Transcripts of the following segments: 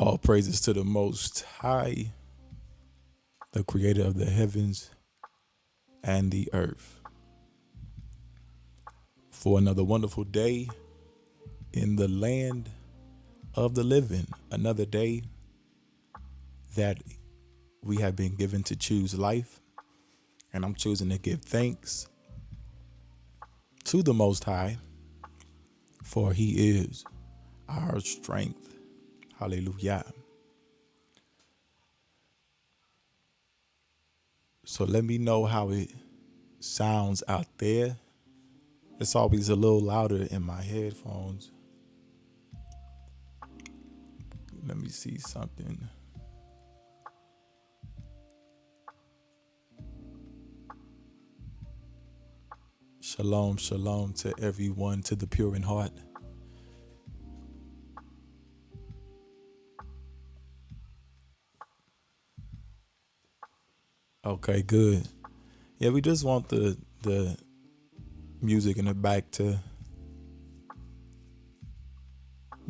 All praises to the Most High, the creator of the heavens and the earth, for another wonderful day in the land of the living. Another day that we have been given to choose life, and I'm choosing to give thanks to the Most High, for He is our strength. Hallelujah. So let me know how it sounds out there. It's always a little louder in my headphones. Let me see something. Shalom, shalom to everyone, to the pure in heart. Okay, good. Yeah, we just want the music in the back to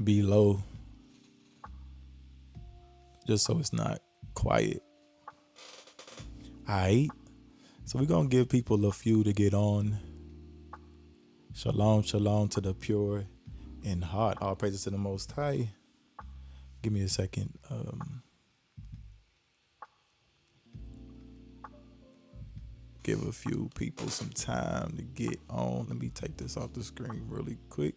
be low, just so it's not quiet. All right. So we're going to give people a few to get on. Shalom, shalom to the pure in heart. All praises to the Most High. Give me a second. Give a few people some time to get on. Let me take this off the screen really quick.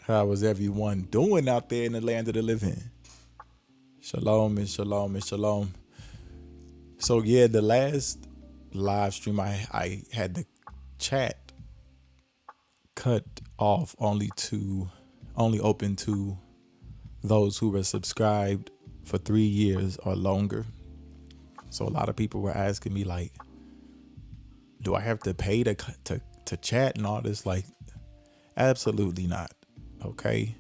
How is everyone doing out there in the land of the living? Shalom and shalom and shalom. So yeah, the last live stream I had the chat cut off only open to those who were subscribed for 3 years or longer. So a lot of people were asking me like, do I have to pay to chat and all this? Like, absolutely not. Okay.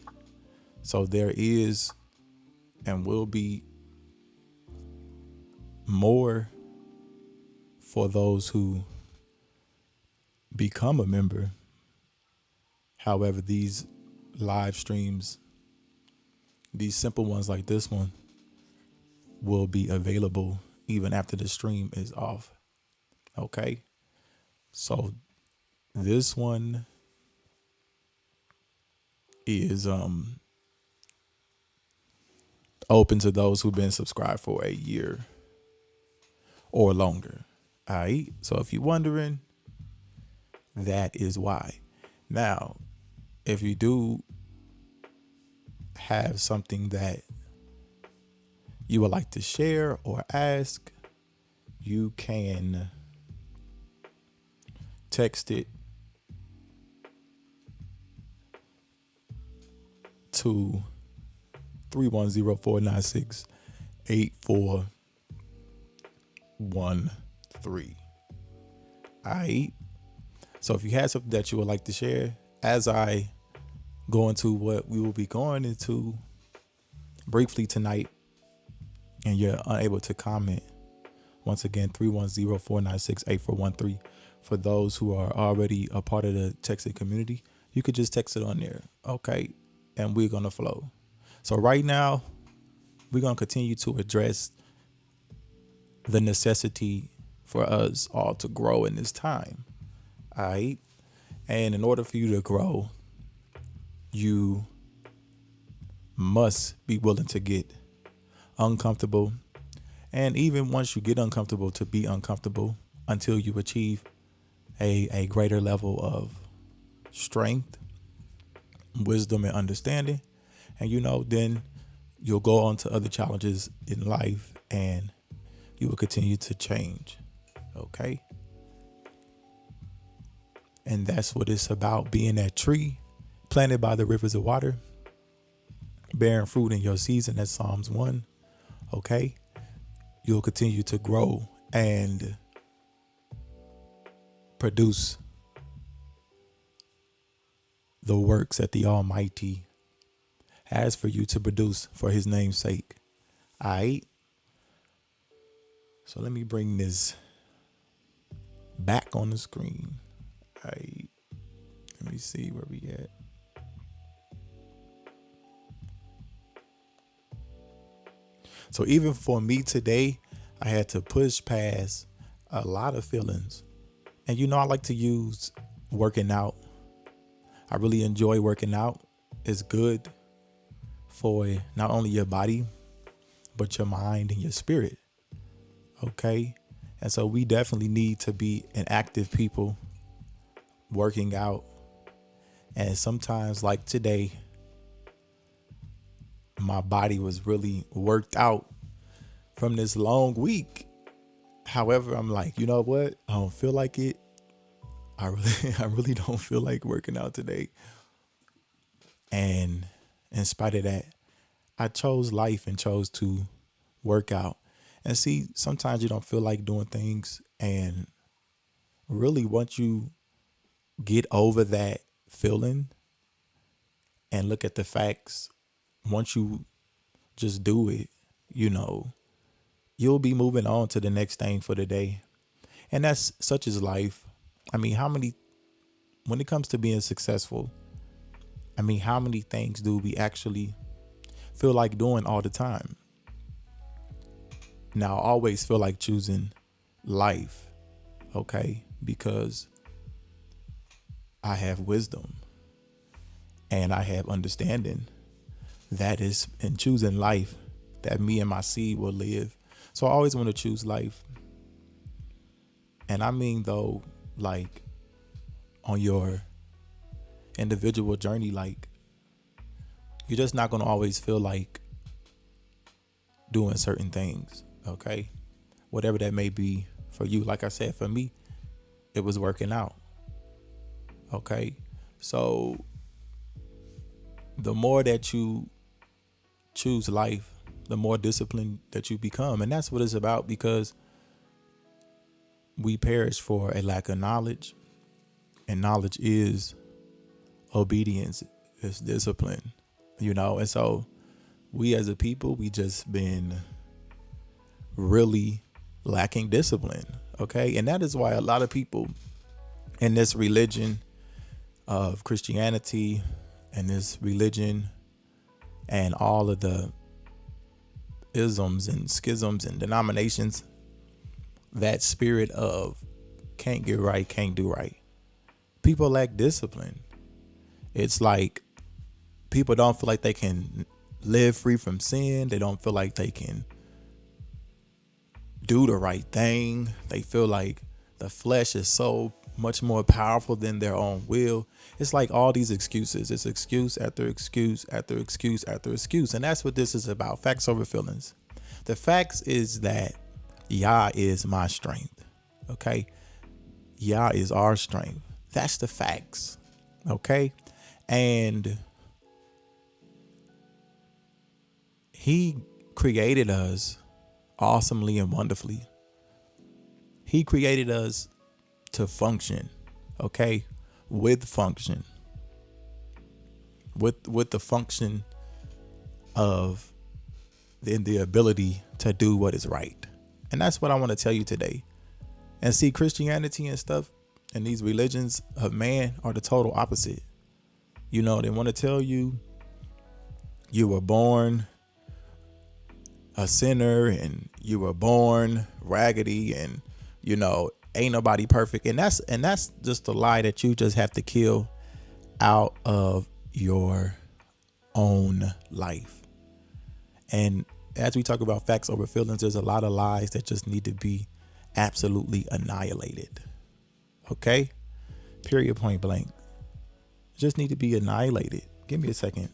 So there is and will be more for those who become a member. However, these live streams, these simple ones like this one, will be available even after the stream is off. Okay. So this one is open to those who've been subscribed for a year or longer. All right. So if you're wondering, that is why. Now, if you do have something that you would like to share or ask, you can text it to 310-496-8413. All right. So if you have something that you would like to share, as I go into what we will be going into briefly tonight, and you're unable to comment, once again, 310-496-8413. For those who are already a part of the texting community, you could just text it on there. Okay. And we're going to flow. So right now, we're going to continue to address the necessity for us all to grow in this time. All right. And in order for you to grow, you must be willing to get uncomfortable. And even once you get uncomfortable, to be uncomfortable until you achieve a greater level of strength, wisdom, and understanding. And, then you'll go on to other challenges in life and you will continue to change. Okay. And that's what it's about, being that tree planted by the rivers of water, bearing fruit in your season. That's Psalms 1. Okay. You'll continue to grow and produce the works that the Almighty has for you to produce for his name's sake. All right. So let me bring this back on the screen. All right. Let me see where we at. So even for me today, I had to push past a lot of feelings. And I like to use working out. I really enjoy working out. It's good for not only your body, but your mind and your spirit. Okay. And so we definitely need to be an active people working out. And sometimes, like today, my body was really worked out from this long week. However, I'm like, you know what? I don't feel like it. I really don't feel like working out today. And in spite of that, I chose life and chose to work out. And see, sometimes you don't feel like doing things. And really, once you get over that feeling and look at the facts, once you just do it, you'll be moving on to the next thing for the day. And that's such as life. I mean, when it comes to being successful, how many things do we actually feel like doing all the time? Now, I always feel like choosing life, okay? Because I have wisdom and I have understanding that is in choosing life that me and my seed will live. So I always want to choose life. And though, like on your individual journey, like you're just not going to always feel like doing certain things. Okay. Whatever that may be for you. Like I said, for me, it was working out. Okay. So the more that you choose life, the more disciplined that you become. And that's what it's about, because we perish for a lack of knowledge, and knowledge is obedience, is discipline, and so we as a people, we just been really lacking discipline. Okay. And that is why a lot of people in this religion of Christianity and this religion and all of the isms and schisms and denominations, that spirit of can't get right, can't do right. People lack discipline. It's like people don't feel like they can live free from sin. They don't feel like they can do the right thing. They feel like the flesh is so much more powerful than their own will. It's like all these excuses. It's excuse after excuse after excuse after excuse. And that's what this is about. Facts over feelings. The facts is that YAH is my strength. Okay. YAH is our strength. That's the facts. Okay. And he created us awesomely and wonderfully. He created us to function. Okay. With function. With the function of the ability to do what is right. And that's what I want to tell you today. And see, Christianity and stuff and these religions of man are the total opposite. They want to tell you were born a sinner and you were born raggedy and, ain't nobody perfect. And that's just a lie that you just have to kill out of your own life. And as we talk about facts over feelings, there's a lot of lies that just need to be absolutely annihilated. Okay? Period, point blank. Just need to be annihilated. Give me a second.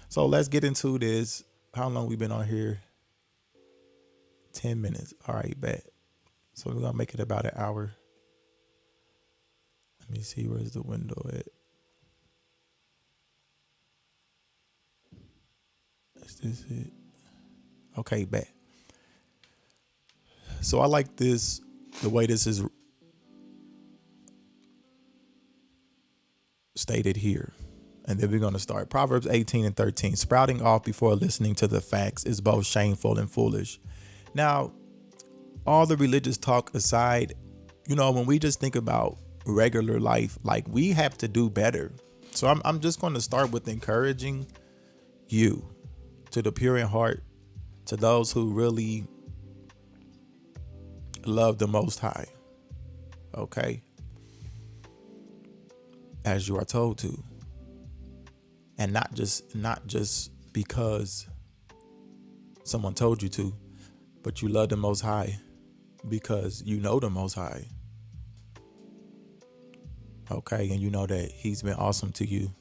So let's get into this. How long we been on here? 10 minutes. All right, bet. So we're going to make it about an hour. Let me see, where's the window at? Is this it? Okay, bet. So I like this, the way this is stated here. And then we're going to start. Proverbs 18:13. Sprouting off before listening to the facts is both shameful and foolish. Now, all the religious talk aside, when we just think about regular life, like, we have to do better. So I'm just going to start with encouraging you, to the pure in heart, to those who really love the Most High. Okay? As you are told to. And not just because someone told you to, but you love the Most High because you know the Most High. Okay, and you know that He's been awesome to you.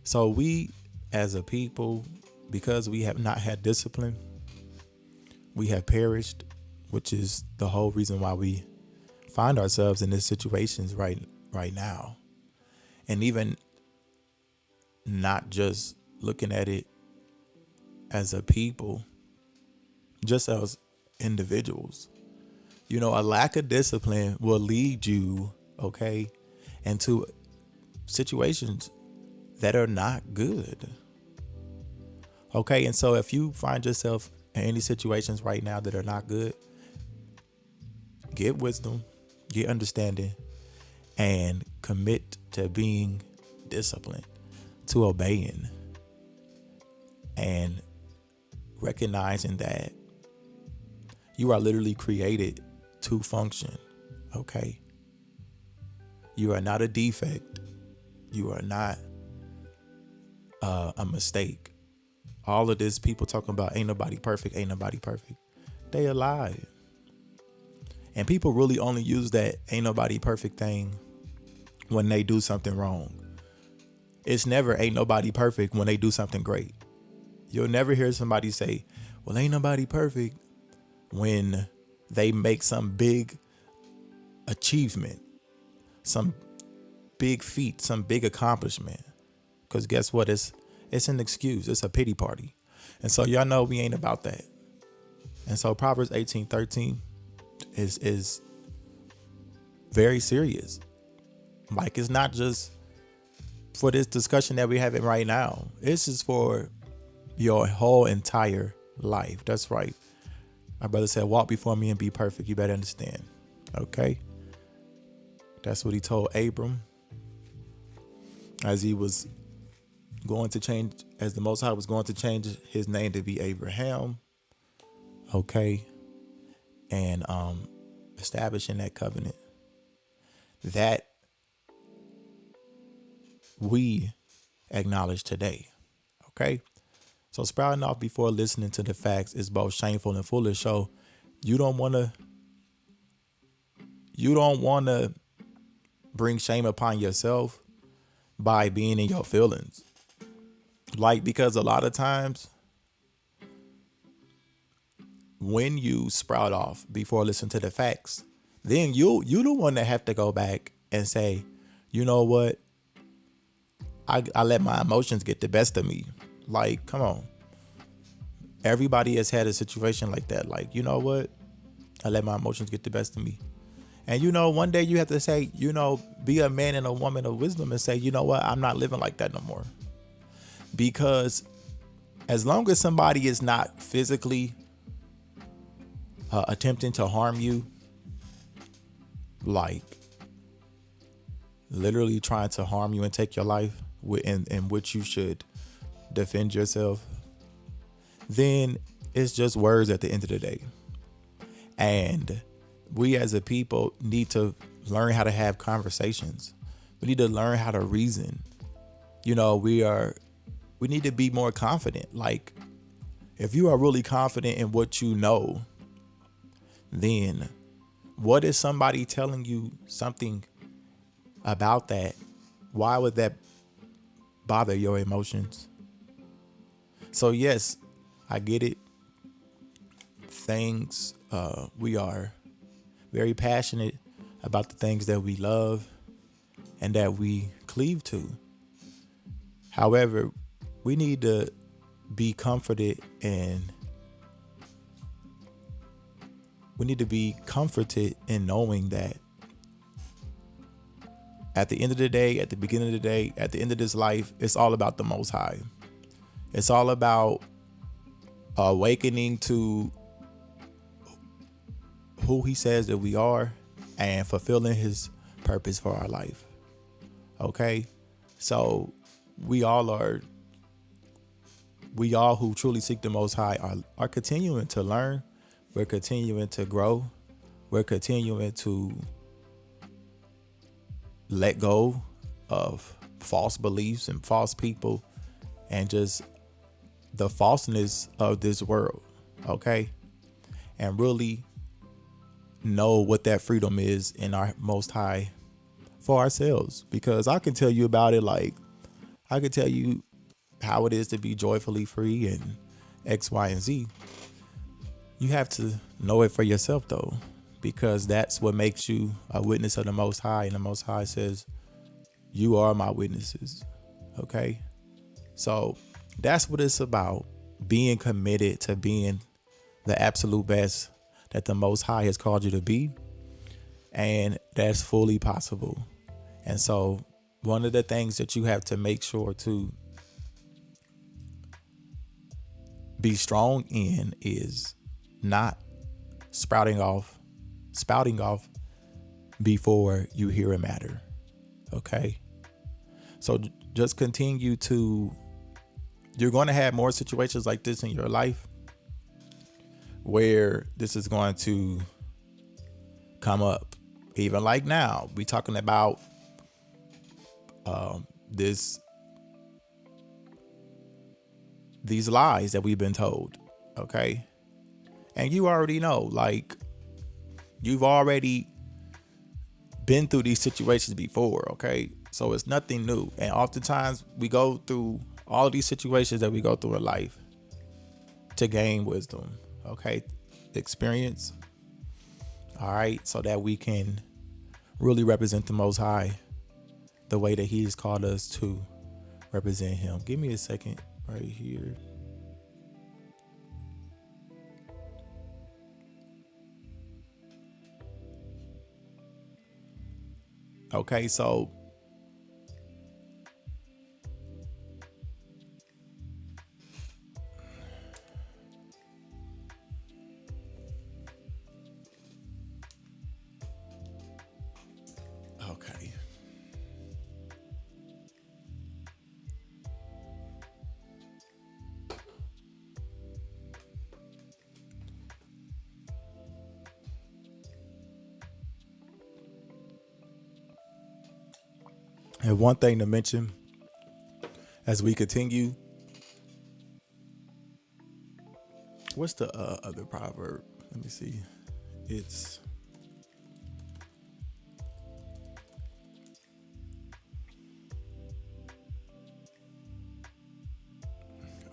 So we, as a people, because we have not had discipline, we have perished, which is the whole reason why we find ourselves in these situations right now. And even not just looking at it as a people, just as individuals. A lack of discipline will lead you, okay, into situations that are not good. Okay, and so if you find yourself in any situations right now that are not good, get wisdom, get understanding, and commit to being disciplined, to obeying, and recognizing that you are literally created to function. Okay? You are not a defect. You are not a mistake. All of this people talking about ain't nobody perfect. They alive. And people really only use that ain't nobody perfect thing when they do something wrong. It's never ain't nobody perfect when they do something great. You'll never hear somebody say, well, ain't nobody perfect when they make some big achievement, some big feat, some big accomplishment. Because guess what? It's an excuse. It's a pity party. And so y'all know we ain't about that. And so Proverbs 18:13 is very serious. Like, it's not just for this discussion that we're having right now. This is for your whole entire life. That's right. My brother said, walk before me and be perfect. You better understand. Okay? That's what he told Abram as he was going to change, as the Most High was going to change his name to be Abraham. Okay? And establishing that covenant that we acknowledge today. Okay? So sprouting off before listening to the facts is both shameful and foolish. So you don't want to bring shame upon yourself by being in your feelings. Like, because a lot of times when you sprout off before listening to the facts, then you the one that have to go back and say, you know what? I let my emotions get the best of me. Like, come on. Everybody has had a situation like that. Like, you know what? I let my emotions get the best of me. And, one day you have to say, be a man and a woman of wisdom and say, you know what? I'm not living like that no more. Because as long as somebody is not physically attempting to harm you, like literally trying to harm you and take your life, in which you should defend yourself, then it's just words at the end of the day. And we as a people need to learn how to have conversations. We need to learn how to reason. We need to be more confident. Like, if you are really confident in what you know, then what is somebody telling you something about that? Why would that bother your emotions? So yes, I get it. We are very passionate about the things that we love. and that we cleave to. However, we need to be comforted and we need to be comforted in knowing that at the end of the day, at the beginning of the day, at the end of this life, it's all about the Most High. It's all about awakening to who he says that we are and fulfilling his purpose for our life. Okay? So we all who truly seek the Most High are continuing to learn. We're continuing to grow. We're continuing to let go of false beliefs and false people and just the falseness of this world. Okay? And really know what that freedom is in our Most High for ourselves. Because I can tell you about it, like I can tell you how it is to be joyfully free and X, Y, and Z. You have to know it for yourself though, because that's what makes you a witness of the Most High. And the Most High says, you are my witnesses. Okay. So that's what it's about. Being committed to being the absolute best that the Most High has called you to be. And that's fully possible. And so one of the things that you have to make sure to be strong in is not spouting off before you hear a matter. Okay. So just continue to, you're going to have more situations like this in your life where this is going to come up. Even like now, we talking about these lies that we've been told. Okay. And you already know, like, you've already been through these situations before. Okay. So it's nothing new. And oftentimes we go through all of these situations that we go through in life to gain wisdom. Okay. Experience. All right. So that we can really represent the Most High the way that he's called us to represent him. Give me a second right here. Okay, so okay. And one thing to mention as we continue, what's the other proverb? Let me see. It's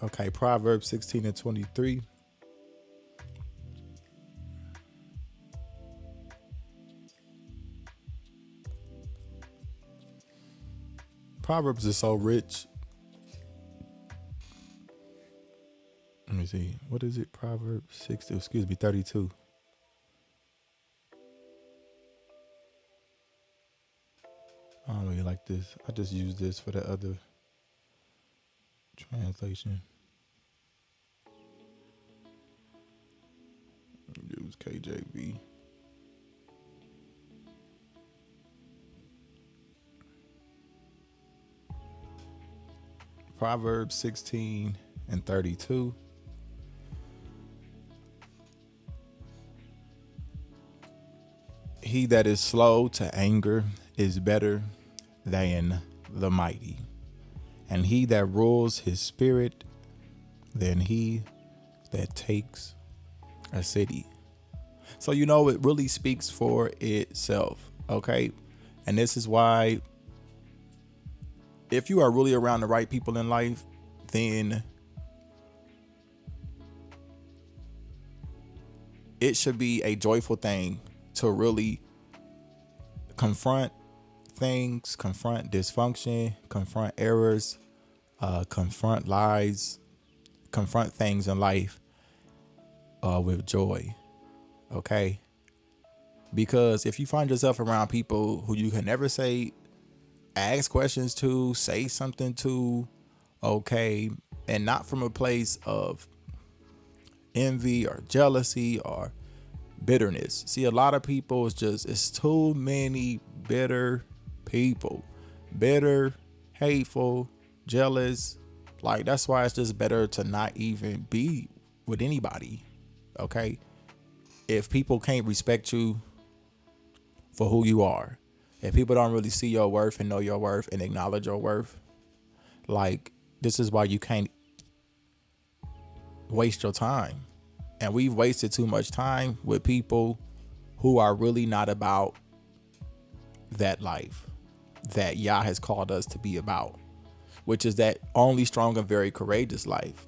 okay. Proverbs 16:23. Proverbs is so rich. Let me see. What is it? Proverbs 32. I don't really like this. I just use this for the other translation. Use KJV. Proverbs 16:32. He that is slow to anger is better than the mighty, and he that rules his spirit than he that takes a city. So, you know, it really speaks for itself. Okay. And this is why, if you are really around the right people in life, then it should be a joyful thing to really confront things, confront dysfunction, confront errors, confront lies, confront things in life with joy. Okay? Because if you find yourself around people who you can never ask questions to, say something to, okay, and not from a place of envy or jealousy or bitterness. See, a lot of people, it's too many bitter people, bitter, hateful, jealous. Like, that's why it's just better to not even be with anybody. Okay. If people can't respect you for who you are, if people don't really see your worth and know your worth and acknowledge your worth, like, this is why you can't waste your time. And we've wasted too much time with people who are really not about that life that YAH has called us to be about, which is that only strong and very courageous life,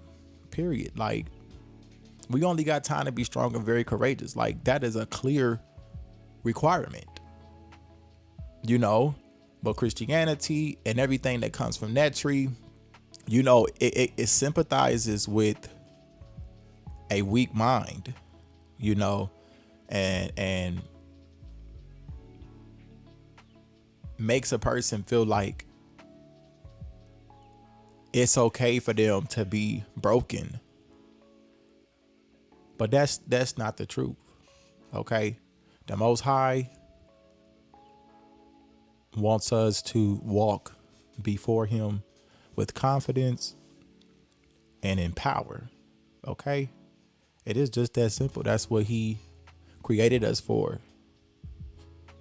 period. Like, we only got time to be strong and very courageous. Like, that is a clear requirement, but Christianity and everything that comes from that tree, it sympathizes with a weak mind, and makes a person feel like it's okay for them to be broken. But that's not the truth. Okay? The Most High wants us to walk before him with confidence and in power. Okay? It is just that simple. That's what he created us for,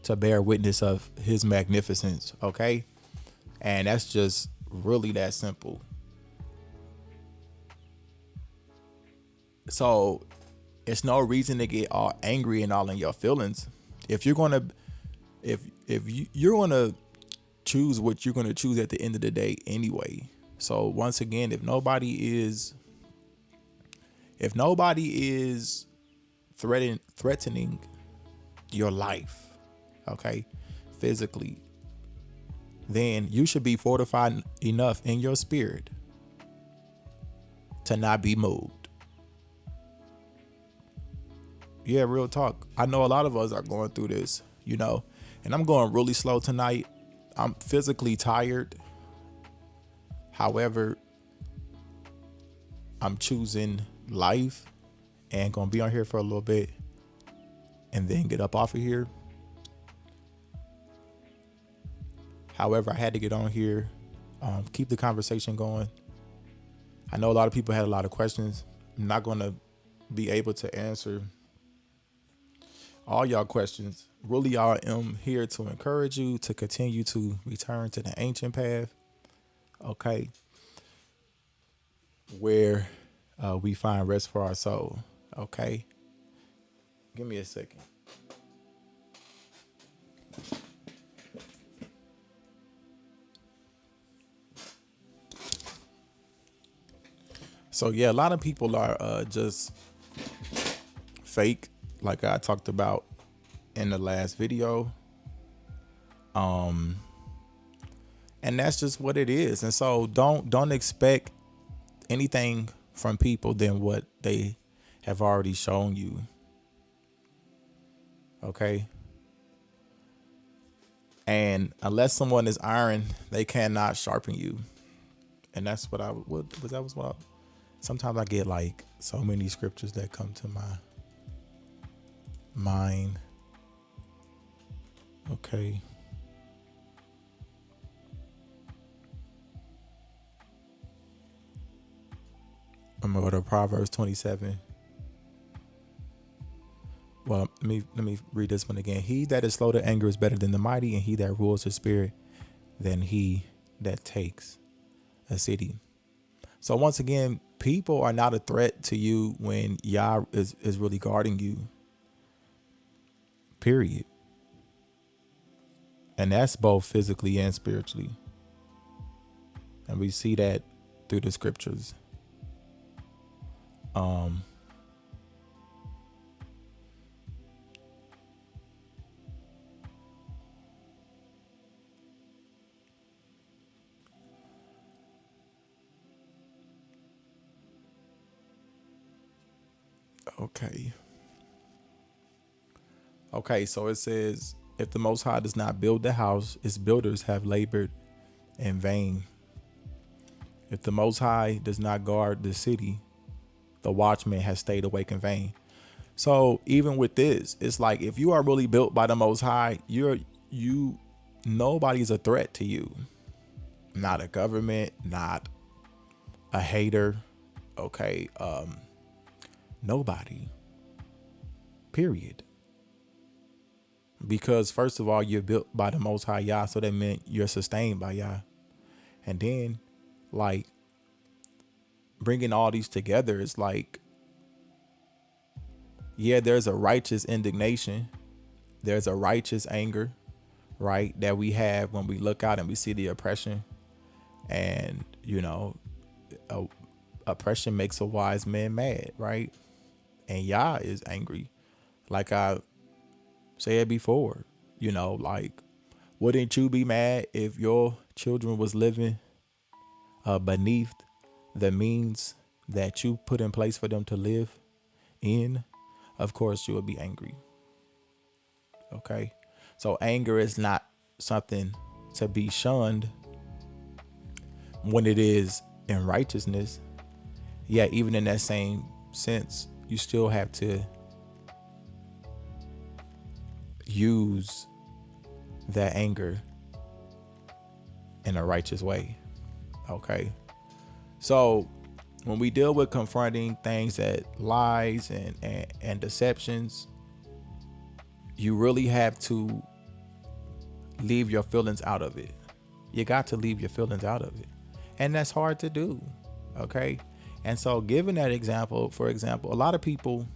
to bear witness of his magnificence. Okay? And that's just really that simple. So it's no reason to get all angry and all in your feelings. If you're gonna choose what you're gonna choose at the end of the day anyway. So once again, if nobody is threatening your life, okay, physically, then you should be fortified enough in your spirit to not be moved. Yeah, real talk. I know a lot of us are going through this, and I'm going really slow tonight. I'm physically tired. However, I'm choosing life and gonna be on here for a little bit and then get up off of here. However, I had to get on here, keep the conversation going. I know a lot of people had a lot of questions. I'm not going to be able to answer all y'all questions. Really, I am here to encourage you to continue to return to the ancient path, okay, where we find rest for our soul, okay? Give me a second. So, yeah, a lot of people are just fake, like I talked about in the last video. And that's just what it is. And so don't expect anything from people than what they have already shown you. Okay? And unless someone is iron, they cannot sharpen you. And that's what sometimes I get like so many scriptures that come to my mind. Okay. I'm gonna go to Proverbs 27. Well, let me read this one again. He that is slow to anger is better than the mighty, and he that rules his spirit than he that takes a city. So once again, people are not a threat to you when YAH is really guarding you. Period. And that's both physically and spiritually. And we see that through the scriptures. Okay. Okay, so it says, if the Most High does not build the house, its builders have labored in vain. If the Most High does not guard the city, the watchman has stayed awake in vain. So even with this, it's like if you are really built by the Most High, nobody's a threat to you. Not a government, not a hater. Okay. Nobody. Period. Because first of all, you're built by the Most High Yah, so that meant you're sustained by Yah. And then, like, bringing all these together is like, yeah, there's a righteous indignation. There's a righteous anger, right, that we have when we look out and we see the oppression. And, oppression makes a wise man mad, right? And Yah is angry. Like I said before, like, wouldn't you be mad if your children was living beneath the means that you put in place for them to live in? Of course you would be angry. Okay. So anger is not something to be shunned when it is in righteousness. Yeah, even in that same sense, you still have to use that anger in a righteous way. Okay. So when we deal with confronting things that lies and deceptions, you really have to leave your feelings out of it. You got to leave your feelings out of it. And that's hard to do. Okay. And so given that example, for example, a lot of people,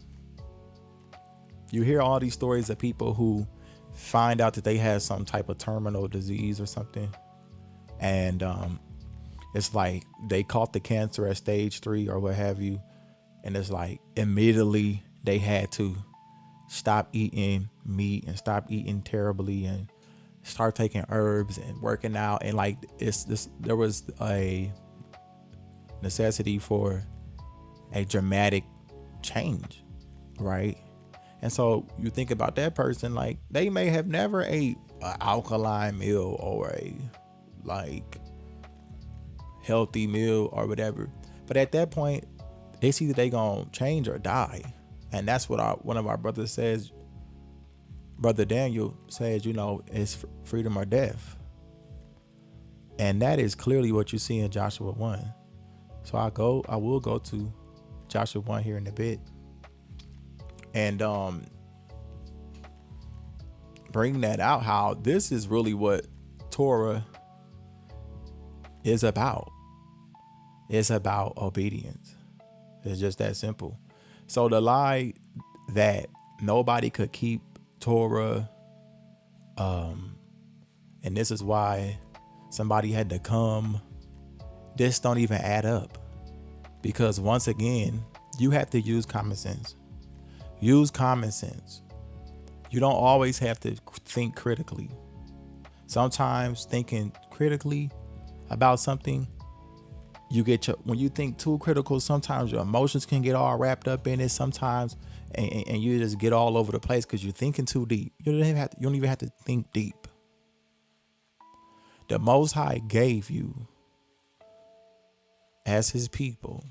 you hear all these stories of people who find out that they have some type of terminal disease or something. And it's like they caught the cancer at stage 3 or what have you. And it's like immediately they had to stop eating meat and stop eating terribly and start taking herbs and working out. And like there was a necessity for a dramatic change, right? And so you think about that person, like they may have never ate an alkaline meal or a like healthy meal or whatever, but at that point they see that they gonna change or die. And that's what one of our brothers says. Brother Daniel says, it's freedom or death. And that is clearly what you see in Joshua 1. So I will go to Joshua 1 here in a bit. And bring that out, how this is really what Torah is about. It's about obedience. It's just that simple. So the lie that nobody could keep Torah, and this is why somebody had to come, this don't even add up. Because once again, you have to use common sense. Use common sense. You don't always have to think critically. Sometimes thinking critically about something, when you think too critical, sometimes your emotions can get all wrapped up in it sometimes, and you just get all over the place because you're thinking too deep. You don't even have to think deep. The Most High gave you, as his people,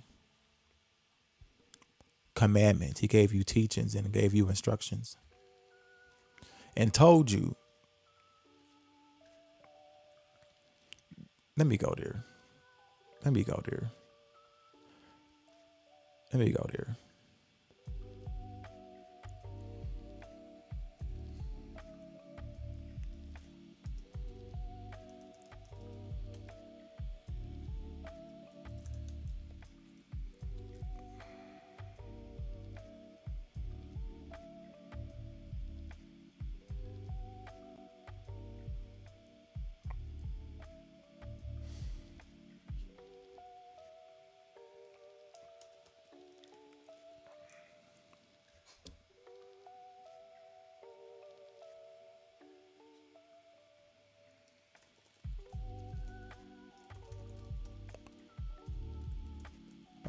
commandments. He gave you teachings and gave you instructions and told you, let me go there.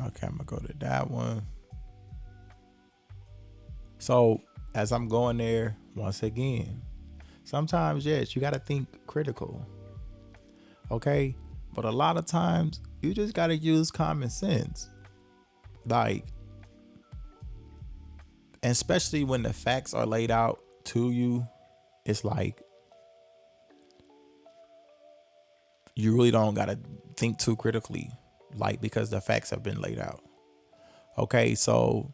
Okay, I'm gonna go to that one. So as I'm going there, once again, sometimes, yes, you got to think critical. Okay. But a lot of times you just got to use common sense. Like, and especially when the facts are laid out to you, it's like you really don't got to think too critically, like, because the facts have been laid out. Okay. So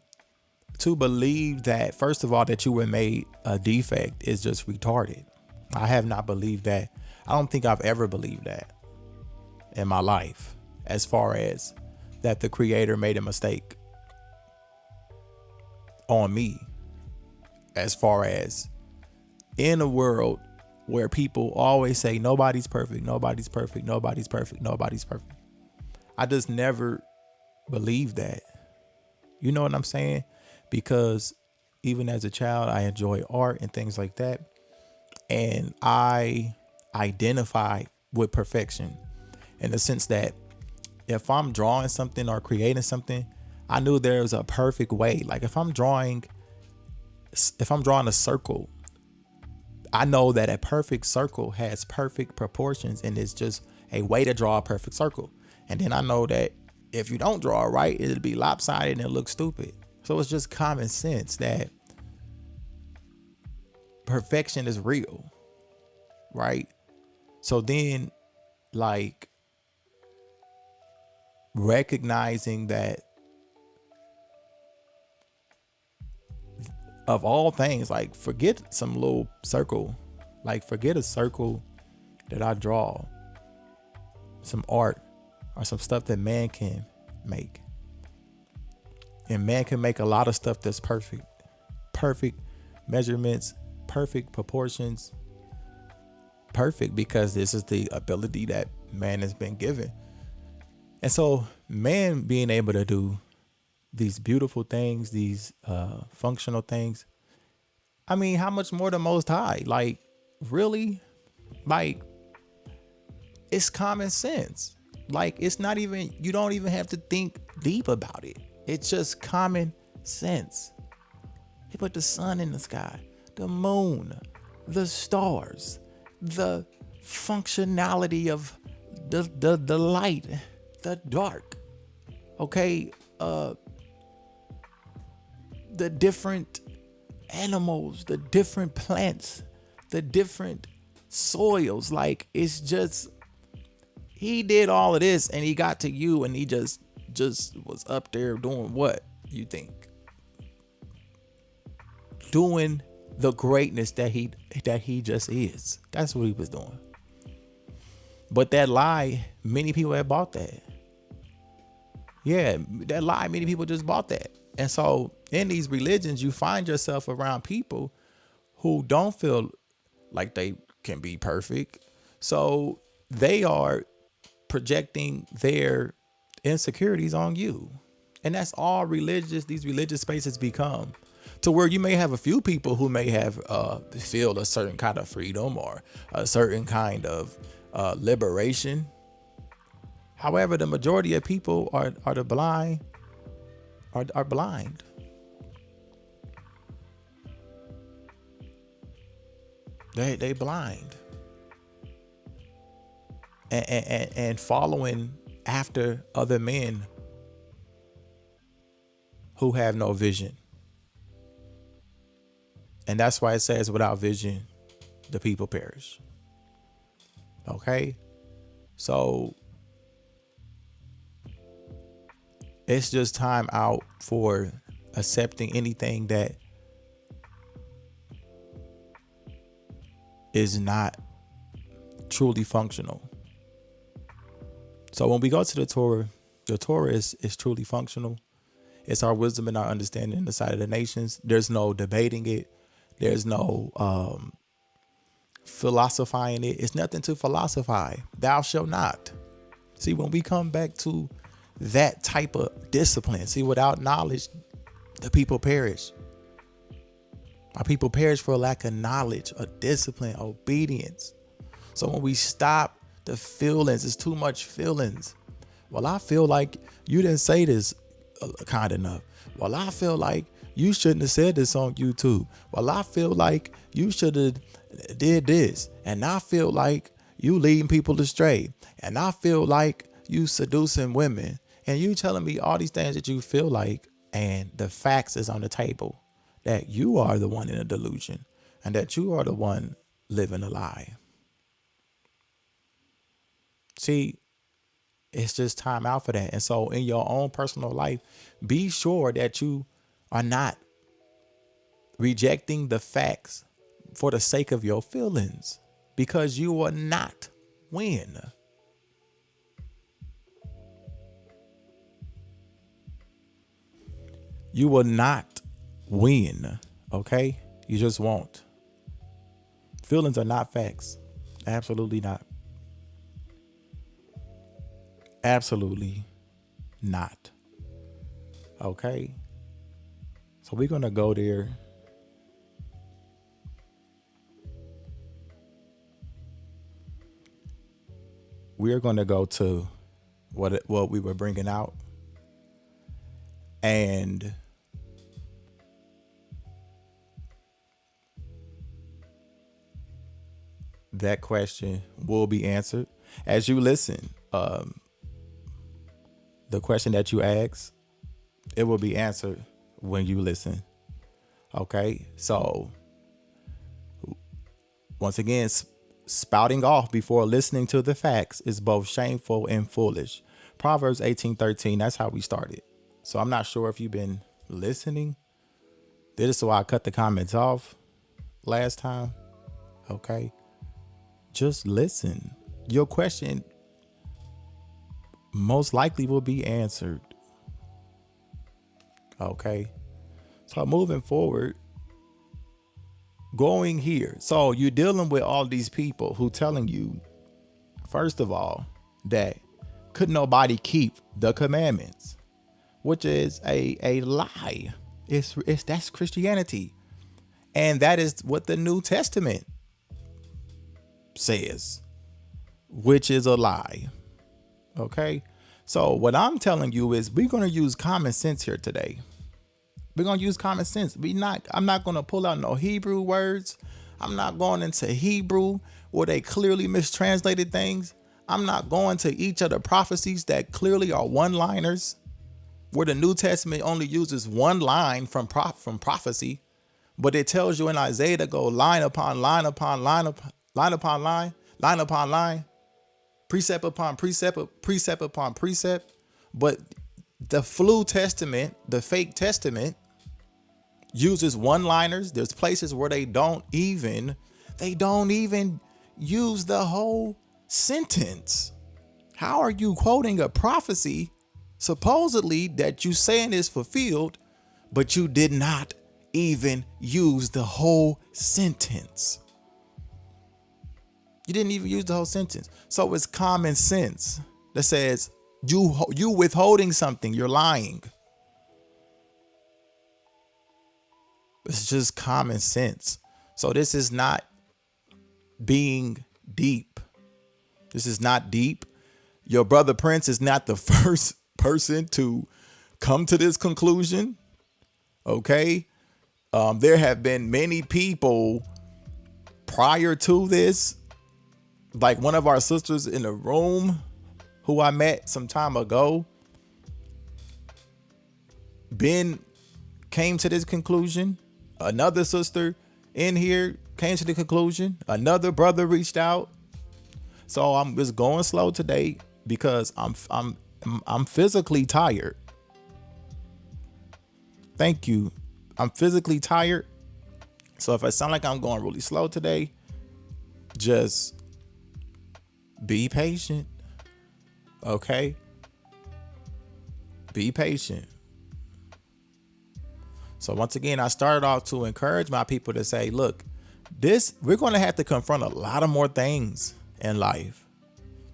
to believe that, first of all, that you were made a defect is just retarded. I have not believed that. I don't think I've ever believed that in my life, as far as that the creator made a mistake on me, as far as in a world where people always say nobody's perfect, nobody's perfect, nobody's perfect, nobody's perfect. I just never believed that. You know what I'm saying? Because even as a child, I enjoy art and things like that. And I identify with perfection in the sense that if I'm drawing something or creating something, I knew there was a perfect way. Like if I'm drawing a circle, I know that a perfect circle has perfect proportions and it's just a way to draw a perfect circle. And then I know that if you don't draw it right, it'll be lopsided and it looks stupid. So it's just common sense that perfection is real, right? So then, like, recognizing that of all things, like, forget some little circle, like forget a circle that I draw, some art or some stuff that man can make. And man can make a lot of stuff that's perfect measurements, perfect proportions, perfect, because this is the ability that man has been given. And so man being able to do these beautiful things, these functional things, I mean, how much more the Most High? Like, really? Like, it's common sense. Like, it's not even, you don't even have to think deep about it. It's just common sense. He put the sun in the sky, the moon, the stars, the functionality of the light, the dark. Okay, the different animals, the different plants, the different soils. Like, it's just, he did all of this and he got to you and he just was up there doing what you think? Doing the greatness that he just is. That's what he was doing. But that lie, many people have bought that. Yeah, that lie, many people just bought that. And so in these religions, you find yourself around people who don't feel like they can be perfect. So they are projecting their insecurities on you. And that's all these religious spaces become, to where you may have a few people who may have feel a certain kind of freedom or a certain kind of liberation. However, the majority of people are blind. They blind and following after other men who have no vision. And that's why it says, without vision, the people perish. Okay? So it's just time out for accepting anything that is not truly functional. So when we go to the Torah is truly functional. It's our wisdom and our understanding in the sight of the nations. There's no debating it. There's no philosophizing it. It's nothing to philosophize. Thou shalt not. See, when we come back to that type of discipline, see, without knowledge, the people perish. Our people perish for lack of knowledge, of discipline, obedience. So when we stop the feelings, it's too much feelings. Well, I feel like you didn't say this kind enough. Well, I feel like you shouldn't have said this on YouTube. Well, I feel like you should have did this. And I feel like you leading people astray. And I feel like you seducing women. And you telling me all these things that you feel like, and the facts is on the table that you are the one in a delusion and that you are the one living a lie. See, it's just time out for that. And so in your own personal life, be sure that you are not rejecting the facts for the sake of your feelings, because you will not win. You will not win. Okay? You just won't. Feelings are not facts. Absolutely not. Absolutely not. Okay? So we're going to go there. We're going to go to what we were bringing out. And that question will be answered as you listen. The question that you ask, it will be answered when you listen. Okay, so once again, spouting off before listening to the facts is both shameful and foolish. Proverbs 18:13. That's how we started. So I'm not sure if you've been listening. This is why I cut the comments off last time. Okay, just listen. Your question most likely will be answered. Okay, so moving forward, going here. So you're dealing with all these people who telling you, first of all, that could nobody keep the commandments, which is a lie. That's Christianity. And that is what the New Testament says, which is a lie. Okay. So what I'm telling you is we're going to use common sense here today. We're going to use common sense. I'm not going to pull out no Hebrew words. I'm not going into Hebrew where they clearly mistranslated things. I'm not going to each of the prophecies that clearly are one-liners, where the New Testament only uses one line from prophecy, but it tells you in Isaiah to go line upon line upon line upon line upon line, line upon line, precept upon precept, precept upon precept. But the flu testament, the fake testament, uses one-liners. There's places where they don't even use the whole sentence. How are you quoting a prophecy supposedly that you saying is fulfilled, but you did not even use the whole sentence? You didn't even use the whole sentence. So it's common sense that says you withholding something, you're lying. It's just common sense. So this is not being deep. This is not deep. Your brother Prince is not the first person to come to this conclusion. Okay. There have been many people prior to this, like one of our sisters in the room who I met some time ago, came to this conclusion. Another sister in here came to the conclusion. Another brother reached out. So I'm just going slow today because I'm physically tired. Thank you. I'm physically tired. So if I sound like I'm going really slow today, just be patient. Okay? Be patient. So once again, I started off to encourage my people to say, look, we're going to have to confront a lot of more things in life.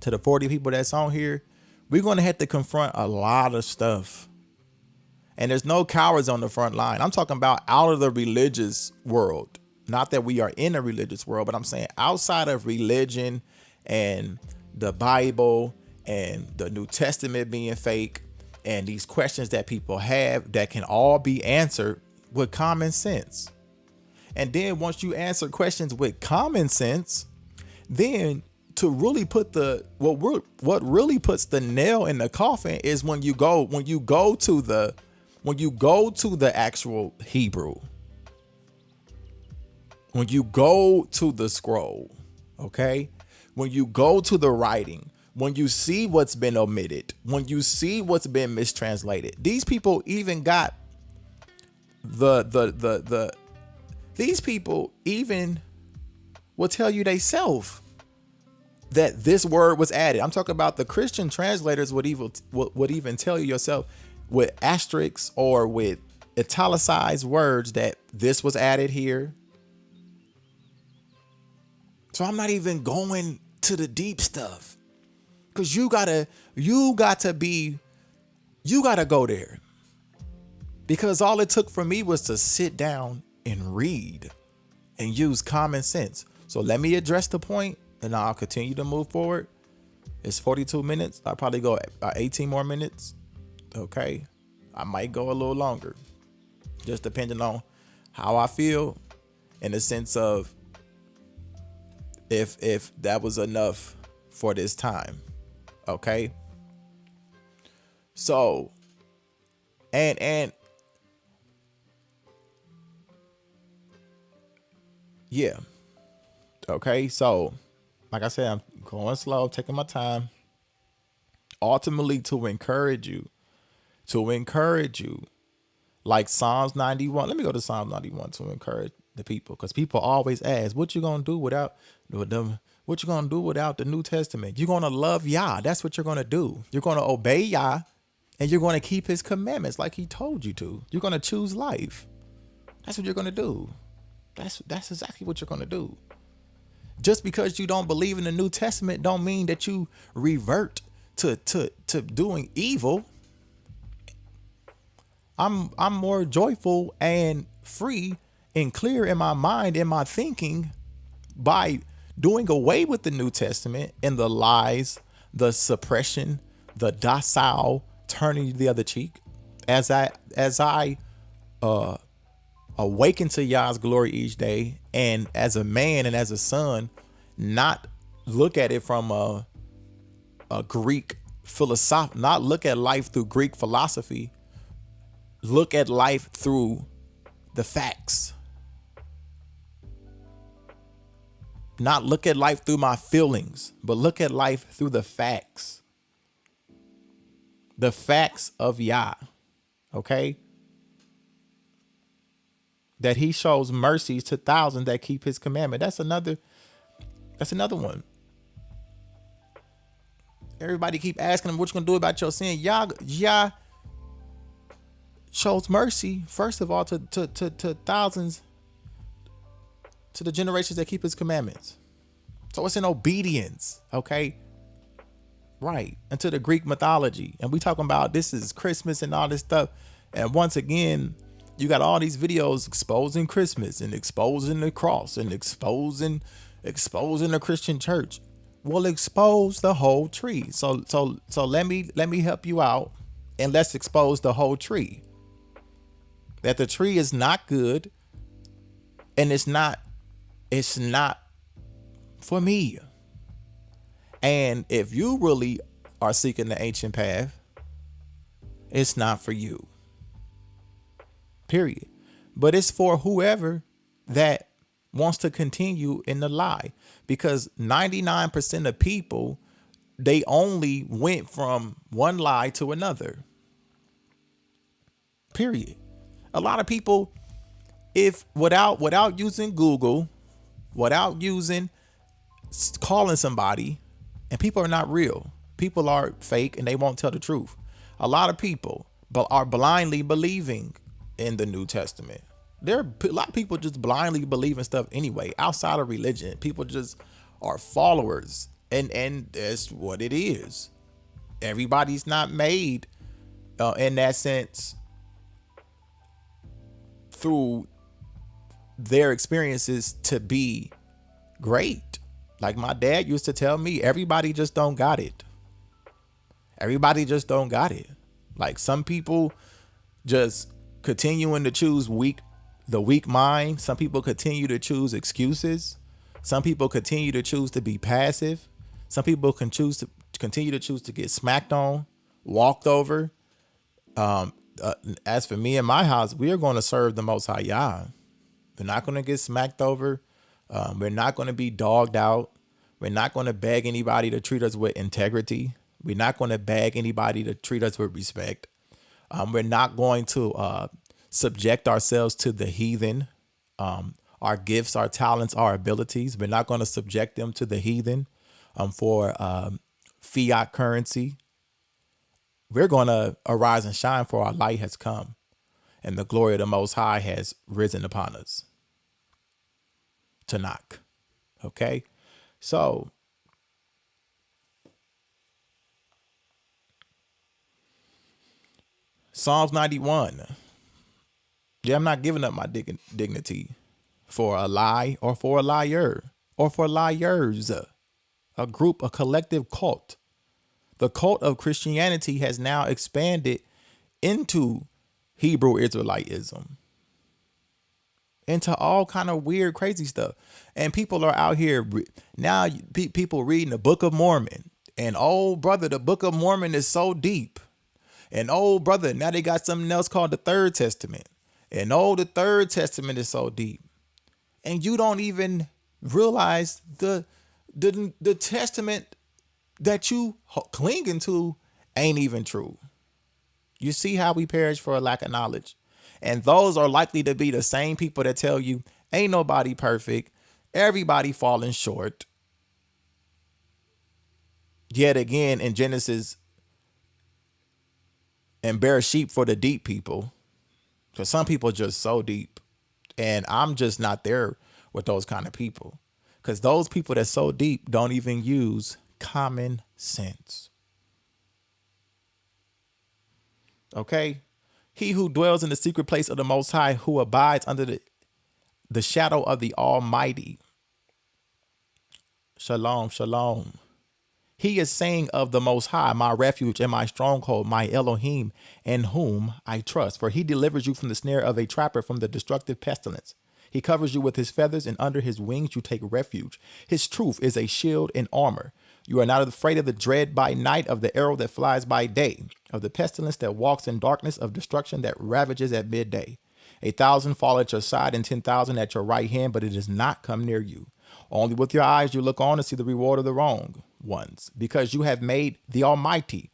To the 40 people that's on here, we're going to have to confront a lot of stuff. And there's no cowards on the front line. I'm talking about out of the religious world. Not that we are in a religious world, but I'm saying outside of religion and the Bible and the New Testament being fake and these questions that people have that can all be answered with common sense. And then once you answer questions with common sense, then to really put what really puts the nail in the coffin is when you go to the actual Hebrew. When you go to the scroll, okay? When you go to the writing, when you see what's been omitted, when you see what's been mistranslated. These people even got these people even will tell you they self that this word was added. I'm talking about the Christian translators would even tell you yourself with asterisks or with italicized words that this was added here. So I'm not even going to the deep stuff, because you gotta go there, because all it took for me was to sit down and read and use common sense. So let me address the point and I'll continue to move forward. It's 42 minutes. I'll probably go 18 more minutes. Okay. I might go a little longer, just depending on how I feel, in the sense of if that was enough for this time. Okay. So, and yeah. Okay. So, like I said, I'm going slow, taking my time, ultimately to encourage you, like Psalms 91. Let me go to Psalms 91 to encourage the people, because people always ask, what you going to do without them? What you going to do without the New Testament? You're going to love YAH. That's what you're going to do. You're going to obey YAH, and you're going to keep his commandments like he told you to. You're going to choose life. That's what you're going to do. That's exactly what you're going to do. Just because you don't believe in the New Testament don't mean that you revert to doing evil. I'm more joyful and free and clear in my mind, in my thinking, by doing away with the New Testament and the lies, the suppression, the docile turning the other cheek, as I awaken to Yah's glory each day, and as a man and as a son, not look at it from a Greek philosophy, not look at life through Greek philosophy, look at life through the facts. Not look at life through my feelings, but look at life through the facts. The facts of YAH. Okay? That he shows mercies to thousands that keep his commandment. That's another one. Everybody keep asking him, what you gonna do about your sin? YAH shows mercy, first of all, to thousands, to the generations that keep his commandments. So it's an obedience, okay? Right. And to the Greek mythology. And we talking about this is Christmas and all this stuff. And once again, you got all these videos exposing Christmas and exposing the cross and exposing the Christian church. Well, expose the whole tree. So let me help you out, and let's expose the whole tree. That the tree is not good, and it's not for me. And if you really are seeking the ancient path, it's not for you. Period. But it's for whoever that wants to continue in the lie, because 99% of people, they only went from one lie to another. Period. A lot of people, if without using Google, without using calling somebody, and people are not real. People are fake and they won't tell the truth. A lot of people are blindly believing in the New Testament. There are a lot of people just blindly believe in stuff anyway, outside of religion. People just are followers, and that's what it is. Everybody's not made in that sense through their experiences to be great. Like my dad used to tell me, everybody just don't got it. Everybody just don't got it. Like some people just continuing to choose the weak mind. Some people continue to choose excuses. Some people continue to choose to be passive. Some people can continue to choose to get smacked on, walked over. As for me and my house, we are going to serve the Most High YAH. We're not going to get smacked over. We're not going to be dogged out. We're not going to beg anybody to treat us with integrity. We're not going to beg anybody to treat us with respect. We're not going to subject ourselves to the heathen. Our gifts, our talents, our abilities. We're not going to subject them to the heathen for fiat currency. We're going to arise and shine, for our light has come and the glory of the Most High has risen upon us. Tanakh. Okay. So Psalms 91. Yeah, I'm not giving up my dignity for a lie or for a liar or for liars. A group, a collective cult. The cult of Christianity has now expanded into Hebrew Israelitism, into all kind of weird, crazy stuff. And people are out here now, people reading the Book of Mormon. And oh, brother, the Book of Mormon is so deep. And oh, brother, now they got something else called the Third Testament. And oh, the Third Testament is so deep. And you don't even realize the testament that you clinging to ain't even true. You see how we perish for a lack of knowledge. And those are likely to be the same people that tell you ain't nobody perfect. Everybody falling short. Yet again, in Genesis, and bear sheep for the deep people. Because some people are just so deep. And I'm just not there with those kind of people. Because those people that's so deep don't even use common sense. Okay? He who dwells in the secret place of the Most High, who abides under the shadow of the Almighty. Shalom, shalom. He is saying of the Most High, my refuge and my stronghold, my Elohim, in whom I trust. For he delivers you from the snare of a trapper, from the destructive pestilence. He covers you with his feathers, and under his wings you take refuge. His truth is a shield and armor. You are not afraid of the dread by night, of the arrow that flies by day, of the pestilence that walks in darkness, of destruction that ravages at midday. 1,000 fall at your side and 10,000 at your right hand, but it does not come near you. Only with your eyes you look on and see the reward of the wrong ones, because you have made the Almighty,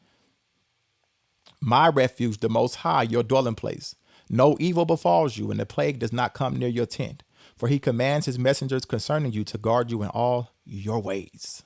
my refuge, the Most High, your dwelling place. No evil befalls you, and the plague does not come near your tent. For he commands his messengers concerning you to guard you in all your ways.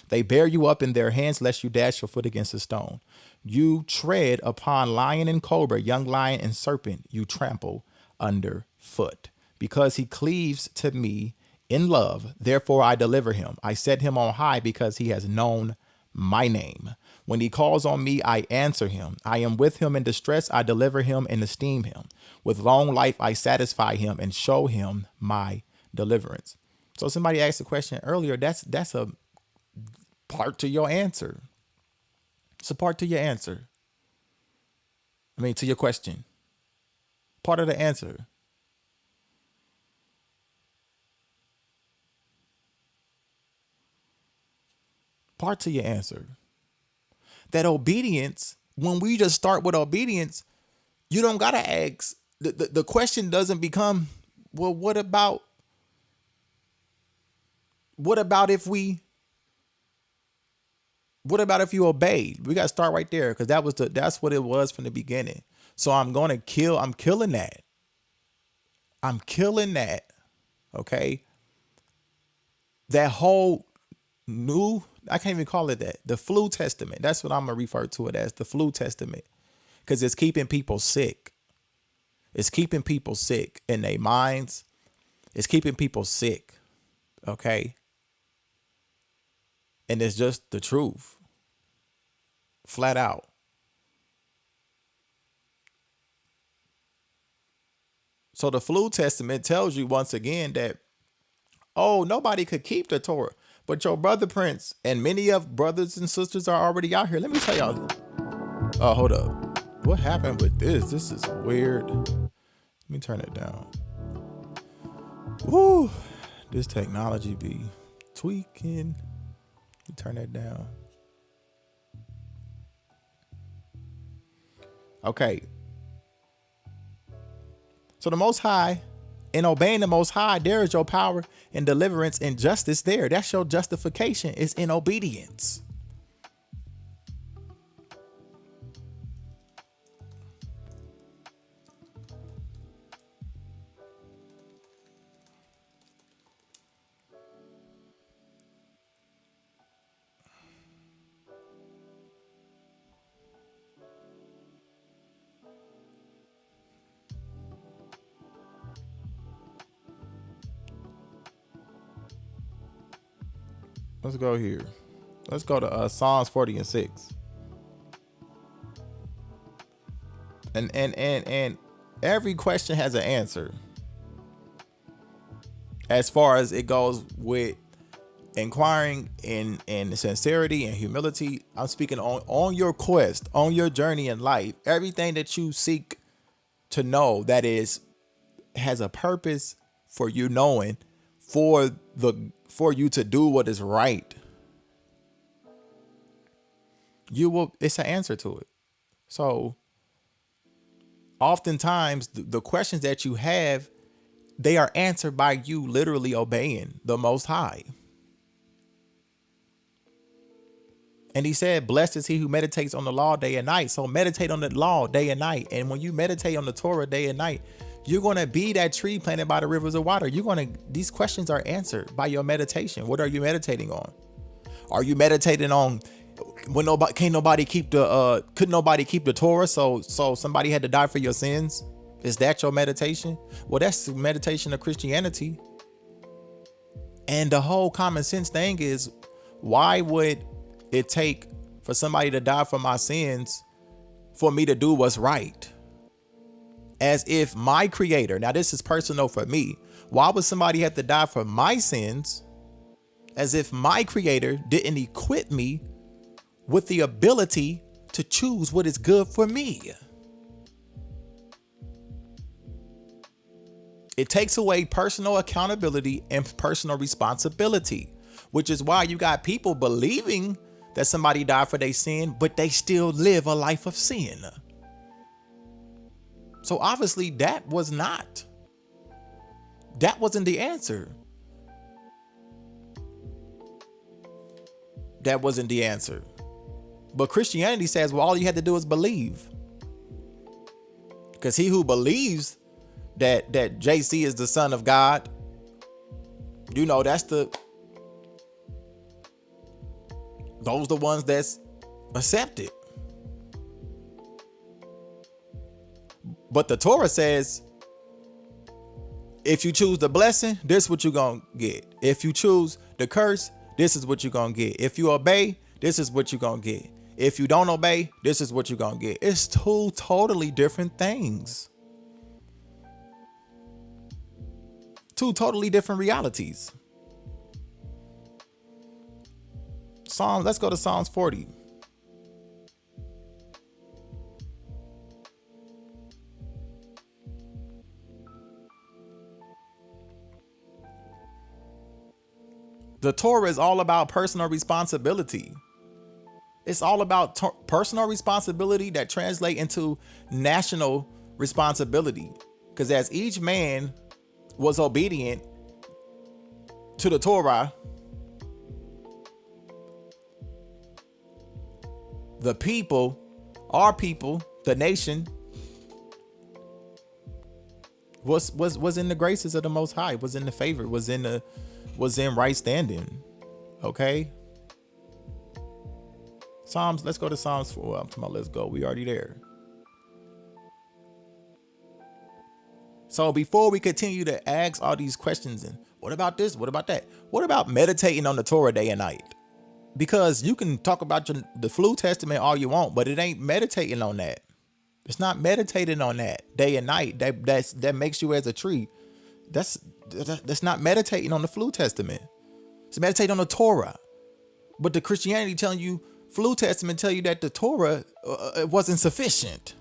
They bear you up in their hands, lest you dash your foot against a stone. You tread upon lion and cobra, young lion and serpent, you trample underfoot. Because he cleaves to me in love, therefore I deliver him. I set him on high because he has known my name. When he calls on me, I answer him. I am with him in distress. I deliver him and esteem him. With long life, I satisfy him and show him my deliverance. So somebody asked a question earlier. That's a part to your answer. It's a part to your answer. To your question. Part of the answer. Part to your answer. That obedience, when we just start with obedience, you don't got to ask. The question doesn't become, well, what about if you obeyed? We got to start right there, because that's what it was from the beginning. So I'm killing that. I'm killing that. Okay. That whole new, I can't even call it that. The flu testament. That's what I'm going to refer to it as, the flu testament. Because it's keeping people sick. It's keeping people sick in their minds. It's keeping people sick. Okay. And it's just the truth. Flat out. So the flu testament tells you once again that, oh, nobody could keep the Torah. But your brother Prince and many of brothers and sisters are already out here. Let me tell y'all. Oh, hold up. What happened with this? This is weird. Let me turn it down. Woo! This technology be tweaking. Let me turn that down. Okay. So the Most High, in obeying the Most High, there is your power and deliverance and justice there. That's your justification, is in obedience. Let's go here. Let's go to Psalms 40 and 6. And every question has an answer. As far as it goes with inquiring in sincerity and humility, I'm speaking on your quest, on your journey in life. Everything that you seek to know that has a purpose for you knowing, for you to do what is right, it's an answer to it. So oftentimes the questions that you have, they are answered by you literally obeying the Most High. And he said, blessed is he who meditates on the law day and night. So meditate on the law day and night. And when you meditate on the Torah day and night, you're going to be that tree planted by the rivers of water. These questions are answered by your meditation. What are you meditating on? Are you meditating on when couldn't nobody keep the Torah? So somebody had to die for your sins. Is that your meditation? Well, that's the meditation of Christianity. And the whole common sense thing is, why would it take for somebody to die for my sins for me to do what's right? As if my creator, now this is personal for me, why would somebody have to die for my sins? As if my creator didn't equip me with the ability to choose what is good for me. It takes away personal accountability and personal responsibility, which is why you got people believing that somebody died for their sin, but they still live a life of sin. So obviously that wasn't the answer. That wasn't the answer. But Christianity says, well, all you had to do is believe. Because he who believes that JC is the son of God, those the ones that's accepted. But the Torah says, if you choose the blessing, this is what you're going to get. If you choose the curse, this is what you're going to get. If you obey, this is what you're going to get. If you don't obey, this is what you're going to get. It's two totally different things. Two totally different realities. Let's go to Psalms 40. The Torah is all about personal responsibility. It's all about personal responsibility that translate into national responsibility. Because as each man was obedient to the Torah, the people, our people, the nation, was in the graces of the Most High, was in the favor, was in right standing. Okay. Let's go to Psalms 4. Let's go. We already there. So before we continue to ask all these questions and what about this? What about that? What about meditating on the Torah day and night? Because you can talk about the Flu Testament all you want, but it ain't meditating on that. It's not meditating on that day and night. That makes you as a tree. That's not meditating on the Flu Testament. It's meditating on the Torah. But the Christianity telling you, Flu Testament tell you that the Torah wasn't sufficient.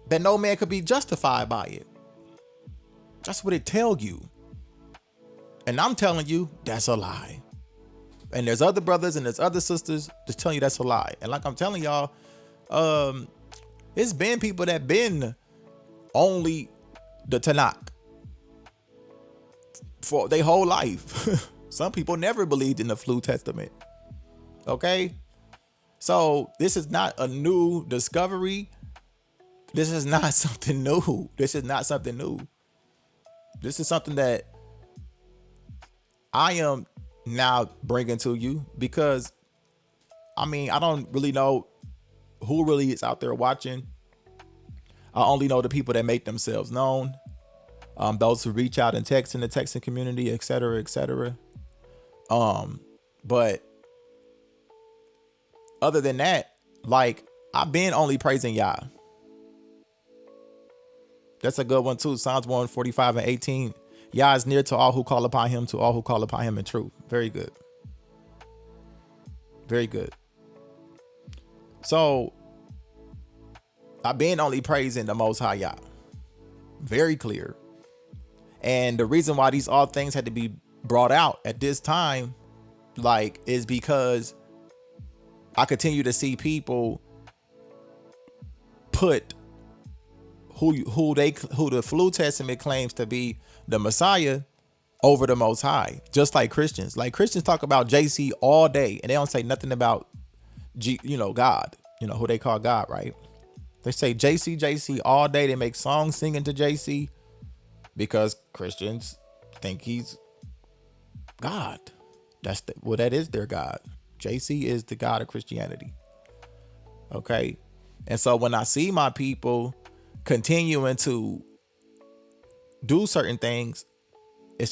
that no man could be justified by it. That's what it tells you. And I'm telling you, that's a lie. And there's other brothers and there's other sisters just telling you that's a lie. And like I'm telling y'all, it's been people that been only the Tanakh for their whole life. Some people never believed in the New Testament. Okay? So this is not a new discovery. This is not something new. This is not something new. This is something that I am now bringing to you because, I mean, I don't really know who really is out there watching. I only know the people that make themselves known. Those who reach out and text in the texting community, et cetera, et cetera. But other than that, like, I've been only praising YAH. That's a good one too. Psalms 145 and 18. YAH is near to all who call upon him, to all who call upon him in truth. Very good. Very good. So I've been only praising the Most High YAH. Very clear. And the reason why these all things had to be brought out at this time, like, is because I continue to see people put who the New Testament claims to be the Messiah over the Most High, just like Christians. Like, Christians talk about JC all day and they don't say nothing about God, who they call God, right? They say JC all day. They make songs singing to JC because Christians think he's God. That is their God. JC is the God of Christianity. Okay. And so when I see my people continuing to do certain things, we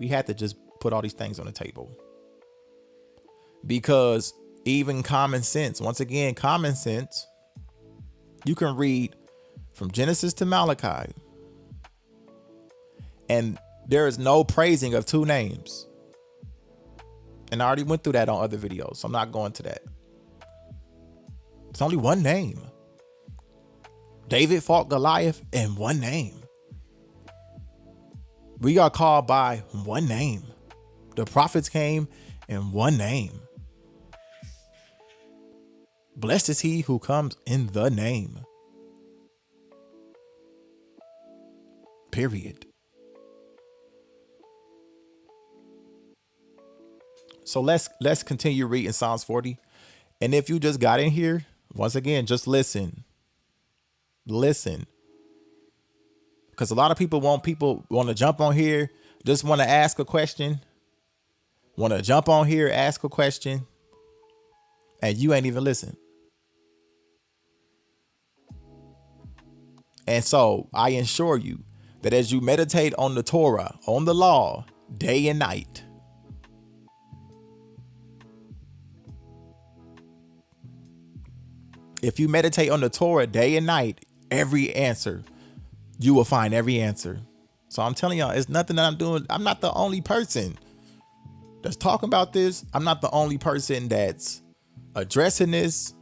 have to just put all these things on the table. Because even common sense, once again, common sense, you can read from Genesis to Malachi, and there is no praising of two names. And I already went through that on other videos, so I'm not going to that. It's only one name. David fought Goliath in one name. We are called by one name. The prophets came in one name. Blessed is he who comes in the name. Period. So let's continue reading Psalms 40. And if you just got in here, once again, just listen. Listen. Because a lot of people want to jump on here, just want to ask a question. Want to jump on here, ask a question, and you ain't even listen. And so I assure you that as you meditate on the Torah, on the law, day and night, if you meditate on the Torah day and night, you will find every answer. So I'm telling y'all, it's nothing that I'm doing. I'm not the only person that's talking about this. I'm not the only person that's addressing this.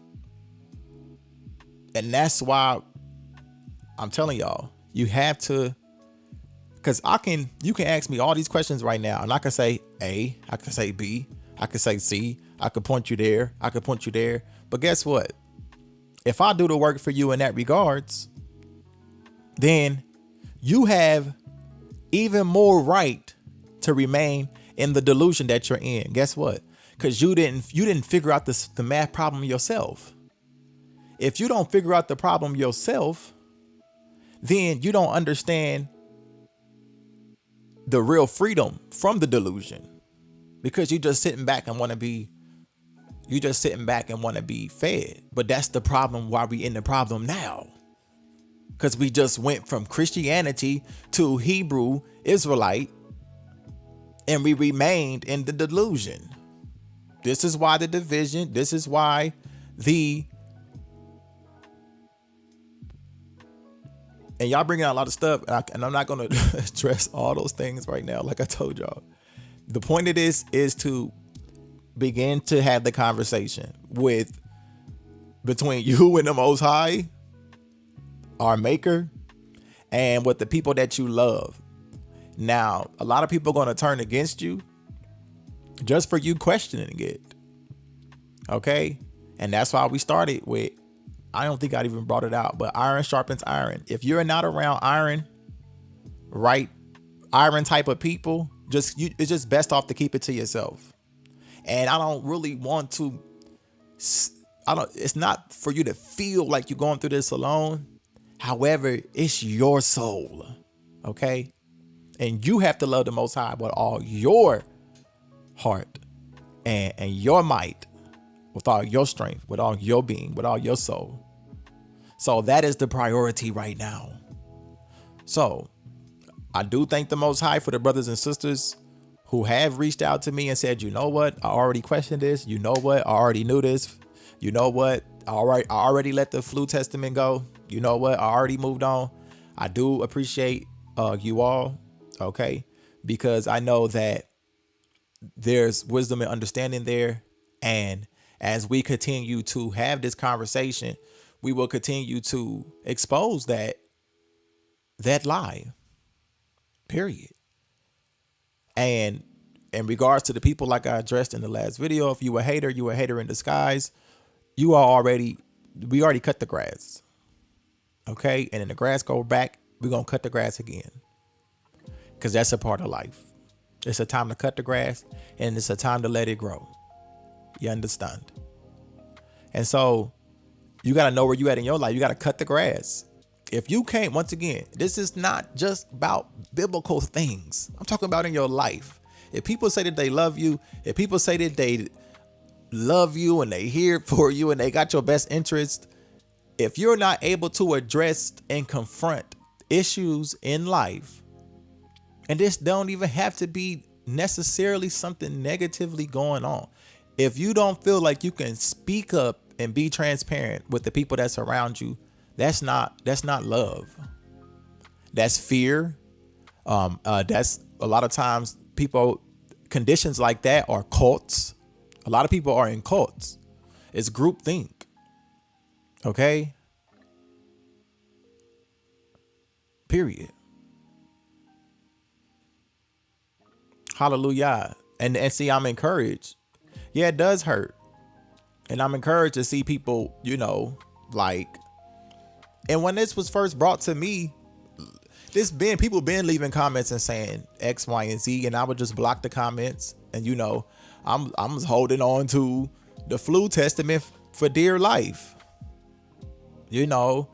And that's why I'm telling y'all, you have to, because you can ask me all these questions right now, and I can say A, I can say B, I can say C, I could point you there, I could point you there. But guess what? If I do the work for you in that regards, then you have even more right to remain in the delusion that you're in. Guess what? Because you didn't figure out the math problem yourself. If you don't figure out the problem yourself, then you don't understand the real freedom from the delusion, because you just sitting back and want to be fed. But that's the problem why we in the problem now. Because we just went from Christianity to Hebrew Israelite, and we remained in the delusion. This is why the division, this is why and y'all bringing out a lot of stuff, and I'm not going to address all those things right now. Like I told y'all, the point of this is to begin to have the conversation between you and the Most High, our Maker, and with the people that you love. Now, a lot of people are going to turn against you just for you questioning it. Okay? And that's why we started with, I don't think I'd even brought it out, but iron sharpens iron. If you're not around iron type of people, it's just best off to keep it to yourself. And I don't really want to, it's not for you to feel like you're going through this alone. However, it's your soul. Okay? And you have to love the Most High with all your heart and your might, with all your strength, with all your being, with all your soul. So that is the priority right now. So I do thank the Most High for the brothers and sisters who have reached out to me and said, you know what? I already questioned this. You know what? I already knew this. You know what? I already let the flu testament go. You know what? I already moved on. I do appreciate you all. Okay. Because I know that there's wisdom and understanding there. And as we continue to have this conversation, we will continue to expose that lie, period. And in regards to the people, like I addressed in the last video, if you a hater, you a hater in disguise. We already cut the grass. Okay. And then the grass go back, we're going to cut the grass again. Because that's a part of life. It's a time to cut the grass and it's a time to let it grow. You understand? And so you got to know where you at in your life. You got to cut the grass. If you can't, once again, this is not just about biblical things. I'm talking about in your life. If people say that they love you, if people say that they love you and they here for you and they got your best interest, if you're not able to address and confront issues in life, and this don't even have to be necessarily something negatively going on. If you don't feel like you can speak up and be transparent with the people that's around you, that's not love. That's fear. That's a lot of times conditions like that are cults. A lot of people are in cults. It's groupthink. Okay. Period. Hallelujah. And see, I'm encouraged. Yeah, it does hurt. And I'm encouraged to see people, and when this was first brought to me, people been leaving comments and saying X, Y, and Z, and I would just block the comments. And I'm holding on to the flu testament for dear life. Holding on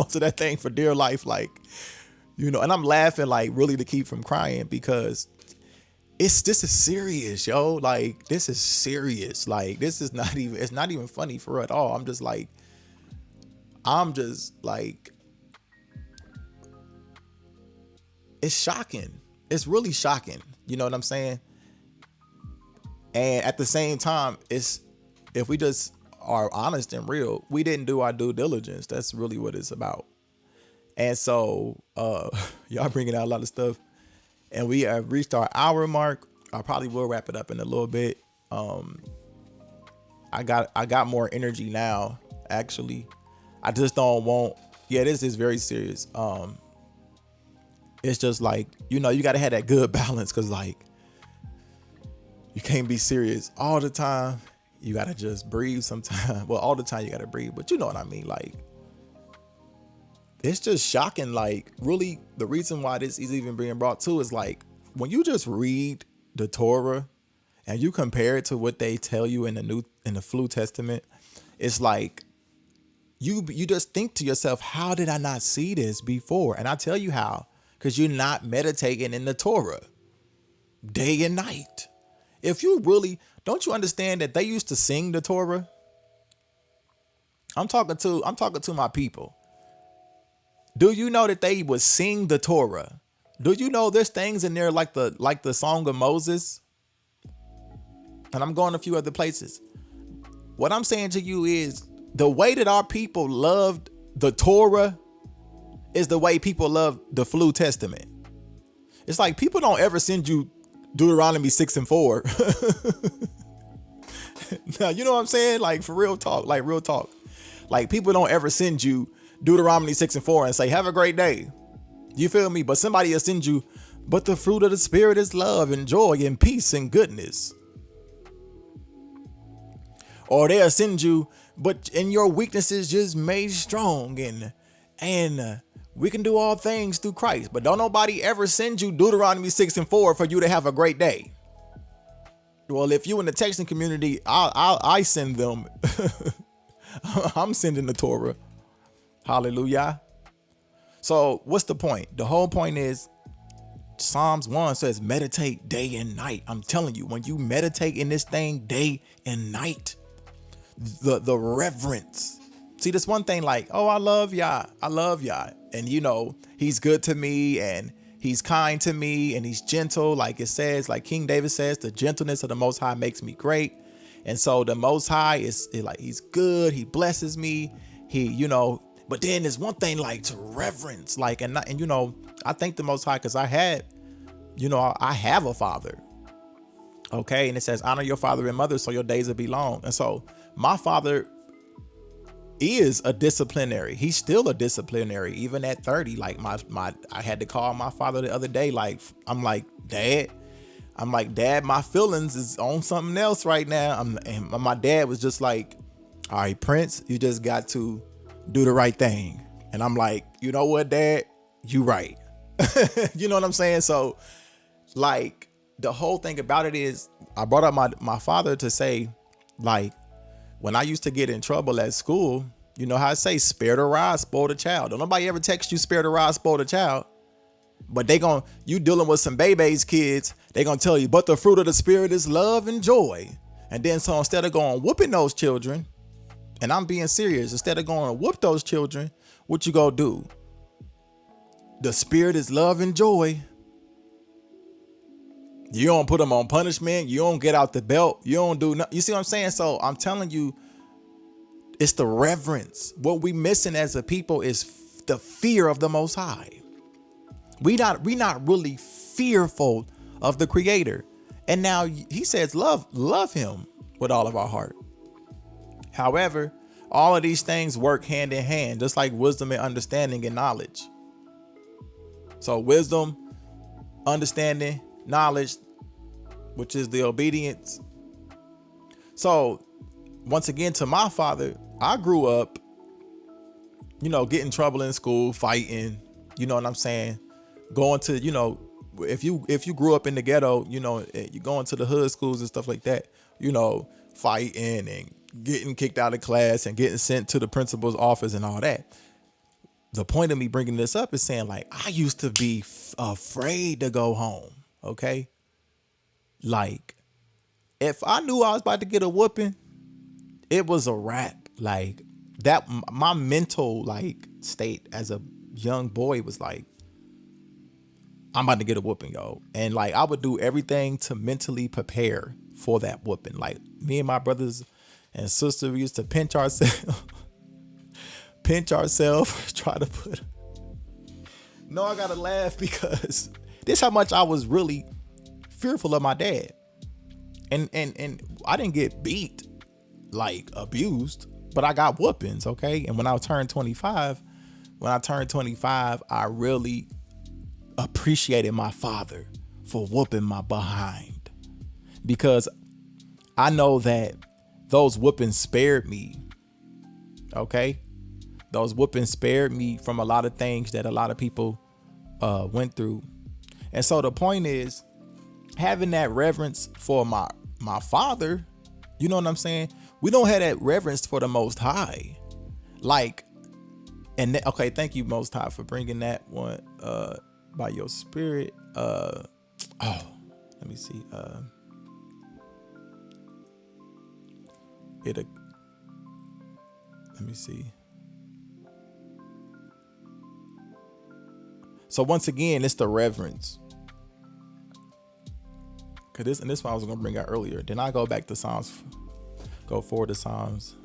to that thing for dear life, and I'm laughing really to keep from crying because this is serious, yo. This is serious. This is it's not even funny for real at all. I'm just it's shocking. It's really shocking. You know what I'm saying? And at the same time, if we just are honest and real, we didn't do our due diligence. That's really what it's about. And so y'all bringing out a lot of stuff, and we have reached our hour mark. I probably will wrap it up in a little bit. I got more energy now. Actually, I just don't want. Yeah, this is very serious. It's just you got to have that good balance, because you can't be serious all the time. You got to just breathe sometimes. Well, all the time you got to breathe, but you know what I mean? It's just shocking. Really, the reason why this is even being brought to is when you just read the Torah and you compare it to what they tell you in the Flu Testament, it's you just think to yourself, how did I not see this before? And I tell you how, because you're not meditating in the Torah day and night. If you really, don't you understand that they used to sing the Torah? I'm talking to my people. Do you know that they would sing the Torah? Do you know there's things in there like the Song of Moses? And I'm going a few other places. What I'm saying to you is the way that our people loved the Torah is the way people love the Flu Testament. It's people don't ever send you Deuteronomy 6:4. Now, you know what I'm saying? Like, for real talk, like real talk. Like, people don't ever send you Deuteronomy 6:4 and say, have a great day. You feel me? But somebody will send you, but the fruit of the Spirit is love and joy and peace and goodness. Or they'll send you, but in your weaknesses just made strong, and we can do all things through Christ. But don't nobody ever send you Deuteronomy 6:4 for you to have a great day. Well, if you in the texting community, I send them. I'm sending the Torah. Hallelujah. So what's the point? The whole point is Psalms 1 says meditate day and night. I'm telling you, when you meditate in this thing day and night, the reverence. See, this one thing like, oh, I love YAH. I love YAH. And you know, he's good to me and he's kind to me and he's gentle. Like it says, like King David says, the gentleness of the Most High makes me great. And so the Most High is like, he's good. He blesses me. He, you know, but then there's one thing like to reverence, like, and you know, I thank the Most High because I have a father. Okay. And it says, honor your father and mother so your days will be long. And so my father is a disciplinary. He's still a disciplinary, even at 30. Like I had to call my father the other day. Like, I'm like, Dad, my feelings is on something else right now. And my dad was just like, all right, Prince, you just got to do the right thing. And I'm like, you know what, Dad, you right. You know what I'm saying? So like the whole thing about it is I brought up my father to say, like, when I used to get in trouble at school, you know how I say, spare the rod, spoil the child. Don't nobody ever text you, spare the rod, spoil the child. But you dealing with some babies, kids, they gonna tell you, but the fruit of the Spirit is love and joy. And then so instead of going whooping those children, and I'm being serious, instead of going to whoop those children, what you gonna do? The Spirit is love and joy. You don't put them on punishment. You don't get out the belt. You don't do nothing. You see what I'm saying? So I'm telling you, it's the reverence. What we missing as a people is the fear of the Most High. We not really fearful of the Creator. And now he says, love him with all of our heart. However, all of these things work hand in hand, just like wisdom and understanding and knowledge. So wisdom, understanding, knowledge, which is the obedience. So once again, to my father, I grew up, you know, getting in trouble in school, fighting, you know what I'm saying? Going to, you know, if you grew up in the ghetto, you know, you going to the hood schools and stuff like that, you know, fighting and getting kicked out of class and getting sent to the principal's office and all that. The point of me bringing this up is saying, like, I used to be afraid to go home. Okay. Like, if I knew I was about to get a whooping, it was a wrap. Like that, my mental like state as a young boy was like, I'm about to get a whooping, yo. And like, I would do everything to mentally prepare for that whooping. Like me and my brothers and sisters, we used to pinch ourselves, try to put. No, I gotta laugh because this is how much I was really fearful of my dad. And I didn't get beat, like abused, but I got whoopings, okay? And when I turned 25, I really appreciated my father for whooping my behind, because I know that those whoopings spared me, okay? Those whoopings spared me from a lot of things that a lot of people went through. And so the point is, having that reverence for my father, you know what I'm saying? We don't have that reverence for the Most High. Like, and okay, thank you, Most High, for bringing that one by your Spirit. Let me see. Let me see. So once again, it's the reverence. Cause this one I was gonna bring out earlier. Then I go back to Psalms, go forward to Psalms.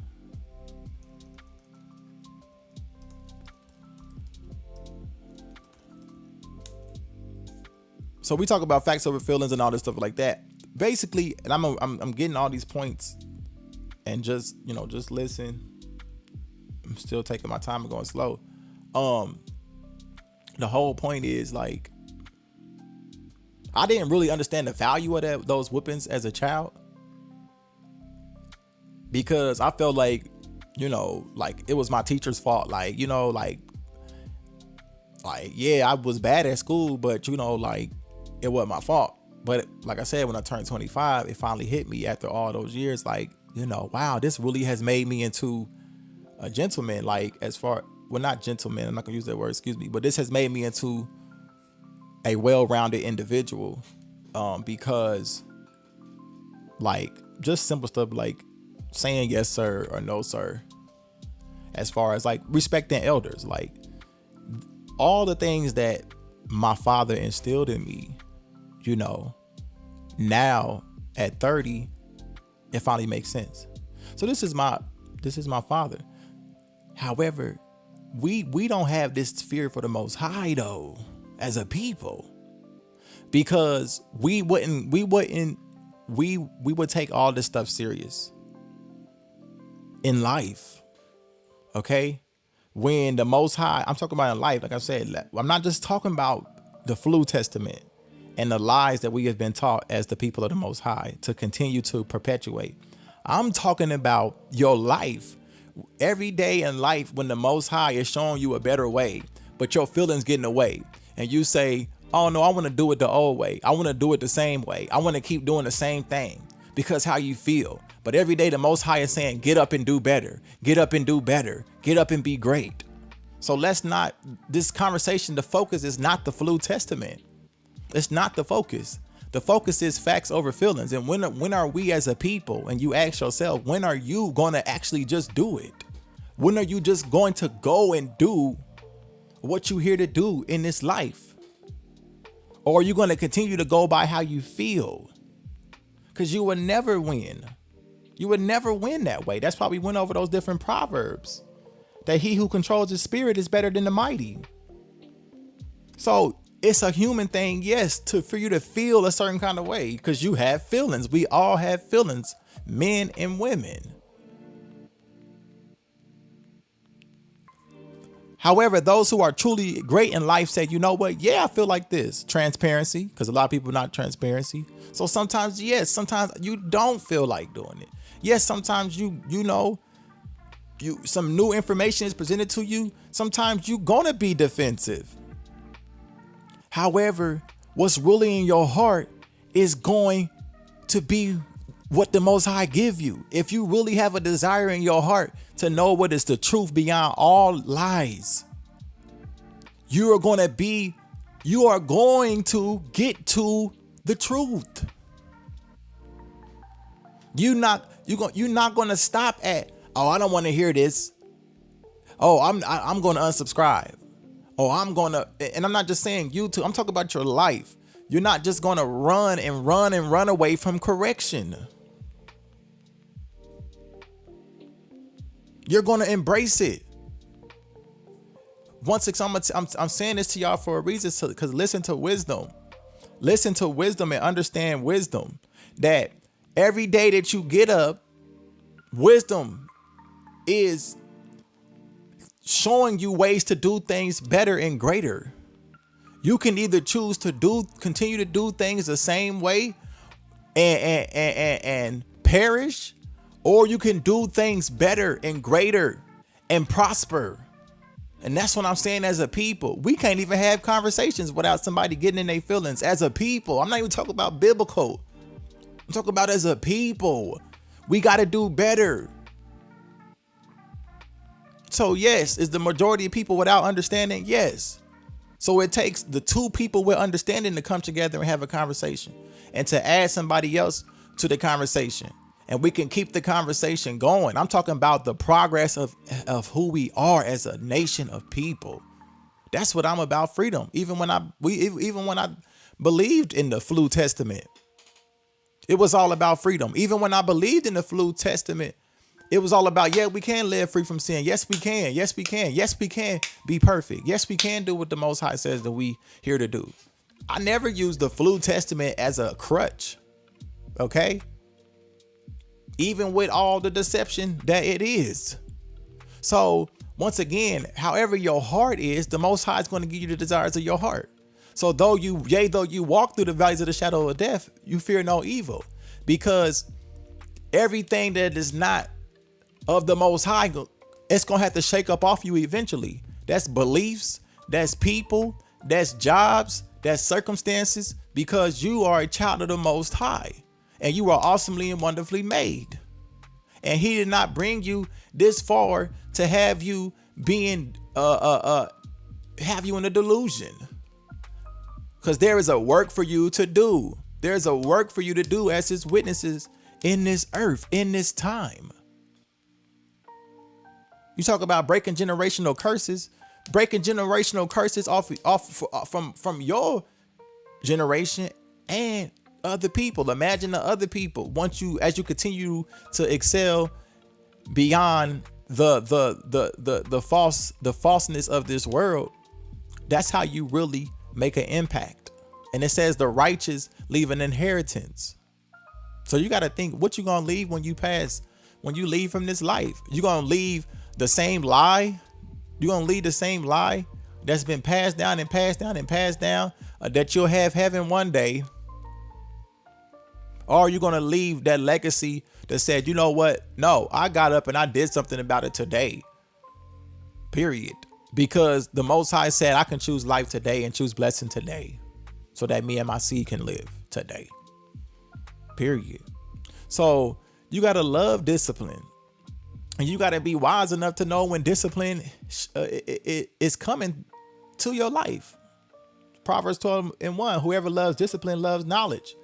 So we talk about facts over feelings and all this stuff like that. Basically, and I'm getting all these points, and just listen. I'm still taking my time and going slow. The whole point is, like, I didn't really understand the value of those whippings as a child, because I felt like, like it was my teacher's fault. Like, yeah, I was bad at school, but like it wasn't my fault. But like I said, when I turned 25, it finally hit me after all those years. Like, wow, this really has made me into a gentleman. Like, not gentleman, I'm not gonna use that word, excuse me, but this has made me into a well-rounded individual, because, like, just simple stuff like saying yes sir or no sir, as far as like respecting elders, like all the things that my father instilled in me, now at 30, it finally makes sense. So this is my father. However, we don't have this fear for the Most High though, as a people, because we would take all this stuff serious in life. Okay. When the Most High, I'm talking about in life, like I said, I'm not just talking about the Flu Testament and the lies that we have been taught as the people of the Most High to continue to perpetuate. I'm talking about your life. Every day in life, when the Most High is showing you a better way, but your feelings get in the way, and you say, oh no, I want to do it the old way. I want to do it the same way. I want to keep doing the same thing because how you feel. But every day the Most High is saying, get up and do better. Get up and do better. Get up and be great. So this conversation, the focus is not the Flu Testament. It's not the focus. The focus is facts over feelings. And when are we as a people, and you ask yourself, when are you going to actually just do it? When are you just going to go and do what you're here to do in this life? Or are you going to continue to go by how you feel? Because you will never win. You would never win that way. That's why we went over those different proverbs, that he who controls his spirit is better than the mighty. So it's a human thing, yes, for you to feel a certain kind of way, because you have feelings. We all have feelings, men and women. However, those who are truly great in life say, you know what? Yeah, I feel like this. Transparency, because a lot of people are not transparency. So sometimes, yes, sometimes you don't feel like doing it. Yes, sometimes some new information is presented to you. Sometimes you're gonna be defensive. However, what's really in your heart is going to be what the Most High give you. If you really have a desire in your heart to know what is the truth beyond all lies, you are going to get to the truth. You're not going to stop at, oh, I don't want to hear this. Oh, I'm going to unsubscribe. Oh, and I'm not just saying YouTube. I'm talking about your life. You're not just going to run away from correction. You're going to embrace it. Once again, I'm saying this to y'all for a reason, because listen to wisdom and understand wisdom, that every day that you get up, wisdom is showing you ways to do things better and greater. You can either choose to continue to do things the same way and perish, or you can do things better and greater and prosper. And that's what I'm saying. As a people, we can't even have conversations without somebody getting in their feelings. As a people, I'm not even talking about biblical. I'm talking about as a people, we got to do better. So yes, is the majority of people without understanding? Yes. So it takes the two people with understanding to come together and have a conversation, and to add somebody else to the conversation, and we can keep the conversation going. I'm talking about the progress of who we are as a nation of people. That's what I'm about, freedom. Even when I believed in the Flu Testament, it was all about freedom. Even when I believed in the Flu Testament, it was all about, yeah, we can live free from sin. Yes, we can. Yes, we can. Yes, we can be perfect. Yes, we can do what the Most High says that we here to do. I never used the Flu Testament as a crutch. Okay. Even with all the deception that it is. So once again, however your heart is, the Most High is going to give you the desires of your heart. So though you walk through the valleys of the shadow of death, you fear no evil, because everything that is not of the Most High, it's going to have to shake up off you eventually. That's beliefs, that's people, that's jobs, that's circumstances, because you are a child of the Most High and you are awesomely and wonderfully made. And he did not bring you this far to have you being, have you in a delusion. Because there is a work for you to do. There's a work for you to do as his witnesses in this earth, in this time. You talk about breaking generational curses off from your generation and other people. Imagine the other people. As you continue to excel beyond the falseness of this world, that's how you really make an impact. And it says the righteous leave an inheritance. So you got to think, what you gonna leave when you leave from this life? You gonna leave the same lie? You gonna leave the same lie that's been passed down and passed down and passed down, that you'll have heaven one day? Or are you gonna leave that legacy that said, you know what? No, I got up and I did something about it today. Period. Because the Most High said I can choose life today and choose blessing today, so that me and my seed can live today. Period. So you got to love discipline, and you got to be wise enough to know when discipline is coming to your life. Proverbs 12:1, whoever loves discipline loves knowledge,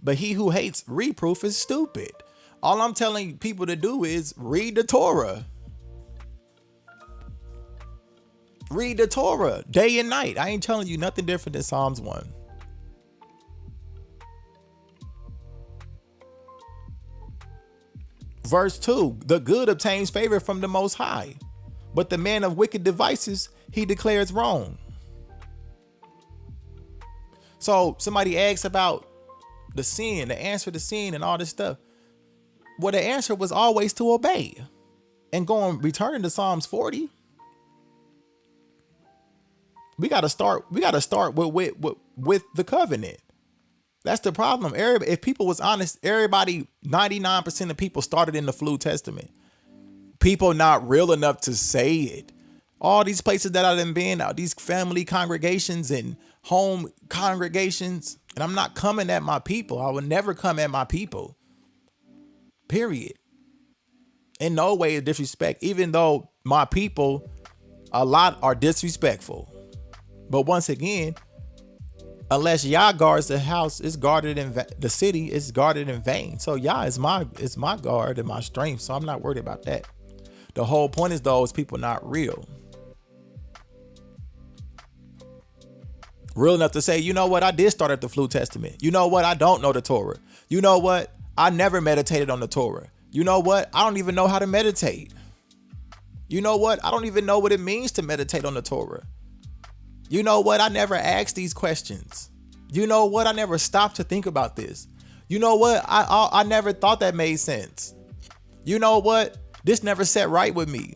but he who hates reproof is stupid. All I'm telling people to do is read the Torah. Read the Torah day and night. I ain't telling you nothing different than Psalms 1. Verse 2, the good obtains favor from the Most High, but the man of wicked devices he declares wrong. So somebody asks about the sin, the answer to sin and all this stuff. Well, the answer was always to obey. And returning to Psalms 40. We got to start with the covenant. That's the problem. If people was honest, 99% of people started in the Flu Testament. People not real enough to say it. All these places that I've been out, these family congregations and home congregations, and I'm not coming at my people. I would never come at my people. Period. In no way is disrespect, even though my people, a lot are disrespectful. But once again, unless YAH guards the house, it's guarded in the city is guarded in vain. So YAH is my guard and my strength. So I'm not worried about that. The whole point is those people not real. Real enough to say, you know what? I did start at the Flu Testament. You know what? I don't know the Torah. You know what? I never meditated on the Torah. You know what? I don't even know how to meditate. You know what? I don't even know what it means to meditate on the Torah. You know what? I never asked these questions. You know what? I never stopped to think about this. You know what? I never thought that made sense. You know what? This never set right with me.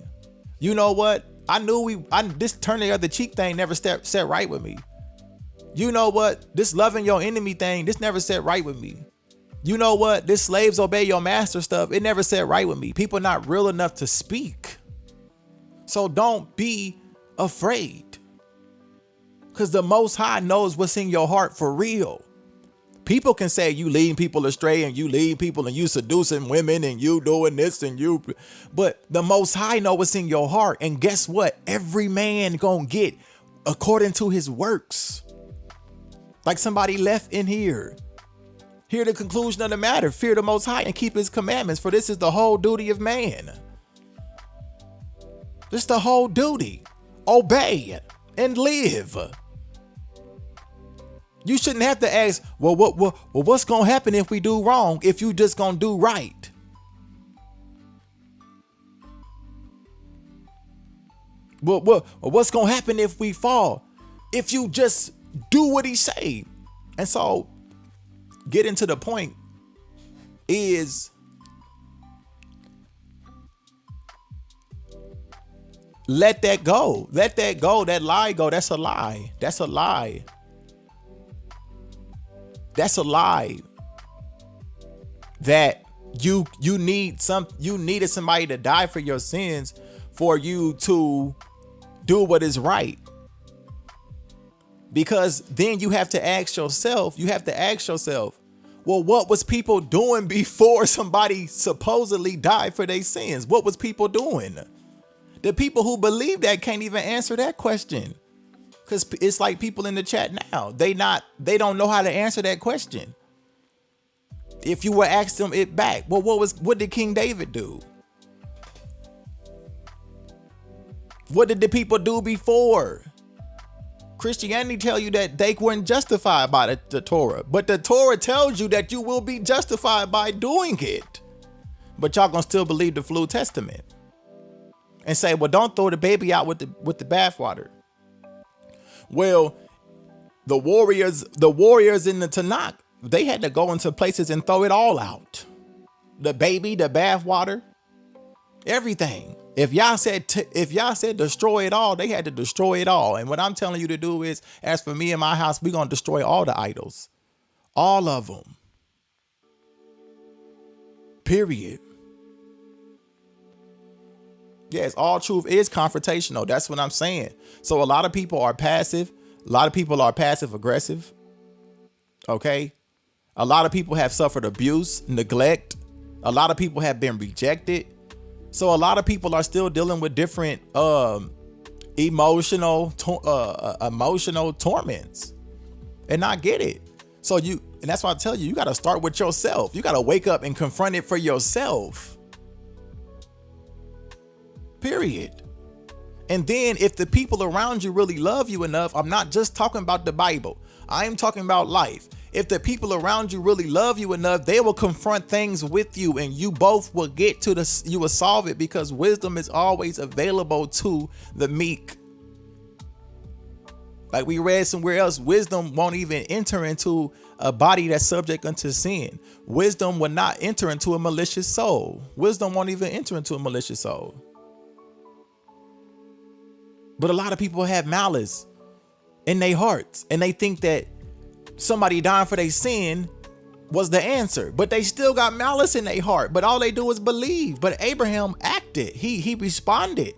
You know what? I knew this turn the other cheek thing never set right with me. You know what? This loving your enemy thing, this never set right with me. You know what? This slaves obey your master stuff, it never set right with me. People not real enough to speak. So don't be afraid. Because the Most High knows what's in your heart for real. People can say you leading people astray and you lead people and you seducing women and you doing this and you. But the Most High know what's in your heart. And guess what? Every man gonna get according to his works. Like somebody left in here. Hear the conclusion of the matter. Fear the Most High and keep his commandments. For this is the whole duty of man. This is the whole duty. Obey and live. You shouldn't have to ask, well, what's going to happen if we do wrong if you just going to do right? Well, what's going to happen if we fall? If you just do what he say. And so getting to the point is let that go. Let that go. That lie go. That's a lie. That's a lie. That's a lie. That you needed somebody to die for your sins for you to do what is right. Because then you have to ask yourself, well, what was people doing before somebody supposedly died for their sins? What was people doing? The people who believe that can't even answer that question. Because it's like people in the chat now. They don't know how to answer that question. If you were asked them it back, well, what did King David do? What did the people do before? Christianity tell you that they weren't justified by the Torah, but the Torah tells you that you will be justified by doing it. But y'all gonna still believe the New Testament and say, well, don't throw the baby out with the bathwater. Well, the warriors in the Tanakh, they had to go into places and throw it all out. The baby, the bathwater, everything. If y'all said destroy it all, they had to destroy it all. And what I'm telling you to do is, as for me and my house, we're going to destroy all the idols. All of them. Period. Yes, all truth is confrontational. That's what I'm saying. So a lot of people are passive. A lot of people are passive aggressive. Okay. A lot of people have suffered abuse, neglect. A lot of people have been rejected. So a lot of people are still dealing with different emotional torments, and I get it. So and that's why I tell you, you got to start with yourself. You got to wake up and confront it for yourself. Period. And then if the people around you really love you enough, I'm not just talking about the Bible. I am talking about life. If the people around you really love you enough, they will confront things with you, and you both will you will solve it, because wisdom is always available to the meek. Like we read somewhere else, wisdom won't even enter into a body that's subject unto sin. Wisdom will not enter into a malicious soul. Wisdom won't even enter into a malicious soul. But a lot of people have malice in their hearts, and they think that somebody dying for their sin was the answer, but they still got malice in their heart. But all they do is believe. But Abraham acted. He responded.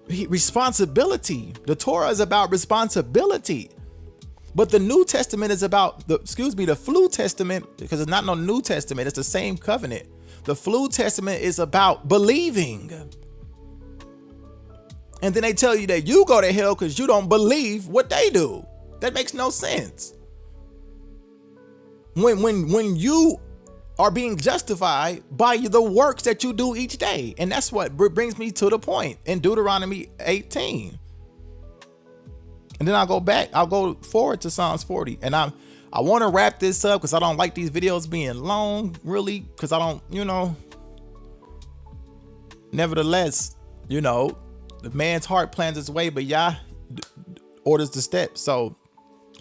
Responsibility. The Torah is about responsibility. But the New Testament is about the New Testament, because it's not no New Testament. It's the same covenant. The New Testament is about believing. And then they tell you that you go to hell because you don't believe what they do. That makes no sense. When you are being justified by the works that you do each day. And that's what brings me to the point in Deuteronomy 18. And then I'll go forward to Psalms 40. And I want to wrap this up because I don't like these videos being long, really, because I don't, nevertheless, the man's heart plans his way, but YAH orders the steps. So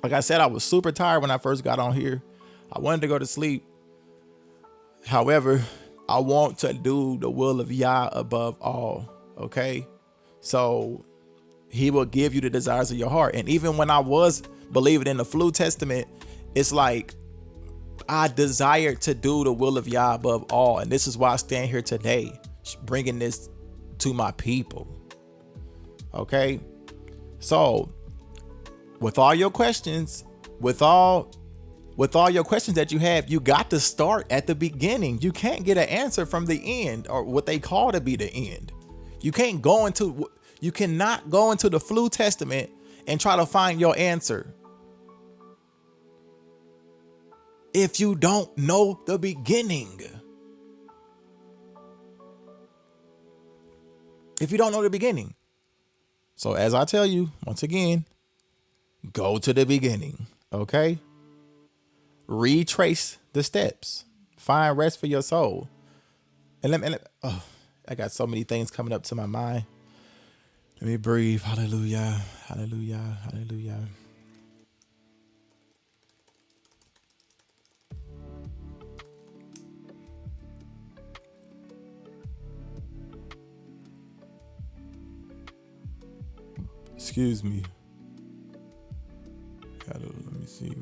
like I said, I was super tired when I first got on here. I wanted to go to sleep. However, I want to do the will of YAH above all. Okay. So he will give you the desires of your heart. And even when I was believing in the New Testament, it's like I desired to do the will of YAH above all. And this is why I stand here today, bringing this to my people. Okay. So with all your questions, with all your questions that you have, you got to start at the beginning. You can't get an answer from the end, or what they call to be the end. You cannot go into the New Testament and try to find your answer if you don't know the beginning. If you don't know the beginning. So as I tell you, once again, go to the beginning. Okay. Retrace the steps. Find rest for your soul. And I got so many things coming up to my mind. Let me breathe. Hallelujah. Hallelujah. Hallelujah. Excuse me. Let me see.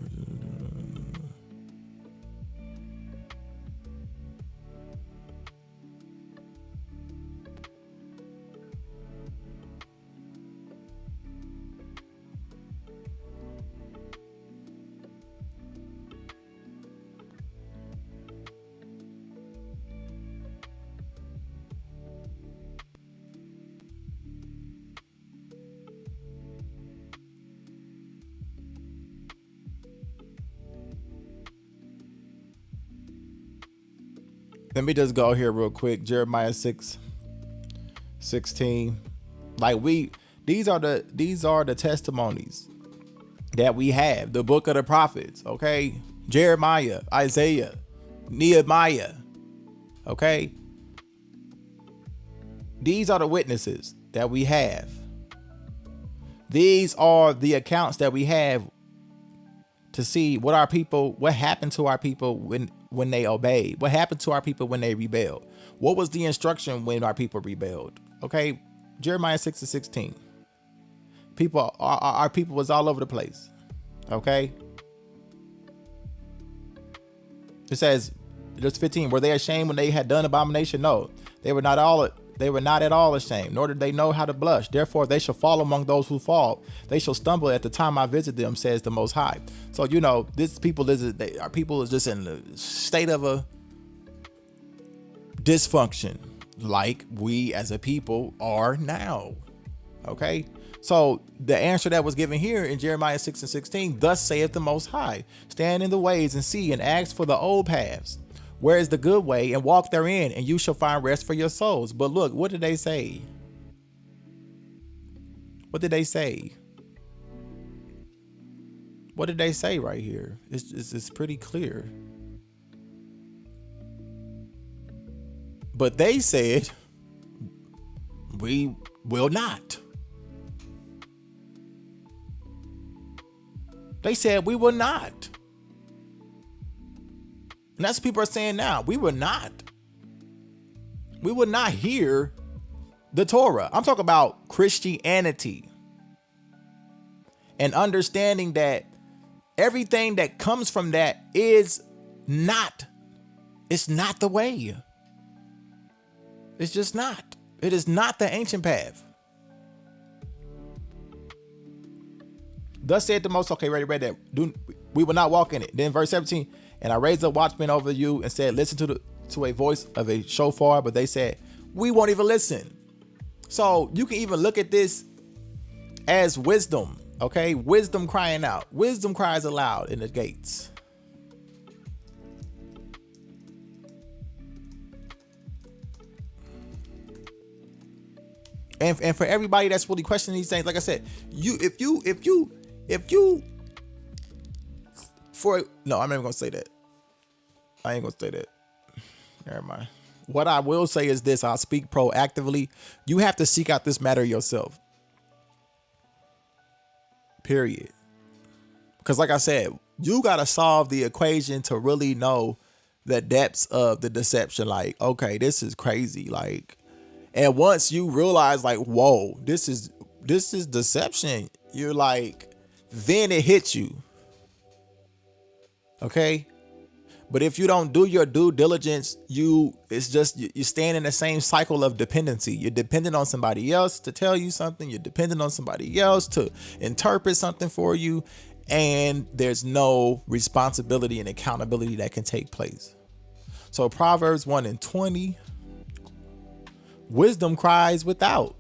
Let me just go here real quick. Jeremiah 6:16. Like these are the testimonies that we have. The book of the prophets, okay? Jeremiah, Isaiah, Nehemiah, okay? These are the witnesses that we have. These are the accounts that we have to see what happened to our people when they obeyed. What happened to our people when they rebelled? What was the instruction when our people rebelled? Okay, Jeremiah 6:16. Our people was all over the place. Okay. It says, verse 15, were they ashamed when they had done abomination? No, they were not at all ashamed, nor did they know how to blush. Therefore, they shall fall among those who fall. They shall stumble at the time I visit them, says the Most High. So, our people is just in the state of a dysfunction, like we as a people are now. Okay. So the answer that was given here in Jeremiah 6:16, thus saith the Most High, stand in the ways and see and ask for the old paths. Where is the good way, and walk therein, and you shall find rest for your souls. But look, what did they say? What did they say? What did they say right here? It's pretty clear. But they said, we will not. They said, we will not. And that's what people are saying now. We will not hear the Torah. I'm talking about Christianity. And understanding that everything that comes from that it's not the way. It's just not. It is not the ancient path. Thus said the Most, okay, ready that. We will not walk in it. Then verse 17, and I raised up watchmen over you and said, listen to a voice of a shofar, but they said, we won't even listen. So you can even look at this as wisdom, okay? Wisdom crying out. Wisdom cries aloud in the gates. And for everybody that's really questioning these things, like I said, no, I'm not even gonna say that. I ain't gonna say that. Never mind. What I will say is this: I'll speak proactively. You have to seek out this matter yourself. Period. Because, like I said, you gotta solve the equation to really know the depths of the deception. Like, okay, this is crazy. Like, and once you realize, like, whoa, this is deception. You're like, then it hits you. Okay. But if you don't do your due diligence, you stand in the same cycle of dependency. You're dependent on somebody else to tell you something. You're dependent on somebody else to interpret something for you. And there's no responsibility and accountability that can take place. So Proverbs 1:20, wisdom cries without.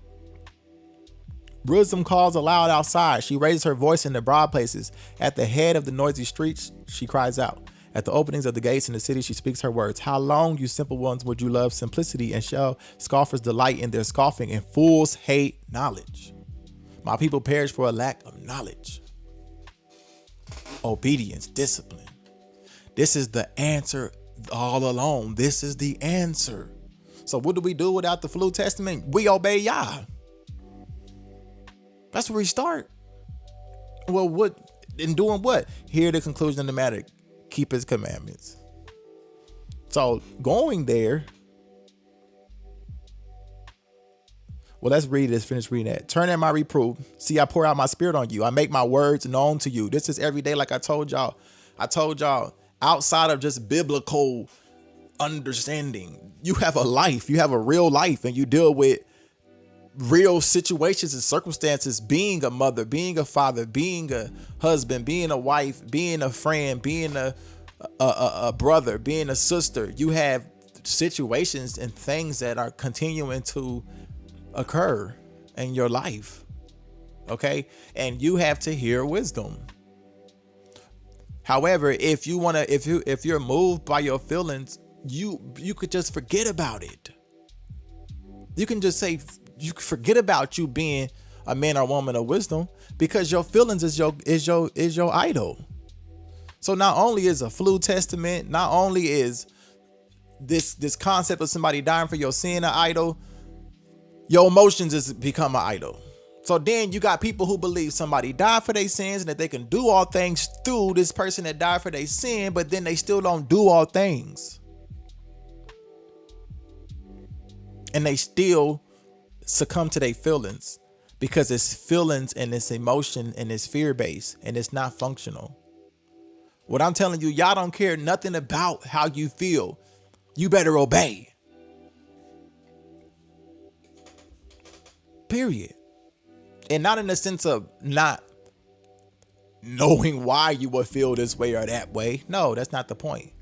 Wisdom calls aloud outside. She raises her voice in the broad places. At the head of the noisy streets, she cries out. At the openings of the gates in the city, she speaks her words. How long, you simple ones, would you love simplicity, and shall scoffers delight in their scoffing, and fools hate knowledge? My people perish for a lack of knowledge. Obedience, discipline. This is the answer all along. This is the answer. So what do we do without the Full Testament? We obey YAH. That's where we start. Well, what in doing what? Hear the conclusion of the matter. Keep his commandments. So going there, Well, let's read this. Finish reading that. Turn in my reproof. See, I pour out my spirit on you. I make my words known to you. This is every day. Like I told y'all, outside of just biblical understanding, you have a life, you have a real life, and you deal with real situations and circumstances, being a mother, being a father, being a husband, being a wife, being a friend, being a brother, being a sister. You have situations and things that are continuing to occur in your life. Okay. And you have to hear wisdom. However, if you're moved by your feelings, you could just forget about it. You can just say, you can forget about you being a man or woman of wisdom, because your feelings is your idol. So not only is a flu testament, not only is this concept of somebody dying for your sin an idol, your emotions has become an idol. So then you got people who believe somebody died for their sins and that they can do all things through this person that died for their sin, but then they still don't do all things. And they still succumb to their feelings, because it's feelings and it's emotion and it's fear based and it's not functional. What I'm telling you, y'all don't care nothing about how you feel. You better obey. Period. And not in the sense of not knowing why you would feel this way or that way. No, that's not the point.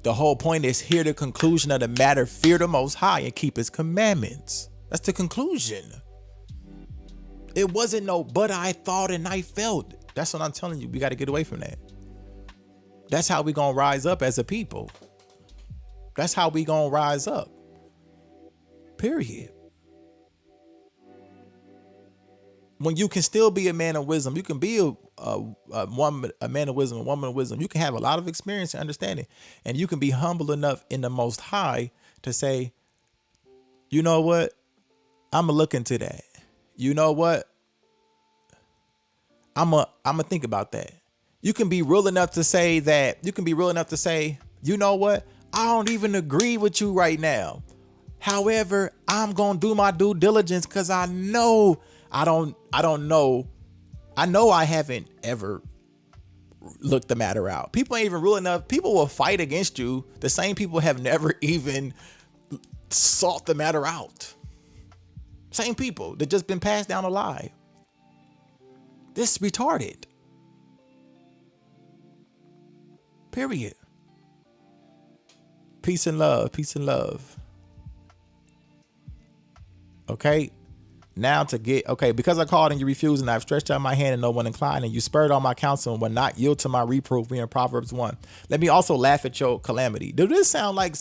The whole point is, hear the conclusion of the matter, fear the Most High, and keep his commandments. That's the conclusion. It wasn't no, but I thought and I felt. That's what I'm telling you. We got to get away from that. That's how we going to rise up as a people. That's how we going to rise up. Period. When you can still be a man of wisdom, you can be a man of wisdom, a woman of wisdom. You can have a lot of experience and understanding, and you can be humble enough in the Most High to say, you know what? I'm going to look into that. You know what? I'm going to think about that. You can be real enough to say that. You can be real enough to say, you know what? I don't even agree with you right now. However, I'm going to do my due diligence, because I know I don't know. I know I haven't ever looked the matter out. People ain't even real enough. People will fight against you. The same people have never even sought the matter out. Same people that just been passed down alive. This is retarded. Period. Peace and love. Peace and love. Okay. Now because I called and you refused, and I've stretched out my hand and no one inclined, and you spurred on my counsel and would not yield to my reproof. We in Proverbs 1. Let me also laugh at your calamity. Does this sound like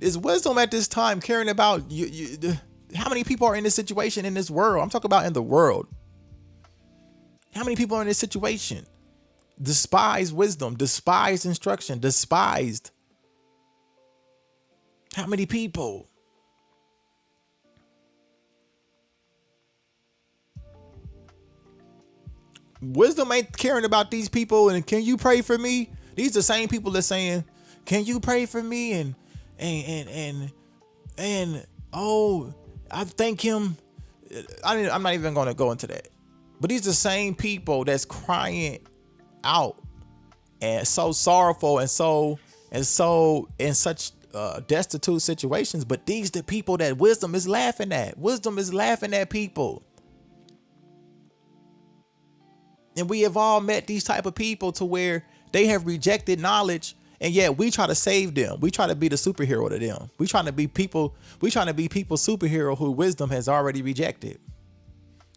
is wisdom at this time caring about you? How many people are in this situation in this world? I'm talking about in the world. How many people are in this situation? Despised wisdom, despised instruction, despised. How many people? Wisdom ain't caring about these people. And can you pray for me? These are the same people that saying, can you pray for me? And oh, I thank him. I'm not even going to go into that. But these are the same people that's crying out and so sorrowful and so in such destitute situations. But these the people that wisdom is laughing at. Wisdom is laughing at people. And we have all met these type of people to where they have rejected knowledge, and yet we try to save them. We try to be the superhero to them. We trying to be people superhero who wisdom has already rejected.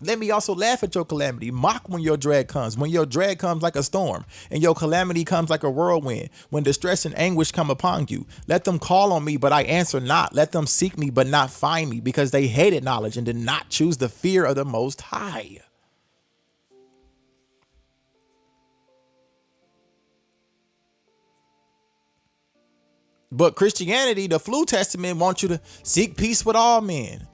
Let me also laugh at your calamity. Mock when your dread comes. When your dread comes like a storm and your calamity comes like a whirlwind. When distress and anguish come upon you, let them call on me, but I answer not. Let them seek me, but not find me, because they hated knowledge and did not choose the fear of the Most High. But Christianity, the flu testament, wants you to seek peace with all men.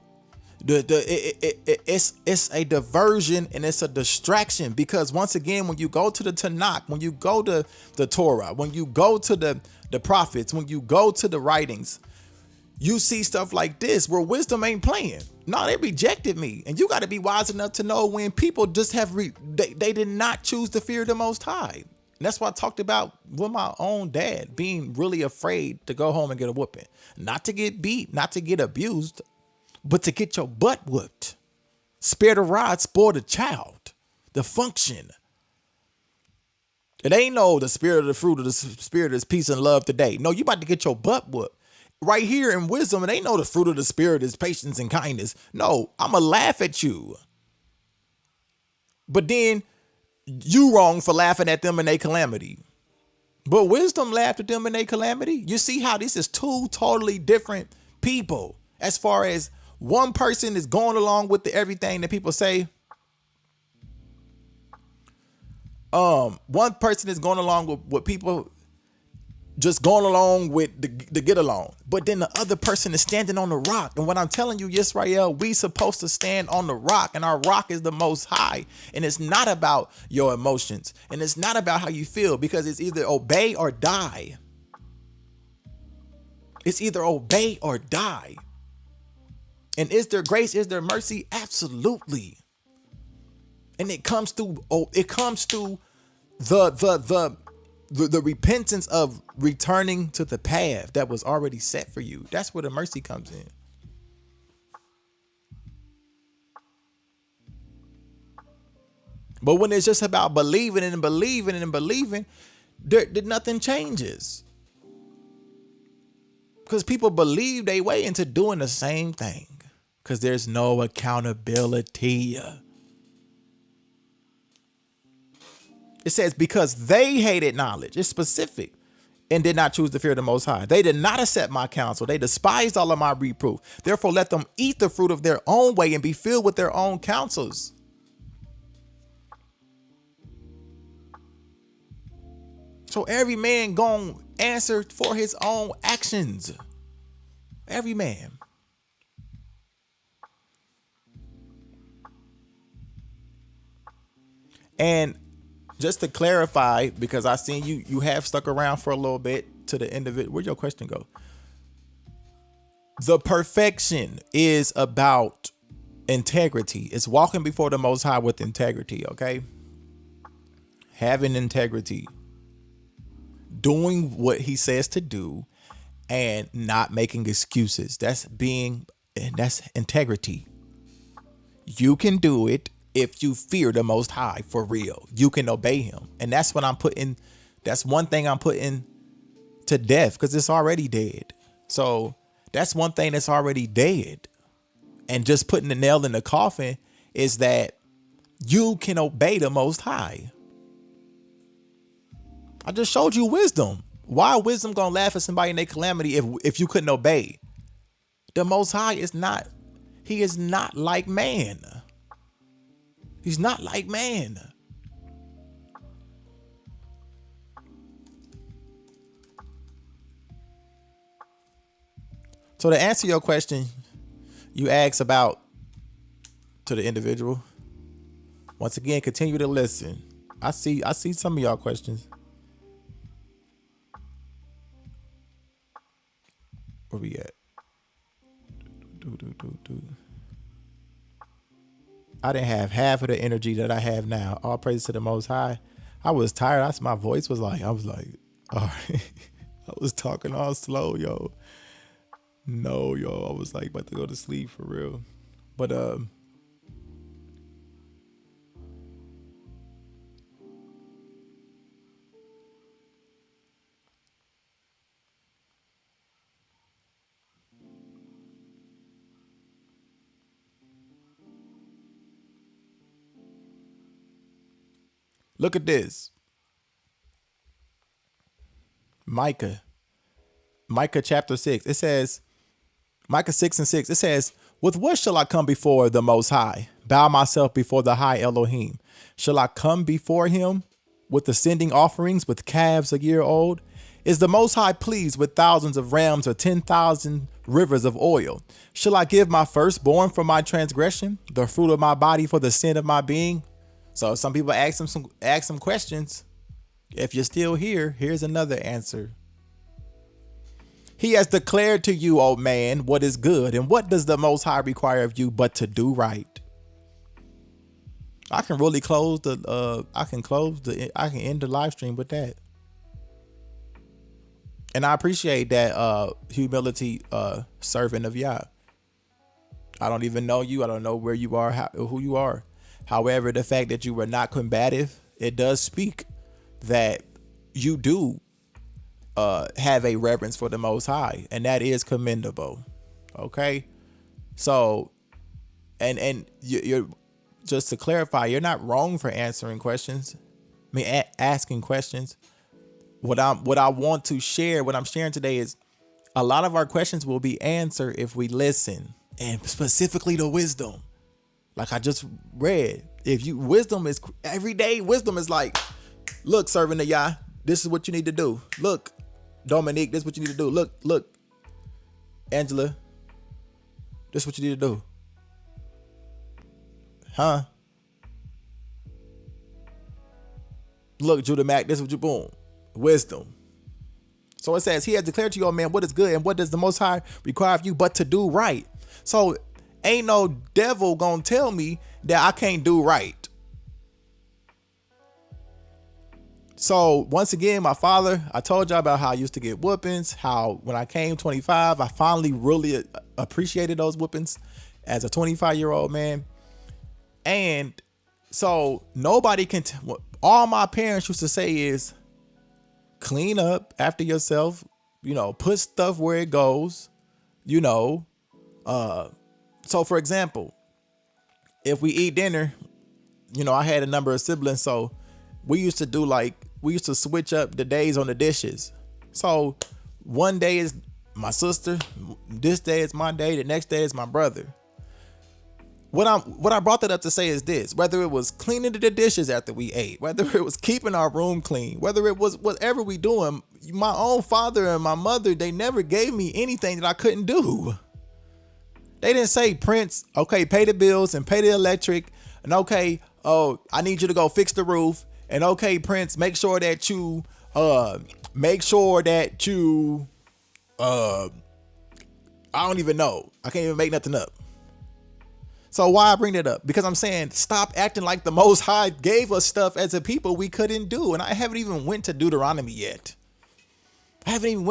It's a diversion and it's a distraction, because once again, when you go to the Tanakh, when you go to the Torah, when you go to the prophets, when you go to the writings, you see stuff like this where wisdom ain't playing. No, they rejected me. And you got to be wise enough to know when people just have, they did not choose to fear the Most High. And that's what I talked about with my own dad, being really afraid to go home and get a whooping. Not to get beat, not to get abused, but to get your butt whooped. Spare the rod, spoil the child. The function. It ain't no the spirit of the fruit of the spirit is peace and love today. No, you about to get your butt whooped. Right here in wisdom, it ain't no the fruit of the spirit is patience and kindness. No, I'ma laugh at you. But then you wrong for laughing at them in their calamity. But wisdom laughed at them in their calamity. You see how this is two totally different people. As far as one person is going along with everything that people say. One person is going along with what people just going along with the get along. But then the other person is standing on the rock. And what I'm telling you, Yisrael, we supposed to stand on the rock, and our rock is the Most High. And it's not about your emotions, and it's not about how you feel, because it's either obey or die. It's either obey or die. And is there grace? Is there mercy? Absolutely. And it comes through the repentance of returning to the path that was already set for you. That's where the mercy comes in. But when it's just about believing and believing and believing, nothing changes. Because people believe their way into doing the same thing. Because there's no accountability. It says, because they hated knowledge. It's specific. And did not choose to fear the Most High. They did not accept my counsel. They despised all of my reproof. Therefore, let them eat the fruit of their own way and be filled with their own counsels. So every man gonna answer for his own actions. Every man. And just to clarify, because I seen you have stuck around for a little bit to the end of it. Where'd your question go? The perfection is about integrity. It's walking before the Most High with integrity, okay? Having integrity. Doing what he says to do and not making excuses. That's integrity. You can do it if you fear the Most High for real. You can obey him. And that's what that's one thing I'm putting to death, because it's already dead. So that's one thing that's already dead. And just putting the nail in the coffin is that you can obey the Most High. I just showed you wisdom. Why wisdom gonna laugh at somebody in their calamity if you couldn't obey? The Most High is not like man. He's not like man. So to answer your question, you asked about to the individual. Once again, continue to listen. I see some of y'all questions. Where we at? I didn't have half of the energy that I have now. All praise to the Most High. I was tired. My voice was like, all right. I was talking all slow, yo. No, yo. I was like about to go to sleep for real. But look at this. Micah chapter 6. It says, Micah 6:6. It says, with what shall I come before the Most High? Bow myself before the high Elohim. Shall I come before him with ascending offerings, with calves a year old? Is the Most High pleased with thousands of rams or 10,000 rivers of oil? Shall I give my firstborn for my transgression, the fruit of my body for the sin of my being? So some people ask some questions. If you're still here, here's another answer. He has declared to you, O man, what is good. And what does the Most High require of you but to do right? I can really I can end the live stream with that. And I appreciate that humility, servant of YAH. I don't even know you. I don't know where you are, who you are. However, the fact that you were not combative, it does speak that you do have a reverence for the Most High, and that is commendable. Okay, so and you're just to clarify, you're not wrong for answering questions. I mean, asking questions. What I want to share, what I'm sharing today is a lot of our questions will be answered if we listen, and specifically the wisdom. Like I just read, wisdom is every day. Wisdom is like, look, servant of YAH, this is what you need to do. Look, Dominique, this is what you need to do. Look, Angela, this is what you need to do. Huh? Look, Judah Mac, this is what you boom. Wisdom. So it says, he has declared to you, oh man, what is good and what does the Most High require of you but to do right. So ain't no devil gonna tell me that I can't do right. So once again, my father, I told y'all about how I used to get whoopings, how when I came 25, I finally really appreciated those whoopings as a 25-year-old man. And so nobody can, all my parents used to say is, clean up after yourself, put stuff where it goes, So for example, if we eat dinner, I had a number of siblings, so we used to switch up the days on the dishes. So one day is my sister, this day is my day, the next day is my brother. What I brought that up to say is this: whether it was cleaning the dishes after we ate, whether it was keeping our room clean, whether it was whatever we doing, my own father and my mother, they never gave me anything that I couldn't do. They didn't say, Prince, okay, pay the bills and pay the electric, and okay, oh, I need you to go fix the roof, and okay, Prince, make sure that you I don't even know. I can't even make nothing up. So why I bring that up? Because I'm saying stop acting like the Most High gave us stuff as a people we couldn't do. And I haven't even went to Deuteronomy yet. I haven't even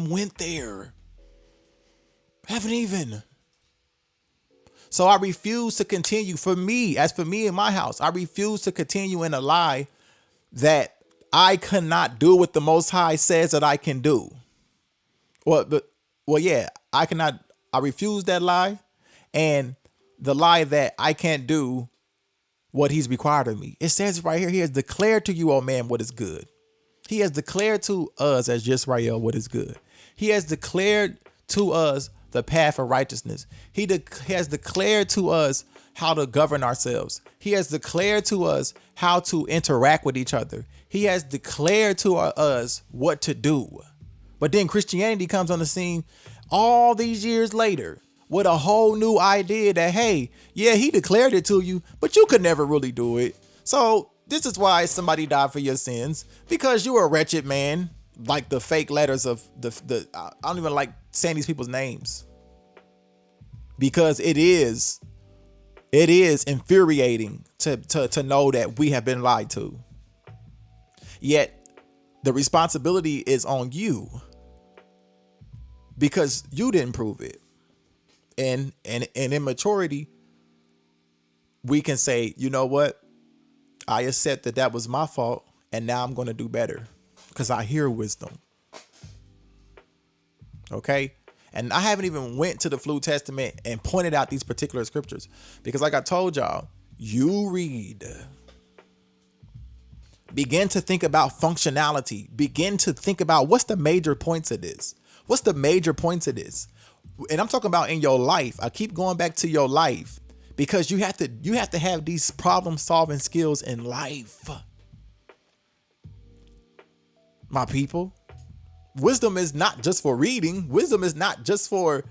went there. So I refuse to continue. For me in my house, I refuse to continue in a lie that I cannot do what the Most High says that I can do. I cannot. I refuse that lie. And the lie that I can't do what he's required of me. It says right here, he has declared to you, oh man, what is good. He has declared to us as Zechariah what is good. He has declared to us the path of righteousness. He has declared to us how to govern ourselves. He has declared to us how to interact with each other. He has declared to us what to do. But then Christianity comes on the scene all these years later with a whole new idea that, hey, yeah, he declared it to you, but you could never really do it. So this is why somebody died for your sins, because you're a wretched man, like the fake letters of I don't even like saying these people's names, because it is infuriating to know that we have been lied to. Yet the responsibility is on you because you didn't prove it. And in maturity, we can say, you know what? I accept that was my fault, and now I'm going to do better because I hear wisdom. Okay? And I haven't even went to the New Testament and pointed out these particular scriptures because, like I told y'all, you read. Begin to think about functionality. Begin to think about what's the major points of this. And I'm talking about in your life. I keep going back to your life because you have to have these problem solving skills in life. My people, wisdom is not just for reading. Wisdom is not just for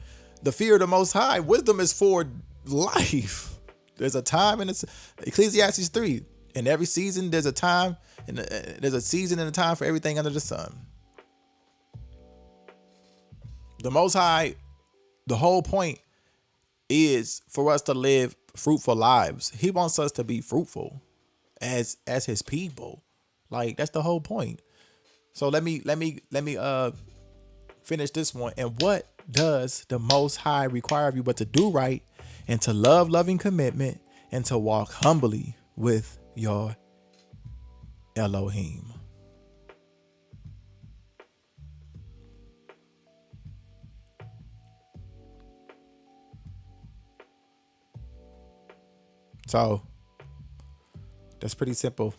the fear of the Most High. Wisdom is for life. There's a time in Ecclesiastes 3. In every season, there's a time, and there's a season and a time for everything under the sun. The Most High, the whole point is for us to live fruitful lives. He wants us to be fruitful as his people. Like, that's the whole point. So let me finish this one. And what does the Most High require of you but to do right and to love loving commitment and to walk humbly with your Elohim? So that's pretty simple.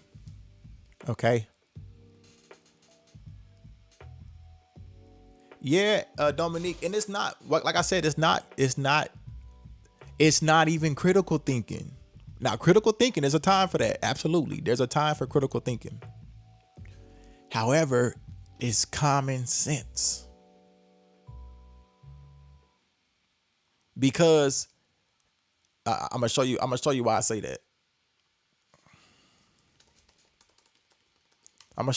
Okay. Yeah, Dominique, and it's not, like I said, it's not even critical thinking. Now, critical thinking, there's a time for that. Absolutely. There's a time for critical thinking. However, it's common sense. Because I'm gonna show you why I say that. I'm gonna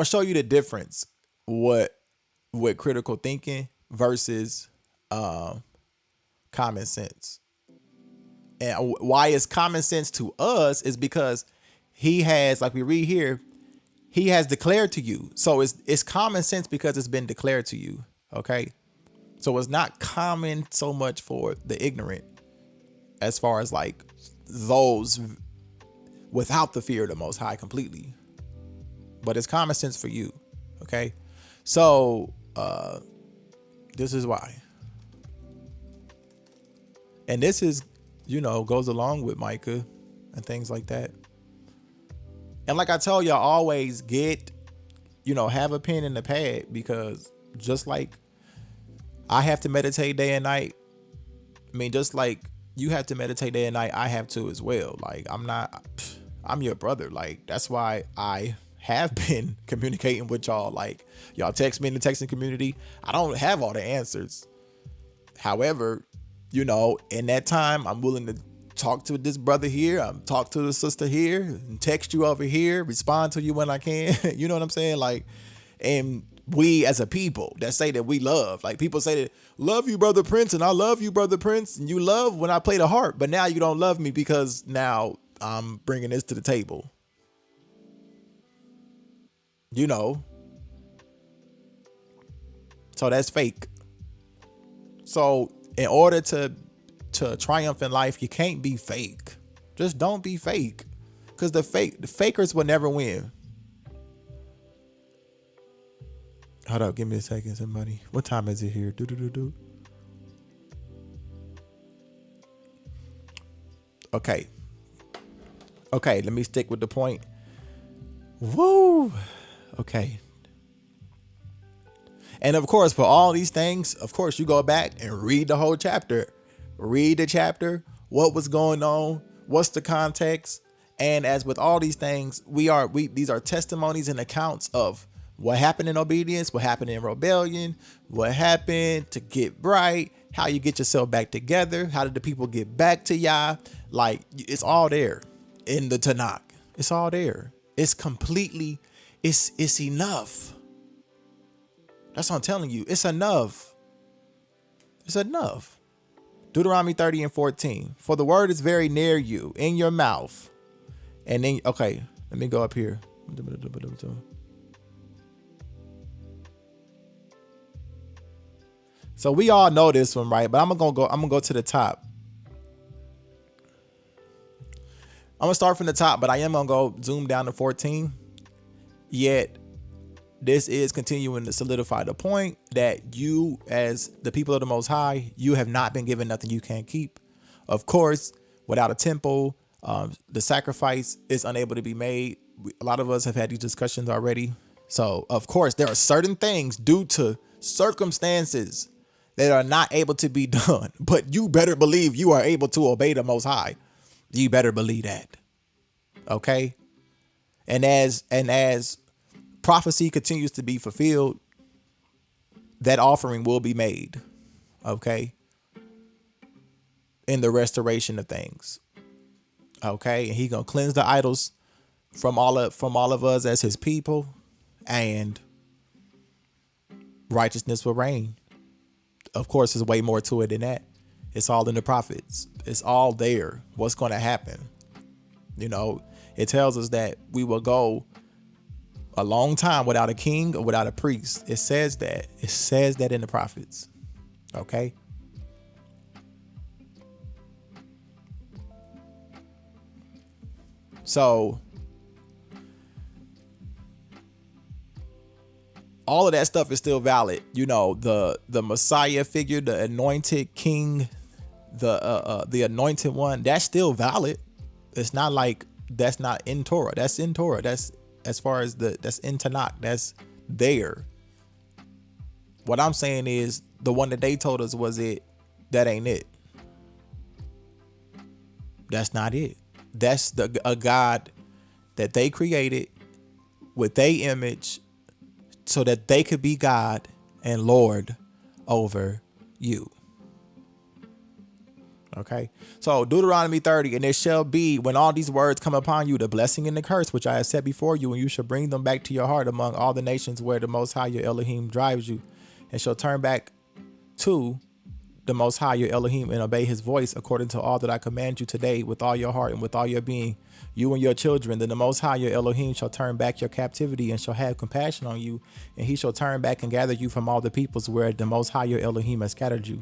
show you the difference with critical thinking versus common sense. And why it's common sense to us is because he has, like we read here, he has declared to you. So it's common sense because it's been declared to you. Okay. So it's not common so much for the ignorant as far as like those without the fear of the Most High completely. But it's common sense for you. Okay. So this is why. And this is, goes along with Micah and things like that. And like I tell y'all, always get, have a pen and a pad, because just like I have to meditate day and night. I mean, just like you have to meditate day and night, I have to as well. Like, I'm your brother. Like, that's why I have been communicating with y'all. Like, y'all text me in the texting community. I don't have all the answers. However, in that time, I'm willing to talk to this brother here. I'm talk to the sister here, and text you over here, respond to you when I can. You know what I'm saying? Like, and we as a people that say that we love, like people say that love you, brother Prince, and I love you, brother Prince, and you love when I play the harp, but now you don't love me because now I'm bringing this to the table. So that's fake. So in order to triumph in life, you can't be fake. Just don't be fake, because the fakers will never win. Hold up, give me a second, somebody. What time is it here? Okay, let me stick with the point. Woo. Okay. And of course, for all these things, of course, you go back and read the whole chapter. Read the chapter, what was going on, what's the context. And as with all these things, these are testimonies and accounts of what happened in obedience, what happened in rebellion, what happened to get right, how you get yourself back together, how did the people get back to YAH. Like, it's all there in the Tanakh. It's all there. It's completely, it's enough. That's what I'm telling you. It's enough. It's enough. Deuteronomy 30:14. For the word is very near you, in your mouth. And then, okay, let me go up here. So we all know this one, right? But I'm gonna go to the top. I'm gonna start from the top, but I am gonna go zoom down to 14. Yet this is continuing to solidify the point that you, as the people of the Most High, you have not been given nothing you can't keep. Of course, without a temple, the sacrifice is unable to be made. A lot of us have had these discussions already. So, of course, there are certain things due to circumstances that are not able to be done. But you better believe you are able to obey the Most High. You better believe that. Okay? And as prophecy continues to be fulfilled, that offering will be made. Okay? In the restoration of things. Okay? And He's gonna cleanse the idols from all of us as His people. And righteousness will reign. Of course, there's way more to it than that. It's all in the prophets. It's all there. What's going to happen? You know, it tells us that we will go a long time without a king or without a priest. It says that. It says that in the prophets. Okay. So all of that stuff is still valid. You know, the Messiah figure, the anointed king, the anointed one, that's still valid. It's not like that's not in Torah. That's in Torah. That's as far as that's in Tanakh. That's there. What I'm saying is the one that they told us was it. That ain't it. That's not it. That's a God that they created with their image so that they could be God and Lord over you. Okay. So Deuteronomy 30, and it shall be when all these words come upon you, the blessing and the curse, which I have set before you, and you shall bring them back to your heart among all the nations where the Most High your Elohim drives you, and shall turn back to the Most High your Elohim and obey his voice according to all that I command you today with all your heart and with all your being, you and your children. Then the Most High your Elohim shall turn back your captivity and shall have compassion on you, and he shall turn back and gather you from all the peoples where the Most High your Elohim has scattered you.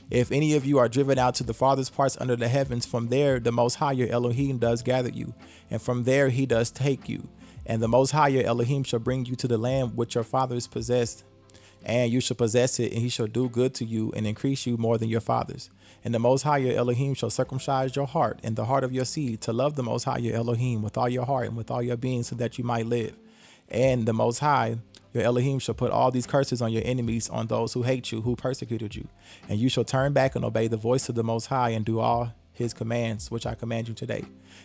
If any of you are driven out to the farthest parts under the heavens, from there the Most High your Elohim does gather you, and from there he does take you. And the Most High your Elohim shall bring you to the land which your fathers possessed, and you shall possess it, and he shall do good to you and increase you more than your fathers. And the Most High your Elohim shall circumcise your heart and the heart of your seed to love the Most High your Elohim with all your heart and with all your being, so that you might live. And the Most High your Elohim shall put all these curses on your enemies, on those who hate you, who persecuted you. And you shall turn back and obey the voice of the Most High and do all his commands, which I command you today.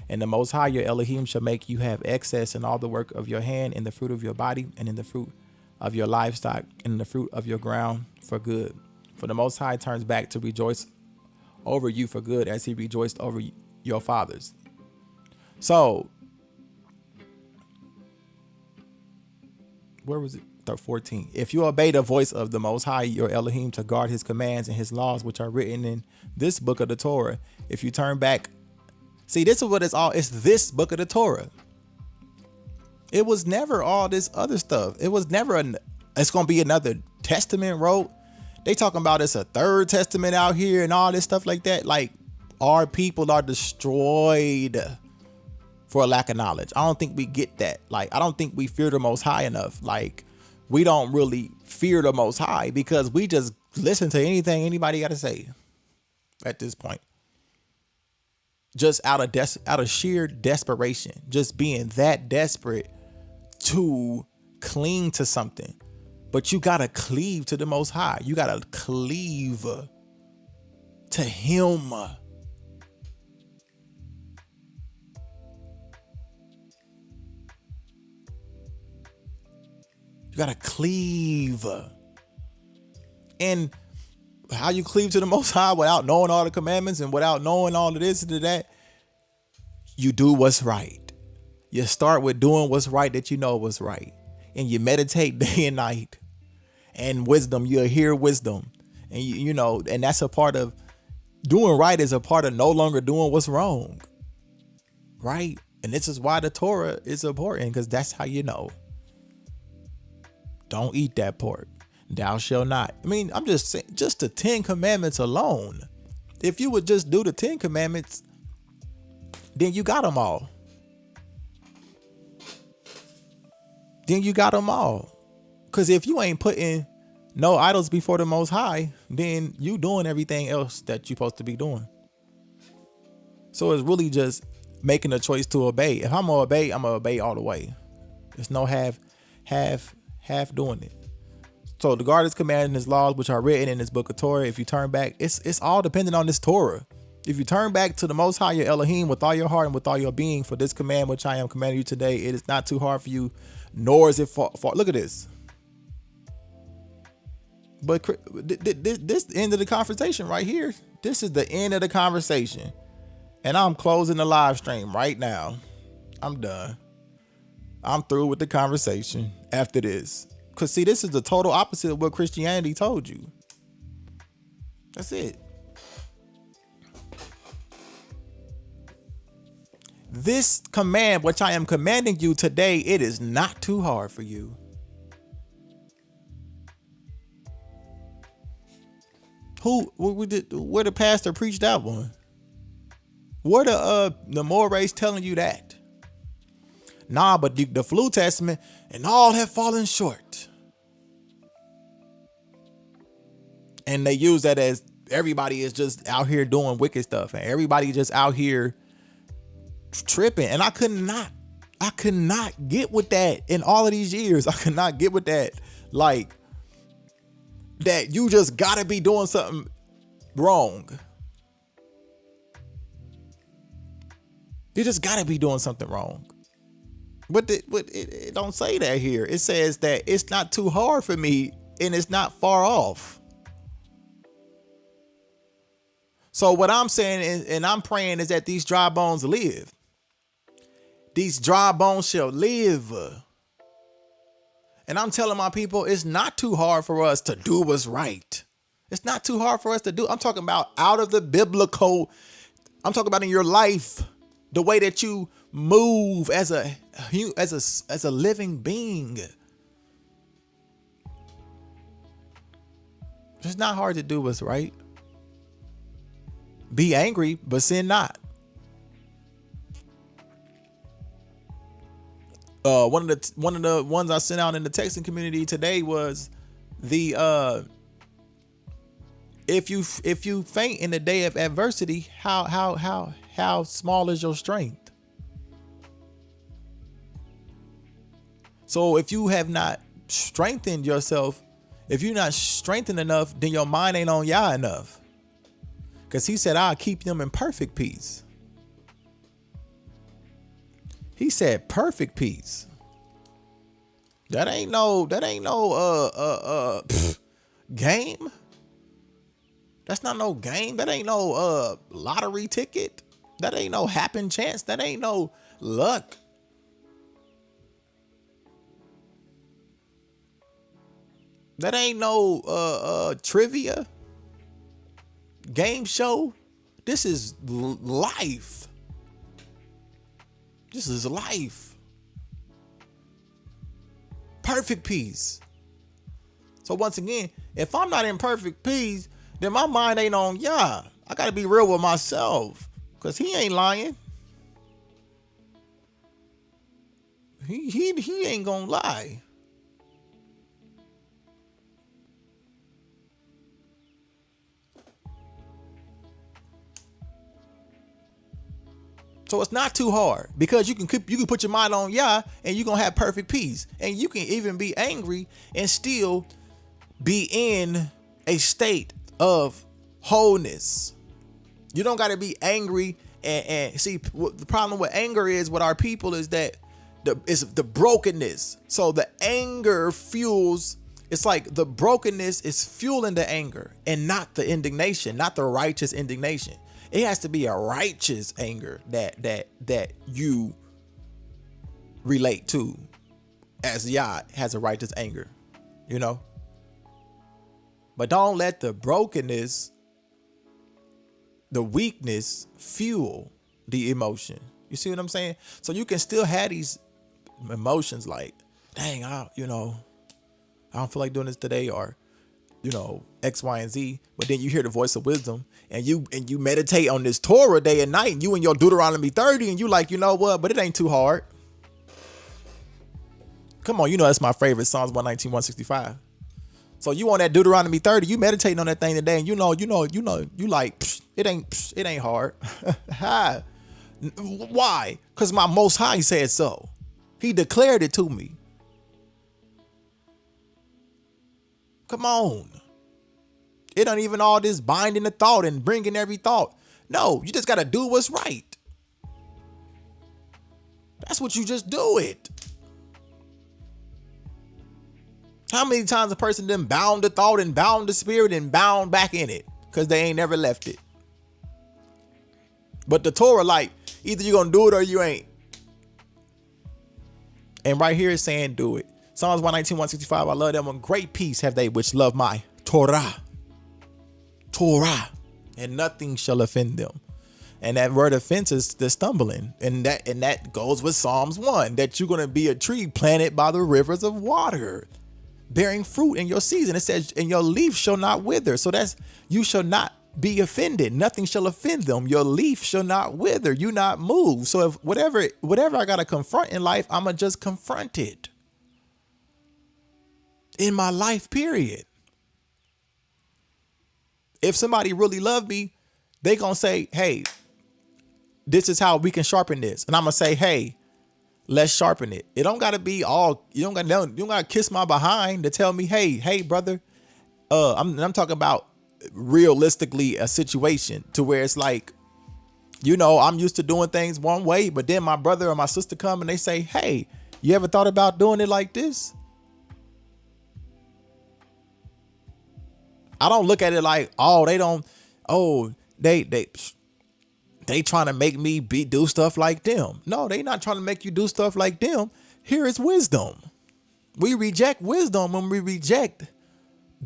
And the Most High your Elohim shall make you have excess in all the work of your hand, in the fruit of your body, and in the fruit of your livestock, and in the fruit of your ground for good. For the Most High turns back to rejoice over you for good, as he rejoiced over your fathers. So, where was it? 14. If you obey the voice of the Most High your Elohim to guard his commands and his laws, which are written in this book of the Torah, if you turn back, see, this is what it's all. It's this book of the Torah. It was never all this other stuff. It was never it's going to be another testament wrote. They talking about it's a third testament out here and all this stuff like that. Like, our people are destroyed for a lack of knowledge. I don't think we get that. Like, I don't think we fear the Most High enough. Like, we don't really fear the Most High because we just listen to anything anybody got to say at this point. Just out of sheer desperation, just being that desperate to cling to something. But you got to cleave to the Most High. You got to cleave to him. You got to cleave. And how you cleave to the Most High without knowing all the commandments and without knowing all of this and that, you do what's right. You start with doing what's right that you know was right. And you meditate day and night. And wisdom, you'll hear wisdom. And you know, and that's a part of doing right, is a part of no longer doing what's wrong. Right? And this is why the Torah is important, because that's how you know. Don't eat that pork. Thou shalt not. I mean, I'm just saying, just the 10 commandments alone. If you would just do the 10 commandments, then you got them all. Then you got them all. Because if you ain't putting no idols before the Most High, then you doing everything else that you're supposed to be doing. So it's really just making a choice to obey. If I'm going to obey all the way. There's no half doing it. So the guard his commandments and his laws, which are written in this book of Torah. If you turn back, it's all dependent on this Torah. If you turn back to the Most High your Elohim with all your heart and with all your being for this command which I am commanding you today, it is not too hard for you, nor is it far. Look at this. But this end of the conversation right here. This is the end of the conversation. And I'm closing the live stream right now. I'm done. I'm through with the conversation after this. Because see, this is the total opposite of what Christianity told you. That's it. This command, which I am commanding you today, it is not too hard for you. Where the pastor preached that one? Where the mores telling you that? Nah, but the New Testament, and all have fallen short. And they use that as everybody is just out here doing wicked stuff, and everybody just out here tripping. And I could not get with that in all of these years. I could not get with that. Like, that you just gotta be doing something wrong. You just gotta be doing something wrong. But it don't say that here. It says that it's not too hard for me and it's not far off. So what I'm saying and I'm praying is that these dry bones live. These dry bones shall live. And I'm telling my people, it's not too hard for us to do what's right. It's not too hard for us to do. I'm talking about out of the biblical. I'm talking about in your life, the way that you move as a living being. It's not hard to do what's right. Be angry, but sin not. One of the ones I sent out in the texting community today was the if you faint in the day of adversity, how small is your strength? So if you have not strengthened yourself, if you're not strengthened enough, then your mind ain't on YAH enough. Because he said, I'll keep them in perfect peace. He said perfect peace. That ain't no game. That's not no game. That ain't no lottery ticket. That ain't no happen chance. That ain't no luck. That ain't no trivia game show. This is life. This is life. Perfect peace. So once again, if I'm not in perfect peace, then my mind ain't on YAH. I gotta be real with myself, because he ain't lying. He ain't gonna lie. So it's not too hard, because you can put your mind on YAH and you're gonna have perfect peace. And you can even be angry and still be in a state of wholeness. You don't gotta be angry and see, what the problem with anger is with our people is that it's the brokenness. So the anger fuels, it's like the brokenness is fueling the anger and not the indignation, not the righteous indignation. It has to be a righteous anger that you relate to, as YAH has a righteous anger, you know. But don't let the brokenness, the weakness, fuel the emotion. You see what I'm saying? So you can still have these emotions like, dang, I don't feel like doing this today, or X, Y, and Z. But then you hear the voice of wisdom and you meditate on this Torah day and night, and you in your Deuteronomy 30, and you like, you know what? But it ain't too hard. Come on, that's my favorite, Psalms 119, 165. So you on that Deuteronomy 30, you meditating on that thing today, and you like, it ain't hard. Why? Because my Most High said so. He declared it to me. Come on. It ain't even all this binding the thought and bringing every thought. No, you just got to do what's right. That's what you just do it. How many times a person then bound the thought and bound the spirit and bound back in it because they ain't never left it? But the Torah, like, either you're going to do it or you ain't. And right here it's saying do it. Psalms 119, 165, I love them one. Great peace have they which love my Torah. Torah. And nothing shall offend them. And that word offense is the stumbling. And that goes with Psalms 1, that you're going to be a tree planted by the rivers of water, bearing fruit in your season. It says, and your leaf shall not wither. So that's, you shall not be offended. Nothing shall offend them. Your leaf shall not wither. You not move. So if whatever I got to confront in life, I'm going to just confront it in my life, period. If somebody really love me, they going to say, hey, this is how we can sharpen this. And I'm going to say, hey, let's sharpen it. It don't got to be all, you don't got to kiss my behind to tell me, hey, brother, I'm talking about realistically a situation to where it's like, you know, I'm used to doing things one way, but then my brother or my sister come and they say, hey, you ever thought about doing it like this? I don't look at it like, they trying to make me do stuff like them. No, they not trying to make you do stuff like them. Here is wisdom. We reject wisdom when we reject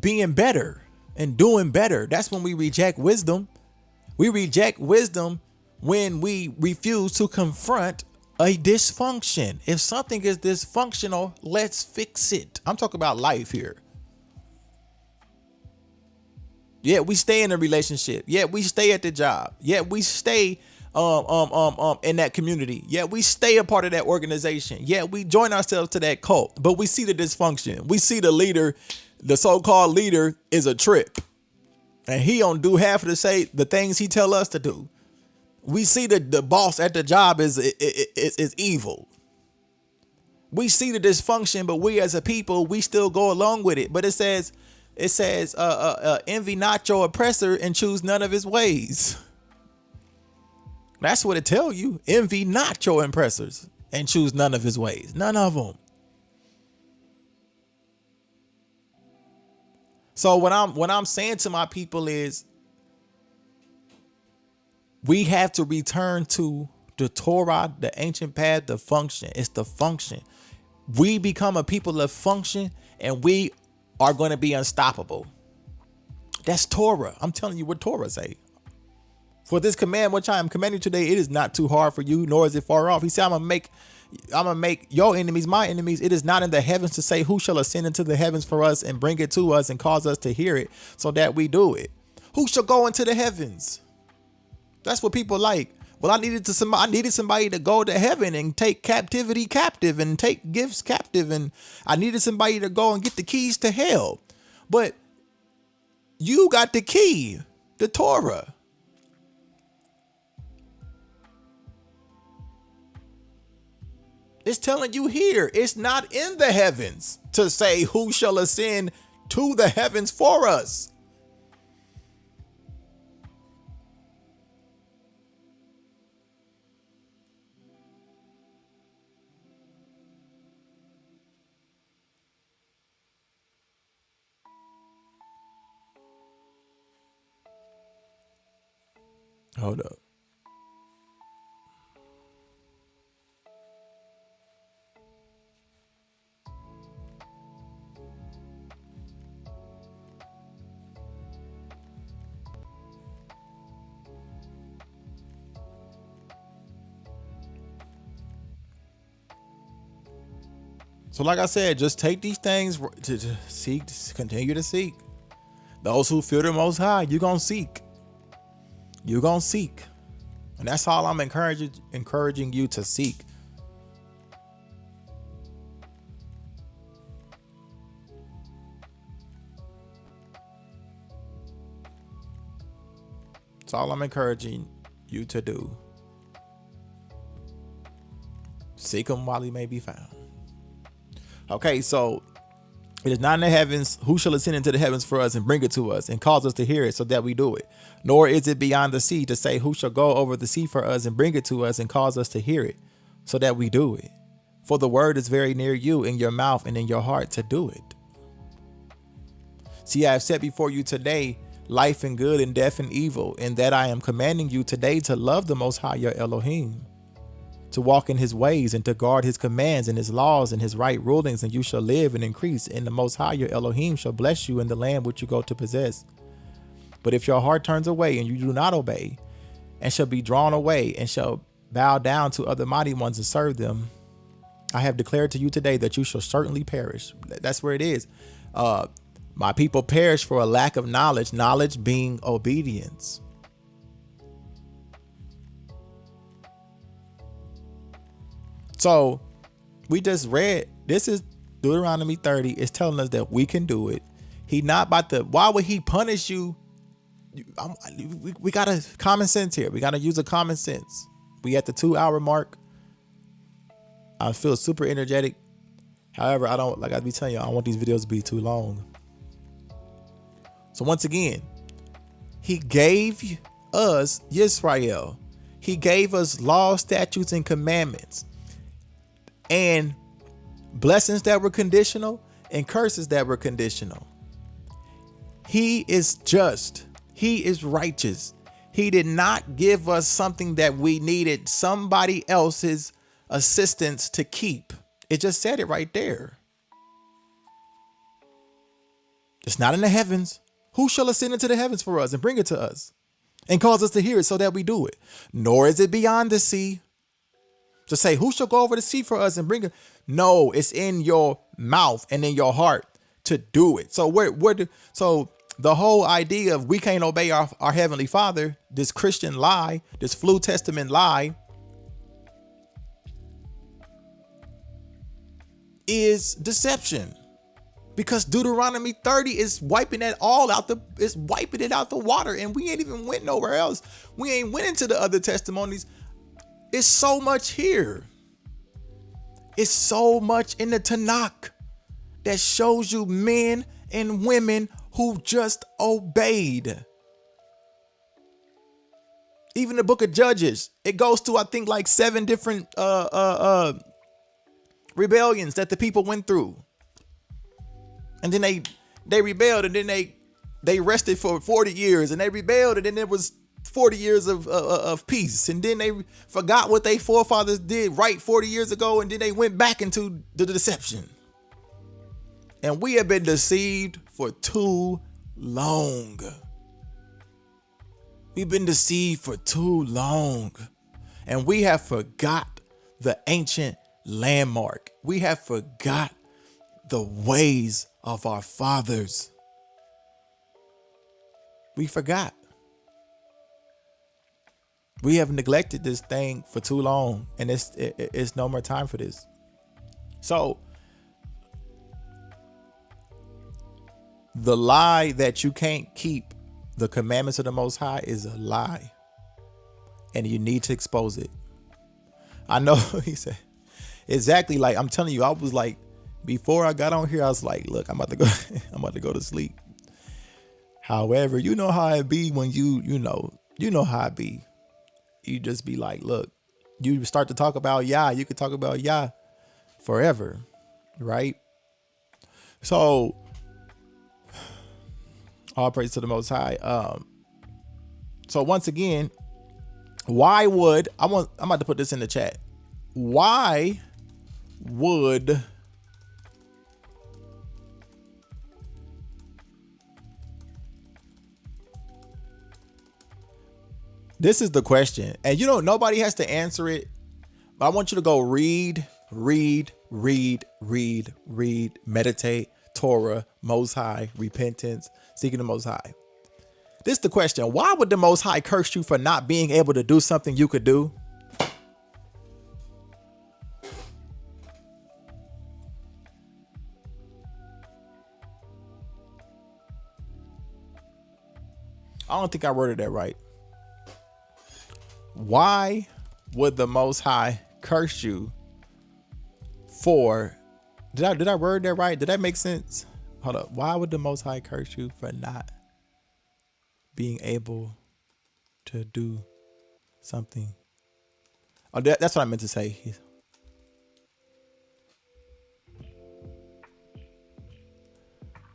being better and doing better. That's when we reject wisdom. We reject wisdom when we refuse to confront a dysfunction. If something is dysfunctional, let's fix it. I'm talking about life here. Yeah, we stay in a relationship. Yeah, we stay at the job. Yeah, we stay in that community. Yeah, we stay a part of that organization. Yeah, we join ourselves to that cult. But we see the dysfunction. We see the leader, the so-called leader, is a trip, and he don't do half of the things he tell us to do. We see the boss at the job is evil. We see the dysfunction, but we as a people, we still go along with it. But it says, envy not your oppressor and choose none of his ways. That's what it tell you. Envy not your oppressors and choose none of his ways. None of them. So what I'm saying to my people is, we have to return to the Torah, the ancient path, the function. It's the function. We become a people of function, and we are going to be unstoppable. That's Torah. I'm telling you what Torah say. For this command which I am commanding today, it is not too hard for you, nor is it far off. He said, I'm gonna make your enemies my enemies. It is not in the heavens to say, who shall ascend into the heavens for us and bring it to us and cause us to hear it, so that we do it. Who shall go into the heavens? That's what people like. Well, I needed somebody to go to heaven and take captivity captive and take gifts captive. And I needed somebody to go and get the keys to hell. But you got the key, the Torah. It's telling you here, it's not in the heavens to say who shall ascend to the heavens for us. Hold up. So like I said, just take these things to seek, continue to seek. Those who fear the Most High, you're going to seek. You're going to seek. And that's all I'm encouraging you to seek. That's all I'm encouraging you to do. Seek him while he may be found. Okay, so it is not in the heavens. Who shall ascend into the heavens for us and bring it to us and cause us to hear it, so that we do it? Nor is it beyond the sea to say, who shall go over the sea for us and bring it to us and cause us to hear it, so that we do it? For the word is very near you, in your mouth and in your heart, to do it. See, I have set before you today life and good and death and evil, and that I am commanding you today to love the Most High your Elohim, to walk in his ways and to guard his commands and his laws and his right rulings, and you shall live and increase. And the Most High, your Elohim, shall bless you in the land which you go to possess. But if your heart turns away and you do not obey, and shall be drawn away and shall bow down to other mighty ones and serve them, I have declared to you today that you shall certainly perish. That's where it is. My people perish for a lack of knowledge, knowledge being obedience. So we just read, this is Deuteronomy 30. It's telling us that we can do it. He not about to, why would he punish you? We got a common sense here. We got to use a common sense. We at the 2-hour mark. I feel super energetic. However, I don't, like I be telling you, I don't want these videos to be too long. So once again, he gave us Yisrael. He gave us laws, statutes, and commandments, and blessings that were conditional and curses that were conditional. He is just. He is righteous. He did not give us something that we needed somebody else's assistance to keep. It just said it right there. It's not in the heavens. Who shall ascend into the heavens for us and bring it to us and cause us to hear it so that we do it? Nor is it beyond the sea. To say, who shall go over the sea for us and bring it? No, it's in your mouth and in your heart to do it. So so the whole idea of we can't obey our Heavenly Father, this Christian lie, this Flu Testament lie, is deception. Because Deuteronomy 30 is wiping it all out wiping it out the water, and we ain't even went nowhere else. We ain't went into the other testimonies. It's so much here. It's so much in the Tanakh that shows you men and women who just obeyed. Even the book of Judges, it goes to, I think, like 7 different rebellions that the people went through. And then they rebelled, and then they rested for 40 years, and they rebelled, and then there was 40 years of peace. And then they forgot what their forefathers did right 40 years ago, and then they went back into the deception. And we have been deceived for too long. We've been deceived for too long. And we have forgot the ancient landmark. We have forgot the ways of our fathers. We forgot. We have neglected this thing for too long, and it's no more time for this. So the lie that you can't keep the commandments of the Most High is a lie, and you need to expose it. I know he said exactly, like I'm telling you, I was like, before I got on here, I was like, look, I'm about to go to sleep. However, you know how it be when you know how it be. You just be like, look, you start to talk about YAH, you could talk about YAH forever, right? So all praise to the Most High. So once again, why would I'm about to put this in the chat. Why would this is the question, and nobody has to answer it, but I want you to go read, meditate, Torah, Most High, repentance, seeking the Most High. This is the question. Why would the Most High curse you for not being able to do something you could do? I don't think I worded that right. Why would the Most High curse you for, did I word that right? Did that make sense? Hold up. Why would the Most High curse you for not being able to do something? Oh, that's what I meant to say.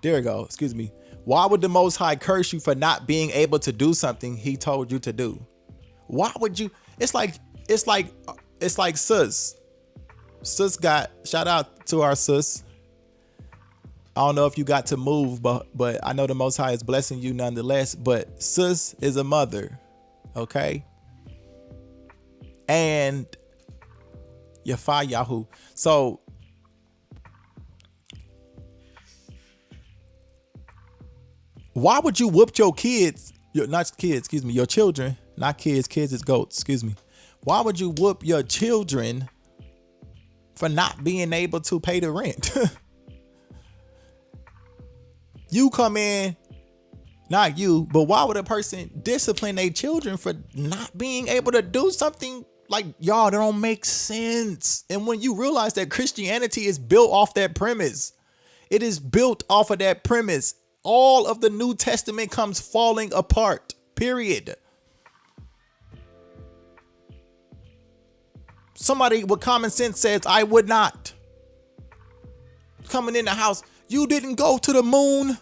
There we go. Excuse me. Why would the Most High curse you for not being able to do something he told you to do? Why would you? It's like it's like sis. Sis got, shout out to our sis. I don't know if you got to move, but I know the Most High is blessing you nonetheless. But sis is a mother, okay? And Yahoo. So why would you whoop your kids? Your children, not kids. Kids is goats. Excuse me. Why would you whoop your children for not being able to pay the rent? You come in, not you, but why would a person discipline their children for not being able to do something? Like, y'all, that don't make sense. And when you realize that Christianity is built off that premise, it is built off of that premise. All of the New Testament comes falling apart, period. Somebody with common sense says, I would not. Coming in the house, you didn't go to the moon.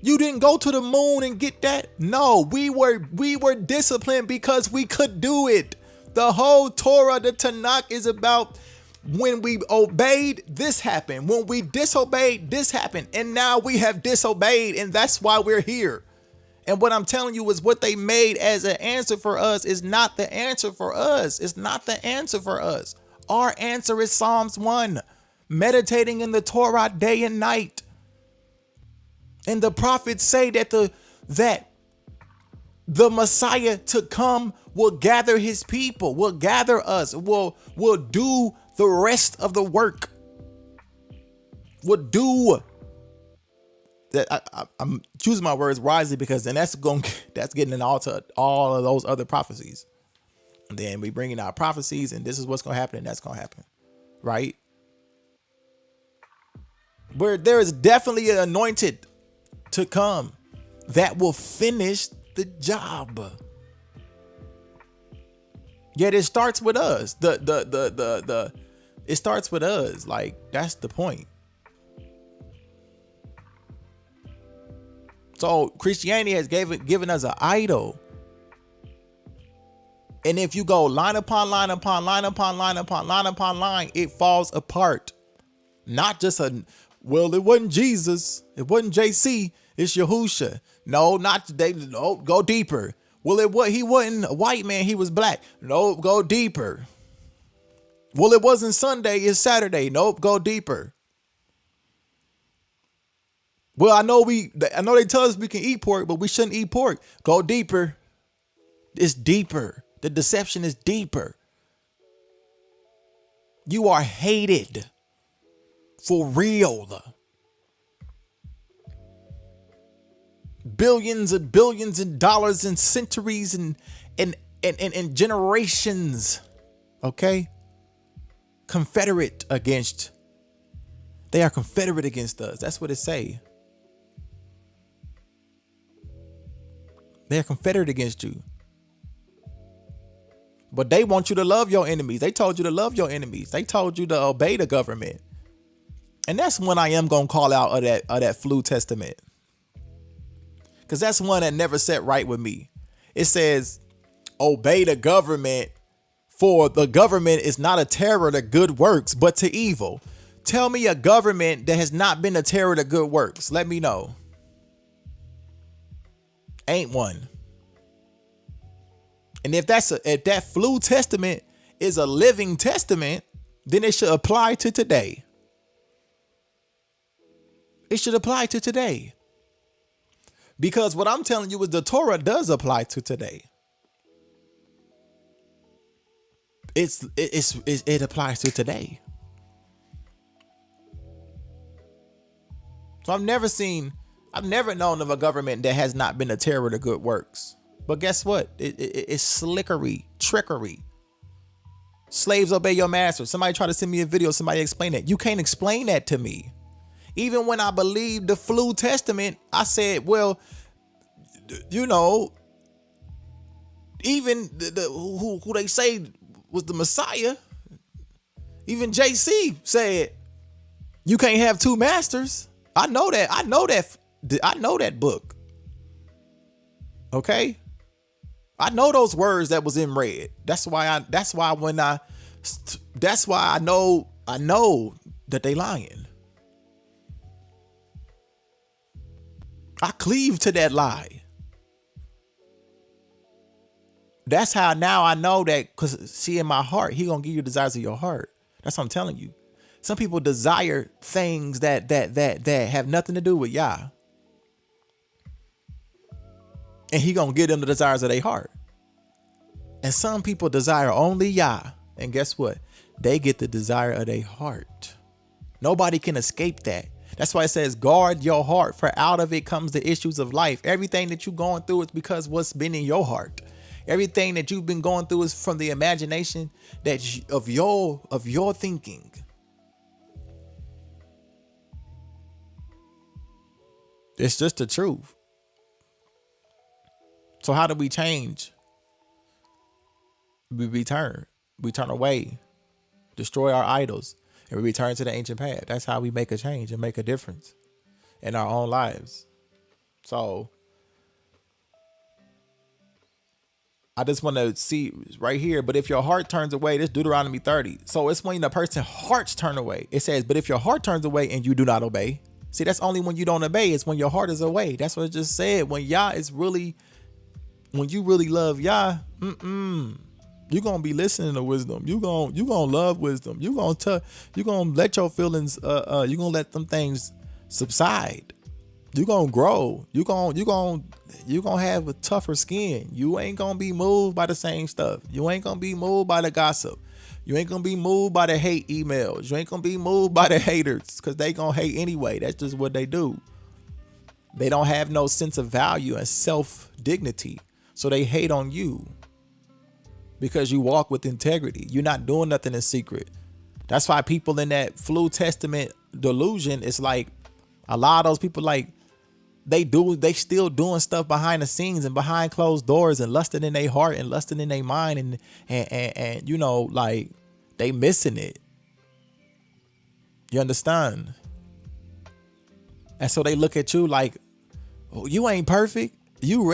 You didn't go to the moon and get that. No, we were disciplined because we could do it. The whole Torah, the Tanakh, is about when we obeyed, this happened. When we disobeyed, this happened. And now we have disobeyed, and that's why we're here. And what I'm telling you is what they made as an answer for us is not the answer for us. It's not the answer for us. Our answer is Psalms 1. Meditating in the Torah day and night. And the prophets say that the Messiah to come will gather his people, will gather us, will do the rest of the work. Will do that. I'm choosing my words wisely because then that's getting into all of those other prophecies. And then we bring in our prophecies and this is what's going to happen and that's going to happen. Right? Where there is definitely an anointed to come that will finish the job. Yet it starts with us. It starts with us. Like, that's the point. So Christianity has given us an idol. And if you go line upon line upon line upon line upon line upon line, it falls apart. Not just well, it wasn't Jesus. It wasn't JC. It's Yahusha. No, not today. No, go deeper. Well, he wasn't a white man. He was black. No, go deeper. Well, it wasn't Sunday. It's Saturday. Nope, go deeper. Well, I know they tell us we can eat pork, but we shouldn't eat pork. Go deeper. It's deeper. The deception is deeper. You are hated. For real. Billions and billions of dollars and centuries and generations. Okay? Confederate against. They are confederate against us. That's what it say. They are confederate against you. But they want you to love your enemies. They told you to love your enemies. They told you to obey the government. And that's one I am going to call out of that flu testament. Because that's one that never sat right with me. It says, obey the government, for the government is not a terror to good works, but to evil. Tell me a government that has not been a terror to good works. Let me know. Ain't one. And if that flu testament is a living testament, then it should apply to today. It should apply to today. Because what I'm telling you is the Torah does apply to today. It applies to today. So I've never known of a government that has not been a terror to good works. But guess what? It's trickery. Slaves obey your master. Somebody try to send me a video. Somebody explain that. You can't explain that to me. Even when I believed the flu testament, I said, well, you know, even who they say was the Messiah, even JC said, you can't have two masters. I know that book. Okay. I know those words that was in red. That's why I know that they lying. I cleave to that lie. That's how now I know that, because see, in my heart, he gonna give you the desires of your heart. That's what I'm telling you. Some people desire things that have nothing to do with YAH. And he gonna give them the desires of their heart. And some people desire only YAH. And guess what? They get the desire of their heart. Nobody can escape that. That's why it says, guard your heart, for out of it comes the issues of life. Everything that you're going through is because what's been in your heart. Everything that you've been going through is from the imagination of your thinking. It's just the truth. So how do we change? We turn away, destroy our idols, and we return to the ancient path. That's how we make a change and make a difference in our own lives. So I just want to see right here. But if your heart turns away, this Deuteronomy 30. So it's when the person's hearts turn away. It says, but if your heart turns away and you do not obey. See, that's only when you don't obey. It's when your heart is away. That's what it just said. When YAH is really, when you really love YAH, you're going to be listening to wisdom. You're going to love wisdom. You're going to let your feelings, you're going to let them things subside. You're going to grow. You're going to have a tougher skin. You ain't going to be moved by the same stuff. You ain't going to be moved by the gossip. You ain't going to be moved by the hate emails. You ain't going to be moved by the haters, because they going to hate anyway. That's just what they do. They don't have no sense of value and self-dignity. So they hate on you because you walk with integrity. You're not doing nothing in secret. That's why people in that flu testament delusion, it's like a lot of those people, like, they still doing stuff behind the scenes and behind closed doors and lusting in their heart and lusting in their mind and you know, like, they missing it. You understand? And so they look at you like, oh, you ain't perfect. You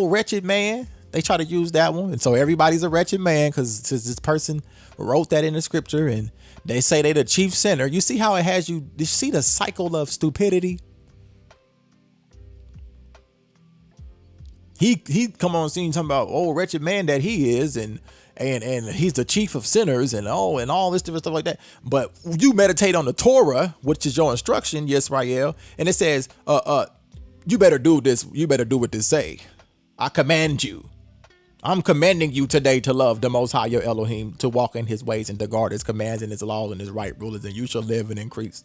wretched man. They try to use that one. And so everybody's a wretched man because this person wrote that in the scripture, and they say they the chief sinner. You see how it has you? You see the cycle of stupidity? He come on scene talking about, oh, wretched man that he is, and he's the chief of sinners, and all this different stuff like that. But you meditate on the Torah, which is your instruction, Yisrael, and it says, you better do this. You better do what this say. I command you. I'm commanding you today to love the Most High, your Elohim, to walk in his ways and to guard his commands and his laws and his right rulers, and you shall live and increase.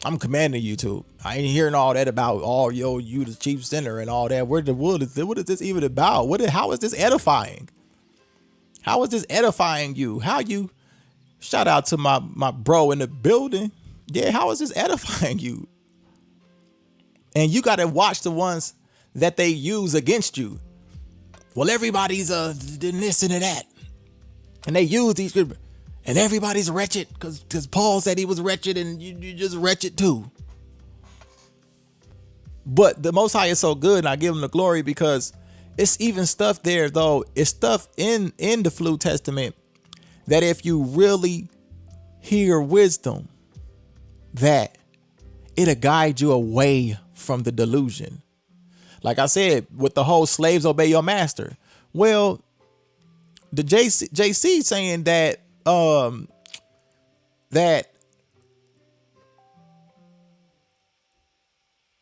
I'm commanding you to. I ain't hearing all that about, oh, you the chief sinner and all that. What is this even about? How is this edifying? How is this edifying you? How you, shout out to my bro in the building. Yeah, how is this edifying you? And you got to watch the ones that they use against you. Well, everybody's this and that. And they use these scriptures. And everybody's wretched because Paul said he was wretched, and you just wretched too. But the Most High is so good, and I give him the glory, because it's even stuff there, though. It's stuff in the Flu Testament that if you really hear wisdom, that it'll guide you away from the delusion. Like I said, with the whole slaves obey your master. Well, the JC saying that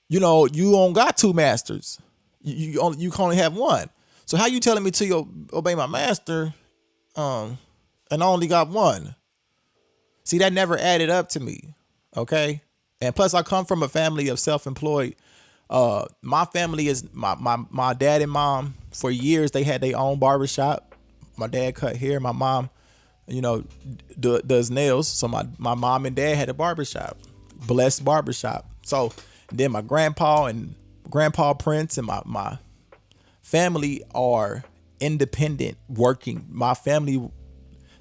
you know, you don't got two masters. You can only have one. So how you telling me to obey my master and I only got one? See, that never added up to me. Okay. And plus I come from a family of self-employed. My family is my dad and mom, for years they had their own barbershop. My dad cut hair. My mom, you know, does nails. So my mom and dad had a barbershop, blessed barbershop. So then my grandpa Prince and my family are independent working. My family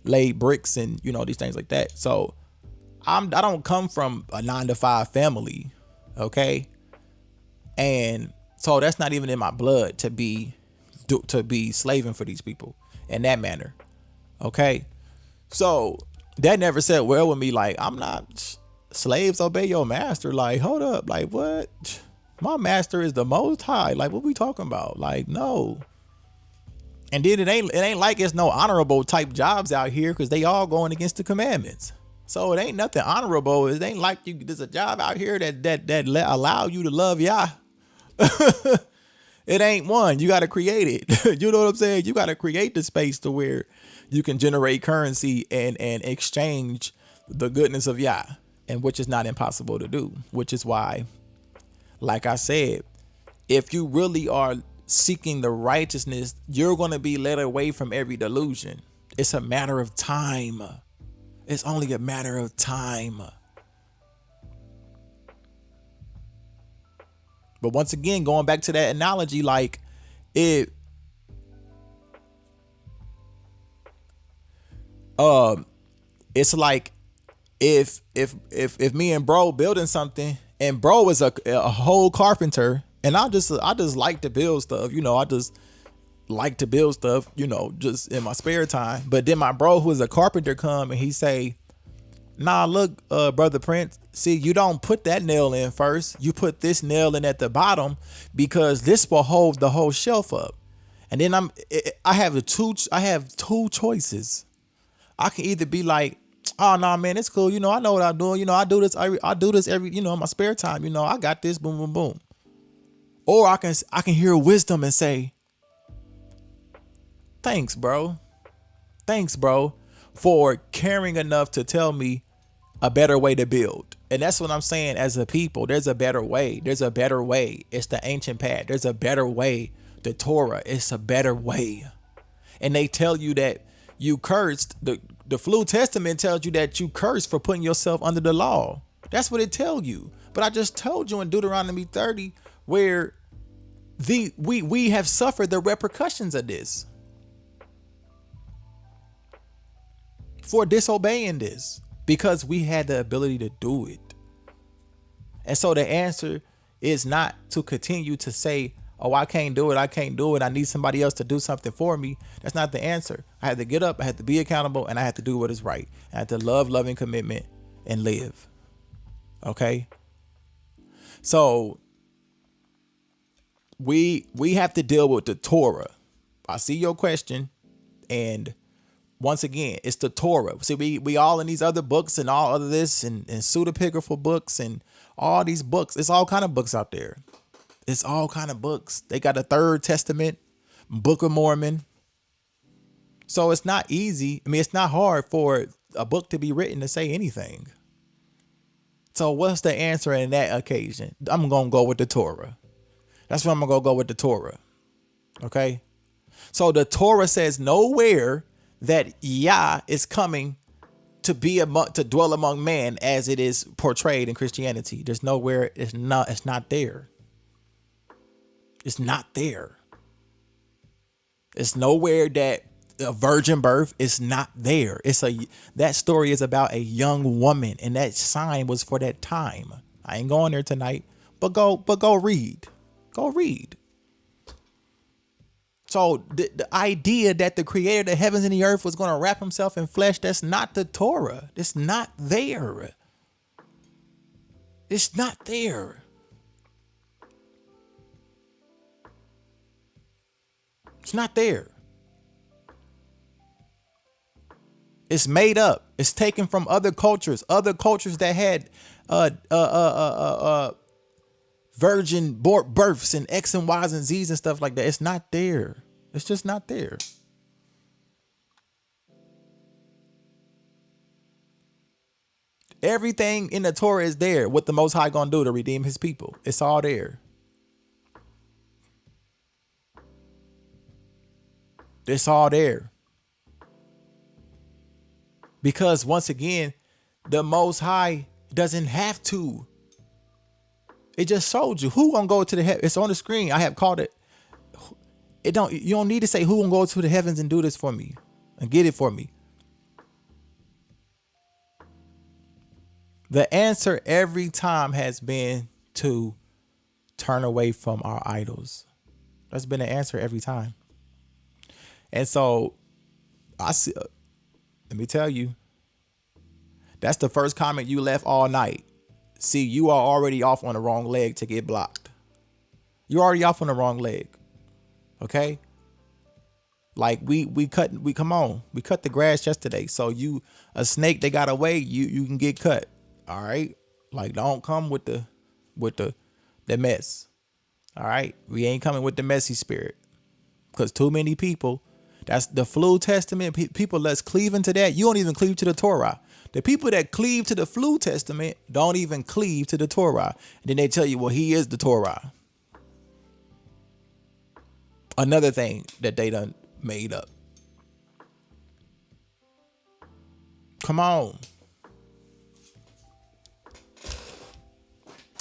laid bricks and, you know, these things like that. So I don't come from a 9-to-5 family. Okay. And so that's not even in my blood to be to be slaving for these people in that manner. Okay. So that never sat well with me. Like, I'm not, slaves obey your master. Like, hold up. Like, what? My master is the most high. Like, what we talking about? Like, no. And then it ain't like it's no honorable type jobs out here, because they all going against the commandments. So it ain't nothing honorable. It ain't like there's a job out here that allow you to love Yah. It ain't one. You got to create it. You know what I'm saying? You got to create the space to where you can generate currency and exchange the goodness of Yah, and which is not impossible to do, which is why, like I said, if you really are seeking the righteousness, you're going to be led away from every delusion. It's a matter of time. It's only a matter of time. But once again, going back to that analogy, like it's like if me and bro building something, and bro is a whole carpenter, and I just like to build stuff, I just like to build stuff, just in my spare time. But then my bro, who is a carpenter, come and he say, nah, look, brother Prince, see, you don't put that nail in first. You put this nail in at the bottom, because this will hold the whole shelf up. And then I have two choices. I can either be like, oh no, man, it's cool. I know what I'm doing. I do this every, in my spare time. I got this, boom, boom, boom. Or I can hear wisdom and say, thanks, bro, for caring enough to tell me a better way to build. And that's what I'm saying. As a people, there's a better way. It's the ancient path. There's a better way. The Torah, it's a better way. And they tell you that you cursed. The Flu Testament tells you that you cursed for putting yourself under the law. That's what it tells you. But I just told you in Deuteronomy 30, where we have suffered the repercussions of this, for disobeying this, because we had the ability to do it. And so the answer is not to continue to say, oh, I can't do it. I need somebody else to do something for me. That's not the answer. I had to get up, I had to be accountable, and I had to do what is right. I had to love, loving commitment, and live. Okay? So we have to deal with the Torah. I see your question, and once again, it's the Torah. See, we all in these other books and all other this and pseudepigraphal books and all these books. It's all kind of books out there. It's all kind of books. They got a Third Testament, Book of Mormon. So it's not easy. I mean, it's not hard for a book to be written to say anything. So what's the answer in that occasion? I'm going to go with the Torah. That's what I'm going to go with the Torah. Okay. So the Torah says nowhere that Yah is coming to dwell among man as it is portrayed in Christianity. There's nowhere. It's not there. It's not there. It's nowhere that a virgin birth is not there. That story is about a young woman, and that sign was for that time. I ain't going there tonight, but go read. Go read. So the idea that the creator of the heavens and the earth was going to wrap himself in flesh, that's not the Torah. It's not there. It's not there. It's not there. It's made up. It's taken from other cultures that had virgin births and X and Y's and Z's and stuff like that. It's not there. It's just not there. Everything in the Torah is there. What the Most High gonna do to redeem his people. It's all there. It's all there. Because once again, the Most High doesn't have to. It just showed you who gonna go to the heaven. It's on the screen. I have called it. You don't need to say who gonna go to the heavens and do this for me and get it for me. The answer every time has been to turn away from our idols. That's been the answer every time. And so I see, let me tell you, that's the first comment you left all night. See, you are already off on the wrong leg to get blocked. You're already off on the wrong leg. Okay? Like we cut the grass yesterday. So you a snake that got away, you can get cut. All right? Like don't come with the mess. All right? We ain't coming with the messy spirit. Because too many people, that's the flu testament. People that's cleaving to that. You don't even cleave to the Torah. The people that cleave to the flu testament don't even cleave to the Torah. And then they tell you, well, he is the Torah. Another thing that they done made up. Come on.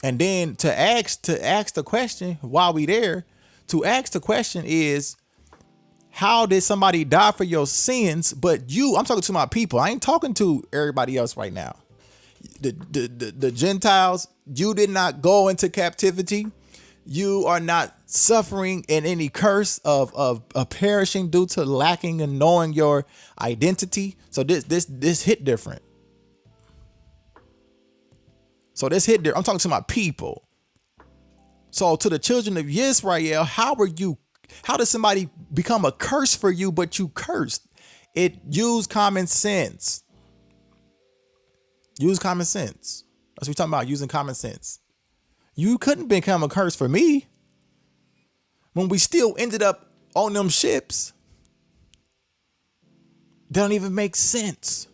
And then to ask the question while we there, to ask the question is, how did somebody die for your sins? But I'm talking to my people. I ain't talking to everybody else right now. The Gentiles, you did not go into captivity. You are not suffering in any curse of perishing due to lacking and knowing your identity. So this hit different. So this hit different. I'm talking to my people. So to the children of Israel, how did somebody become a curse for you, but you cursed? It used common sense. Use common sense. That's what we're talking about, using common sense. You couldn't become a curse for me when we still ended up on them ships. They don't even make sense.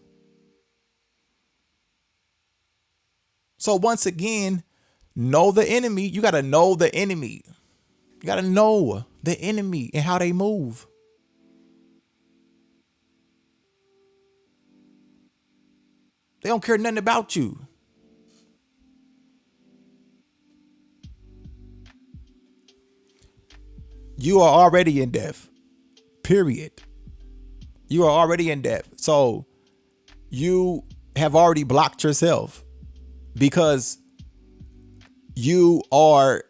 So once again, know the enemy. You got to know the enemy. You got to know the enemy and how they move. They don't care nothing about you. You are already in death. Period. You are already in death. So you have already blocked yourself because you are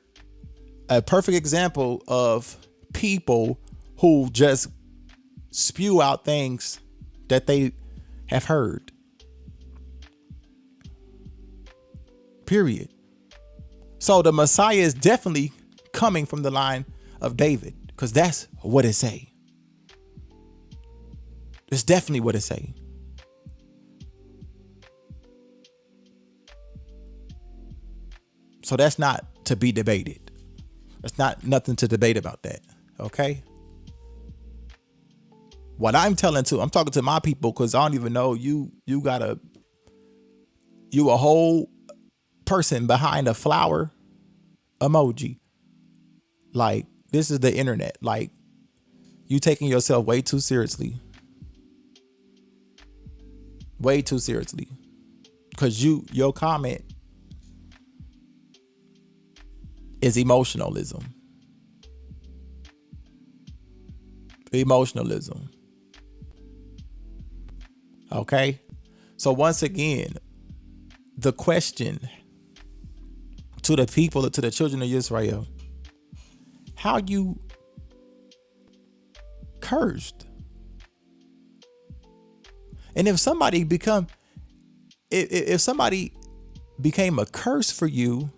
a perfect example of people who just spew out things that they have heard. Period. So the Messiah is definitely coming from the line of David, because that's what it say. It's definitely what it say. So that's not to be debated. There's not nothing to debate about that. Okay. What I'm talking to my people, because I don't even know you a whole person behind a flower emoji. Like, this is the internet. Like, you taking yourself way too seriously. Way too seriously. Because your comment is emotionalism. Emotionalism. Okay? So once again, the question to the people, to the children of Israel, how you cursed? And if somebody became a curse for you,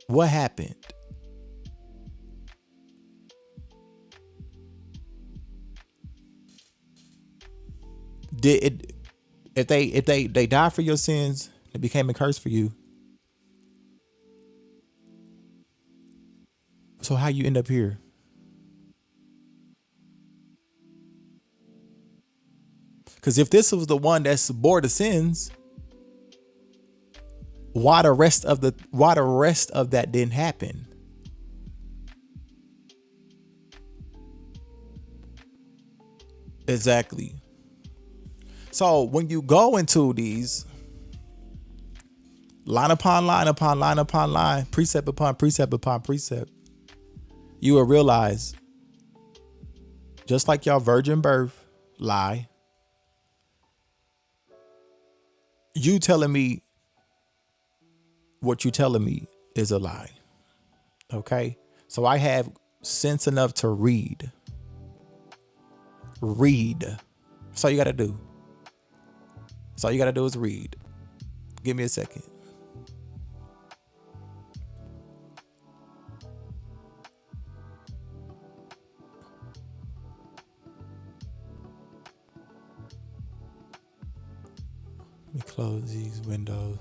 what happened? If they died for your sins, it became a curse for you. So how you end up here? Because if this was the one that's bore the sins, why the rest of that didn't happen? Exactly. So when you go into these line upon line upon line upon line, precept upon precept upon precept, you will realize, just like y'all virgin birth lie, you telling me what you telling me is a lie. Okay. So I have sense enough to read. Read. That's all you got to do. That's all you got to do is read. Give me a second. Let me close these windows.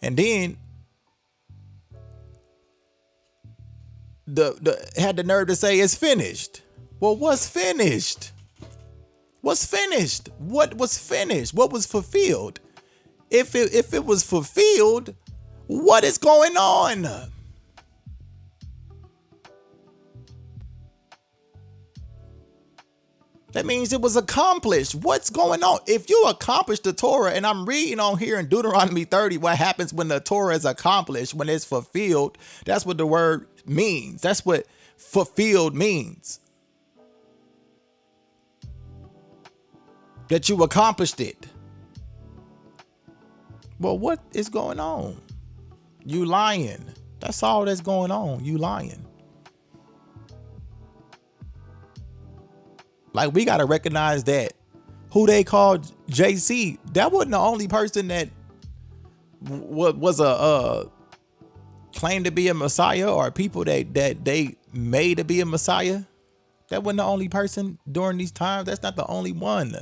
And then the had the nerve to say it's finished. Well, what's finished? What's finished? What was finished? What was fulfilled? If it was fulfilled, what is going on? That means it was accomplished. What's going on? If you accomplish the Torah, and I'm reading on here in Deuteronomy 30, what happens when the Torah is accomplished, when it's fulfilled, that's what the word means. That's what fulfilled means. That you accomplished it. Well, what is going on? You lying. That's all that's going on. You lying. Like, we got to recognize that who they called JC, that wasn't the only person that was a claimed to be a Messiah, or people that they made to be a Messiah. That wasn't the only person during these times. That's not the only one.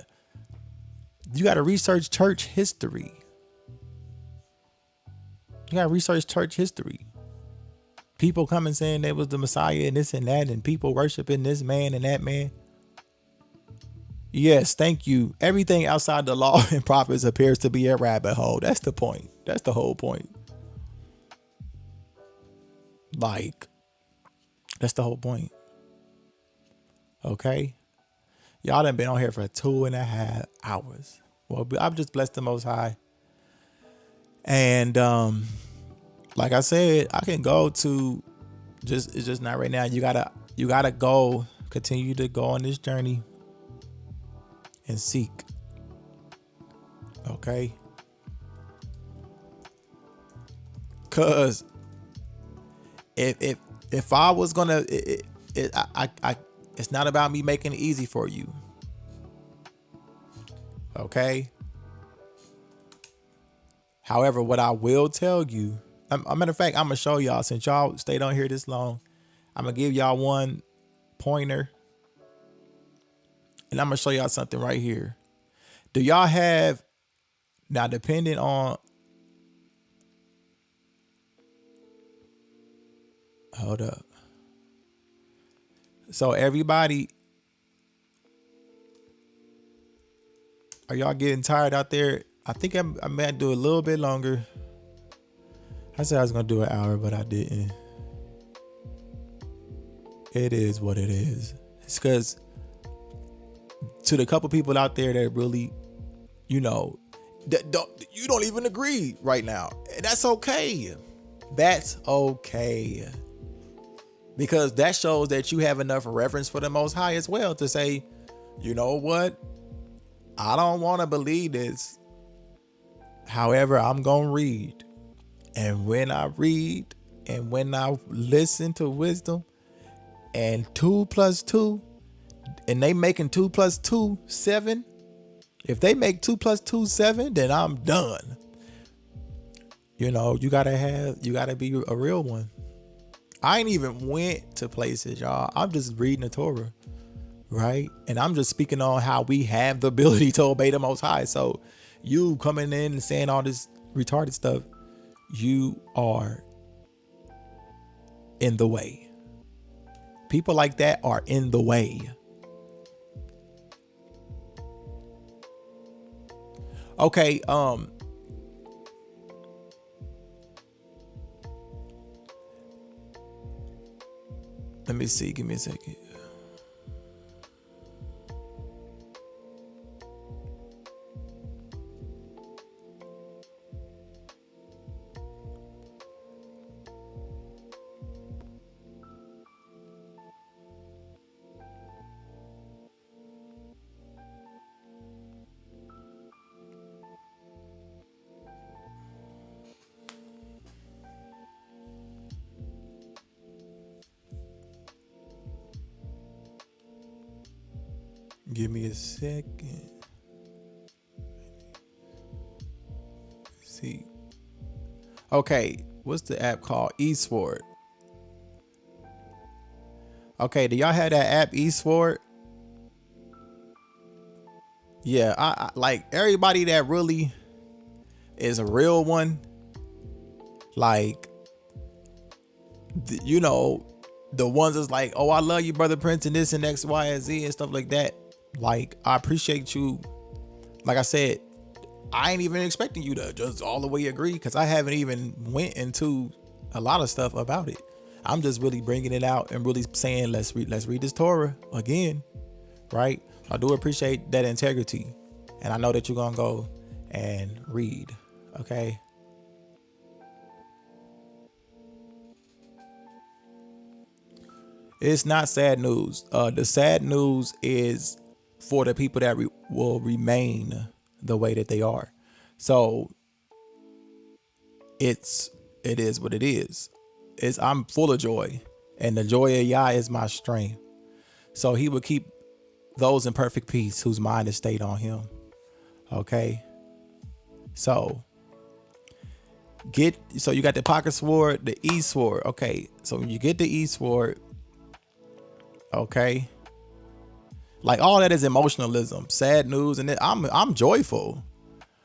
You got to research church history. You got to research church history. People coming saying they was the Messiah and this and that, and people worshiping this man and that man. Yes, thank you. Everything outside the law and prophets appears to be a rabbit hole. That's the point. That's the whole point. Like, that's the whole point. Okay? Y'all done been on here for 2.5 hours. Well, I'm just blessed the Most High. And like I said, I can go to it's just not right now. You gotta go, continue to go on this journey and seek. Okay? Cause if I was gonna, it's not about me making it easy for you. Okay? However, what I will tell you, a matter of fact, I'm gonna show y'all, since y'all stayed on here this long, I'm gonna give y'all one pointer. And I'm going to show y'all something right here. Do y'all have, now depending on, hold up. So everybody, are y'all getting tired out there? I think I might do a little bit longer. I said I was going to do an hour, but I didn't. It is what it is. It's because to the couple people out there that really, you know, you don't even agree right now. And that's okay. That's okay. Because that shows that you have enough reverence for the Most High as well to say, you know what? I don't want to believe this. However, I'm going to read. And when I read and when I listen to wisdom and 2 + 2, and they making 2 + 2 7. If they make 2 + 2 7, then I'm done. You know, you gotta be a real one. I ain't even went to places, y'all. I'm just reading the Torah, right? And I'm just speaking on how we have the ability to obey the Most High. So you coming in and saying all this retarded stuff, you are in the way. People like that are in the way. Okay, let me see. Give me a second. Give me a second. See. Okay, what's the app called? Eastward. Okay, do y'all have that app Eastward? Yeah, I like everybody that really is a real one. Like, you know, the ones that's like, oh, I love you, Brother Prince, and this and X, Y, and Z and stuff like that. Like, I appreciate you. Like I said, I ain't even expecting you to just all the way agree, because I haven't even went into a lot of stuff about it. I'm just really bringing it out and really saying, let's read this Torah again, right? I do appreciate that integrity, and I know that you're gonna go and read, okay? It's not sad news. The sad news is for the people that will remain the way that they are. So it is what it is. I'm full of joy, and the joy of YAH is my strength. So he will keep those in perfect peace whose mind is stayed on him. Okay. So you got the pocket sword, the east sword. Okay. So when you get the east sword, okay, like all that is emotionalism, sad news, and I'm joyful.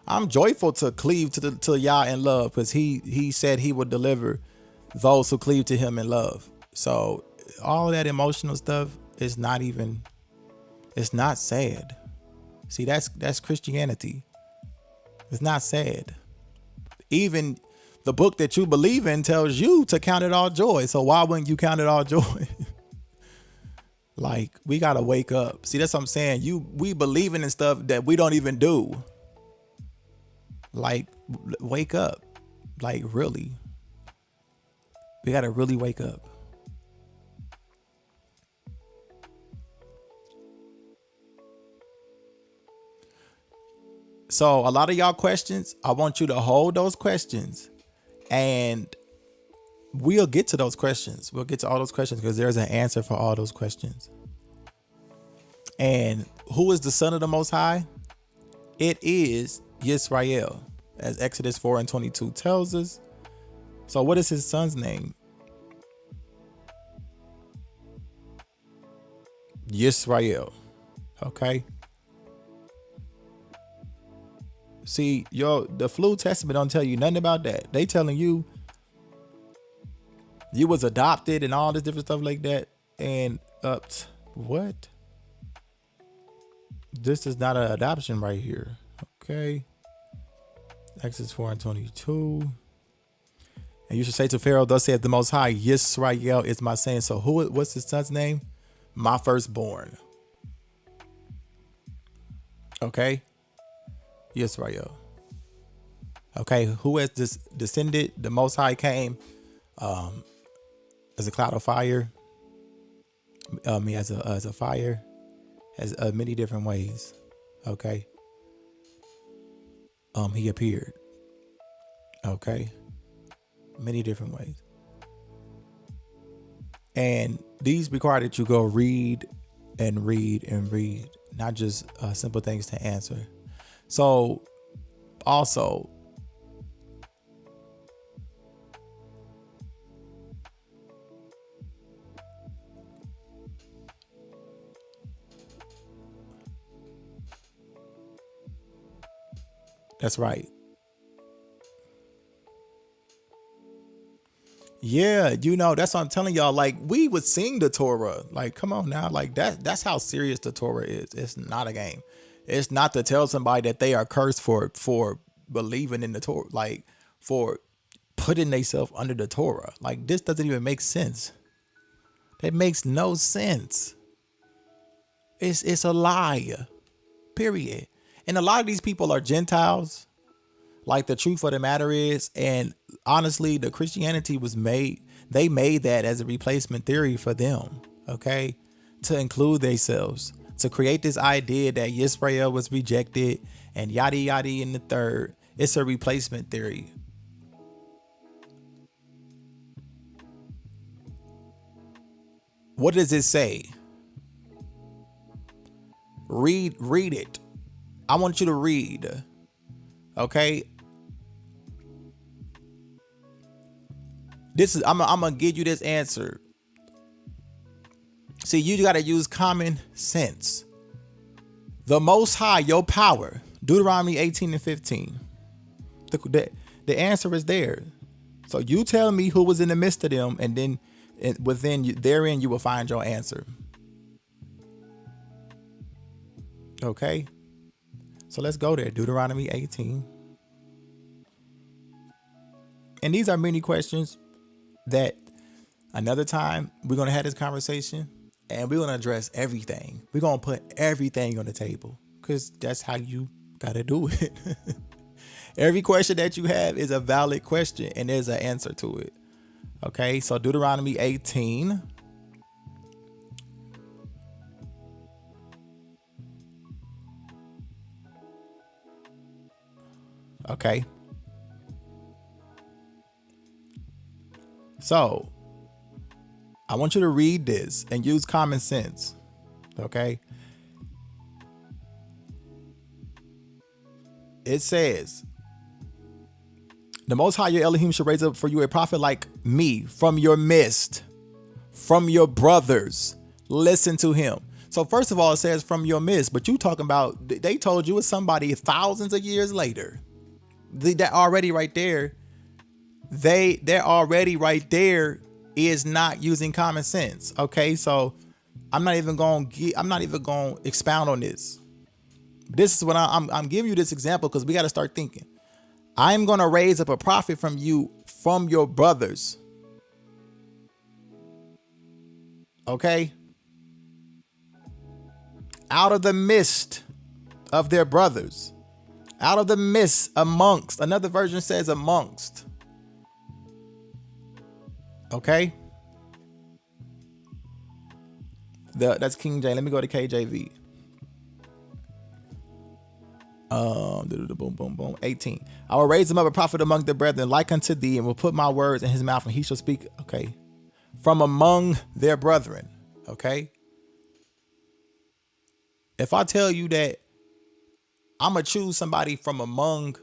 I'm joyful to cleave to YAH in love, because he said he would deliver those who cleave to him in love. So all that emotional stuff is not even, it's not sad. See, that's Christianity. It's not sad. Even the book that you believe in tells you to count it all joy. So why wouldn't you count it all joy? Like, we gotta wake up. See, that's what I'm saying. We believing in stuff that we don't even do. Like, wake up. Like, really. We gotta really wake up. So a lot of y'all questions, I want you to hold those questions, and we'll get to those questions. We'll get to all those questions, because there's an answer for all those questions. And who is the son of the Most High? It is Yisrael, as Exodus 4:22 tells us. So what is his son's name? Yisrael. Okay. See, the Flu Testament don't tell you nothing about that. They telling you was adopted and all this different stuff like that. And what? This is not an adoption right here. Okay. Exodus 4:22. And you should say to Pharaoh, thus saith the Most High, Yisrael is my son. So what's his son's name? My firstborn. Okay. Yisrael. Okay. Who has descended? The Most High came as a cloud of fire. As a fire. As many different ways. Okay. He appeared. Okay. Many different ways. And these require that you go read and read and read, not just simple things to answer. So also, that's right. Yeah, that's what I'm telling y'all. Like, we would sing the Torah. Like, come on now. Like, that's how serious the Torah is. It's not a game. It's not to tell somebody that they are cursed for believing in the Torah, like for putting themselves under the Torah. Like, this doesn't even make sense. That makes no sense. It's a lie. Period. And a lot of these people are Gentiles. Like, the truth of the matter is, and honestly, the Christianity they made that as a replacement theory for them, okay? To include themselves, to create this idea that Yisrael was rejected and yada yada in the third. It's a replacement theory. What does it say? Read it. I want you to read. Okay. I'm gonna give you this answer. See, you got to use common sense. The Most High, your power. Deuteronomy 18:15. The answer is there. So you tell me who was in the midst of them, and then therein you will find your answer. Okay. So let's go there. Deuteronomy 18. And these are many questions that another time we're going to have this conversation, and we're going to address everything. We're going to put everything on the table, because that's how you got to do it. Every question that you have is a valid question, and there's an answer to it. Okay, so Deuteronomy 18. Okay. So I want you to read this and use common sense. Okay. It says, the Most High your Elohim shall raise up for you a prophet like me from your midst, from your brothers. Listen to him. So first of all, it says from your midst, but you talking about, they told you it's somebody thousands of years later. That already right there, they're already right there is not using common sense. Okay, so I'm not even going to expound on this. This is what I'm giving you this example, because we got to start thinking. I'm going to raise up a prophet from you, from your brothers. Okay? Out of the midst of their brothers. Out of the midst, amongst. Another version says amongst. Okay? That's King James. Let me go to KJV. Boom, boom, boom. 18. I will raise him up a prophet among the brethren, like unto thee, and will put my words in his mouth, and he shall speak. Okay. From among their brethren. Okay. If I tell you that I'm going to choose somebody from among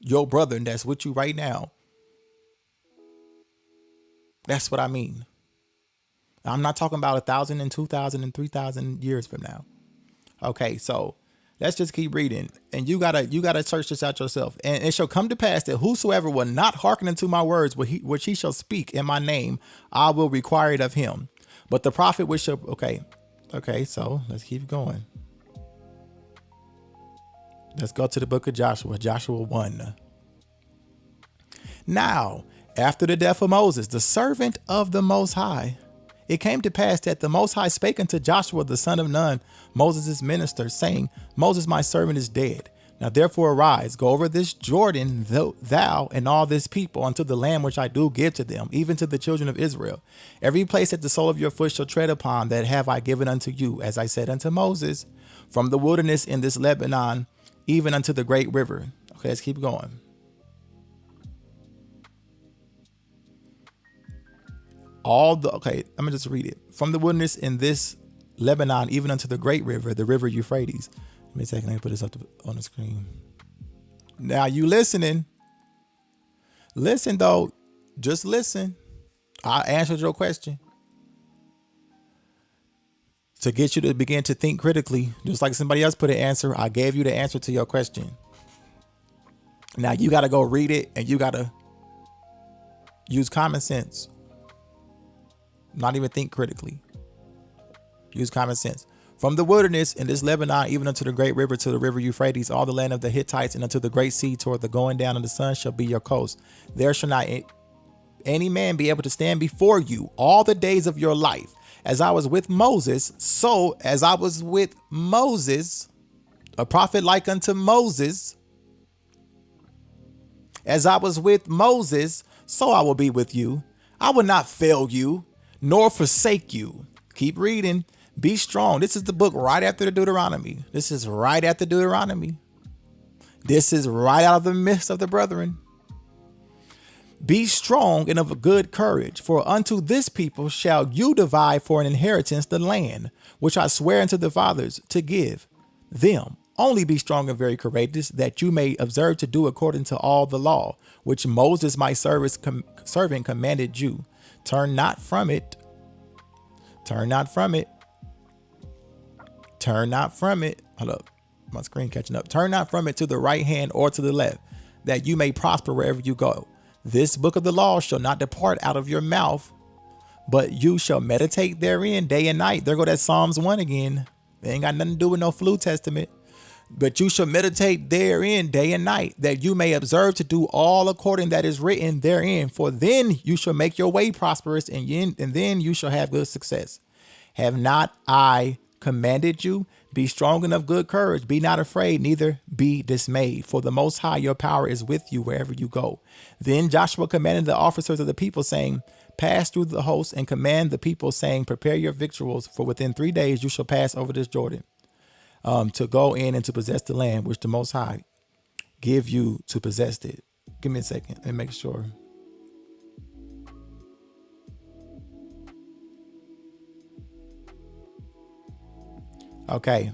your brethren that's with you right now, that's what I mean. I'm not talking about 1,000 and 2,000 and 3,000 years from now. Okay, so let's just keep reading. And you gotta search this out yourself. And it shall come to pass that whosoever will not hearken unto my words, which he shall speak in my name, I will require it of him. But the prophet which shall, okay, so let's keep going. Let's go to the book of Joshua, Joshua 1. Now, after the death of Moses, the servant of the Most High, it came to pass that the Most High spake unto Joshua, the son of Nun, Moses' minister, saying, Moses, my servant, is dead. Now therefore arise, go over this Jordan, thou and all this people, unto the land which I do give to them, even to the children of Israel. Every place that the sole of your foot shall tread upon, that have I given unto you, as I said unto Moses, from the wilderness in this Lebanon, even unto the great river. Okay, let's keep going. I'm gonna just read it. From the wilderness in this Lebanon, even unto the great river, the river Euphrates. Let me take a second, let me put this up on the screen. Now you listening. Listen though, just listen. I answered your question. To get you to begin to think critically, just like somebody else put an answer, I gave you the answer to your question. Now you got to go read it, and you got to use common sense. Not even think critically. Use common sense. From the wilderness in this Lebanon, even unto the great river, to the river Euphrates, all the land of the Hittites, and unto the great sea toward the going down of the sun shall be your coast. There shall not any man be able to stand before you all the days of your life. As I was with Moses, so as I was with Moses, a prophet like unto Moses, as I was with Moses, so I will be with you. I will not fail you, nor forsake you. Keep reading. Be strong. This is the book right after the Deuteronomy. This is right after Deuteronomy. This is right out of the midst of the brethren. Be strong and of good courage, for unto this people shall you divide for an inheritance the land, which I swear unto the fathers to give. them. Only be strong and very courageous, that you may observe to do according to all the law, which Moses my servant commanded you. Turn not from it. Turn not from it. Turn not from it. Hold up. My screen catching up. Turn not from it to the right hand or to the left, that you may prosper wherever you go. This book of the law shall not depart out of your mouth, but you shall meditate therein day and night. There go that Psalms 1 again. They ain't got nothing to do with no flu testament. But you shall meditate therein day and night, that you may observe to do all according that is written therein. For then you shall make your way prosperous, and then you shall have good success. Have not I commanded you? Be strong and of good courage. Be not afraid, neither be dismayed. For the Most High, your power is with you wherever you go. Then Joshua commanded the officers of the people, saying, pass through the host and command the people, saying, prepare your victuals, for within 3 days you shall pass over this Jordan, to go in and to possess the land which the Most High give you to possess it. Give me a second and make sure. Okay.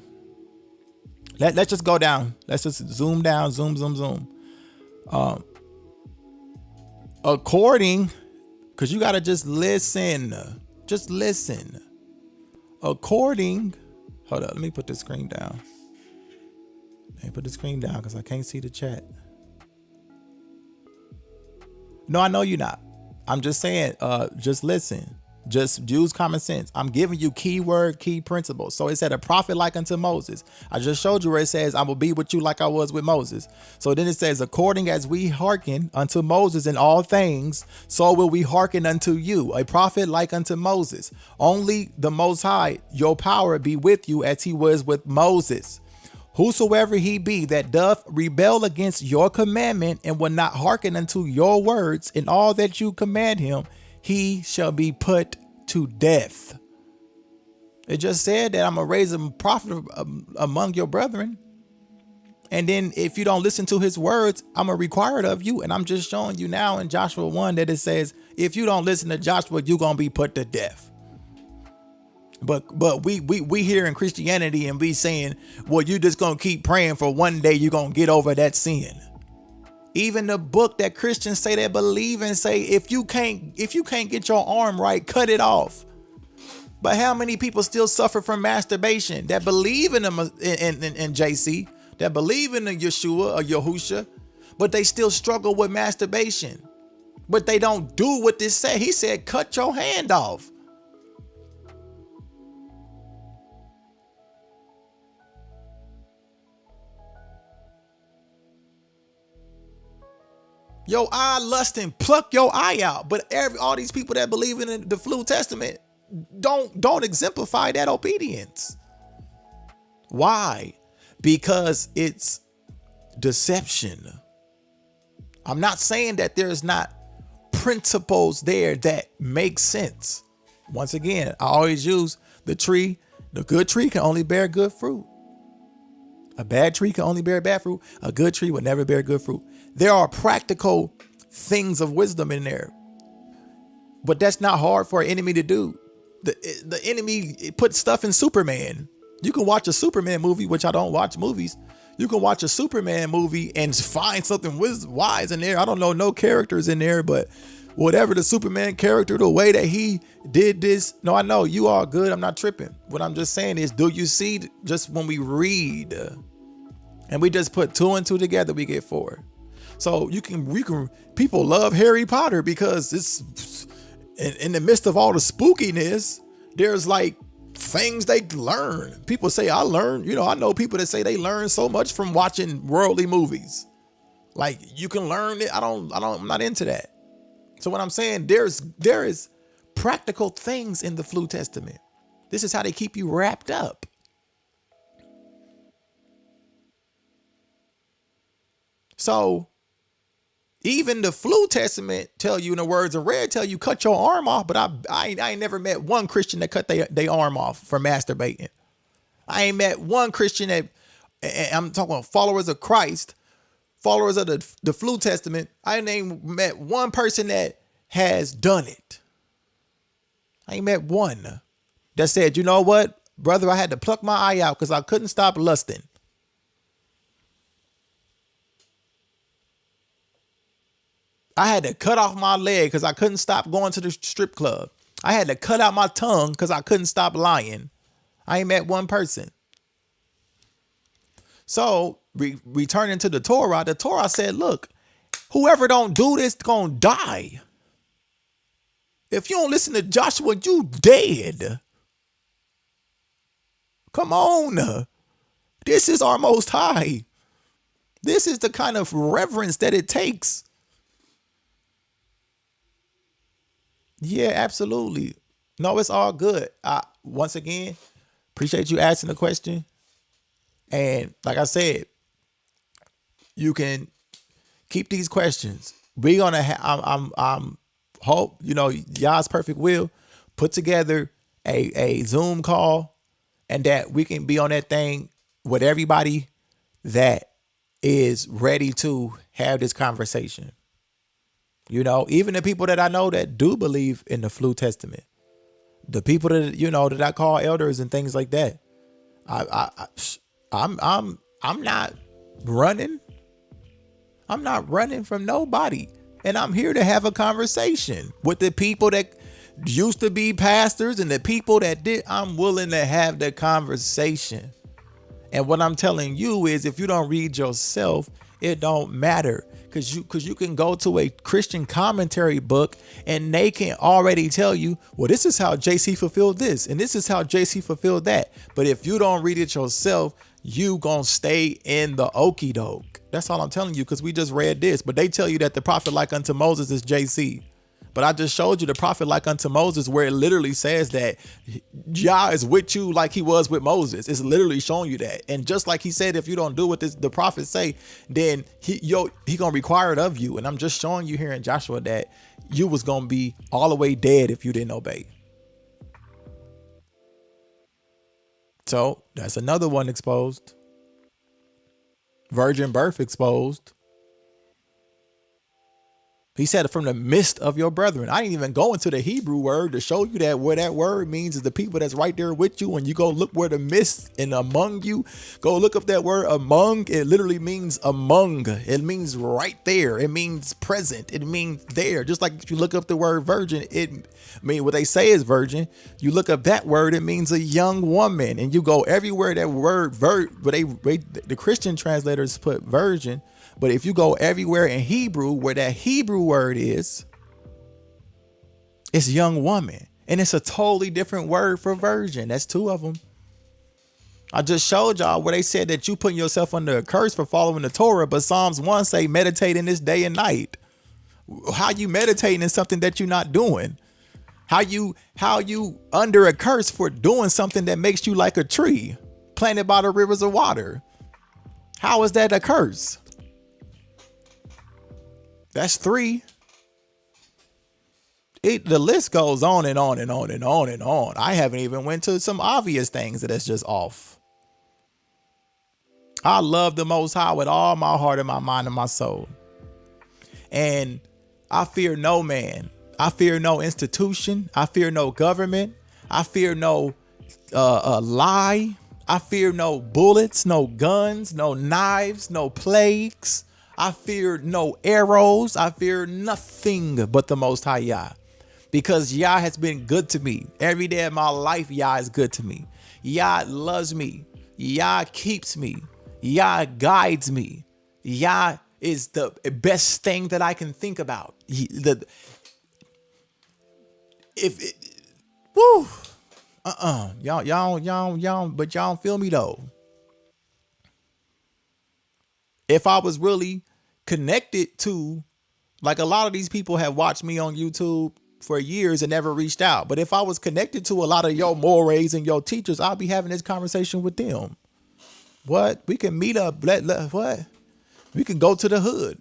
Let's just go down. Let's just zoom down, zoom. According, because you got to just listen. Just listen. According, hold up, let me put the screen down. Let me put the screen down because I can't see the chat. No, I know you're not. I'm just saying, just listen. Just use common sense. I'm giving you key principles. So it said a prophet like unto Moses. I just showed you where it says, I will be with you like I was with Moses. So then it says, according as we hearken unto Moses in all things, so will we hearken unto you. A prophet like unto Moses. Only the Most High, your power be with you as he was with Moses. Whosoever he be that doth rebel against your commandment and will not hearken unto your words in all that you command him, he shall be put to death. It just said that I'm going to raise a prophet among your brethren. And then if you don't listen to his words, I'm going to require it of you. And I'm just showing you now in Joshua 1 that it says, if you don't listen to Joshua, you're going to be put to death. But we here in Christianity and we saying, well, you just going to keep praying for one day you're going to get over that sin. Even the book that Christians say they believe in say, if you can't get your arm right, cut it off. But how many people still suffer from masturbation that believe in them in JC, that believe in the Yeshua or Yahusha, but they still struggle with masturbation. But they don't do what this said. He said, cut your hand off. Your eye lusting, pluck your eye out. But all these people that believe in the Flu Testament don't exemplify that obedience. Why? Because it's deception. I'm not saying that there's not principles there that make sense. Once again, I always use the tree. The good tree can only bear good fruit. A bad tree can only bear bad fruit. A good tree would never bear good fruit. There are practical things of wisdom in there, but that's not hard for an enemy to do. The enemy put stuff in Superman. You can watch a Superman movie, which I don't watch movies. You can watch a Superman movie and find something wise in there. I don't know no characters in there, but whatever the Superman character, the way that he did this. No, I know you are good. I'm not tripping. What I'm just saying is, do you see just when we read and we just put 2 and 2 together, we get 4. So people love Harry Potter because it's in the midst of all the spookiness, there's like things they learn. People say, I know people that say they learn so much from watching worldly movies. Like you can learn it. I'm not into that. So what I'm saying, there is practical things in the Flu Testament. This is how they keep you wrapped up. So even the Flu Testament tell you, in the words of Red, tell you cut your arm off. But I ain't never met one Christian that cut their arm off for masturbating. I ain't met one Christian that, I'm talking about followers of Christ, followers of the Flu Testament. I ain't met one person that has done it. I ain't met one that said, you know what? Brother, I had to pluck my eye out because I couldn't stop lusting. I had to cut off my leg because I couldn't stop going to the strip club. I had to cut out my tongue because I couldn't stop lying. I ain't met one person. So returning to the Torah said, look, whoever don't do this gonna die. If you don't listen to Joshua, you dead. Come on. This is our Most High. This is the kind of reverence that it takes. Yeah, absolutely. No, it's all good. Once again, appreciate you asking the question. And like I said, you can keep these questions. We're gonna I'm hope, Yah's perfect will, put together a Zoom call, and that we can be on that thing with everybody that is ready to have this conversation. Even the people that I know that do believe in the Flu Testament, the people that that I call elders and things like that. I'm not running. I'm not running from nobody, and I'm here to have a conversation with the people that used to be pastors and the people that did. I'm willing to have the conversation. And what I'm telling you is, if you don't read yourself, it don't matter. Because you can go to a Christian commentary book and they can already tell you, well, this is how JC fulfilled this and this is how JC fulfilled that. But if you don't read it yourself, you gonna stay in the okie doke. That's all I'm telling you, because we just read this. But they tell you that the prophet like unto Moses is JC. But I just showed you the prophet like unto Moses, where it literally says that Yah is with you like he was with Moses. It's literally showing you that. And just like he said, if you don't do what the prophets say, then he gonna require it of you. And I'm just showing you here in Joshua that you was gonna be all the way dead if you didn't obey. So that's another one exposed. Virgin birth exposed. He said, from the midst of your brethren. I didn't even go into the Hebrew word to show you that where that word means is the people that's right there with you. When you go look where the midst and among you, go look up that word among. It literally means among. It means right there. It means present. It means there. Just like if you look up the word virgin, what they say is virgin. You look up that word, it means a young woman. And you go everywhere that word, the Christian translators put virgin. But if you go everywhere in Hebrew where that Hebrew word is, it's young woman. And it's a totally different word for virgin. That's two of them. I just showed y'all where they said that you putting yourself under a curse for following the Torah. But Psalms 1 say meditate in this day and night. How you meditating in something that you're not doing? How you under a curse for doing something that makes you like a tree planted by the rivers of water? How is that a curse? That's 3. The list goes on and on and on and on and on. I haven't even went to some obvious things that's just off. I love the Most High with all my heart and my mind and my soul. And I fear no man. I fear no institution. I fear no government. I fear no lie. I fear no bullets, no guns, no knives, no plagues. I fear no arrows. I fear nothing but the Most High Yah. Because Yah has been good to me. Every day of my life, Yah is good to me. Yah loves me. Yah keeps me. Yah guides me. Yah is the best thing that I can think about. Y'all don't feel me though. If I was really connected to, like a lot of these people have watched me on YouTube for years and never reached out. But if I was connected to a lot of your mores and your teachers, I'll be having this conversation with them. What? We can meet up. What? We can go to the hood.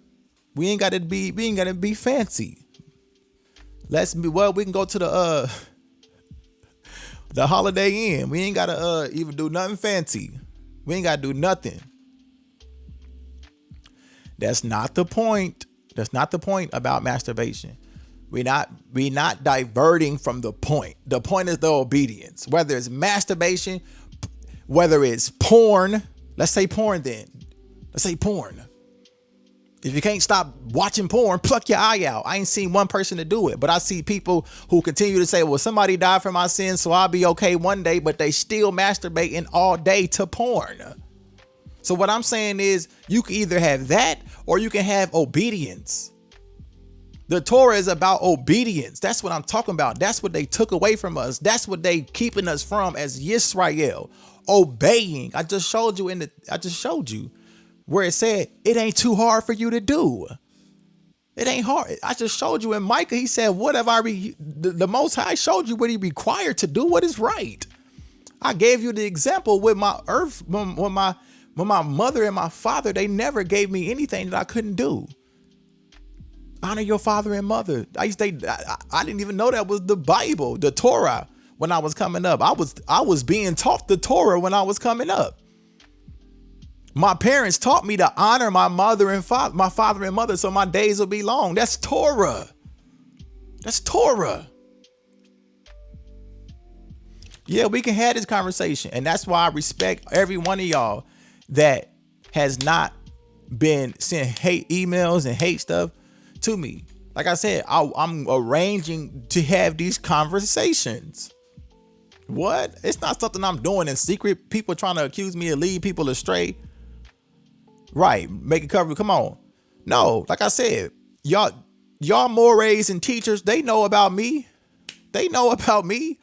We ain't gotta be fancy. We can go to the Holiday Inn. We ain't gotta even do nothing fancy. We ain't gotta do nothing. That's not the point. That's not the point about masturbation. We're not diverting from the point. The point is the obedience. Whether it's masturbation, whether it's porn. Let's say porn then. Let's say porn. If you can't stop watching porn, pluck your eye out. I ain't seen one person to do it, but I see people who continue to say, well, somebody died for my sins, so I'll be okay one day, but they still masturbating all day to porn. So what I'm saying is you can either have that or you can have obedience. The Torah is about obedience. That's what I'm talking about. That's what they took away from us. That's what they keeping us from as Yisrael. Obeying. I just showed you where it said it ain't too hard for you to do. It ain't hard. I just showed you in Micah. He said, what have the Most High showed you what he required to do what is right. I gave you the example with my earth, when my mother and my father, they never gave me anything that I couldn't do. Honor your father and mother. I didn't even know that was the Bible, the Torah, when I was coming up. I was being taught the Torah when I was coming up. My parents taught me to honor my mother and my father and mother, so my days will be long. That's Torah. That's Torah. Yeah, we can have this conversation. And that's why I respect every one of y'all that has not been sending hate emails and hate stuff to me. Like I said, I'm arranging to have these conversations. What? It's not something I'm doing in secret. People trying to accuse me of leading people astray. Right. Make it cover. Come on. No, like I said, y'all mores and teachers, they know about me. They know about me.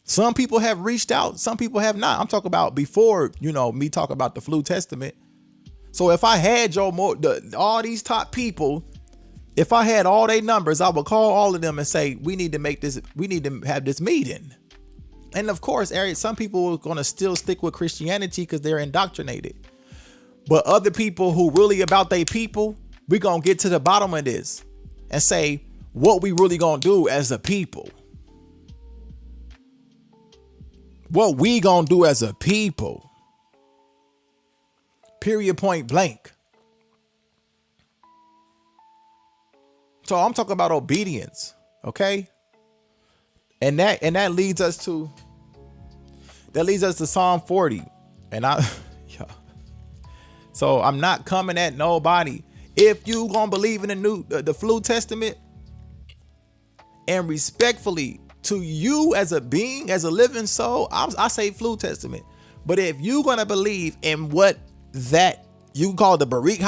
Some people have reached out. Some people have not. I'm talking about before, me talk about the Flu Testament. So if I had all these top people, if I had all their numbers, I would call all of them and say, we need to have this meeting. And of course, some people are going to still stick with Christianity because they're indoctrinated. But other people who really about their people, we're going to get to the bottom of this and say what we really going to do as a people. What we going to do as a people. Period, point blank. So I'm talking about obedience, okay? And that leads us to Psalm 40. And so I'm not coming at nobody. If you gonna believe in the Flu Testament, and respectfully to you as a being, as a living soul, I say Flu Testament. But if you gonna believe in what that you call the Barik,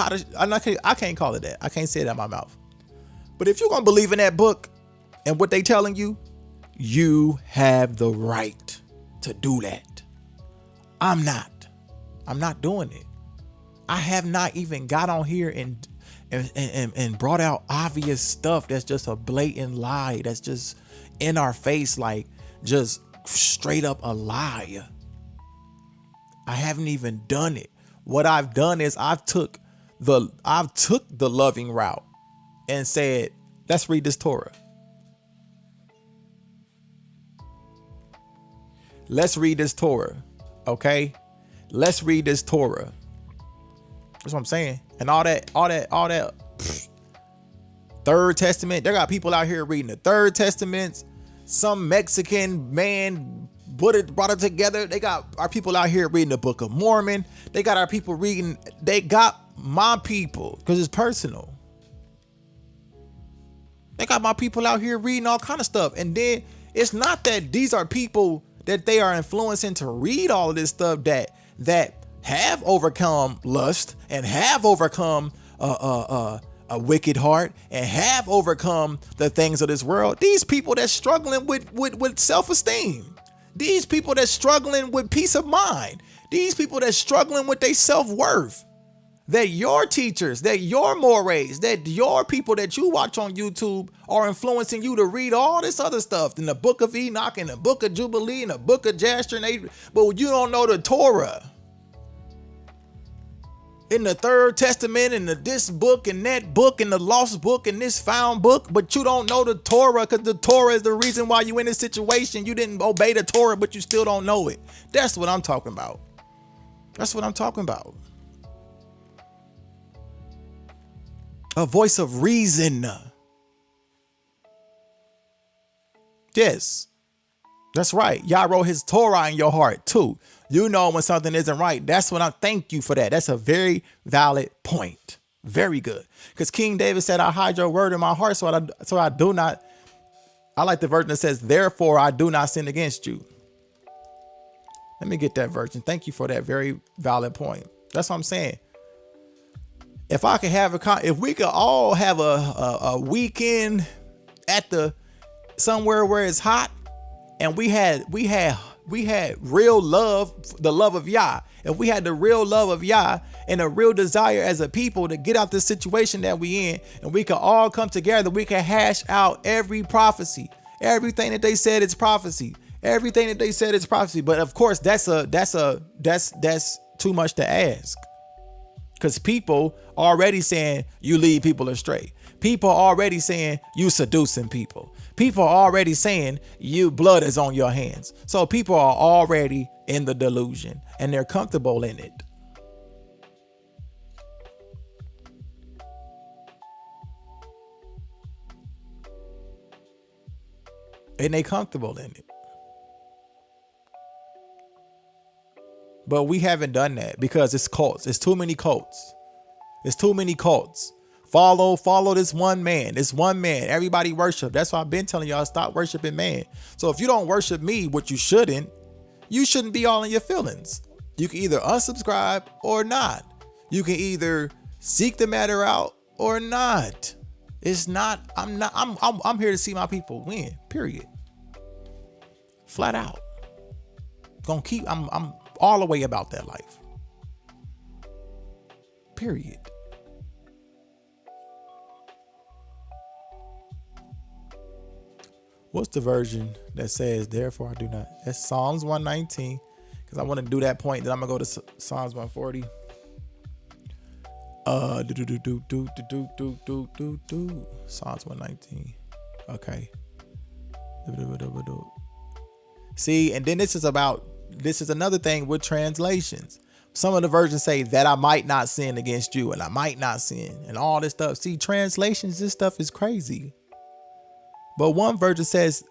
I can't call it that. I can't say it out of my mouth. But if you're gonna believe in that book and what they telling you, you have the right to do that. I'm not doing it. I have not even got on here and brought out obvious stuff that's just a blatant lie, that's just in our face, like just straight up a lie. I haven't even done it. What I've done is I've took the loving route and said, let's read this Torah. Let's read this Torah. Okay? Let's read this Torah. That's what I'm saying. And all that Third Testament. They got people out here reading the Third Testament. Some Mexican man brought it together. They got our people out here reading the Book of Mormon. They got our people reading. They got my people, because it's personal. They got my people out here reading all kind of stuff. And then it's not that these are people that they are influencing to read all of this stuff that have overcome lust and have overcome a wicked heart and have overcome the things of this world. These people that's struggling with self-esteem. These people that's struggling with peace of mind. These people that's struggling with their self-worth. That your teachers, that your mores, that your people that you watch on YouTube are influencing you to read all this other stuff in the book of Enoch and the book of Jubilee and the book of Jasher, but you don't know the Torah. In the Third Testament and this book and that book and the lost book and this found book, but you don't know the Torah, because the Torah is the reason why you in this situation. You didn't obey the Torah, but you still don't know it. That's what I'm talking about. That's what I'm talking about. A voice of reason. Yes, that's right. Yah wrote his Torah in your heart too. You know when something isn't right. That's when I thank you for that. That's a very valid point. Very good. Because King David said, I hide your word in my heart so I do not. I like the version that says, therefore I do not sin against you. Let me get that version. Thank you for that very valid point. That's what I'm saying. If I could have if we could all have a weekend at somewhere where it's hot, and we had real love, the love of Yah. If we had the real love of Yah and a real desire as a people to get out this situation that we in, and we could all come together, we could hash out every prophecy, everything that they said is prophecy, everything that they said is prophecy. But of course, that's too much to ask, because people already saying you lead people astray. People already saying you seducing people. People are already saying you blood is on your hands. So people are already in the delusion and they're comfortable in it. And they comfortable in it. But we haven't done that because it's cults. It's too many cults. It's too many cults. Follow this one man. This one man. Everybody worship. That's why I've been telling y'all, stop worshiping man. So if you don't worship me, which you shouldn't be all in your feelings. You can either unsubscribe or not. You can either seek the matter out or not. It's not, I'm here to see my people win, period. Flat out. I'm all the way about that life. Period. What's the version that says, therefore I do not? That's Psalms 119. Because I want to do that point. Then I'm going to go to Psalms 140. Psalms 119. Okay. See, and then this is another thing with translations. Some of the versions say that I might not sin against you and I might not sin and all this stuff. See, translations, this stuff is crazy. But one version says,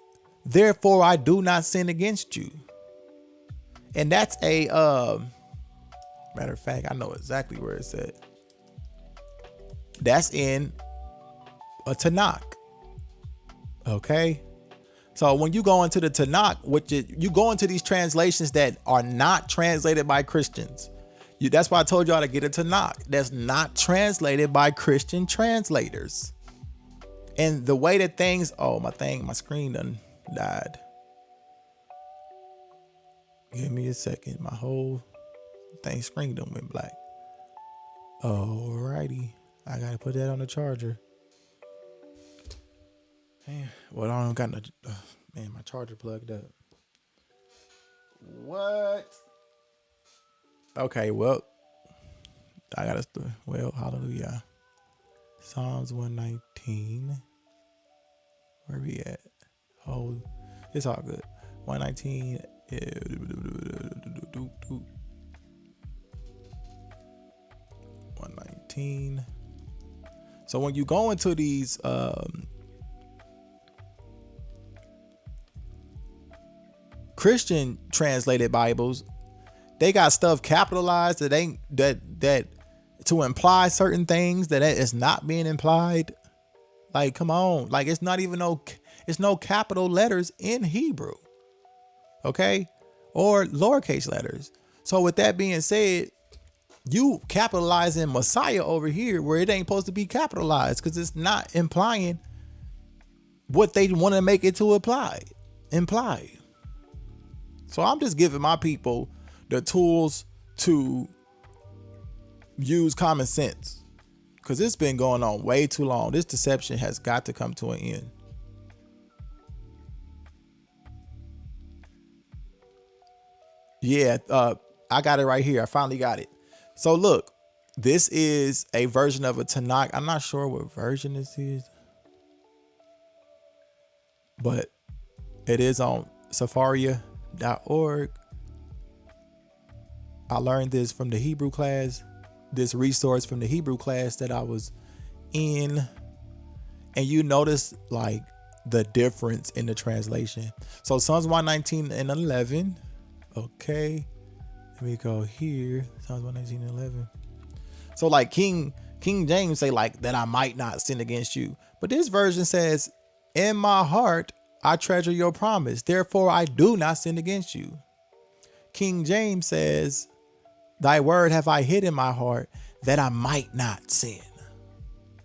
therefore I do not sin against you. And that's a, matter of fact, I know exactly where it's at. That's in a Tanakh. Okay. So when you go into the Tanakh, you go into these translations that are not translated by Christians. That's why I told y'all to get a Tanakh that's not translated by Christian translators. And the way that things, my screen done died. Give me a second. My whole screen done went black. Alrighty. I gotta put that on the charger. Man, well, I don't got no, my charger plugged up. What? Okay, well, hallelujah. Psalms 119. Where we at? Oh, it's all good. 119. 119. So when you go into these Christian translated Bibles, they got stuff capitalized that to imply certain things that is not being implied. Like, come on. Like, it's not even it's no capital letters in Hebrew. Okay? Or lowercase letters. So with that being said, you capitalizing Messiah over here where it ain't supposed to be capitalized because it's not implying what they want to make it to imply. So I'm just giving my people the tools to use common sense, because it's been going on way too long. This deception has got to come to an end. Yeah, I got it right here. I finally got it. So look, this is a version of a Tanakh. I'm not sure what version this is, but it is on Sepharia.org. I learned this from the Hebrew class, this resource from the Hebrew class that I was in. And you notice, like, the difference in the translation. So Psalms 119 and 11. Okay. Let me go here. Psalms 119 and 11. So like King James say like that I might not sin against you. But this version says, in my heart, I treasure your promise. Therefore, I do not sin against you. King James says, thy word have I hid in my heart that I might not sin.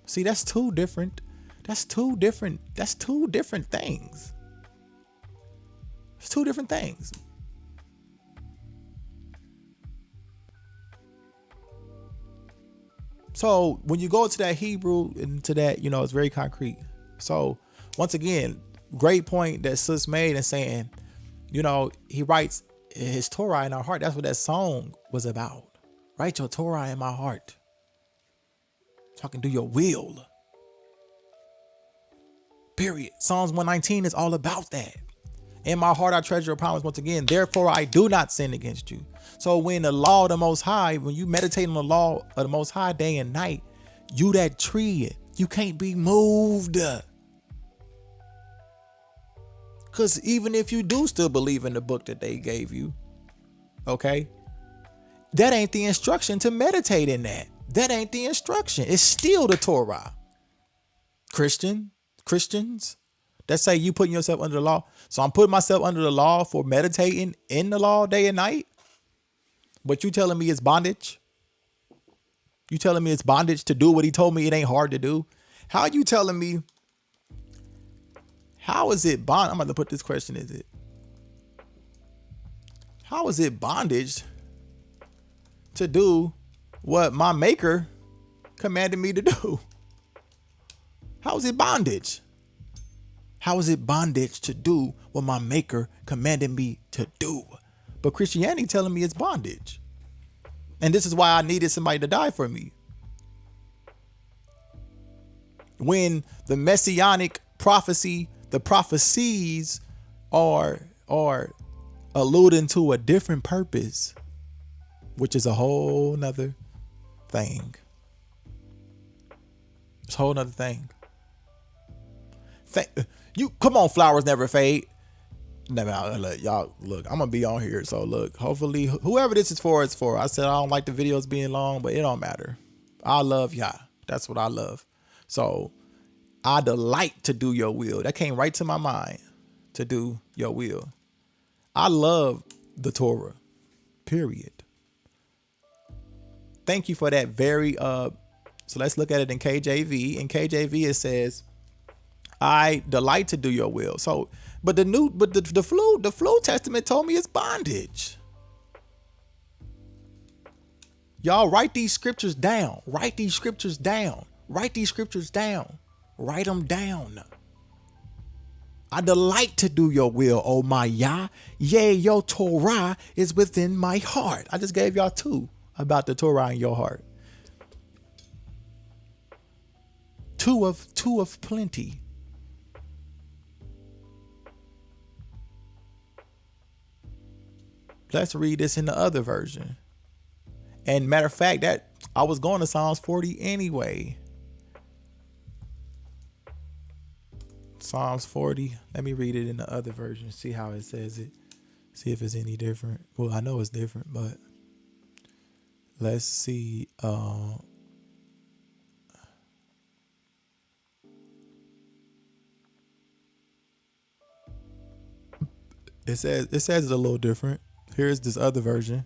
See, that's two different things. It's two different things. So when you go to that Hebrew and to that, it's very concrete. So once again, great point that Sis made and saying, he writes his Torah in our heart. That's what that song was about. Write your Torah in my heart so I can do your will. Period. Psalms 119 is all about that. In my heart, I treasure your promise once again. Therefore, I do not sin against you. So when the law of the Most High, when you meditate on the law of the Most High day and night, you that tree, you can't be moved. Because even if you do still believe in the book that they gave you, okay, that ain't the instruction to meditate in that. That ain't the instruction. It's still the Torah. Christians that say you putting yourself under the law. So I'm putting myself under the law for meditating in the law day and night. But you telling me it's bondage? You telling me it's bondage to do what he told me it ain't hard to do? How are you telling me? How is it bond? I'm about to put this question. How is it bondage to do what my maker commanded me to do? How is it bondage? How is it bondage to do what my maker commanded me to do? But Christianity telling me it's bondage. And this is why I needed somebody to die for me. When the messianic prophecy, the prophecies are alluding to a different purpose, which is a whole nother thing. It's a whole nother thing. You come on, flowers never fade. Y'all look, I'm gonna be on here. So look, hopefully whoever this is for, it's for. I said I don't like the videos being long, but it don't matter. I love YAH. That's what I love. So I delight to do your will. That came right to my mind, to do your will. I love the Torah, period. Thank you for that very, so let's look at it in KJV. In KJV, it says, I delight to do your will. So, but the Flu Testament told me it's bondage. Y'all write these scriptures down. Write these scriptures down. Write these scriptures down. Write them down. I delight to do your will, oh my YAH. Yea, your Torah is within my heart. I just gave y'all two about the Torah in your heart. Two of plenty. Let's read this in the other version. And matter of fact, that I was going to Psalms 40 anyway. Psalms 40. Let me read it in the other version. See how it says it. See if it's any different. Well, I know it's different, but let's see. It says it's a little different. Here's this other version.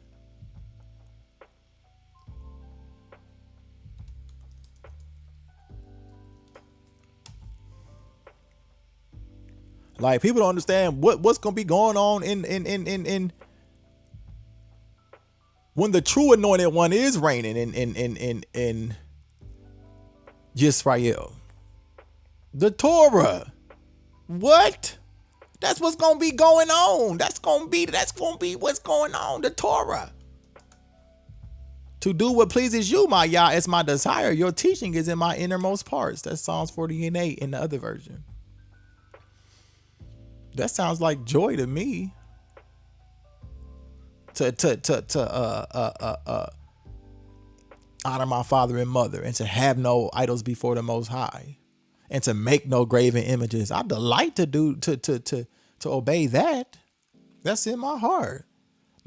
Like, people don't understand what's gonna be going on in when the true anointed one is reigning in Yisrael. The Torah. What? That's what's gonna be going on. That's gonna be what's going on. The Torah. To do what pleases you, my YAH, is my desire. Your teaching is in my innermost parts. That's Psalms 48 in the other version. That sounds like joy to me. To honor my father and mother and to have no idols before the Most High. and to make no graven images. I delight to obey that. That's in my heart.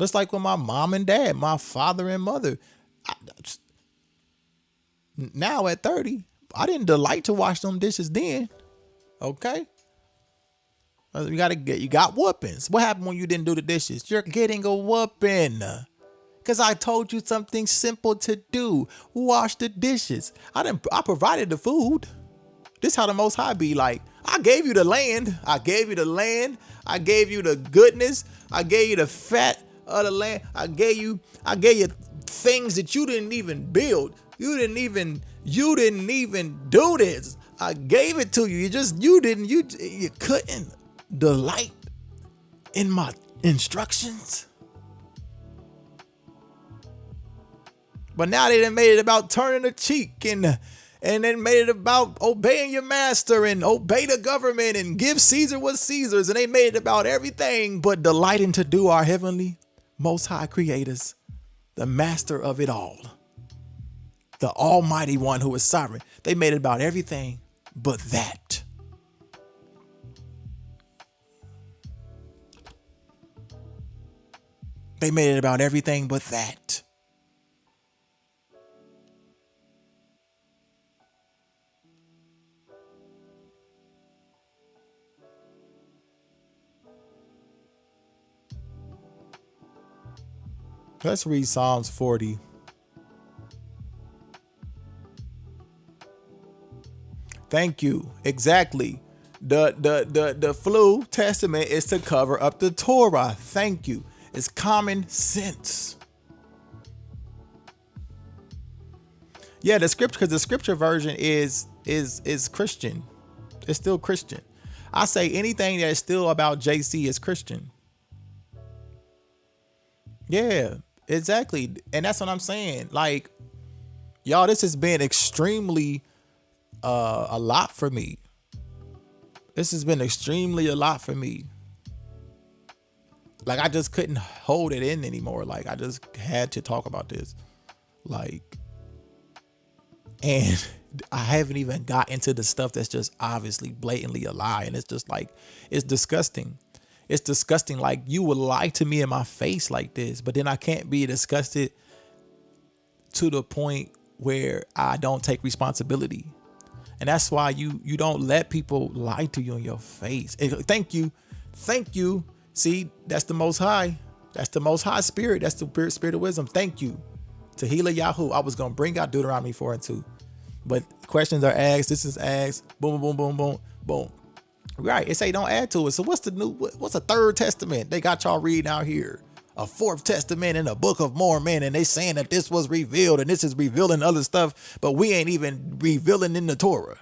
Just like with my mom and dad, my father and mother. Now at 30, I didn't delight to wash them dishes then. Okay. You got whoopings. What happened when you didn't do the dishes? You're getting a whooping. Because I told you something simple to do. Wash the dishes. I provided the food. This how the Most High be like. I gave you the land. I gave you the land. I gave you the goodness. I gave you the fat of the land. I gave you things that you didn't even build. You didn't even do this. I gave it to you. You couldn't delight in my instructions. But now they done made it about turning a cheek and then made it about obeying your master and obey the government and give Caesar what's Caesar's. And they made it about everything but delighting to do our heavenly Most High creators, the master of it all, the almighty one who is sovereign. They made it about everything but that. They made it about everything but that. Let's read Psalms 40. Thank you. Exactly. The flu testament is to cover up the Torah. Thank you. It's common sense. Yeah, the scripture, because the scripture version is Christian. It's still Christian. I say anything that is still about JC is Christian. Yeah, exactly. And that's what I'm saying. Like, y'all, this has been extremely a lot for me. This has been extremely a lot for me. Like, I just couldn't hold it in anymore. Like, I just had to talk about this. Like, and I haven't even got into the stuff that's just obviously blatantly a lie. And it's just like, it's disgusting. It's disgusting. Like, you would lie to me in my face like this, but then I can't be disgusted to the point where I don't take responsibility. And that's why you don't let people lie to you in your face. And thank you. Thank you. See, that's the Most High. That's the Most High spirit. That's the spirit of wisdom. Thank you. Tehillah Yahu. I was going to bring out Deuteronomy 4:2. But questions are asked. This is asked. Boom, boom, boom, boom, boom. Right. It say don't add to it. So what's a third testament? They got y'all reading out here. A fourth testament in the Book of Mormon. And they saying that this was revealed and this is revealing other stuff. But we ain't even revealing in the Torah.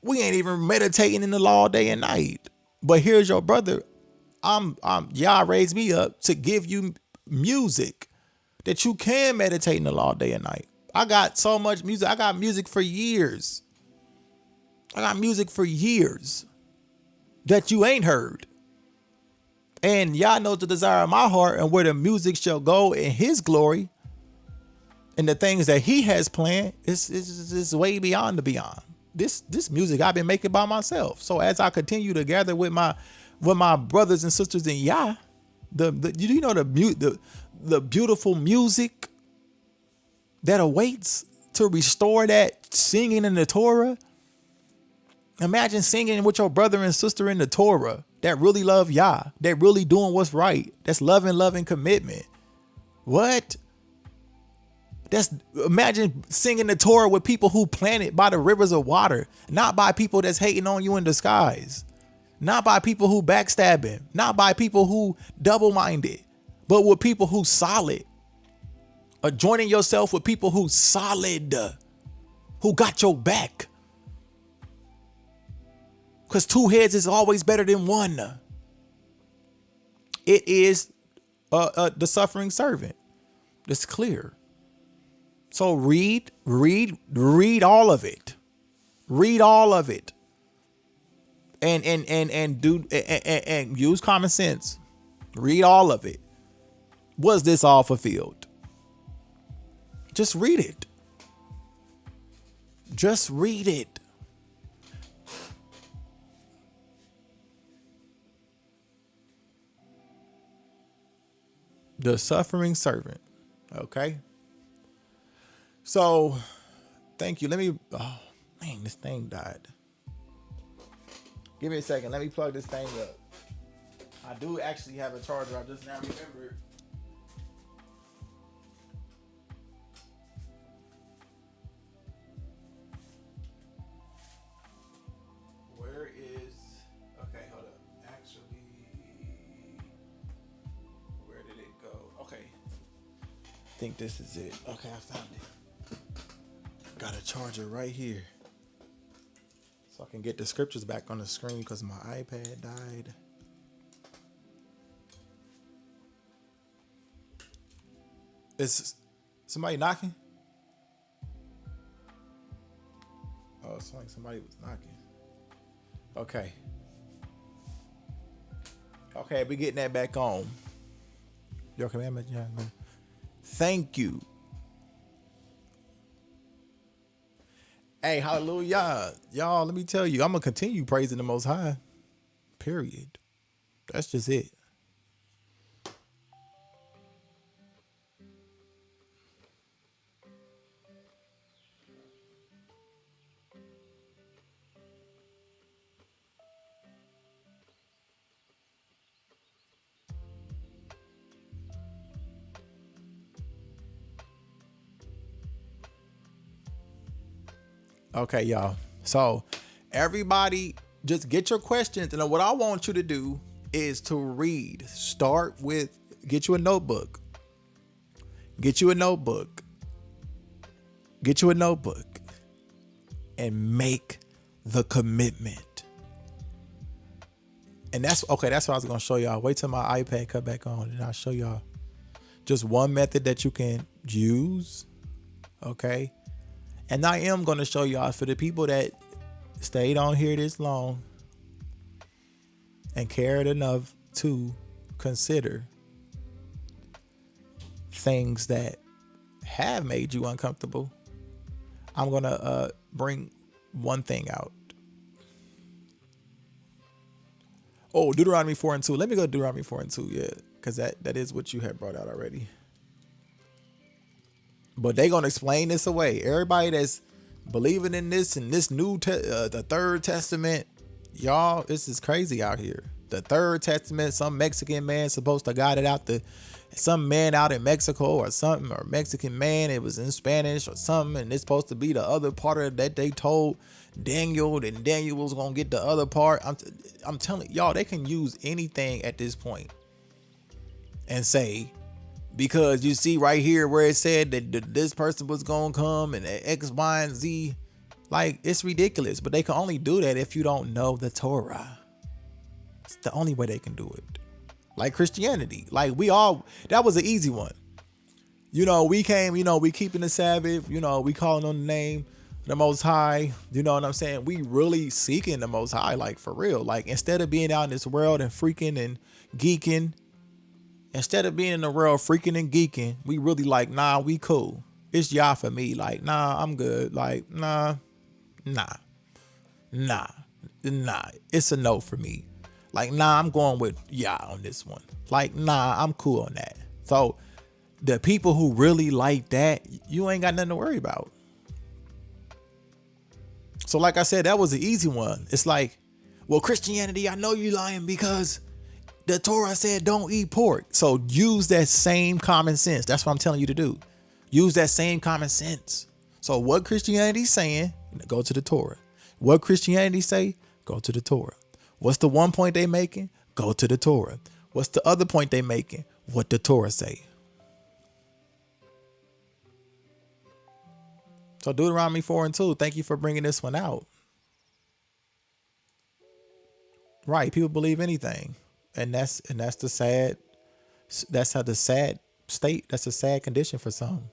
We ain't even meditating in the law day and night. But here's your brother. Yah raised me up to give you music that you can meditate in the law day and night. I got so much music. I got music for years. I got music for years that you ain't heard. And Yah knows the desire of my heart and where the music shall go in his glory and the things that he has planned is way beyond the beyond. This music I've been making by myself. So as I continue to gather with my brothers and sisters in Yah, the beautiful music that awaits to restore that singing in the Torah. Imagine singing with your brother and sister in the Torah that really love Yah, that really doing what's right, that's loving commitment. What? Imagine singing the Torah with people who planted by the rivers of water, not by people that's hating on you in disguise, not by people who backstabbing, not by people who double-minded, but with people who solid. Joining yourself with people who solid, who got your back. Because two heads is always better than one. It is the suffering servant. It's clear. So read all of it. Read all of it. And use common sense. Read all of it. Was this all fulfilled? Just read it. Just read it. The suffering servant. Okay. So, thank you. Let me, oh, man, this thing died. Give me a second. Let me plug this thing up. I do actually have a charger. I just now remembered. Where is, okay, hold up. Actually, where did it go? Okay. I think this is it. Okay, I found it. Got a charger right here. So I can get the scriptures back on the screen because my iPad died. Is somebody knocking? Oh, it's like somebody was knocking. Okay. Okay, we getting that back on. Your commandment, yeah. Thank you. Hey, hallelujah. Y'all, let me tell you, I'm going to continue praising the Most High. Period. That's just it. Okay, y'all. So everybody just get your questions. And what I want you to do is to read. Start with, get you a notebook. Get you a notebook. Get you a notebook. And make the commitment. And that's what I was going to show y'all. Wait till my iPad cut back on and I'll show y'all just one method that you can use. Okay. And I am going to show y'all, for the people that stayed on here this long and cared enough to consider things that have made you uncomfortable, I'm going to bring one thing out. Oh, Deuteronomy 4:2. Let me go to Deuteronomy 4:2, yeah, because that is what you had brought out already. But they gonna explain this away. Everybody that's believing in this and this the Third Testament, y'all, this is crazy out here. The Third Testament, some Mexican man supposed to got it out some man out in Mexico or something, or Mexican man, it was in Spanish or something, and it's supposed to be the other part of that they told Daniel, and Daniel was gonna get the other part. I'm telling y'all, they can use anything at this point and say, because you see right here where it said that this person was going to come and X, Y, and Z. Like, it's ridiculous. But they can only do that if you don't know the Torah. It's the only way they can do it. Like Christianity. Like, that was an easy one. We came, we keeping the Sabbath. We calling on the name of the Most High. You know what I'm saying? We really seeking the Most High, like, for real. Like, instead of being out in this world and freaking and geeking, instead of being in the world freaking and geeking, we really like, nah, we cool. It's YAH for me. Like, nah, I'm good. Like, nah. It's a no for me. Like, nah, I'm going with YAH on this one. Like, nah, I'm cool on that. So the people who really like that, you ain't got nothing to worry about. So like I said, that was an easy one. It's like, well, Christianity, I know you lying because the Torah said don't eat pork. So use that same common sense. That's what I'm telling you to do. Use that same common sense. So what Christianity's saying, go to the Torah. What Christianity say, go to the Torah. What's the one point they making? Go to the Torah. What's the other point they making? What the Torah say. So Deuteronomy 4:2, thank you for bringing this one out. Right, people believe anything. And that's the sad, that's how the sad state, that's a sad condition for some.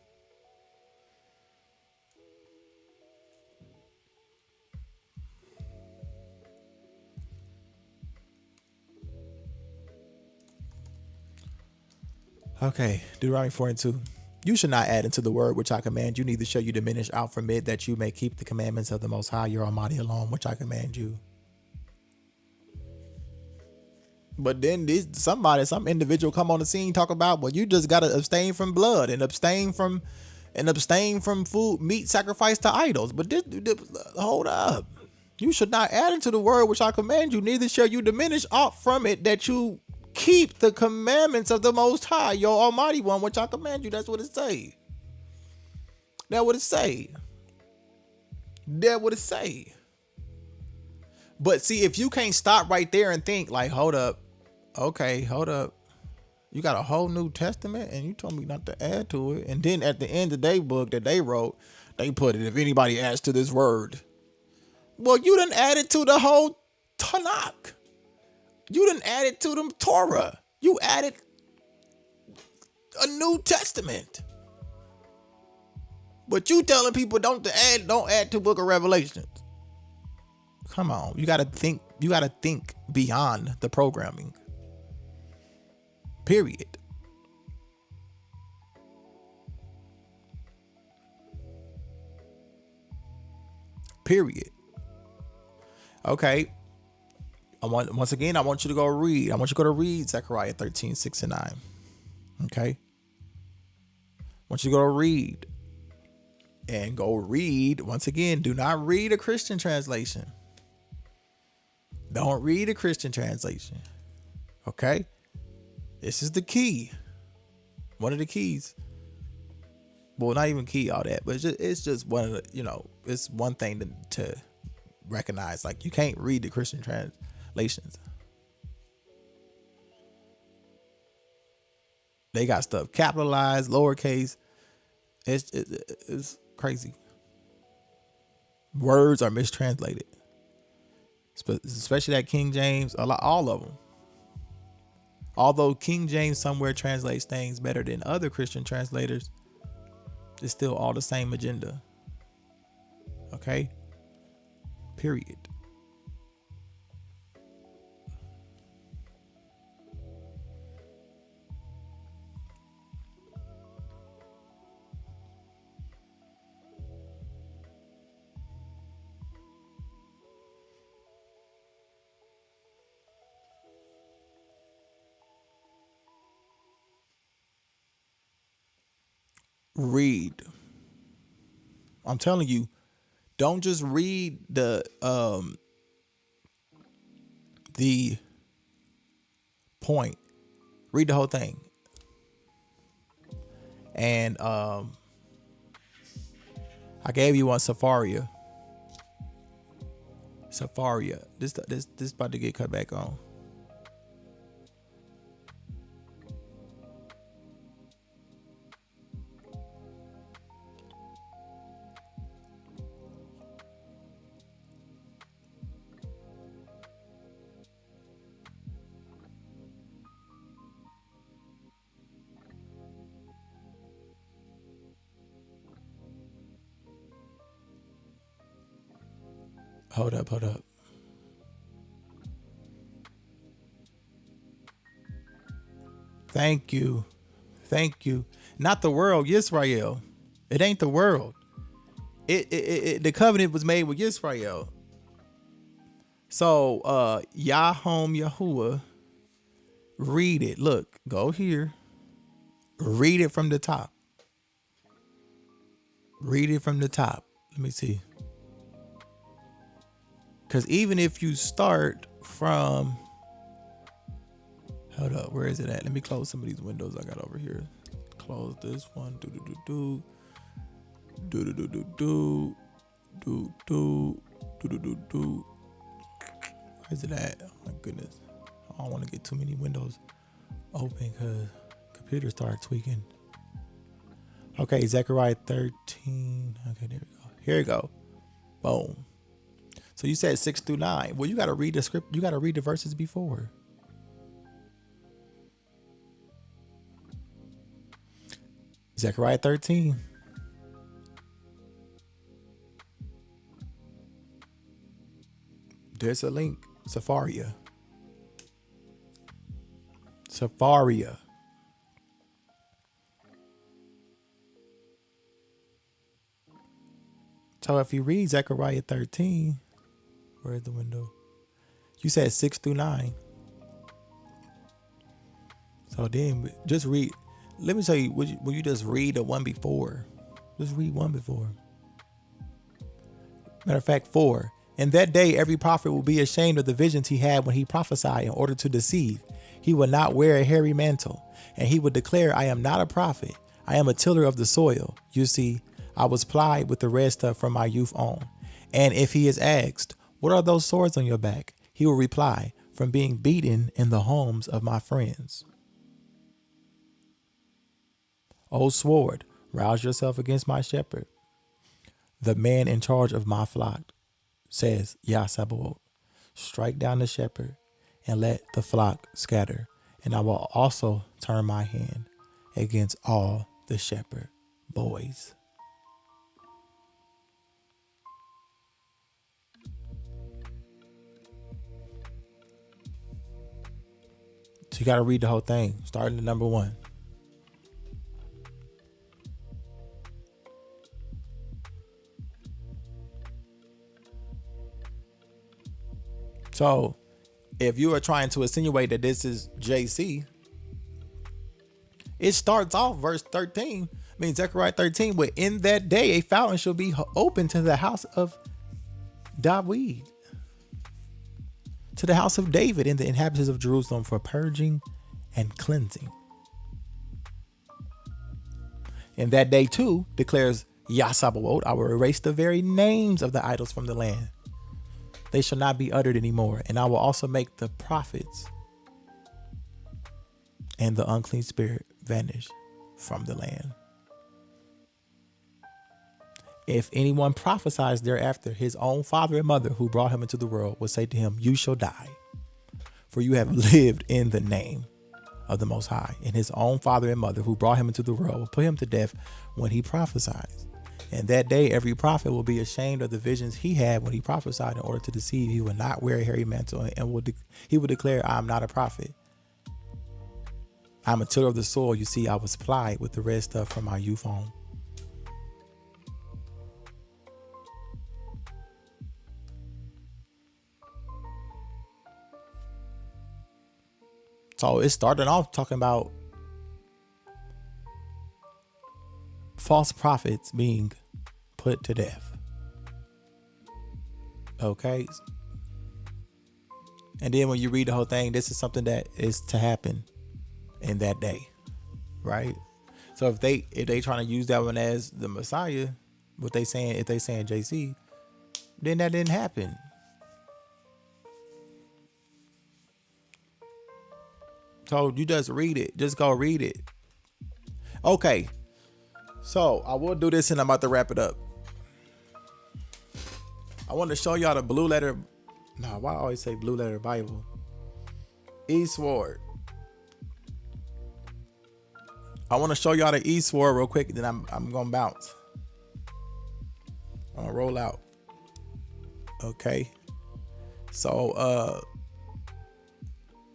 Okay, Deuteronomy 4:2. You should not add into the word which I command you, neither shall you diminish out from it, that you may keep the commandments of the Most High, your Almighty alone, which I command you. But then some individual come on the scene talk about, well, you just gotta abstain from blood and abstain from food, meat sacrificed to idols. But hold up. You should not add into the word which I command you, neither shall you diminish aught from it, that you keep the commandments of the Most High, your Almighty One, which I command you. That's what it say. That what it say. That what it say. But see, if you can't stop right there and think like, hold up, okay, hold up. You got a whole New Testament and you told me not to add to it. And then at the end of their book that they wrote, they put it, if anybody adds to this word. Well, you done added to the whole Tanakh. You done added to the Torah. You added a New Testament. But you telling people don't add to Book of Revelations. Come on, you gotta think beyond the programming. Period. Period. Okay. Once again, I want you to go read. I want you to go to read Zechariah 13, 6 and 9. Okay. I want you to go read. And go read. Once again, do not read a Christian translation. Don't read a Christian translation. Okay? This is the key. One of the keys. Well, not even key, all that, but it's just one of the, it's one thing to recognize. Like, you can't read the Christian translations. They got stuff capitalized, lowercase. It's crazy. Words are mistranslated. Especially that King James, all of them. Although King James somewhere translates things better than other Christian translators, it's still all the same agenda. Okay? Period. Read. I'm telling you, don't just read the point. Read the whole thing. And I gave you one, Sepharia. This about to get cut back on. Hold up. Thank you. Not the world, Yisrael. It ain't the world. The covenant was made with Yisrael. So, Yahweh, read it. Look, go here. Read it from the top. Let me see. Because even if you start from, hold up, where is it at? Let me close some of these windows I got over here. Close this one. Where's it at? Oh my goodness. I don't want to get too many windows open because computer started tweaking. Okay, Zechariah 13. Okay, there we go. Here we go. Boom. So you said 6 through 9. Well, you got to read the script. You got to read the verses before. Zechariah 13. There's a link. Sepharia. So if you read Zechariah 13, where's the window? You said 6 through 9. So then just read. Let me tell you, will you just read the one before? Just read one before. Matter of fact, 4. In that day, every prophet will be ashamed of the visions he had when he prophesied in order to deceive. He will not wear a hairy mantle, and he will declare, I am not a prophet. I am a tiller of the soil. You see, I was plied with the red stuff from my youth on. And if he is asked, what are those swords on your back? He will reply, from being beaten in the homes of my friends. O sword, rouse yourself against my shepherd, the man in charge of my flock, says YAH. Strike down the shepherd and let the flock scatter, and I will also turn my hand against all the shepherd boys. So you got to read the whole thing, starting at number 1. So if you are trying to insinuate that this is JC, it starts off verse 13. Zechariah 13, with in that day a fountain shall be open to the house of Dauid, to the house of David and the inhabitants of Jerusalem for purging and cleansing. In that day too, declares YAH, I will erase the very names of the idols from the land. They shall not be uttered anymore. And I will also make the prophets and the unclean spirit vanish from the land. If anyone prophesies thereafter, his own father and mother who brought him into the world will say to him, you shall die, for you have lived in the name of the Most High. And his own father and mother who brought him into the world will put him to death when he prophesies. And that day, every prophet will be ashamed of the visions he had when he prophesied in order to deceive. He will not wear a hairy mantle, and he will declare, I am not a prophet. I'm a tiller of the soil. You see, I was plied with the red stuff from my youth on. So it started off talking about false prophets being put to death. Okay. And then when you read the whole thing, this is something that is to happen in that day. Right. So if they trying to use that one as the Messiah, if they saying JC, then that didn't happen. So you just read it. Just go read it. Okay. So I will do this and I'm about to wrap it up. I want to show y'all the blue letter. No, why I always say blue letter Bible? Eastward. I want to show y'all the Eastward real quick. Then I'm going to bounce. I'm going to roll out. Okay. So,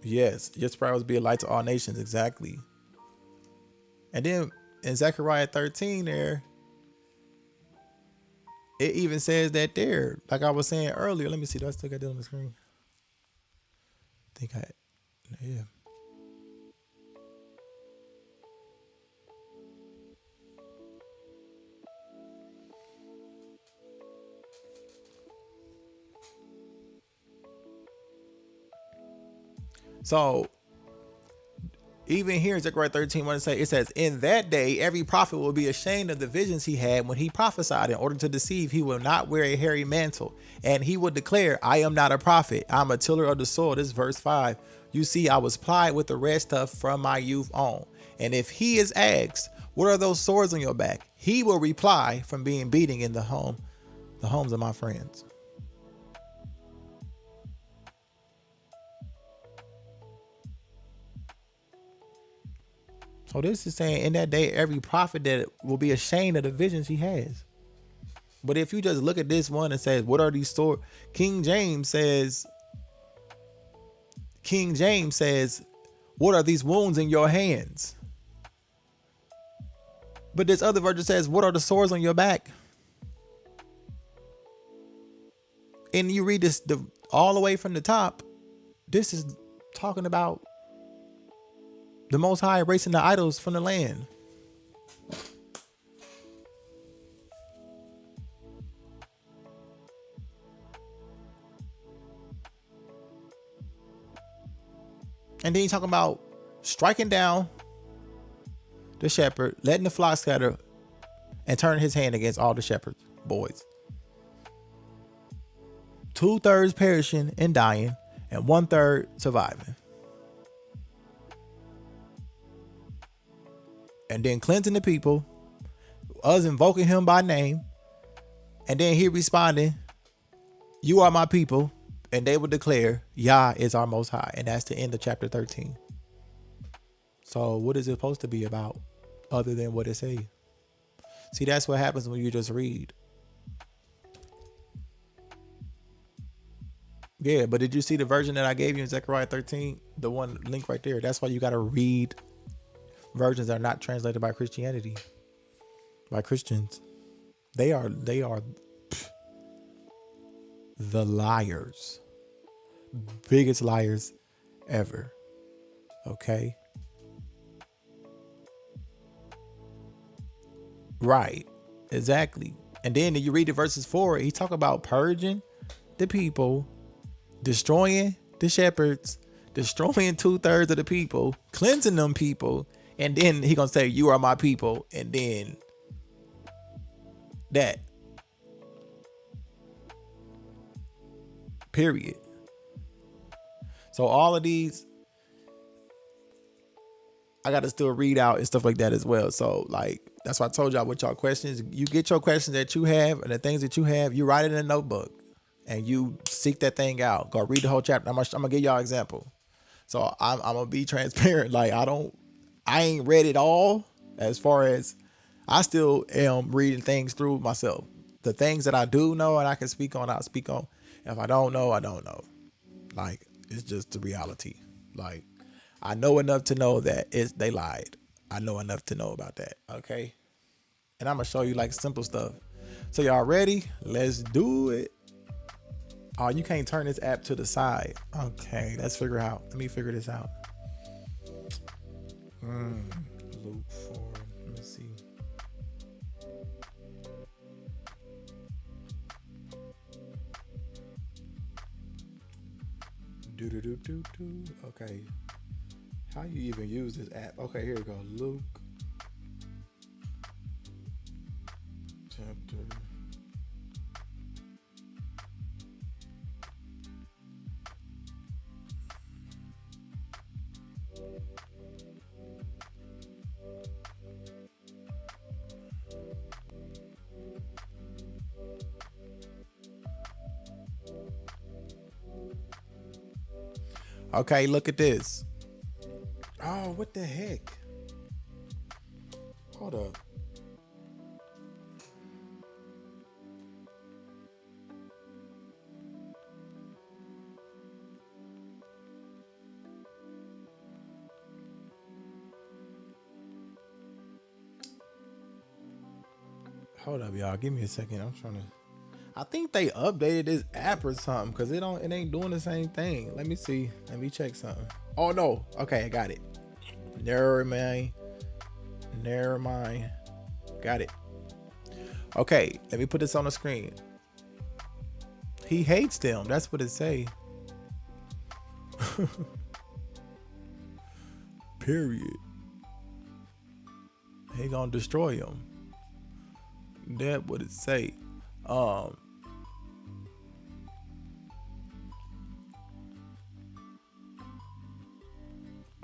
yes, your sparrows be a light to all nations. Exactly. And then in Zechariah 13 there, it even says that there, like I was saying earlier. Let me see. Do I still got that on the screen? Yeah. So even here in Zechariah 13, when it says, in that day, every prophet will be ashamed of the visions he had when he prophesied in order to deceive. He will not wear a hairy mantle, and he will declare, I am not a prophet. I'm a tiller of the soil. This is verse 5. You see, I was plied with the red stuff from my youth on. And if he is asked, what are those swords on your back? He will reply, from being beaten in the homes of my friends. So this is saying in that day, every prophet that will be ashamed of the visions he has. But if you just look at this one and says, what are these swords? King James says, what are these wounds in your hands? But this other version says, what are the swords on your back? And you read this all the way from the top. This is talking about, The Most High erasing the idols from the land. And then he's talking about striking down the shepherd, letting the flock scatter, and turning his hand against all the shepherds, boys. 2/3 perishing and dying, and 1/3 surviving. And then cleansing the people, us invoking him by name, and then he responding, "You are my people," and they will declare, "Yah is our Most High," and that's the end of chapter 13. So what is it supposed to be about other than what it says? See, that's what happens when you just read. Yeah, but did you see the version that I gave you in Zechariah 13? The one link right there. That's why you got to read versions that are not translated by Christianity, by Christians. They are the liars. Biggest liars ever. Okay? Right. Exactly. And then you read the verses forward, he talk about purging the people, destroying the shepherds, destroying 2/3 of the people, cleansing them people, and then he gonna say, "You are my people," and then that. Period. So all of these, I gotta still read out and stuff like that as well. So like that's why I told y'all what y'all questions. You get your questions that you have and the things that you have, you write it in a notebook and you seek that thing out. Go read the whole chapter. I'm gonna give y'all an example. So I'm gonna be transparent. Like I ain't read it all, as far as I still am reading things through myself. The things that I do know and I can speak on, I'll speak on. If I don't know, I don't know. Like, it's just the reality. Like, I know enough to know that they lied. I know enough to know about that. Okay. And I'm gonna show you like simple stuff. So y'all ready? Let's do it. Oh, you can't turn this app to the side. Okay, let's figure out. Let me figure this out. Luke 4. Let me see. Okay. How you even use this app? Okay, here we go. Luke chapter. Okay, look at this. Oh, what the heck? Hold up. Hold up, y'all. Give me a second. I'm trying to. I think they updated this app or something because it ain't doing the same thing. Let me see. Let me check something. Oh no. Okay, I got it. Never mind. Got it. Okay, let me put this on the screen. He hates them. That's what it say. Period. He gonna destroy them. That what it say.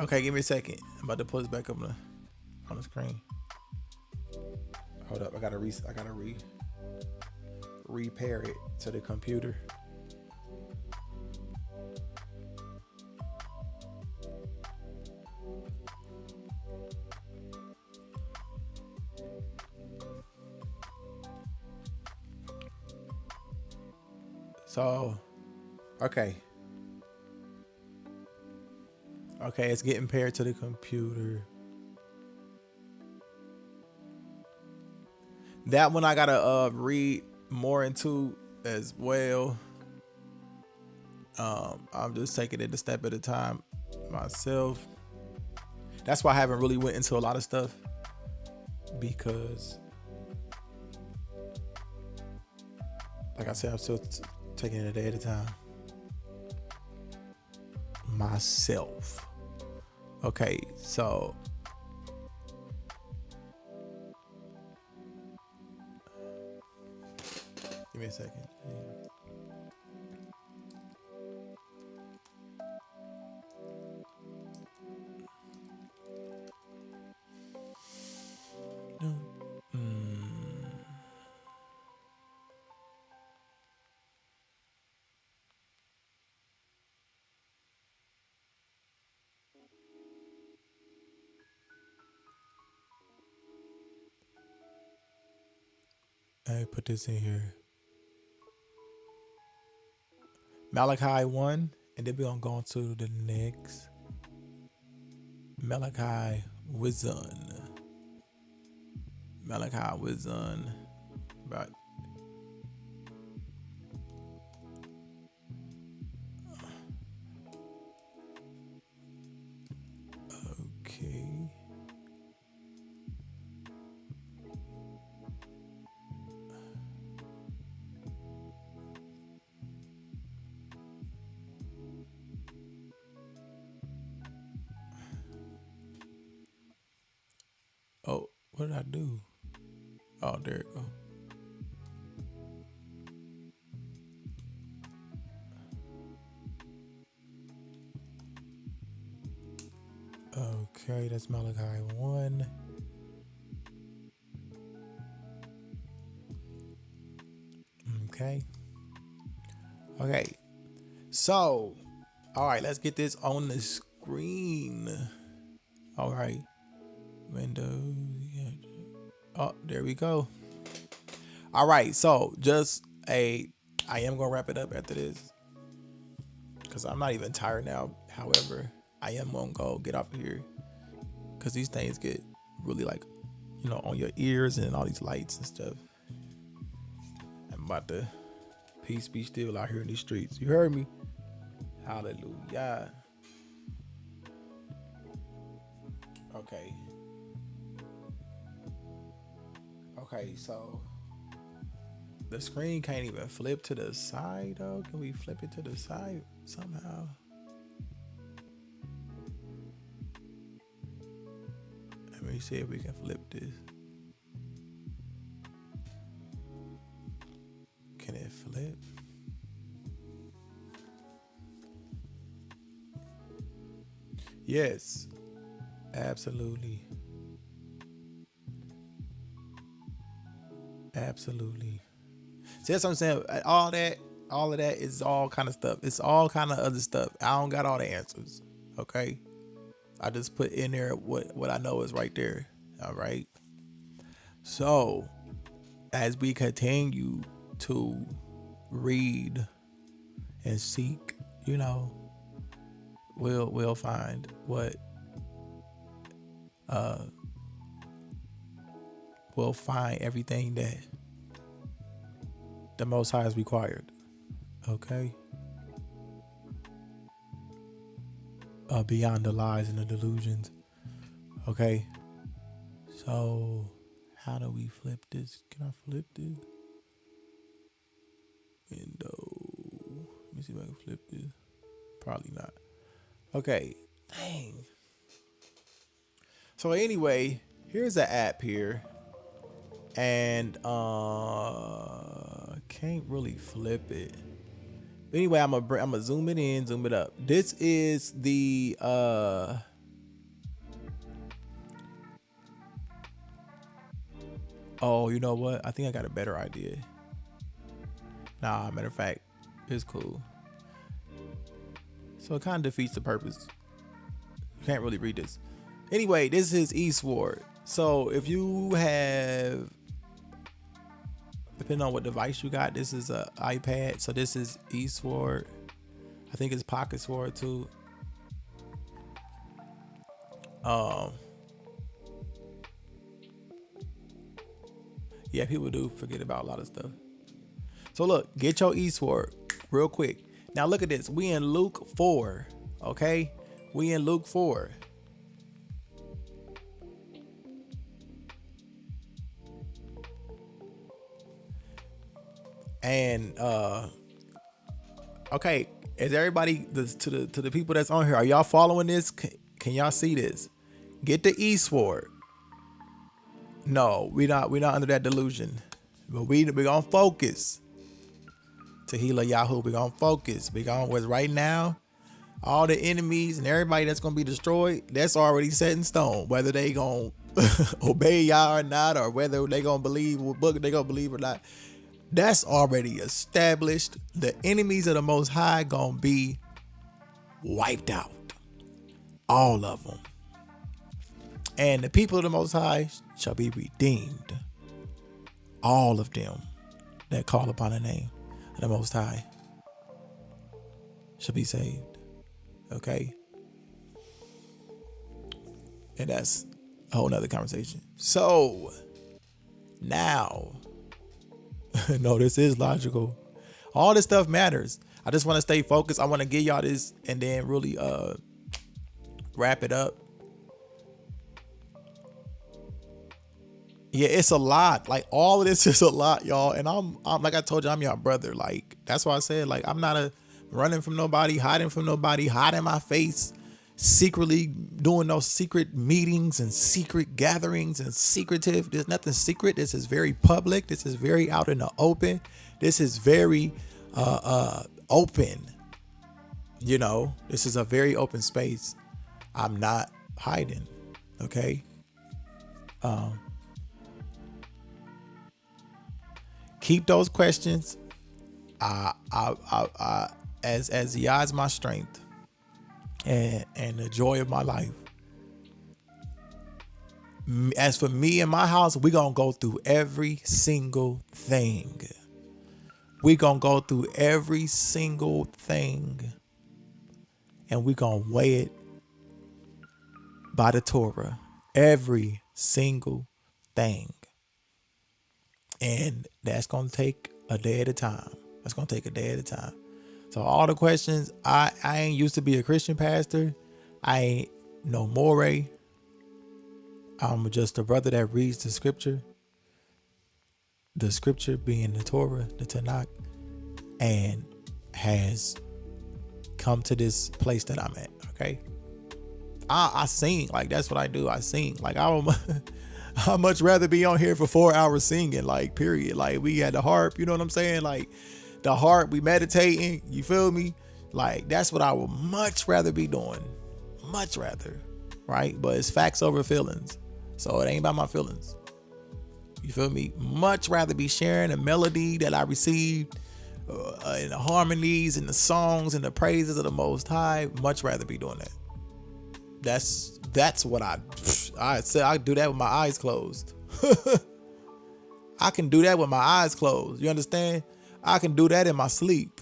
Okay, give me a second. I'm about to put this back up on the screen. Hold up, I gotta repair it to the computer. So, okay. Okay, it's getting paired to the computer. That one I gotta read more into as well. I'm just taking it a step at a time myself. That's why I haven't really went into a lot of stuff, because like I said, I'm still taking it a day at a time. Myself. Okay, so give me a second. I put this in here. Malachi 1, and then we're going to go on to the next. Malachi Wizon. Malachi Wizon. Right. Okay. Oh, what did I do? Oh, there it go. Okay, that's Malachi 1. Okay. Okay. So, all right, let's get this on the screen. All right. Windows. Oh, there we go. All right. So, I am going to wrap it up after this, because I'm not even tired now. However, I am going to go get off of here, because these things get really like, on your ears and all these lights and stuff. I'm about to peace be still out here in these streets. You heard me? Hallelujah. Okay. Okay, so the screen can't even flip to the side, though. Can we flip it to the side somehow? Let me see if we can flip this. Can it flip? Yes, absolutely. Absolutely. See, that's what I'm saying. All of that is all kind of stuff. It's all kind of other stuff. I don't got all the answers. Okay. I just put in there what I know is right there. All right. So as we continue to read and seek, we'll find what we'll find everything that the Most High has required. Okay. Beyond the lies and the delusions. Okay. So how do we flip this? Can I flip this? Window. Let me see if I can flip this. Probably not. Okay. Dang. So anyway, here's an app here. And can't really flip it. Anyway, I'm gonna zoom it in, zoom it up. This is the oh, you know what? I think I got a better idea. Nah, matter of fact, it's cool. So it kind of defeats the purpose. You can't really read this. Anyway, this is eastward. So if you have, depending on what device you got, this is a iPad. So this is eastward. I think it's pocket sword too. Yeah, people do forget about a lot of stuff. So look, get your eastward real quick. Now look at this. We in Luke 4. Okay, we in Luke 4. And okay, is everybody to the people that's on here? Are y'all following this? Can y'all see this? Get the eastward. No, we're not under that delusion. But we're gonna focus. Tehillah Yahoo, we're gonna focus. We're gonna with right now, all the enemies and everybody that's gonna be destroyed, that's already set in stone. Whether they gonna obey Yah or not, or whether they gonna believe what book they gonna believe or not, that's already established. The enemies of the Most High gonna be wiped out. All of them. And the people of the Most High shall be redeemed. All of them that call upon the name of the Most High shall be saved. Okay? And that's a whole nother conversation. So, now, no, this is logical. All this stuff matters. I just want to stay focused. I want to give y'all this and then really wrap it up. Yeah, it's a lot. Like, all of this is a lot, y'all. And I'm like I told you, I'm your brother. Like, that's why I said, like, I'm not running from nobody, hiding my face, secretly doing those secret meetings and secret gatherings and secretive. There's nothing secret. This is very public. This is very out in the open. This is very open. You know, this is a very open space. I'm not hiding. Okay. Keep those questions. As Yah is my strength and the joy of my life. As for me and my house, we're going to go through every single thing. We're going to go through every single thing. And we're going to weigh it by the Torah. Every single thing. And that's going to take a day at a time. That's going to take a day at a time. So all the questions, I ain't used to be a Christian pastor. I ain't no more. I'm just a brother that reads the scripture. The scripture being the Torah, the Tanakh, and has come to this place that I'm at. Okay. I sing. Like, that's what I do. I sing. Like, I'd much rather be on here for 4 hours singing, like, period. Like, we had the harp, you know what I'm saying? Like, the harp, we meditating, you feel me? Like, that's what I would much rather be doing. Much rather, right? But it's facts over feelings. So it ain't about my feelings. You feel me? Much rather be sharing a melody that I received in the harmonies and the songs and the praises of the Most High. Much rather be doing that. That's what I said. I do that with my eyes closed. I can do that with my eyes closed. You understand? I can do that in my sleep.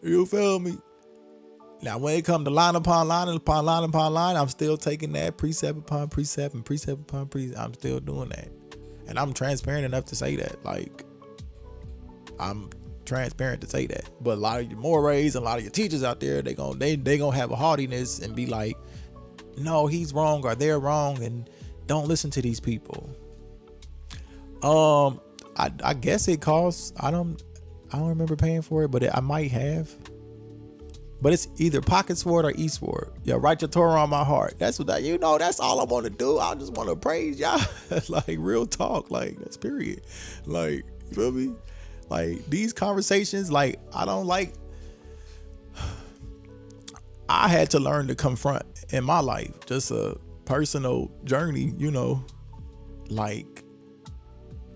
You feel me? Now, when it comes to line upon line upon line upon line, I'm still taking that precept upon precept and precept upon precept. I'm still doing that. And I'm transparent enough to say that. Like, I'm transparent to say that. But a lot of your mores and a lot of your teachers out there, they gonna have a haughtiness and be like, no, he's wrong or they're wrong, and don't listen to these people. I guess it costs. I don't remember paying for it, but I might have. But it's either pocket sword or eastward. Yeah, write your Torah on my heart. That's what that's all I want to do. I just want to praise y'all. Like, real talk. Like, that's period. Like, you feel me? Like, these conversations, like, I had to learn to confront in my life, just a personal journey, like,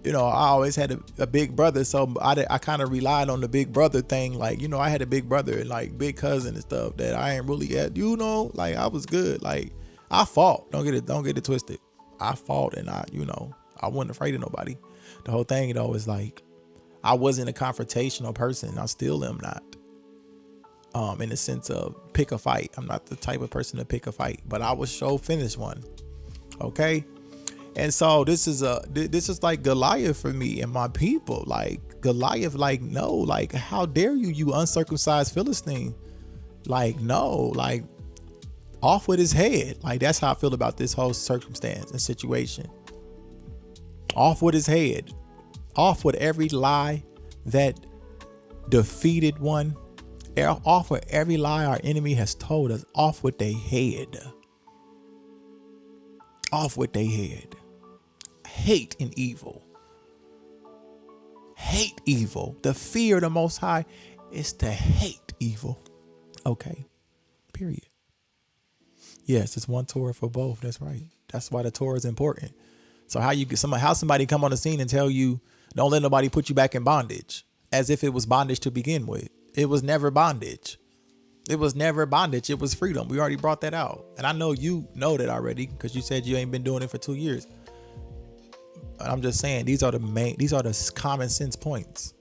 I always had a big brother. So I kind of relied on the big brother thing. Like, I had a big brother and like big cousin and stuff that I ain't really had, like, I was good. Like, I fought. Don't get it twisted. I fought and I wasn't afraid of nobody. The whole thing, is like, I wasn't a confrontational person. I still am not. In the sense of pick a fight. I'm not the type of person to pick a fight, but I would finish one. Okay. And so this is like Goliath for me and my people. Like, Goliath, like, no, like, how dare you uncircumcised Philistine? Like, no, like, off with his head. Like, that's how I feel about this whole circumstance and situation. Off with his head. Off with every lie that defeated one. Off with every lie our enemy has told us. Off with their head. Off with their head. Hate and evil. Hate evil. The fear of the Most High is to hate evil. Okay. Period. Yes, it's one Torah for both. That's right. That's why the Torah is important. So how somebody come on the scene and tell you, don't let nobody put you back in bondage, as if it was bondage to begin with. It was never bondage. It was never bondage. It was freedom. We already brought that out. And I know you know that already because you said you ain't been doing it for 2 years. But I'm just saying, these are the common sense points.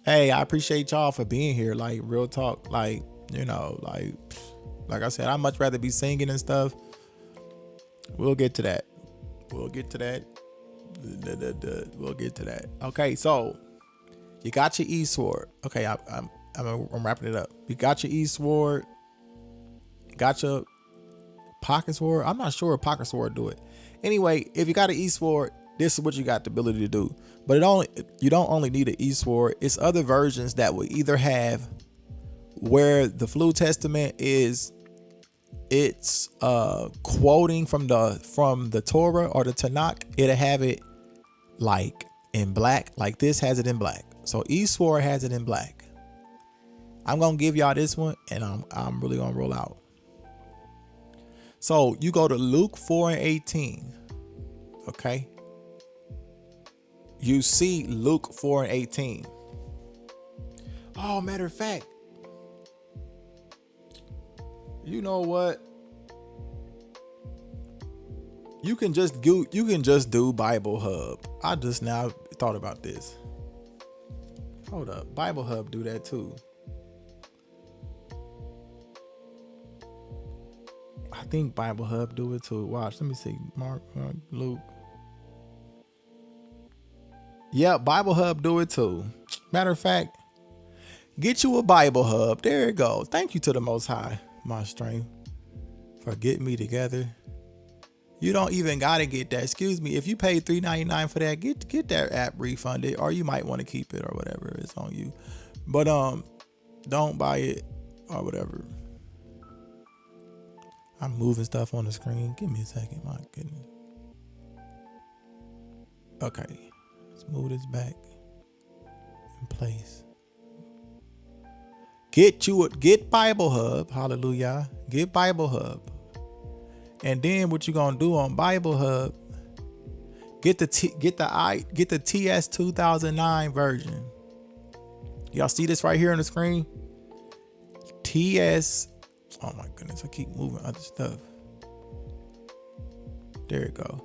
Hey, I appreciate y'all for being here. Like, real talk. Like, like I said, I'd much rather be singing and stuff. We'll get to that. We'll get to that. Okay, so you got your E-sword. Okay, I'm wrapping it up. You got your E-sword. Got your pocket sword. I'm not sure if pocket sword do it. Anyway, if you got an E-sword, this is what you got the ability to do. But you don't only need an E-sword. It's other versions that will either have where the Flu Testament is, it's quoting from the Torah or the Tanakh. It'll have it like in black, like this has it in black. So E-sword has it in black. I'm gonna give y'all this one, and I'm really gonna roll out. So you go to Luke 4:18. Okay. You see Luke 4:18. Oh, matter of fact, you know what? You can just do Bible Hub. I just now thought about this. Hold up, Bible Hub do that too. I think Bible Hub do it too. Watch, let me see. Mark, Luke. Yeah, Bible Hub do it too. Matter of fact, get you a Bible Hub. There you go. Thank you to the Most High, my strength, for getting me together. You don't even gotta get that. Excuse me. If you paid $3.99 for that, get that app refunded, or you might want to keep it or whatever. It's on you. But don't buy it or whatever. I'm moving stuff on the screen. Give me a second. My goodness. Okay. Let's move this back in place. Get Bible Hub. Hallelujah. Get Bible Hub. And then what you gonna do on Bible Hub? Get the TS 2009 version. Y'all see this right here on the screen? TS. Oh my goodness, I keep moving other stuff. There you go.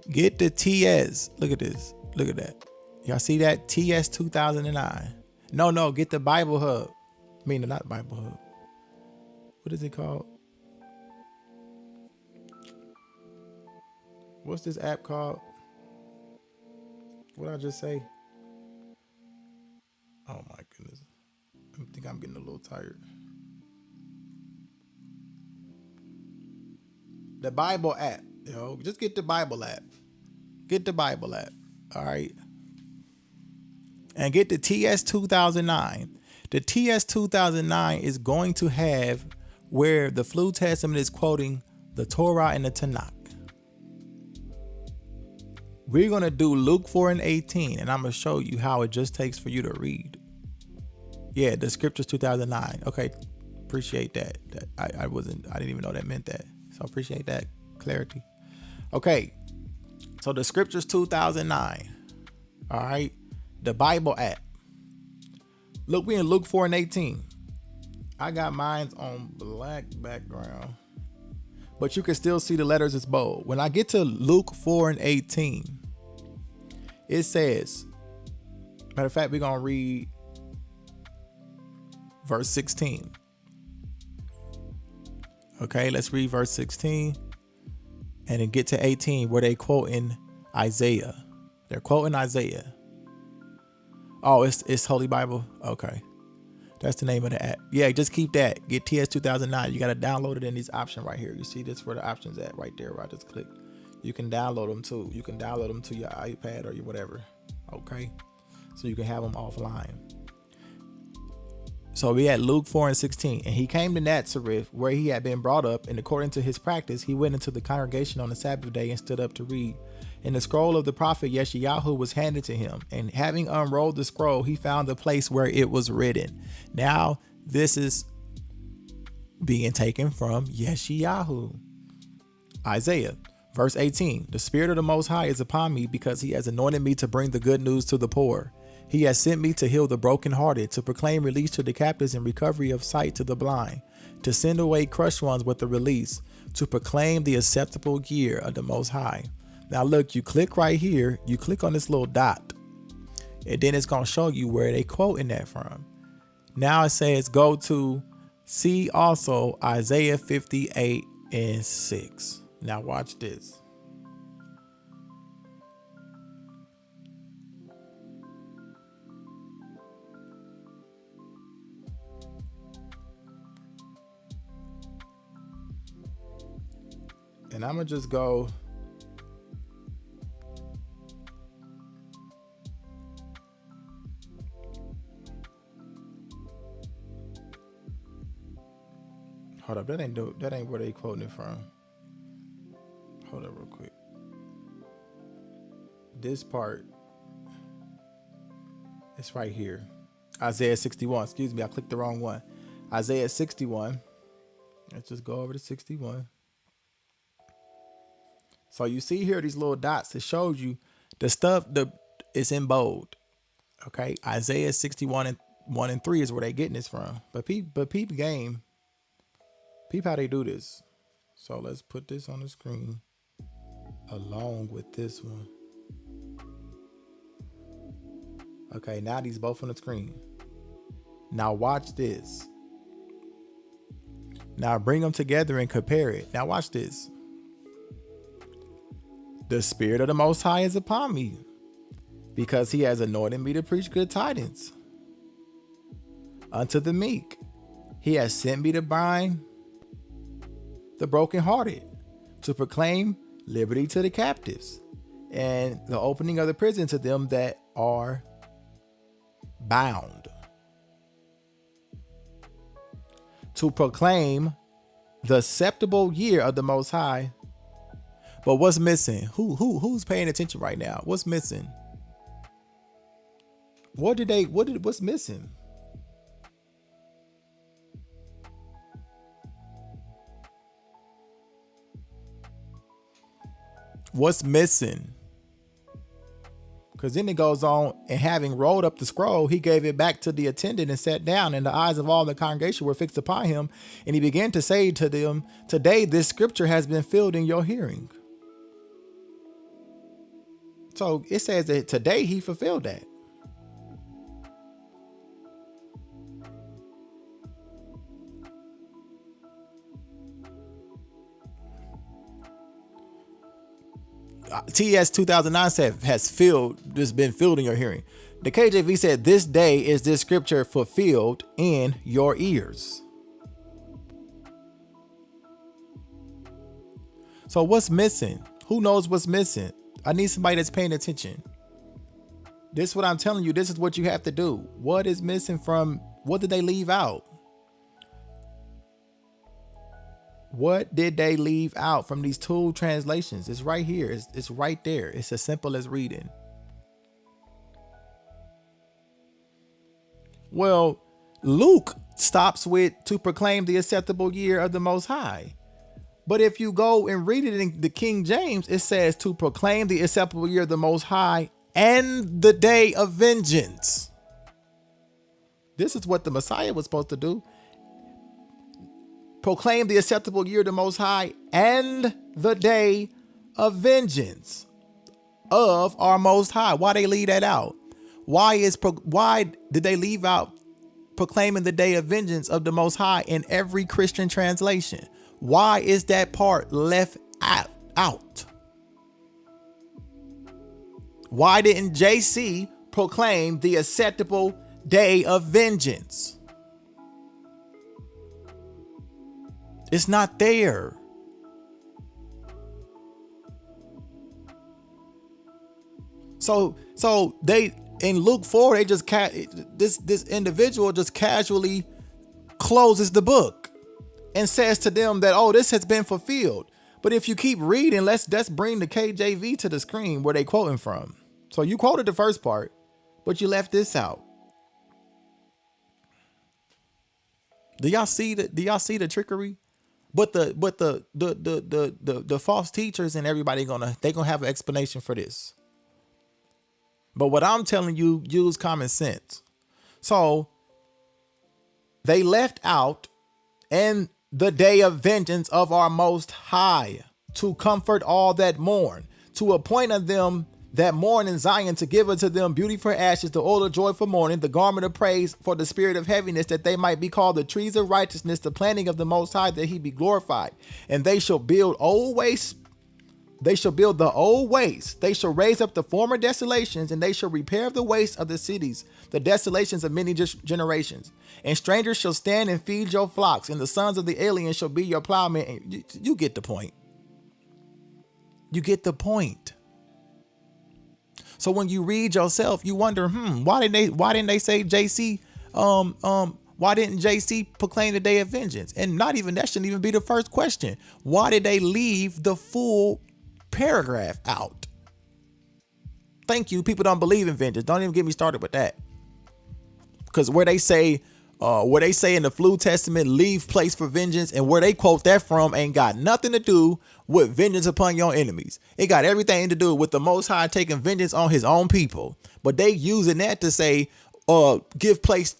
Get the TS. Look at this. Look at that. Y'all see that? TS 2009. No, get the Bible Hub. I mean, not Bible Hub. What is it called? What's this app called? What did I just say? Oh my goodness. I think I'm getting a little tired. The Bible app. Just get the Bible app. Get the Bible app. All right. And get the TS 2009. The TS 2009 is going to have where the Flu Testament is quoting the Torah and the Tanakh. We're going to do Luke 4:18, and I'm going to show you how it just takes for you to read. Yeah, the scriptures 2009. Okay, appreciate that. I didn't even know that meant that. So appreciate that clarity. Okay, so the scriptures 2009. All right, the Bible app. Look, we in Luke 4:18. I got mine on black background, but you can still see the letters is bold. When I get to Luke 4:18, it says, matter of fact, we're going to read verse 16. Okay, let's read verse 16 and then get to 18 where they quoting Isaiah. They're quoting Isaiah. Oh, it's Holy Bible. Okay. That's the name of the app. Yeah, just keep that. Get TS 2009. You got to download it in this option right here. You see this where the option's at right there where I just clicked. You can download them too. You can download them to your iPad or your whatever. Okay. So you can have them offline. So we had Luke 4:16. And he came to Nazareth, where he had been brought up, and according to his practice, he went into the congregation on the Sabbath day and stood up to read. And the scroll of the prophet Yeshayahu was handed to him. And having unrolled the scroll, he found the place where it was written. Now, this is being taken from Yeshayahu. Isaiah, verse 18. The Spirit of the Most High is upon me, because he has anointed me to bring the good news to the poor. He has sent me to heal the brokenhearted, to proclaim release to the captives and recovery of sight to the blind, to send away crushed ones with the release, to proclaim the acceptable year of the Most High. Now look, you click right here, you click on this little dot, and then it's going to show you where they quoting that from. Now it says go to see also Isaiah 58:6. Now watch this. And I'm going to just go. Hold up, that ain't where they quoting it from. Hold up real quick. This part is right here. Isaiah 61. Excuse me, I clicked the wrong one. Isaiah 61. Let's just go over to 61. So you see here these little dots. It shows you the stuff it's in bold. Okay, Isaiah 61 and 1 and 3 is where they getting this from. But peep game. Peep how they do this. So let's put this on the screen along with this one. Okay, now these both on the screen. Now watch this. Now bring them together and compare it. Now watch this. The Spirit of the Most High is upon me, because he has anointed me to preach good tidings unto the meek. He has sent me to bind the brokenhearted, to proclaim liberty to the captives, and the opening of the prison to them that are bound, to proclaim the acceptable year of the Most High. But what's missing? Who's paying attention right now? What's missing? What's missing? What's missing? Because then it goes on, and having rolled up the scroll, he gave it back to the attendant and sat down, and the eyes of all the congregation were fixed upon him. And he began to say to them, today this scripture has been filled in your hearing. So it says that today he fulfilled that. TS 2009 said has been filled in your hearing. The KJV said this day is this scripture fulfilled in your ears. So what's missing? Who knows what's missing? I need somebody that's paying attention. This is what I'm telling you. This is what you have to do. What is missing from, what did they leave out? What did they leave out from these two translations? It's right here. It's right there. It's as simple as reading. Well, Luke stops with to proclaim the acceptable year of the Most High. But if you go and read it in the King James, it says to proclaim the acceptable year of the Most High and the day of vengeance. This is what the Messiah was supposed to do. Proclaim the acceptable year of the Most High and the day of vengeance of our Most High. Why they leave that out? Why did they leave out proclaiming the day of vengeance of the Most High in every Christian translation? Why is that part left out? Why didn't JC proclaim the acceptable day of vengeance? It's not there. So they in Luke 4, they just this individual just casually closes the book and says to them that, oh, this has been fulfilled. But if you keep reading, let's bring the KJV to the screen where they quoting from. So you quoted the first part, but you left this out. Do y'all see the trickery? But the false teachers and everybody gonna have an explanation for this. But what I'm telling you, use common sense. So they left out, and the day of vengeance of our Most High, to comfort all that mourn, to appoint of them that mourn in Zion, to give unto them beauty for ashes, the oil of joy for mourning, the garment of praise for the spirit of heaviness, that they might be called the trees of righteousness, the planting of the Most High, that he be glorified. And they shall build old wastes. They shall build the old waste. They shall raise up the former desolations, and they shall repair the waste of the cities, the desolations of many generations. And strangers shall stand and feed your flocks, and the sons of the alien shall be your plowmen. And you get the point. You get the point. So when you read yourself, you wonder, why didn't they say JC? Why didn't JC proclaim the day of vengeance? And not even that shouldn't even be the first question. Why did they leave the full paragraph out? Thank you. People don't believe in vengeance. Don't even get me started with that. Because where they say in the Flu Testament, leave place for vengeance, and where they quote that from ain't got nothing to do with vengeance upon your enemies. It got everything to do with the Most High taking vengeance on his own people. But they using that to say, give place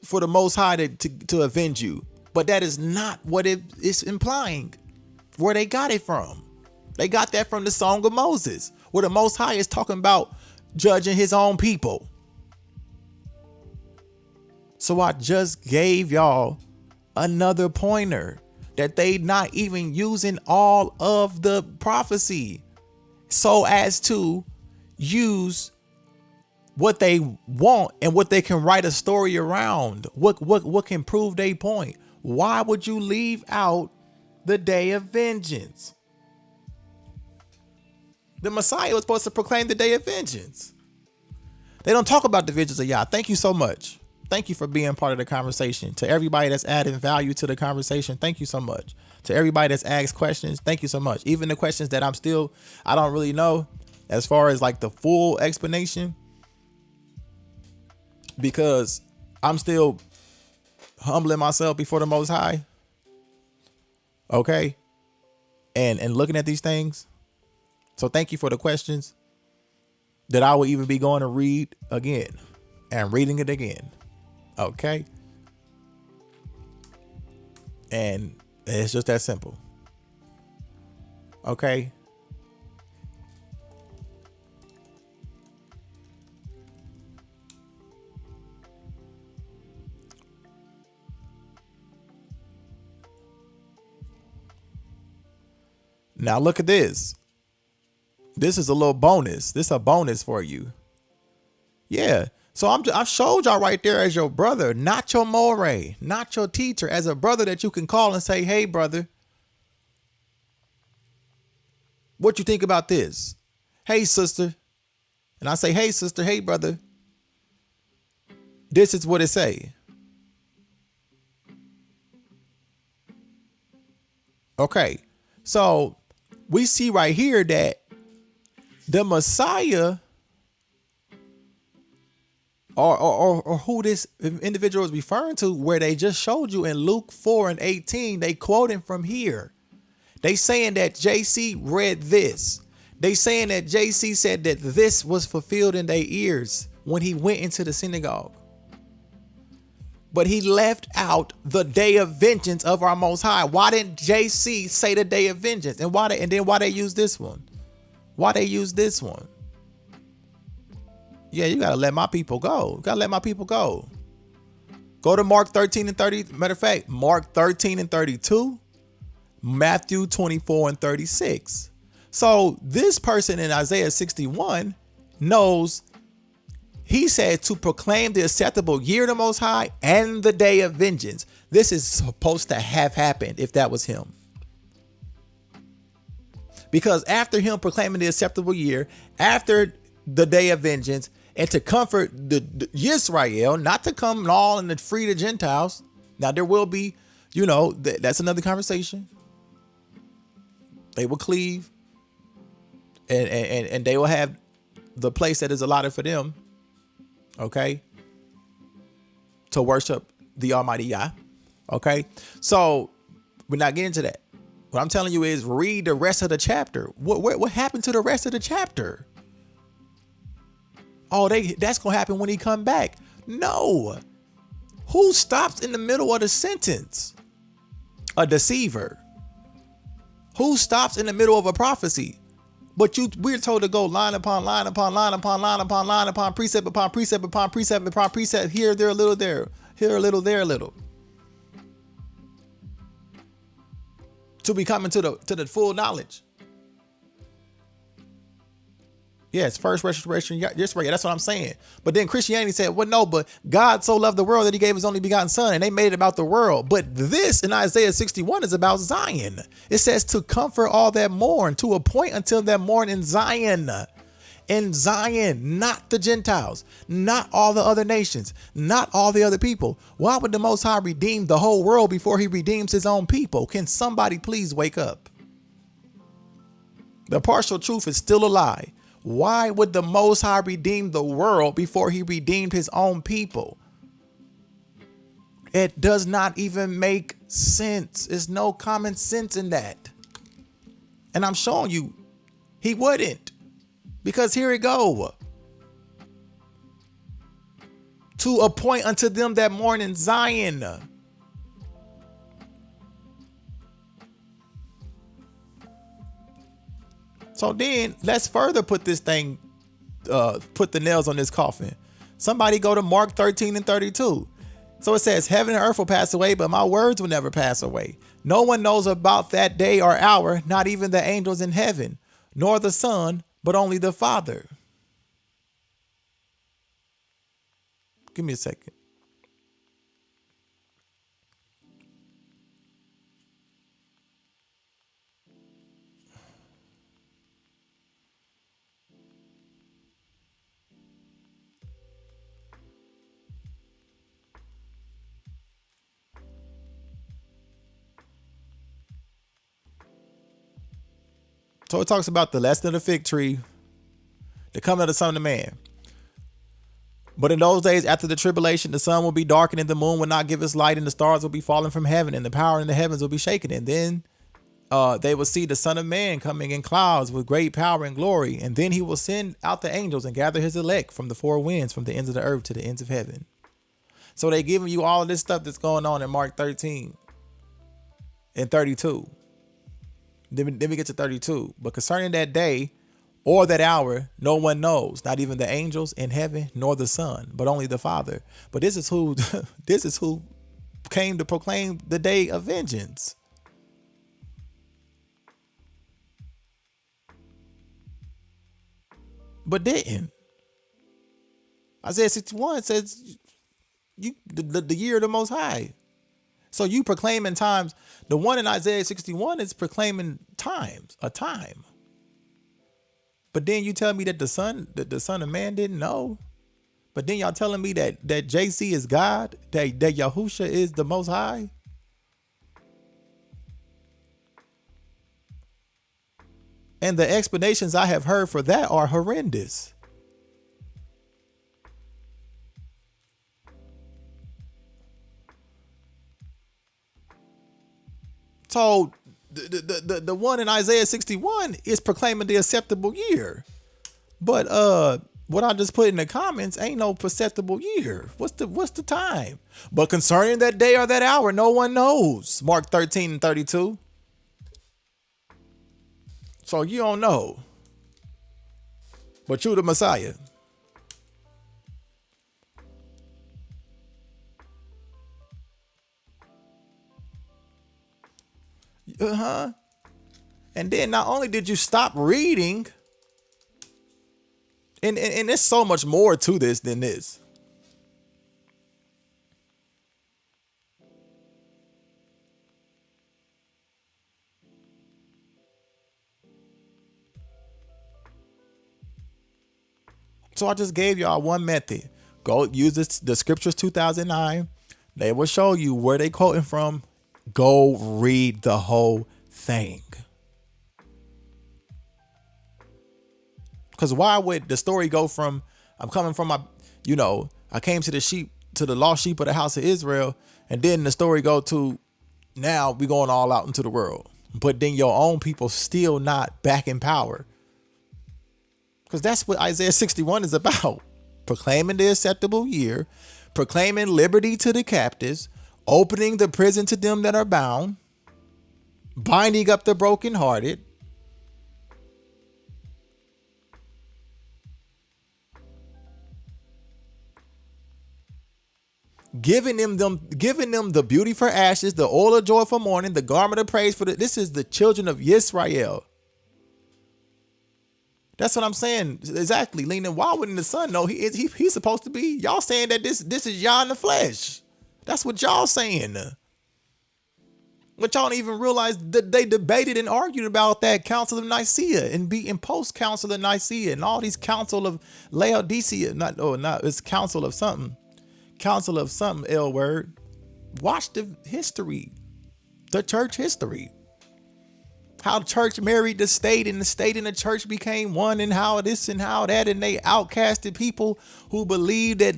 for the Most High to avenge you. But that is not what it is implying. Where they got it from. They got that from the Song of Moses, where the Most High is talking about judging his own people. So I just gave y'all another pointer that they not even using all of the prophecy so as to use what they want and what they can write a story around. What can prove their point? Why would you leave out the day of vengeance? The Messiah was supposed to proclaim the day of vengeance. They don't talk about the vengeance of YAH. Thank you so much. Thank you for being part of the conversation. To everybody that's adding value to the conversation, thank you so much. To everybody that's asked questions, thank you so much. Even the questions that I don't really know as far as like the full explanation, because I'm still humbling myself before the Most High. Okay. And looking at these things. So thank you for the questions that I will even be going to read again and reading it again. Okay. And it's just that simple. Okay. Now look at this. This is a little bonus. This is a bonus for you. Yeah. So I've showed y'all right there as your brother, not your more, not your teacher, as a brother that you can call and say, hey, brother, what you think about this? Hey, sister. And I say, hey, sister, hey, brother. This is what it say. Okay. So we see right here that the Messiah or who this individual is referring to, where they just showed you in Luke 4:18, they quoting from here. They saying that JC read this. They saying that JC said that this was fulfilled in their ears when he went into the synagogue. But he left out the day of vengeance of our Most High. Why didn't JC say the day of vengeance? And why they use this one? Why they use this one? Yeah, you gotta let my people go. You gotta let my people go. Go to Mark 13 and 30. Matter of fact, Mark 13 and 32, Matthew 24 and 36. So this person in Isaiah 61 knows. He said to proclaim the acceptable year of the Most High and the day of vengeance. This is supposed to have happened if that was him. Because after him proclaiming the acceptable year, after the day of vengeance and to comfort the Israel, not to come all and to free the Gentiles. Now there will be, that's another conversation. They will cleave and they will have the place that is allotted for them. Okay. To worship the Almighty Yah. Okay. So we're not getting to that. What I'm telling you is read the rest of the chapter. What happened to the rest of the chapter? Oh, that's going to happen when he come back. No. Who stops in the middle of the sentence? A deceiver. Who stops in the middle of a prophecy? But we're told to go line upon line upon line upon line upon line upon precept upon precept upon precept upon precept. Here, there, a little there. Here, a little, there, a little. To be coming to the full knowledge. Yes, first restoration. Yes, right. That's what I'm saying. But then Christianity said, well, no, but God so loved the world that he gave his only begotten son, and they made it about the world. But this in Isaiah 61 is about Zion. It says to comfort all that mourn, to appoint until that mourn in Zion. In Zion, not the Gentiles, not all the other nations, not all the other people. Why would the Most High redeem the whole world before he redeems his own people? Can somebody please wake up? The partial truth is still a lie. Why would the Most High redeem the world before he redeemed his own people? It does not even make sense. There's no common sense in that. And I'm showing you he wouldn't. Because here it go. To appoint unto them that mourn in Zion. So then let's further put this thing, put the nails on this coffin. Somebody go to Mark 13 and 32. So it says, heaven and earth will pass away, but my words will never pass away. No one knows about that day or hour, not even the angels in heaven, nor the Son, but only the Father. Give me a second. So it talks about the lesson of the fig tree, the coming of the Son of Man. But in those days after the tribulation, the sun will be darkened and the moon will not give its light and the stars will be falling from heaven and the power in the heavens will be shaken. And then they will see the Son of Man coming in clouds with great power and glory. And then he will send out the angels and gather his elect from the four winds, from the ends of the earth to the ends of heaven. So they giving you all of this stuff that's going on in Mark 13 and 32. Then we get to 32. But concerning that day or that hour, no one knows, not even the angels in heaven, nor the Son, but only the Father. But this is who came to proclaim the day of vengeance. But didn't. Isaiah 61 says the year of the Most High. So you proclaiming times. The one in Isaiah 61 is proclaiming times, a time. But then you tell me that the Son of Man didn't know. But then y'all telling me that JC is God, that Yahusha is the Most High. And the explanations I have heard for that are horrendous. So the one in Isaiah 61 is proclaiming the acceptable year. But what I just put in the comments ain't no perceptible year. What's the time? But concerning that day or that hour, no one knows. Mark 13 and 32. So you don't know. But you the Messiah. And then not only did you stop reading, and there's so much more to this than this. So I just gave y'all one method. Go use the scriptures 2009. They will show you where they quoting from. Go read the whole thing. Because why would the story go from, I'm coming from my, I came to the lost sheep of the house of Israel, and then the story go to, now we going all out into the world. But then your own people still not back in power. Because that's what Isaiah 61 is about. Proclaiming the acceptable year, proclaiming liberty to the captives, opening the prison to them that are bound, binding up the brokenhearted, giving them the beauty for ashes, the oil of joy for mourning, the garment of praise for this is the children of Yisrael. That's what I'm saying. Exactly. Leaning, why wouldn't the son know he's supposed to be? Y'all saying that this is Yah in the flesh. That's what y'all saying. But y'all don't even realize that they debated and argued about that Council of Nicaea and post Council of Nicaea and all these Council of Laodicea. It's Council of something. Council of something, L word. Watch the history, the church history. How church married the state and the state and the church became one, and how this and how that, and they outcasted people who believed that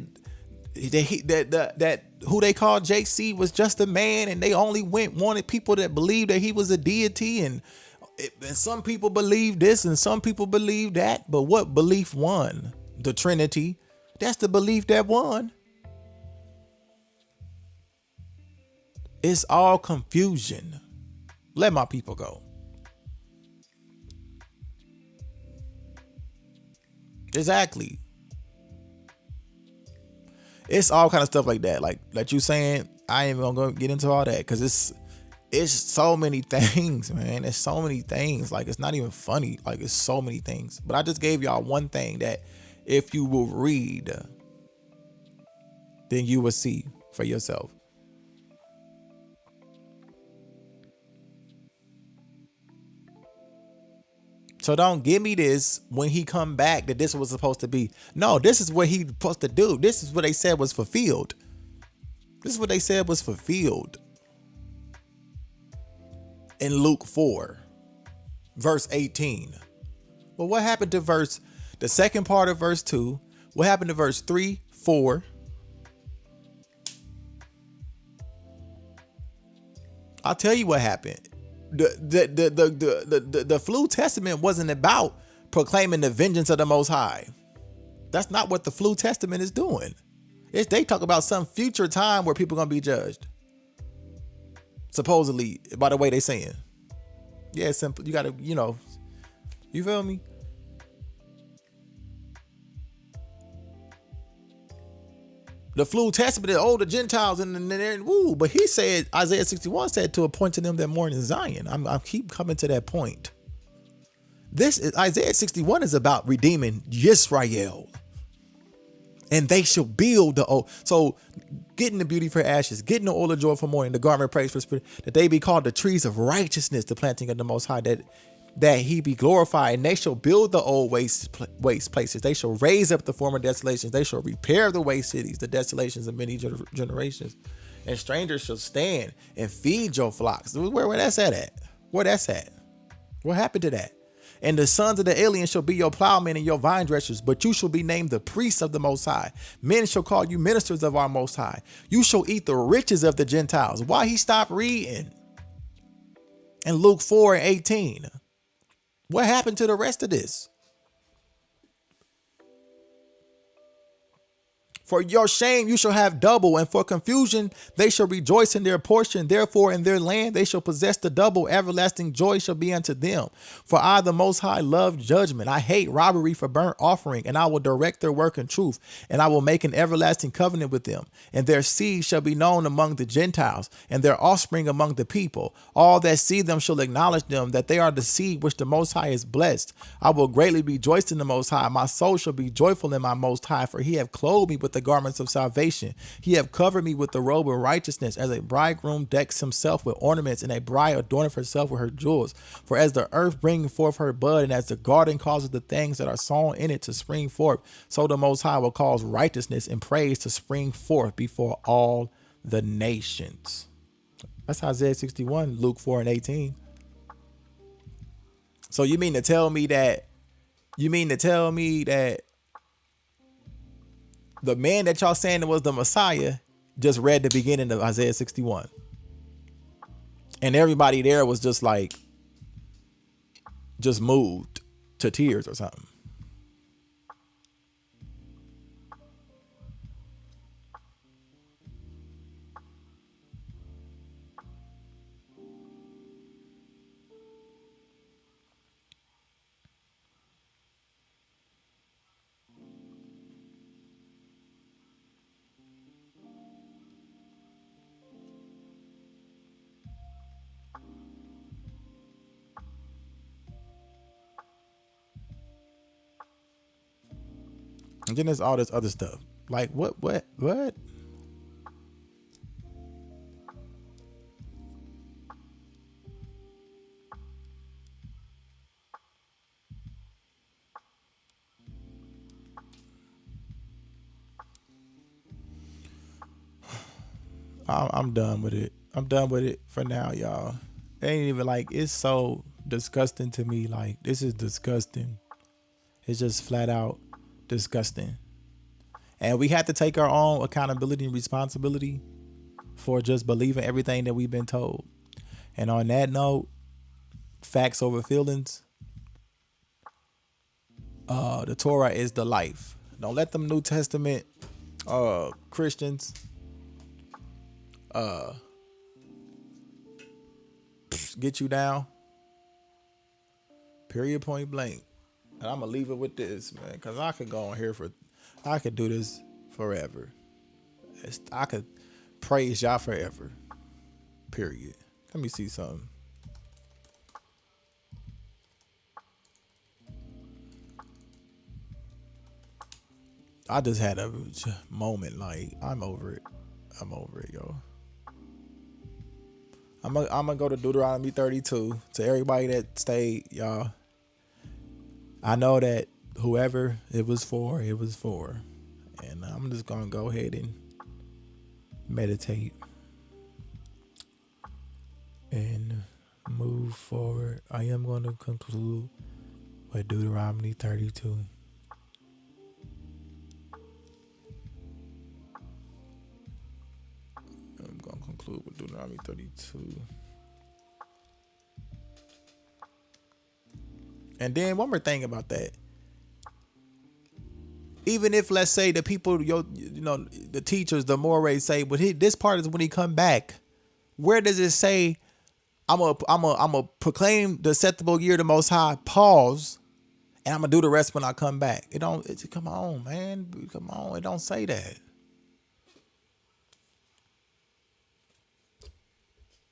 who they called JC was just a man, and they only wanted people that believed that he was a deity, and some people believe this and some people believe that. But what belief won? The Trinity. That's the belief that won. It's all confusion. Let my people go. Exactly. It's all kind of stuff like that. Like you saying, I ain't even gonna get into all that because it's so many things, man. It's so many things. Like, it's not even funny. Like, it's so many things. But I just gave y'all one thing that if you will read, then you will see for yourself. So don't give me this when he come back that this was supposed to be. No, this is what he's supposed to do. This is what they said was fulfilled. This is what they said was fulfilled. In Luke 4, verse 18. Well, what happened to the second part of verse 2? What happened to verse 3, 4? I'll tell you what happened. The Flu Testament wasn't about proclaiming the vengeance of the Most High. That's not what the Flu Testament is doing. They talk about some future time where people are going to be judged. Supposedly, by the way they saying. Yeah, it's simple. You got to, you feel me? The Flu Testament is the Gentiles and woo. But he said, Isaiah 61 said to appoint to them that mourn in Zion. I keep coming to that point. This is Isaiah 61 is about redeeming Yisrael. And they shall build the old. So getting the beauty for ashes, getting the oil of joy for mourning, the garment of praise for spirit, that they be called the trees of righteousness, the planting of the Most High, that he be glorified, and they shall build the old waste places. They shall raise up the former desolations. They shall repair the waste cities, the desolations of many generations. And strangers shall stand and feed your flocks. Where that's at? Where that's at? What happened to that? And the sons of the aliens shall be your plowmen and your vine dressers, but you shall be named the priests of the Most High. Men shall call you ministers of our Most High. You shall eat the riches of the Gentiles. Why he stopped reading? In Luke 4 and 18. What happened to the rest of this? For your shame you shall have double, and for confusion they shall rejoice in their portion. Therefore in their land they shall possess the double. Everlasting joy shall be unto them. For I, the Most High, love judgment. I hate robbery for burnt offering, and I will direct their work in truth, and I will make an everlasting covenant with them. And their seed shall be known among the Gentiles, and their offspring among the people. All that see them shall acknowledge them, that they are the seed which the Most High is blessed. I will greatly rejoice in the Most High. My soul shall be joyful in my Most High, for he hath clothed me with the the garments of salvation. He have covered me with the robe of righteousness, as a bridegroom decks himself with ornaments, and a bride adorneth herself with her jewels. For as the earth bringeth forth her bud, and as the garden causes the things that are sown in it to spring forth, so the Most High will cause righteousness and praise to spring forth before all the nations. That's Isaiah 61, Luke 4 and 18. So you mean to tell me that the man that y'all saying was the Messiah just read the beginning of Isaiah 61, and everybody there was just like, just moved to tears or something? And then there's all this other stuff. Like what? I'm done with it. I'm done with it for now, y'all. It ain't even like, it's so disgusting to me. Like, this is disgusting. It's just flat out disgusting. And we have to take our own accountability and responsibility for just believing everything that we've been told. And on that note, facts over feelings. The Torah is the life. Don't let them New Testament Christians get you down. Period, point blank. And I'm gonna leave it with this, man, because I could go on here I could do this forever. I could praise y'all forever. Period. Let me see something. I just had a moment, like, I'm over it. Yo. I'm gonna go to Deuteronomy 32. To everybody that stayed, y'all, I know that whoever it was for. And I'm just gonna go ahead and meditate and move forward. I am going to conclude with Deuteronomy 32. I'm going to conclude with Deuteronomy 32. And then one more thing about that. Even if, let's say, the people, the teachers, the mores say, but this part is when he come back. Where does it say, I'm a proclaim the acceptable year of the Most High, pause, and I'm gonna do the rest when I come back? Come on, man. Come on. It don't say that.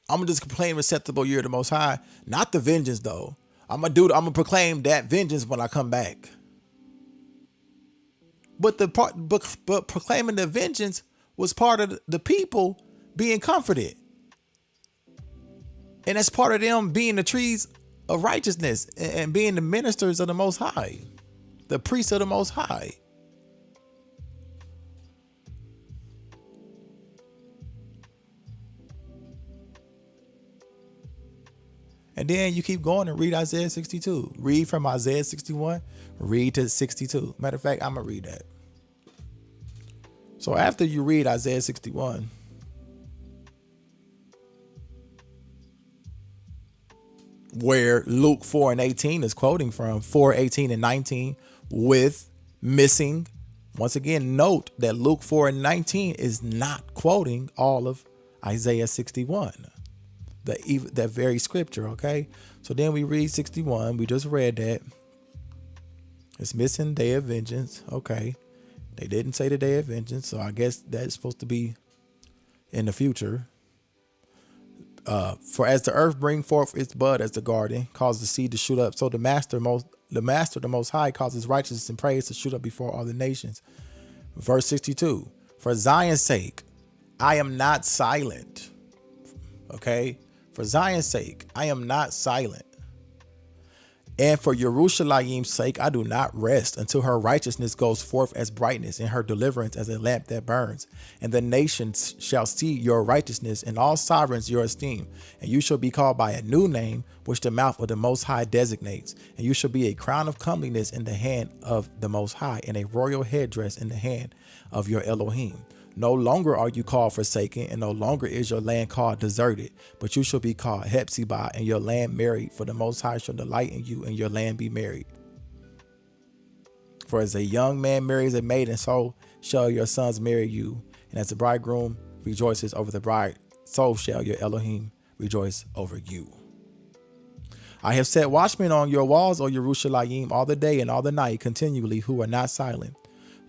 I'm gonna just proclaim acceptable year of the Most High, not the vengeance though. I'm gonna proclaim that vengeance when I come back. But but proclaiming the vengeance was part of the people being comforted. And that's part of them being the trees of righteousness and being the ministers of the Most High, the priests of the Most High. And then you keep going and read Isaiah 62. Read from Isaiah 61, read to 62. Matter of fact, I'm going to read that. So after you read Isaiah 61, where Luke 4 and 18 is quoting from, 4, 18 and 19, with missing. Once again, note that Luke 4 and 19 is not quoting all of Isaiah 61. That very scripture, okay? So then we read 61. We just read that. It's missing day of vengeance. Okay. They didn't say the day of vengeance, so I guess that's supposed to be in the future. For as the earth bring forth its bud as the garden, causes the seed to shoot up, so the master, the Most High, causes righteousness and praise to shoot up before all the nations. Verse 62, for Zion's sake, I am not silent. Okay. For Zion's sake, I am not silent. And for Jerusalem's sake, I do not rest until her righteousness goes forth as brightness and her deliverance as a lamp that burns. And the nations shall see your righteousness and all sovereigns your esteem. And you shall be called by a new name, which the mouth of the Most High designates. And you shall be a crown of comeliness in the hand of the Most High and a royal headdress in the hand of your Elohim. No longer are you called forsaken, and no longer is your land called deserted, but you shall be called Hephzibah, and your land married, for the Most High shall delight in you, and your land be married. For as a young man marries a maiden, so shall your sons marry you, and as the bridegroom rejoices over the bride, so shall your Elohim rejoice over you. I have set watchmen on your walls, O Jerusalem, all the day and all the night continually, who are not silent.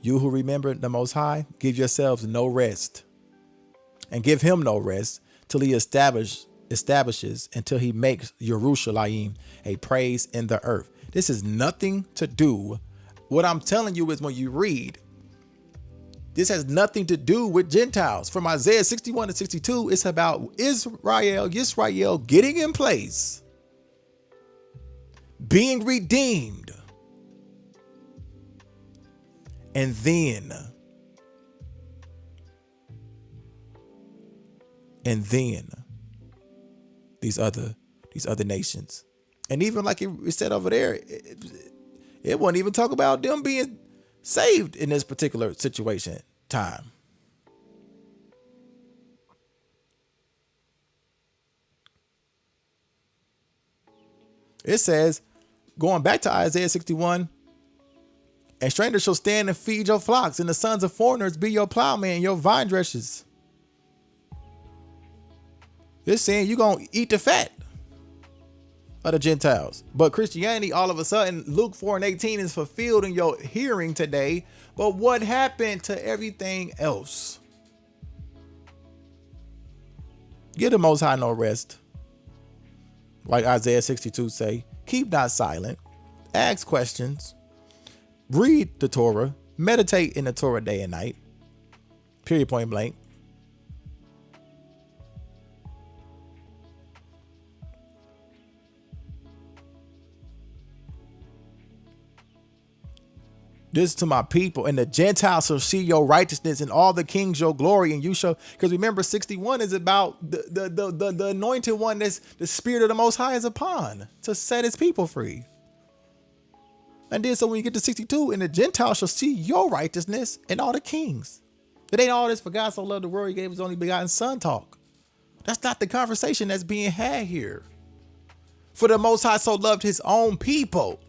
You who remember the Most High, give yourselves no rest, and give him no rest till he establishes until he makes Jerusalem a praise in the earth. This is nothing to do. What I'm telling you is when you read, this has nothing to do with Gentiles. From Isaiah 61 to 62, it's about Israel getting in place, being redeemed. And then these other nations. And even like it said over there, it won't even talk about them being saved in this particular situation time. It says, going back to Isaiah 61, and strangers shall stand and feed your flocks, and the sons of foreigners be your plowmen and your vine dressers. It's saying you're going to eat the fat of the Gentiles. But Christianity, all of a sudden, Luke 4:18 is fulfilled in your hearing today. But what happened to everything else? Give the Most High no rest. Like Isaiah 62 say, keep not silent, ask questions, read the Torah, meditate in the Torah day and night, period, point blank. This to my people, and the Gentiles shall see your righteousness, and all the kings your glory, and you shall, because remember 61 is about the anointed one that's the spirit of the Most High is upon to set his people free. And then so when you get to 62, and the Gentiles shall see your righteousness, and all the kings. It ain't all this for God so loved the world he gave his only begotten son talk. That's not the conversation that's being had here. For the Most High so loved his own people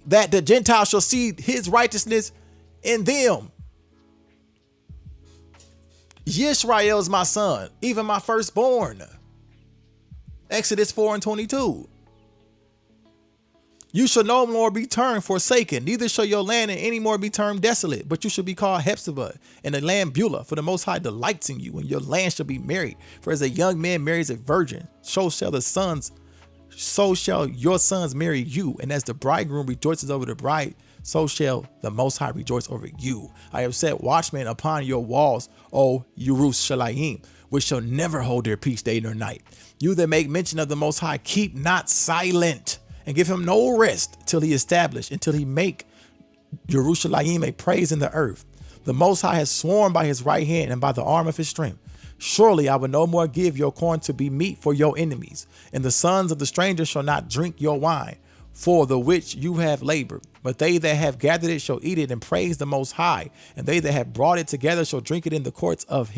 that the Gentiles shall see his righteousness in them. Yisrael is my son, even my firstborn. Exodus 4:22. You shall no more be termed forsaken, neither shall your land any more be termed desolate, but you shall be called Hephzibah, and the land Beulah, for the Most High delights in you, and your land shall be married. For as a young man marries a virgin, so shall your sons marry you. And as the bridegroom rejoices over the bride, so shall the Most High rejoice over you. I have set watchmen upon your walls, O Jerusalem, which shall never hold their peace day nor night. You that make mention of the Most High, keep not silent, and give him no rest till he establish, until he make Jerusalem a praise in the earth. The Most High has sworn by his right hand and by the arm of his strength. Surely I will no more give your corn to be meat for your enemies, and the sons of the stranger shall not drink your wine, for the which you have labored. But they that have gathered it shall eat it and praise the Most High, and they that have brought it together shall drink it in the courts of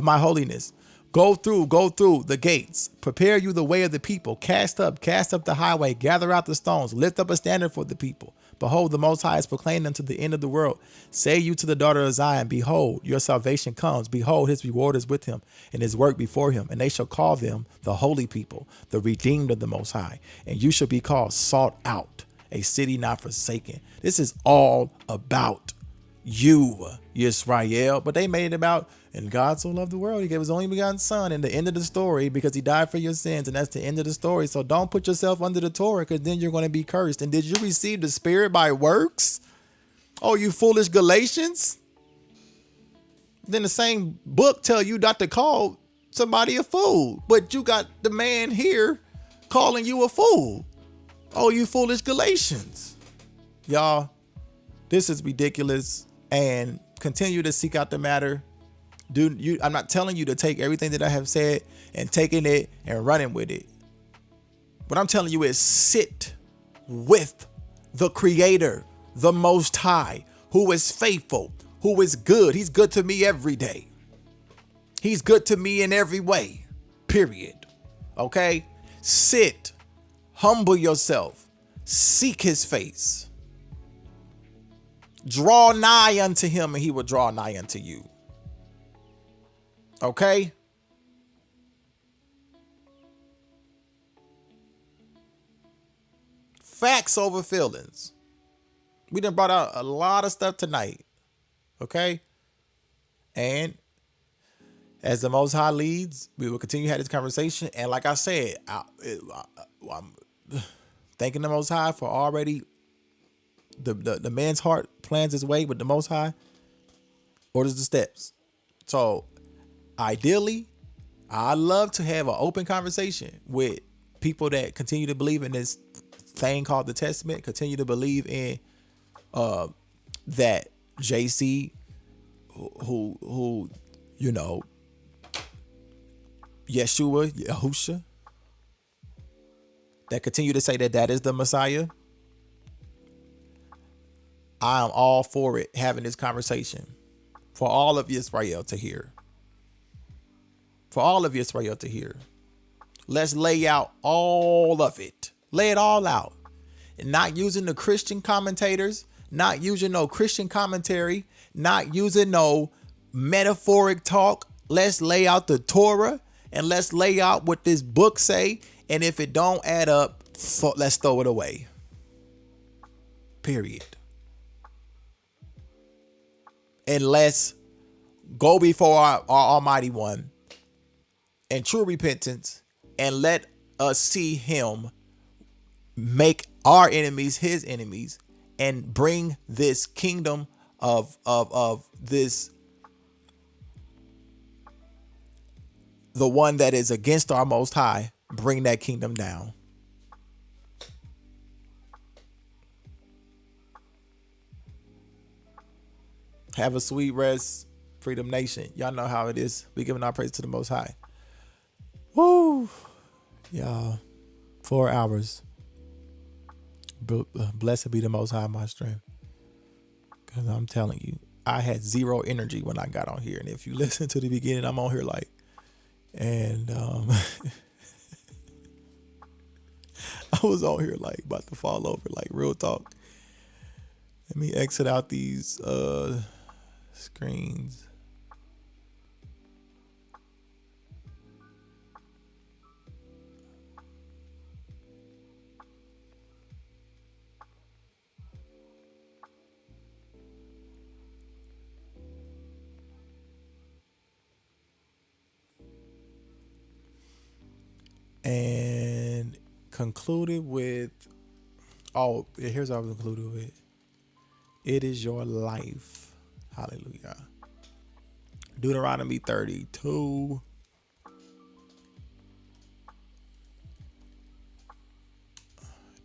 my holiness. Go through the gates, prepare you the way of the people, cast up the highway, gather out the stones, lift up a standard for the people. Behold, the Most High is proclaimed unto the end of the world. Say you to the daughter of Zion, behold, your salvation comes. Behold, his reward is with him, and his work before him. And they shall call them the holy people, the redeemed of the Most High. And you shall be called sought out, a city not forsaken. This is all about you, Israel. But they made it about And God so loved the world, he gave his only begotten son, and the end of the story, because he died for your sins, and that's the end of the story. So don't put yourself under the Torah, because then you're going to be cursed. And did you receive the Spirit by works? Oh, you foolish Galatians. Then the same book tell you not to call somebody a fool, but you got the man here calling you a fool. Oh, you foolish Galatians. Y'all, this is ridiculous, and continue to seek out the matter. I'm not telling you to take everything that I have said and taking it and running with it. What I'm telling you is sit with the Creator, the Most High, who is faithful, who is good. He's good to me every day. He's good to me in every way, period. Okay? Sit, humble yourself, seek his face. Draw nigh unto him, and he will draw nigh unto you. Okay? Facts over feelings. We done brought out a lot of stuff tonight. Okay? And as the Most High leads, we will continue to have this conversation. And like I said, I'm thanking the Most High for already the man's heart plans his way, with the Most High orders the steps. So ideally, I love to have an open conversation with people that continue to believe in this thing called the Testament, continue to believe in that JC, who you know, Yahusha, that continue to say that that is the Messiah. I am all for it, having this conversation for all of Israel to hear. For all of Israel to hear. Let's lay out all of it. Lay it all out. And not using the Christian commentators, not using no Christian commentary, not using no metaphoric talk. Let's lay out the Torah, and let's lay out what this book say. And if it don't add up, let's throw it away. Period. And let's go before our Almighty One in true repentance, and let us see him make our enemies his enemies, and bring this kingdom of this, the one that is against our Most High, bring that kingdom down. Have a sweet rest, Freedom Nation. Y'all know how it is. We giving our praise to the Most High. Woo! Y'all, 4 hours. Blessed be the Most High, my strength. Because I'm telling you, I had zero energy when I got on here. And if you listen to the beginning, I'm on here like, and I was on here like about to fall over, like real talk. Let me exit out these screens. And concluded with, here's what I was concluded with. It is your life. Hallelujah. Deuteronomy 32.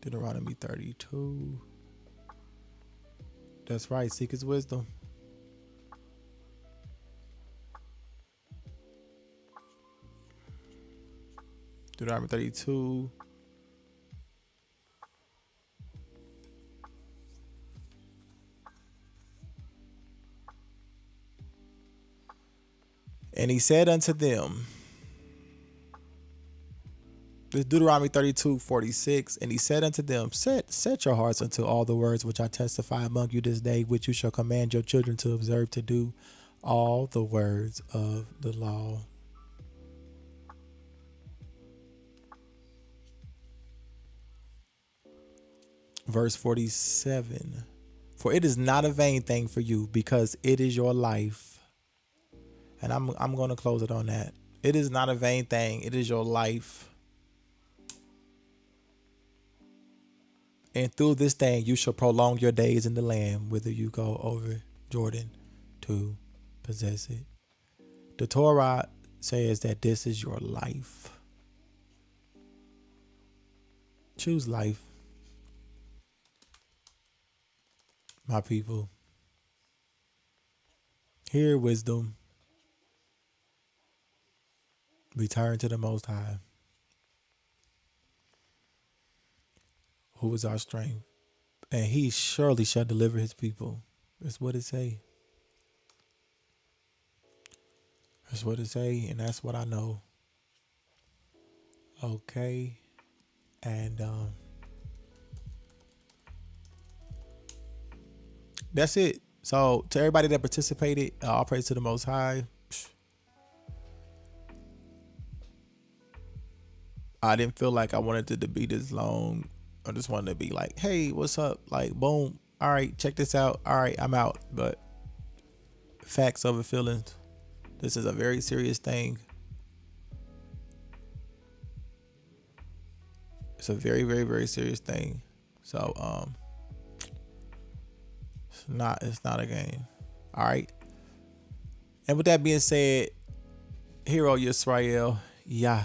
Deuteronomy 32. That's right. Seek his wisdom. Deuteronomy 32. And he said unto them, this Deuteronomy 32:46, and he said unto them, set your hearts unto all the words which I testify among you this day, which you shall command your children to observe, to do all the words of the law. Verse 47, for it is not a vain thing for you, because it is your life. And I'm going to close it on that. It is not a vain thing. It is your life. And through this thing, you shall prolong your days in the land, whither you go over Jordan to possess it. The Torah says that this is your life. Choose life, my people. Hear wisdom. Return to the Most High, who is our strength. And he surely shall deliver his people. That's what it say. That's what it say, and that's what I know. Okay. And that's it. So to everybody that participated, all praise to the Most High. I didn't feel like I wanted it to be this long. I just wanted to be like, hey, what's up? Like, boom. All right, check this out. All right, I'm out. But facts over feelings. This is a very serious thing. It's a very, very, very serious thing. So, it's not a game. All right. And with that being said, hear, O Yisrael, YAH,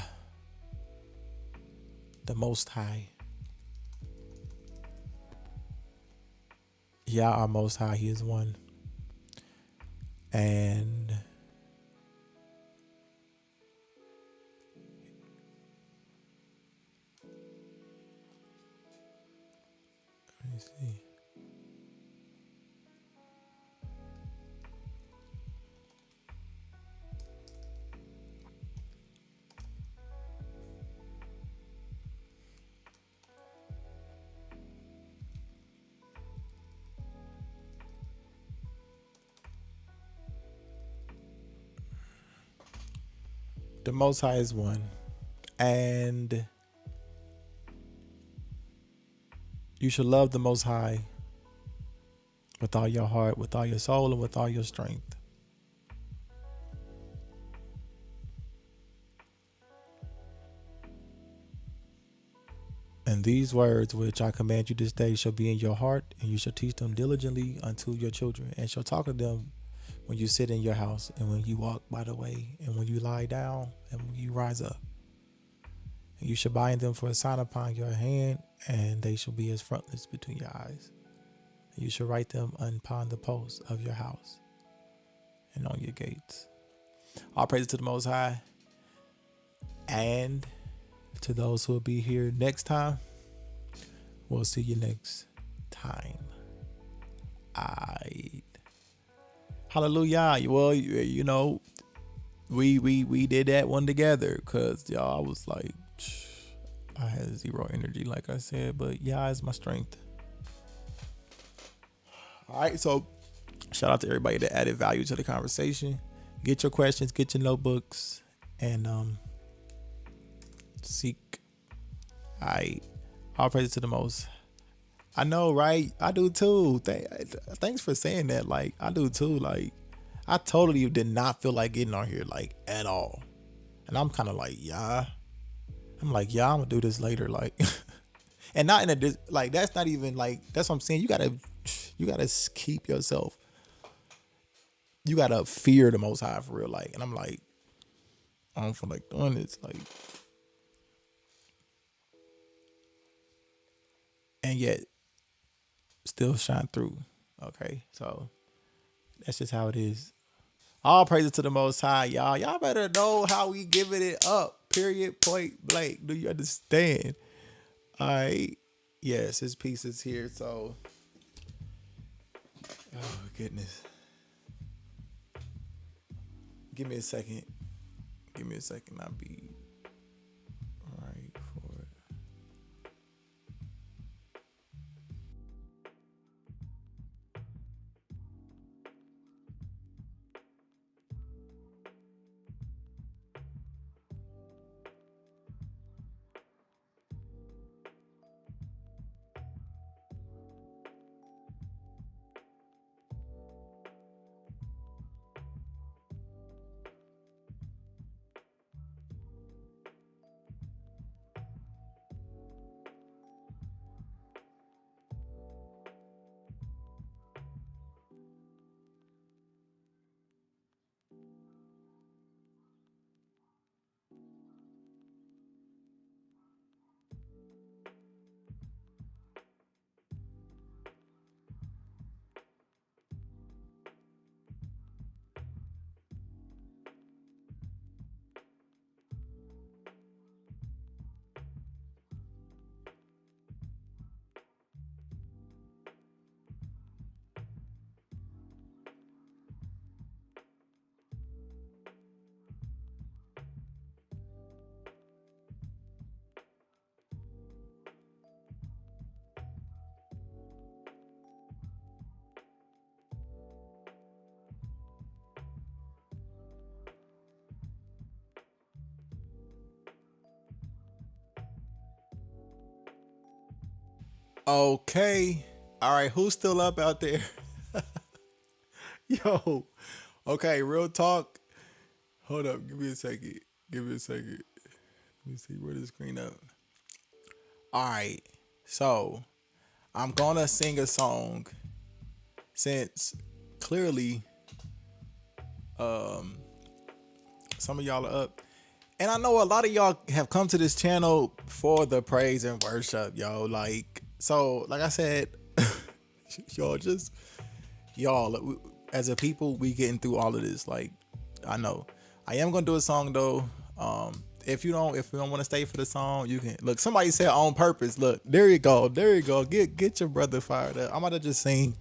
the Most High. YAH, our Most High, He is one. And let me see. The Most High is one. And you should love the Most High with all your heart, with all your soul, and with all your strength. And these words which I command you this day shall be in your heart, and you shall teach them diligently unto your children, and shall talk of them when you sit in your house, and when you walk by the way, and when you lie down, and when you rise up. And you shall bind them for a sign upon your hand, and they shall be as frontlets between your eyes. And you shall write them upon the posts of your house and on your gates. All praise to the Most High. And to those who will be here next time, we'll see you next time. Hallelujah. Well, you know, we did that one together, because y'all, I was like, I had zero energy, like I said, but YAH is my strength. All right, so shout out to everybody that added value to the conversation. Get your questions, get your notebooks, and seek. All right, all praise to the Most. I know, right? I do too. Thanks for saying that. Like, I do too. Like, I totally did not feel like getting on here, like, at all. And I'm kind of like, yeah. I'm like, yeah, I'm gonna do this later. Like, and not in a, like, that's not even like, that's what I'm saying. You gotta keep yourself. You gotta fear the Most High for real. Like, and I'm like, I don't feel like doing this. Like, and yet still shine through. Okay. So that's just how it is. All praises to the Most High, y'all. Y'all better know how we giving it up. Period. Point blank. Do you understand? All right. Yes, his piece is here. So, oh goodness. Give me a second. I'll be right for it. Okay. All right. Who's still up out there? Yo. Okay. Real talk. Hold up. Give me a second. Give me a second. Let me see where the screen up. All right. So I'm going to sing a song since clearly some of y'all are up. And I know a lot of y'all have come to this channel for the praise and worship, yo. Like I said, y'all, as a people, we getting through all of this. Like, I know. I am gonna do a song though. If you don't want to stay for the song, you can look. Somebody said on purpose. Look, there you go. Get your brother fired up. I'm gonna just sing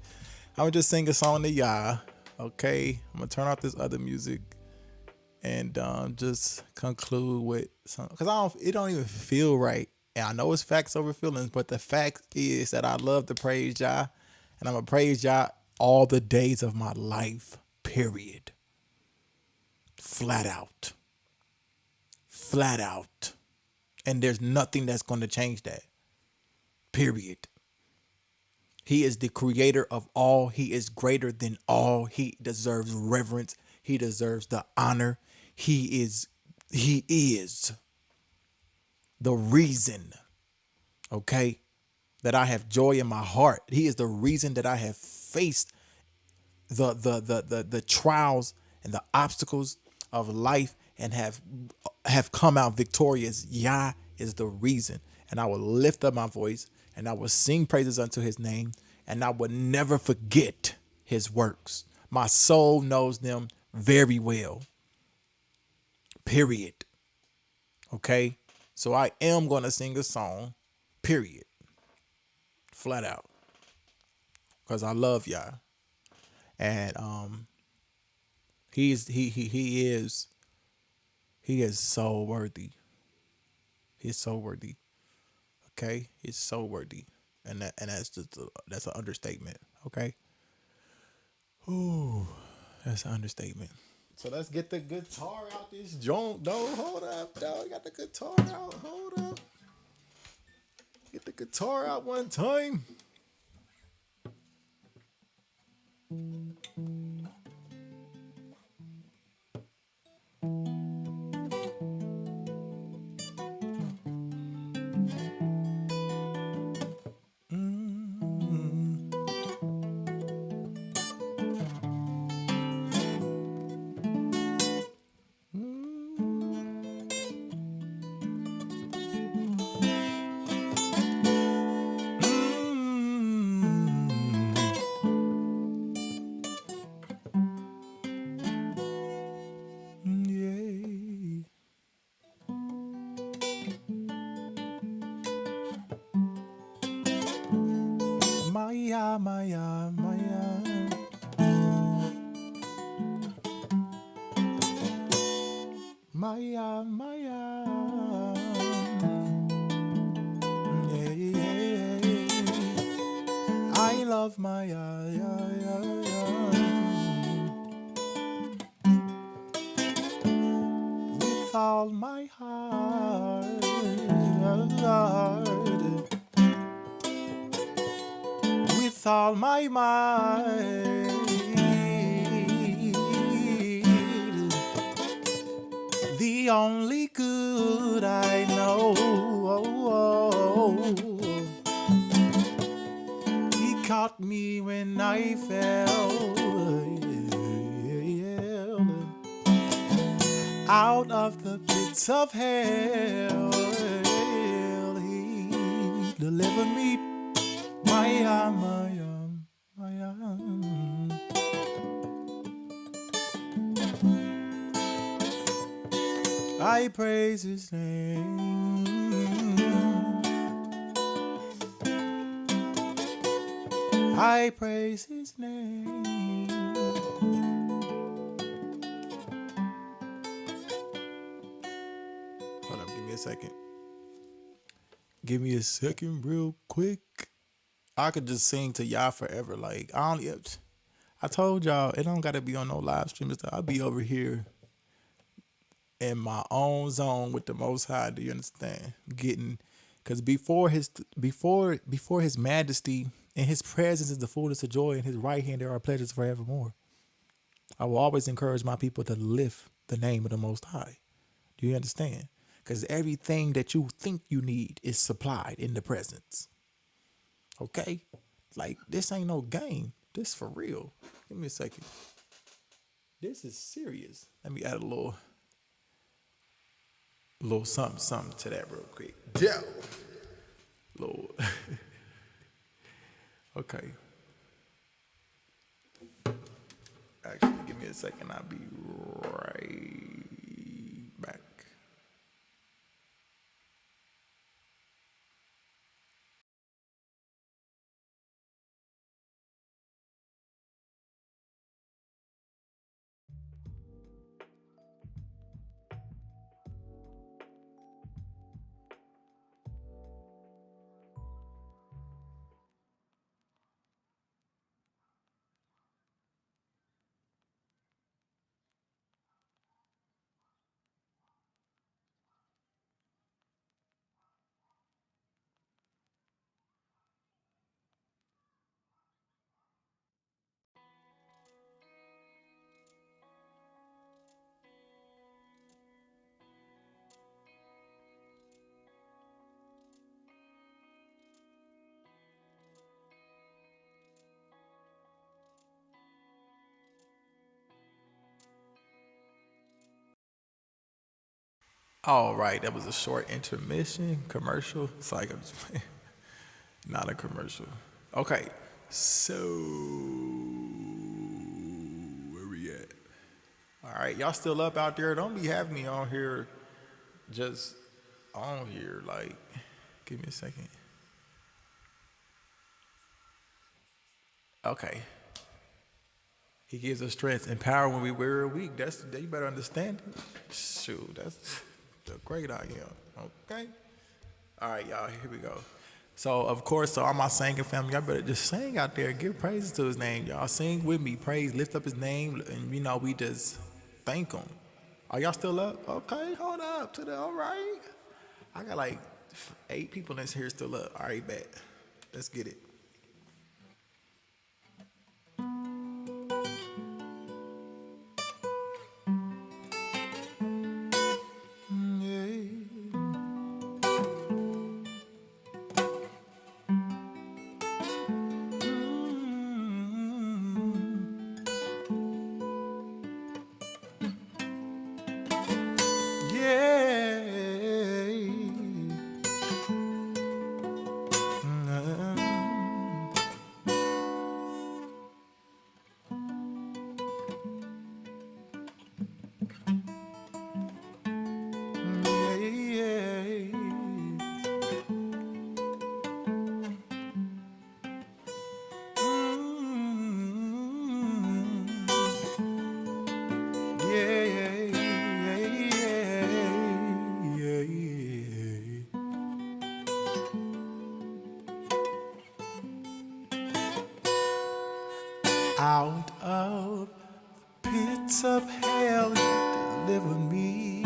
a song to YAH. Okay, I'm gonna turn off this other music and just conclude with some, because it don't even feel right. And I know it's facts over feelings, but the fact is that I love to praise YAH, and I'm gonna praise YAH all the days of my life. Period. Flat out. And there's nothing that's going to change that. Period. He is the creator of all. He is greater than all. He deserves reverence. He deserves the honor. He is the reason, okay, that I have joy in my heart. He is the reason that I have faced the trials and the obstacles of life and have come out victorious. YAH is the reason. And I will lift up my voice and I will sing praises unto his name, and I will never forget his works. My soul knows them very well. Period. Okay? So I am going to sing a song. Period. Flat out. Because I love YAH. And he is so worthy. He's so worthy. Okay? He's so worthy. And that's an understatement. Okay? Ooh, that's an understatement. So let's get the guitar out this joint. No, hold up, dog. Got the guitar out. Hold up. Get the guitar out one time. Maya. Yeah. I love Maya. With all my heart. With all my might, the only good I know, he caught me when I fell, out of the pits of hell, he delivered me. Maya. I praise his name. I praise his name. Hold up, give me a second. Give me a second real quick. I could just sing to y'all forever. Like, I told y'all, it don't got to be on no live stream and stuff. I'll be over here in my own zone with the Most High. Do you understand? Getting Because before his majesty, in his presence is the fullness of joy, in his right hand there are pleasures forevermore. I will always encourage my people to lift the name of the Most High. Do you understand? Because everything that you think you need is supplied in the presence. Okay? Like, this ain't no game. This for real. Give me a second. This is serious. Let me add a little something to that real quick. Yeah. Lord. Okay. Actually, give me a second. I'll be right back. All right, that was a short intermission commercial. It's like I'm just playing. Not a commercial. Okay, so where we at? All right, y'all still up out there? Don't be having me on here, just on here. Like, give me a second. Okay. He gives us strength and power when we wear weak. That's you better understand it. Shoot, that's the great I am. Okay. All right, y'all. Here we go. So of course, all my singing family, y'all better just sing out there, give praises to his name, y'all. Sing with me, praise, lift up his name, and we just thank him. Are y'all still up? Okay, hold up to the. All right. I got like 8 people in here still up. All right, bet. Let's get it. Out of pits of hell, you deliver me.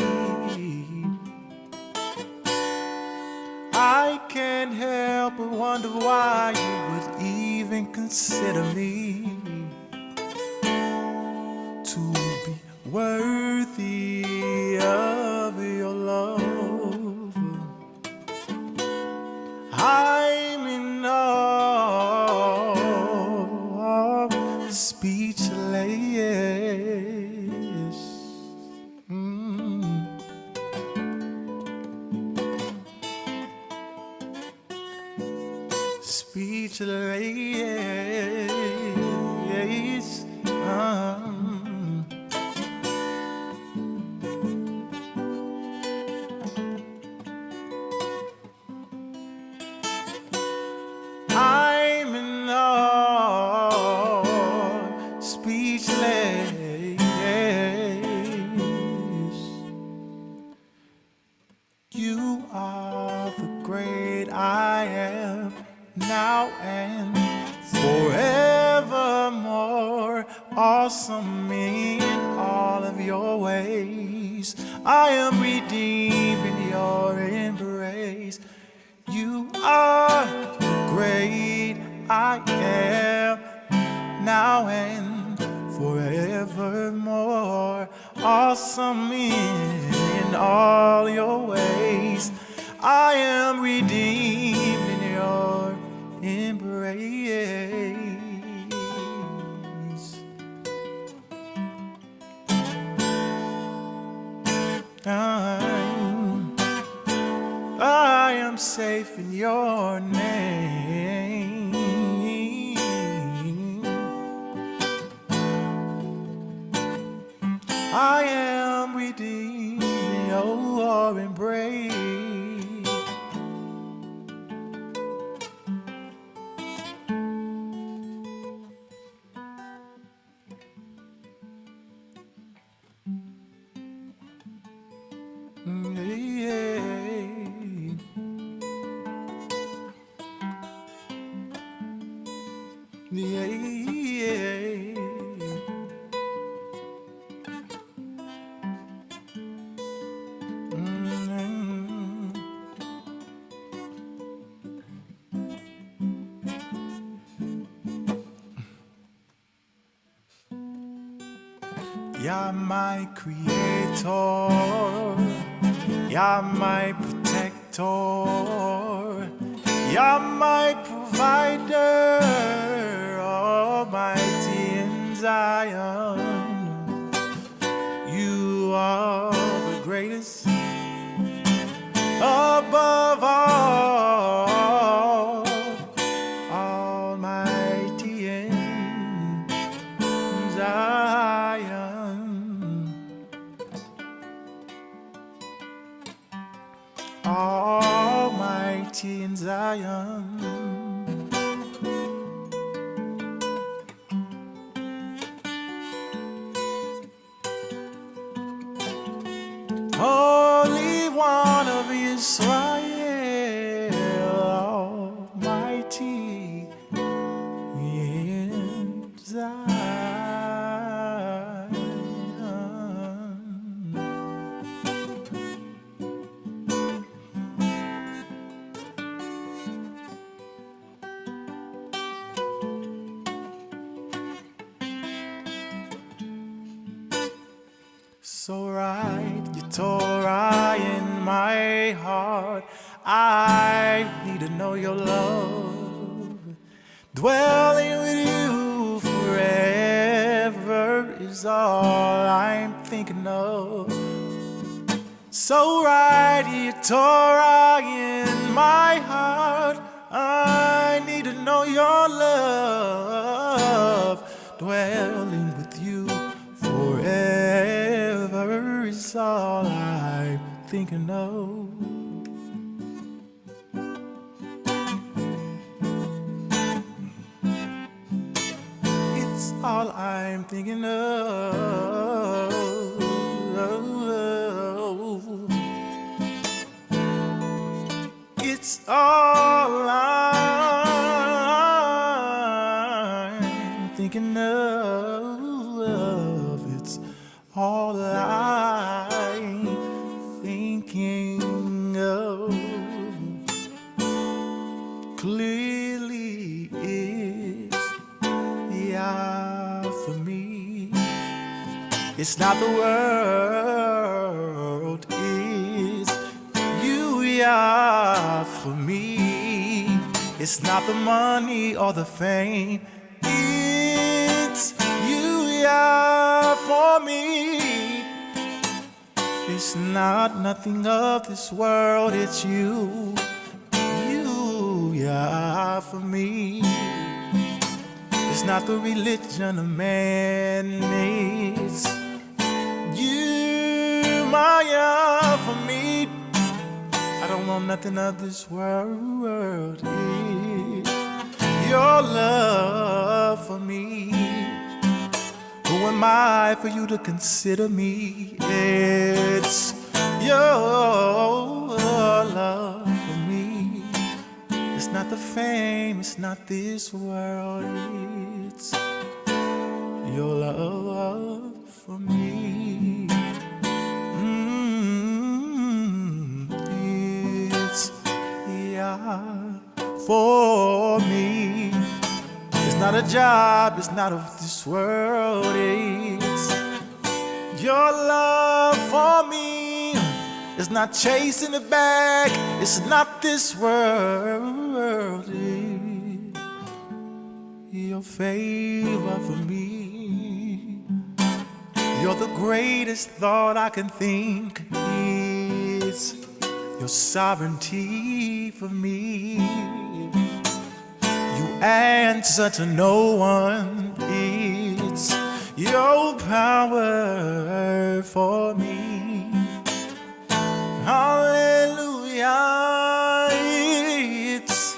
I can't help but wonder why you would even consider me to be worthy of your love. I'm in awe, speechless. Speechless. I'm in awe, speechless. You are the great I am, now and forevermore, awesome in all of your ways. I am redeemed in your embrace. You are great, I am, now and forevermore. Awesome in all your ways. I am redeemed in your embrace. I am safe in your name. I am redeemed in your embrace. You're my creator, you're my protector, you're my provider, almighty in Zion. You are the greatest above all, almighty in Zion. Almighty in Zion. Holy One of Israel, Almighty in Zion. So write your Torah in my heart. I need to know your love. Dwelling with you forever is all I'm thinking of. So write your Torah in my heart. I need to know your love. Dwelling with you forever is all I'm thinking of. It's all I'm thinking of. It's all I'm thinking of. It's all I'm thinking of. Clearly it's YAH for me. It's not the world, it's you, YAH for me. It's not the money or the fame, it's you, YAH for me. It's not nothing of this world, it's you, YAH for me. It's not the religion of man, it's you, my YAH for me. I don't want nothing of this world, it's your love for me. Who am I for you to consider me? It's your love for me. It's not the fame, it's not this world, it's your love for me. It's YAH. for me. It's not a job, it's not of this world, it's your love for me. It's not chasing the bag, it's not this world, it's your favor for me. You're the greatest thought I can think, it's your sovereignty for me. You answer to no one, it's your power for me. Hallelujah, it's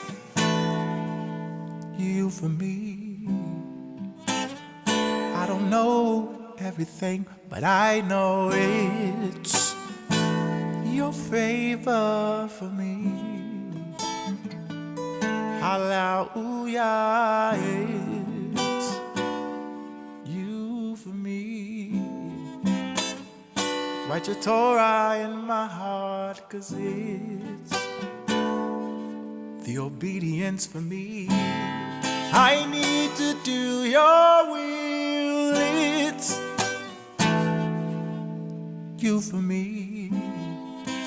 you for me. I don't know everything, but I know it's your favor for me. Hallelujah, it's you for me. Write your Torah in my heart, 'cause it's the obedience for me. I need to do your will, it's you for me.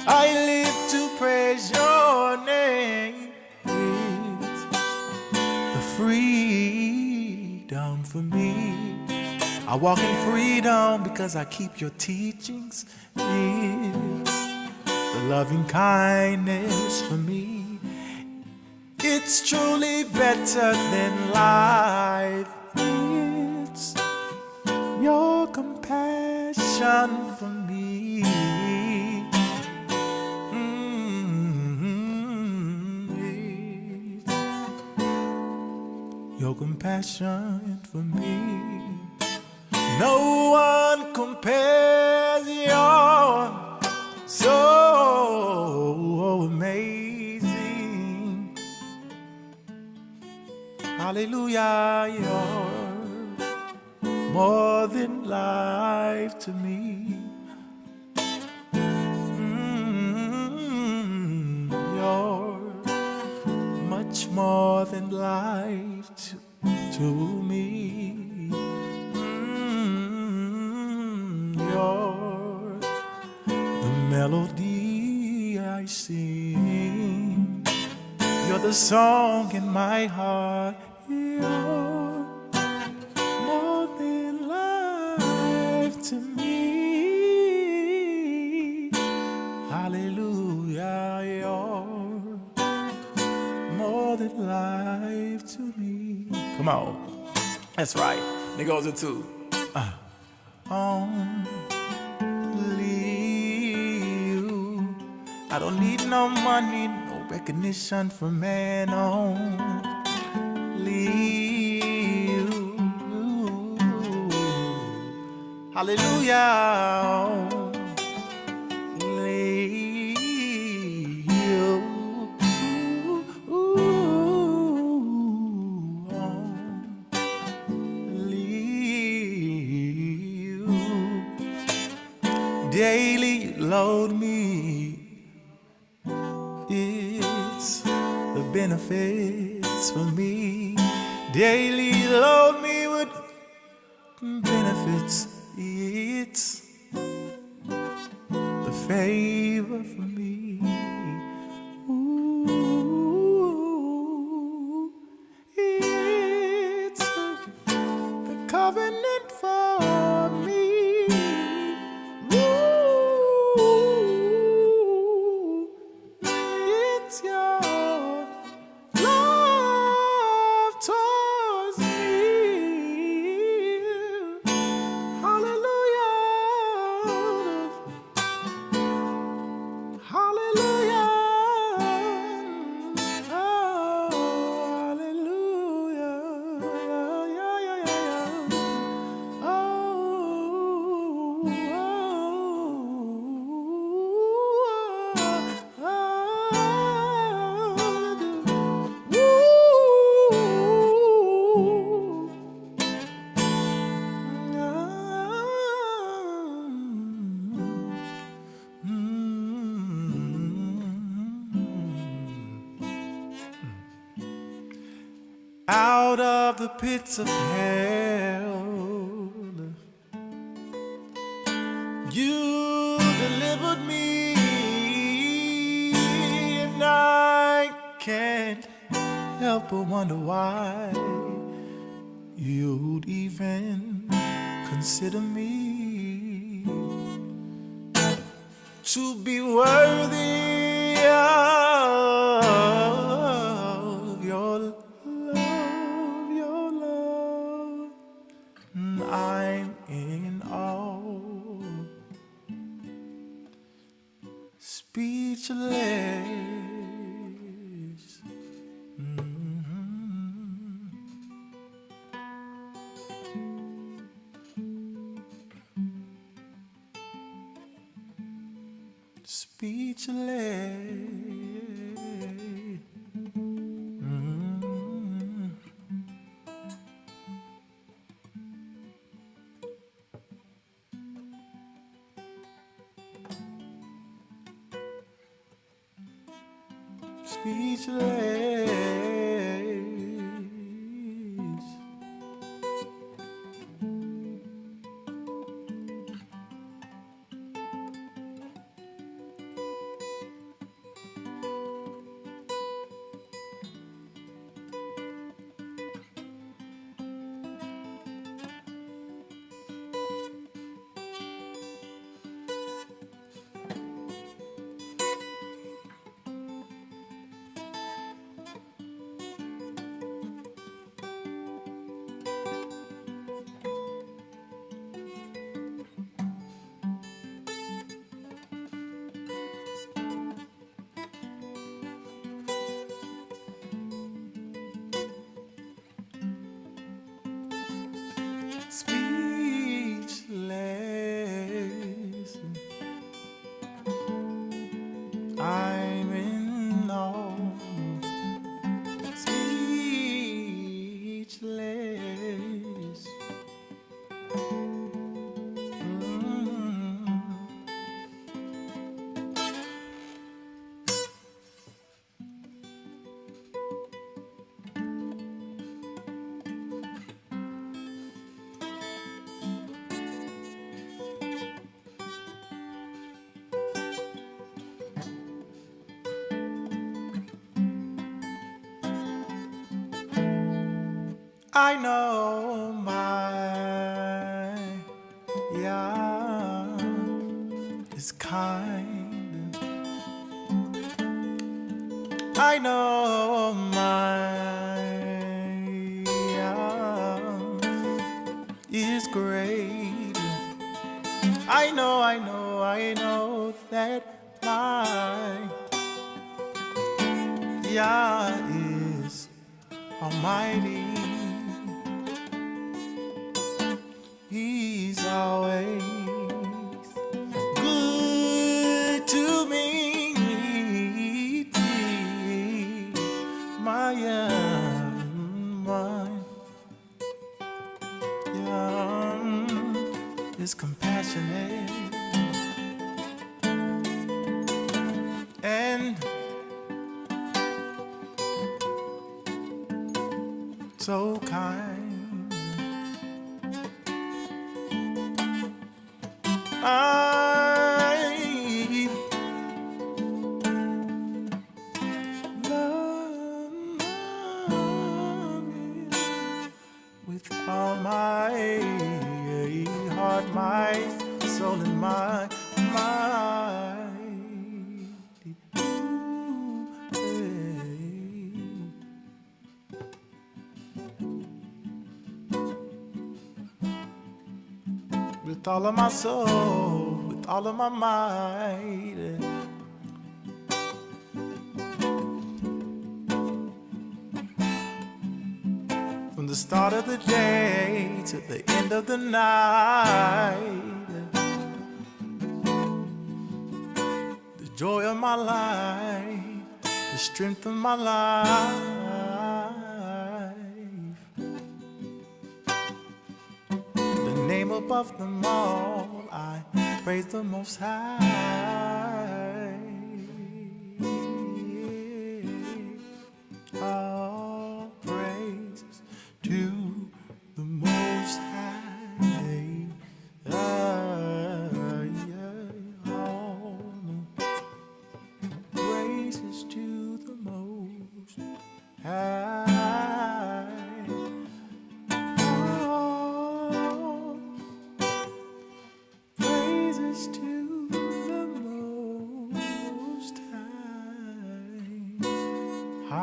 I live to praise your name, it's the freedom for me. I walk in freedom because I keep your teachings, it's the loving kindness for me. It's truly better than life, it's your compassion for me. Your compassion for me. No one compares, you're so amazing. Hallelujah, you're more than life to me. You're much more than life to me. You're the melody I sing. You're the song in my heart. You're more than life to me. Hallelujah, you're more than life to me. Come on. That's right. It goes into only you. I don't need no money, no recognition from man. Only you. Hallelujah. Only you. Daily you load me, it's the benefits for me. Daily you load me with benefits, it's the favor for me. Ooh, it's the covenant for me. Oh out of the pits of hell. You delivered me, and I can't help but wonder why you'd even consider me to be worthy of your love, your love. I'm in awe, speechless. Speechless. Speechless. Speechless, I'm in awe. Speechless, I know my YAH is kind. I know my YAH is great. I know that my YAH is almighty. He's always good to me. My YAH is compassionate and so kind. I love you with all my heart, my soul, and my mind. With all of my soul, with all of my might. From the start of the day to the end of the night, the joy of my life, the strength of my life. Name above them all, I praise the Most High. All praise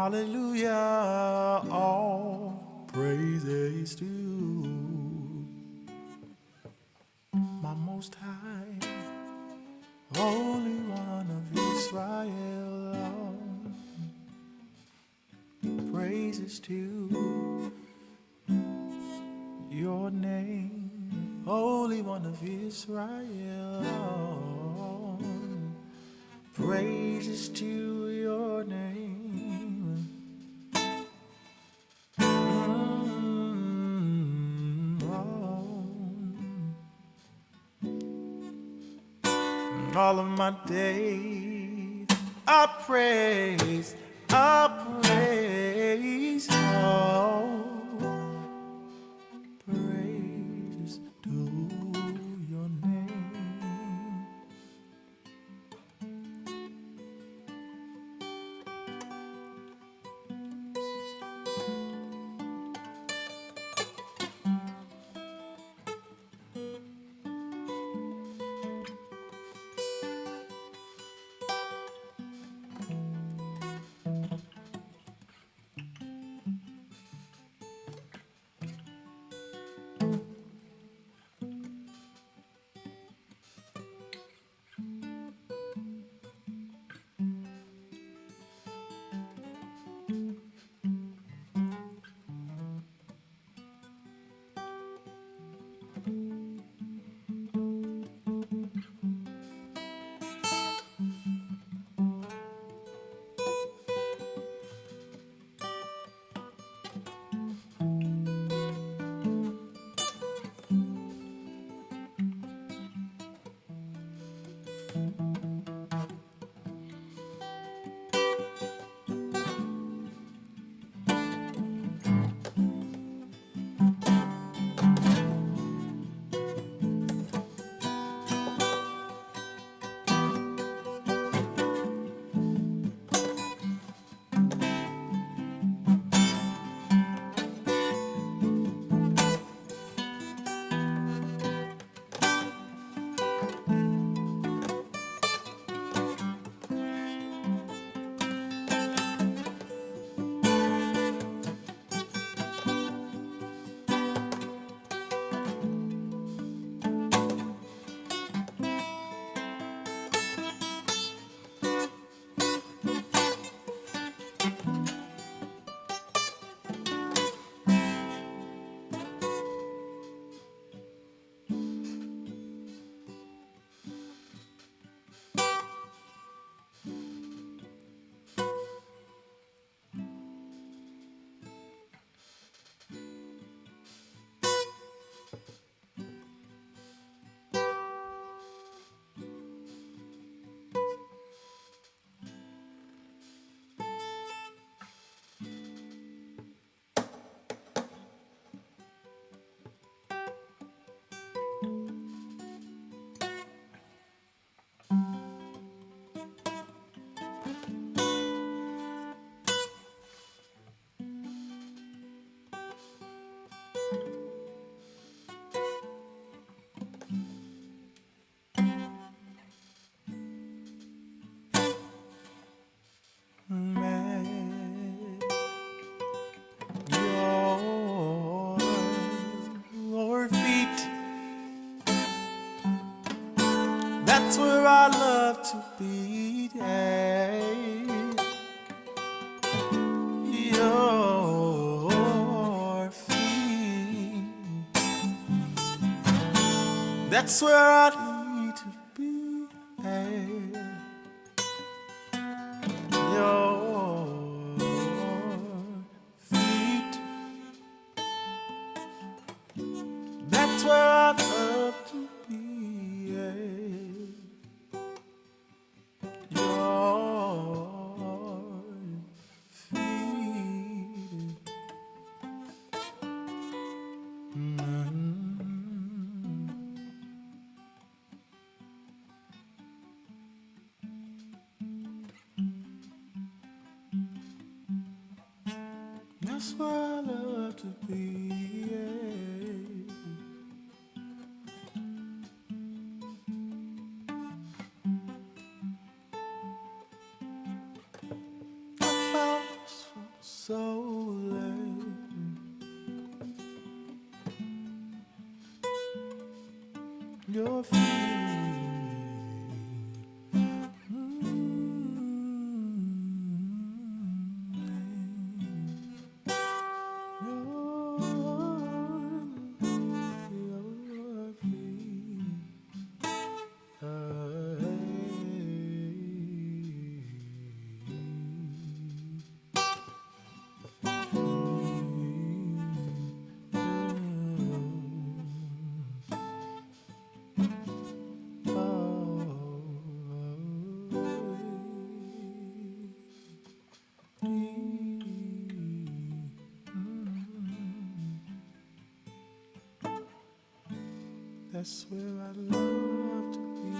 Hallelujah, all praises to my Most High, Holy One of Israel. Praises to your name, Holy One of Israel. Praises to your name. All of my days I praise, oh, praise to your name. Your feet, that's where I love to be. Your feet, that's where I need to be. Your feet, that's where I love to be. Your feet. That's where I love to be. I found this So let your feet that's where I love to be.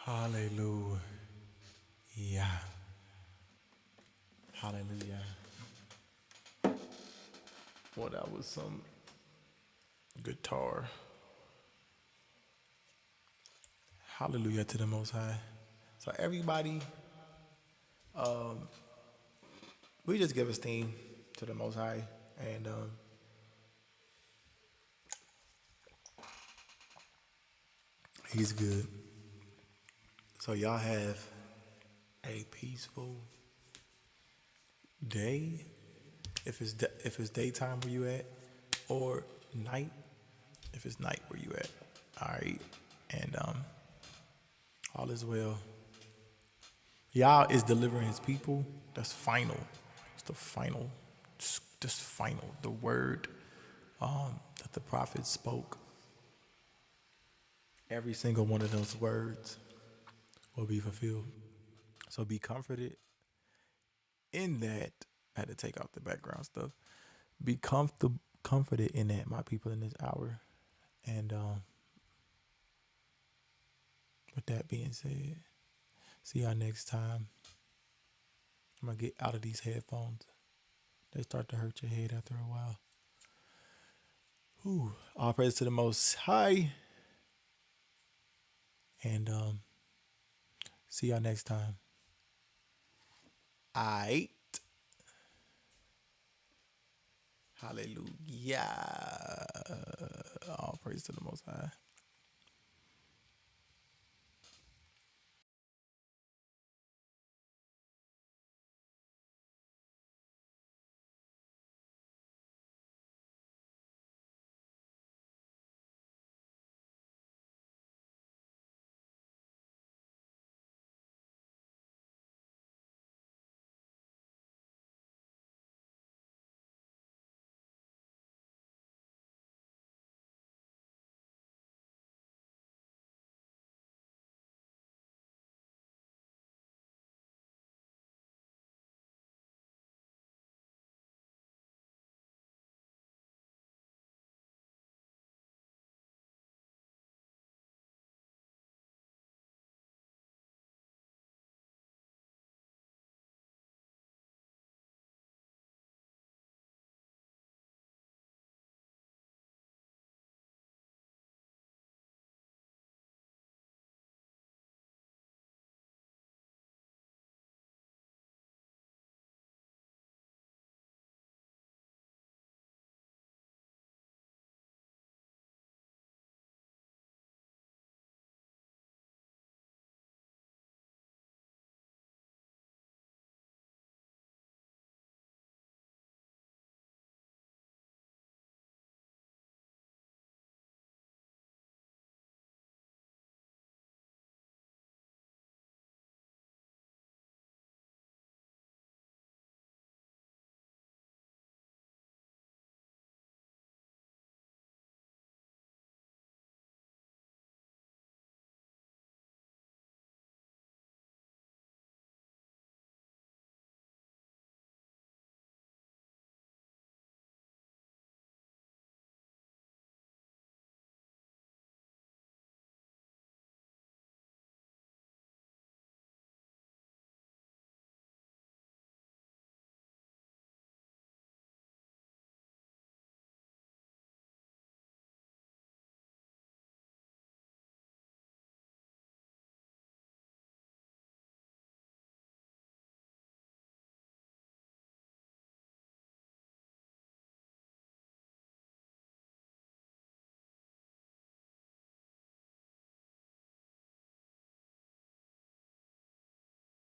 Hallelujah. Yeah. Hallelujah. Well, that was some guitar. Hallelujah to the Most High. So everybody, we just give esteem to the Most High, and He's good. So y'all have a peaceful day, if it's daytime where you at, or night if it's night where you at. All right, and all is well. Yah is delivering His people. That's final. It's the final. Just final. The word that the prophets spoke. Every single one of those words will be fulfilled. So be comforted in that. I had to take out the background stuff. Be comforted in that, my people, in this hour. And with that being said, see y'all next time. I'm going to get out of these headphones. They start to hurt your head after a while. All praise to the Most High. And see y'all next time. Aight. Hallelujah. All praise to the Most High.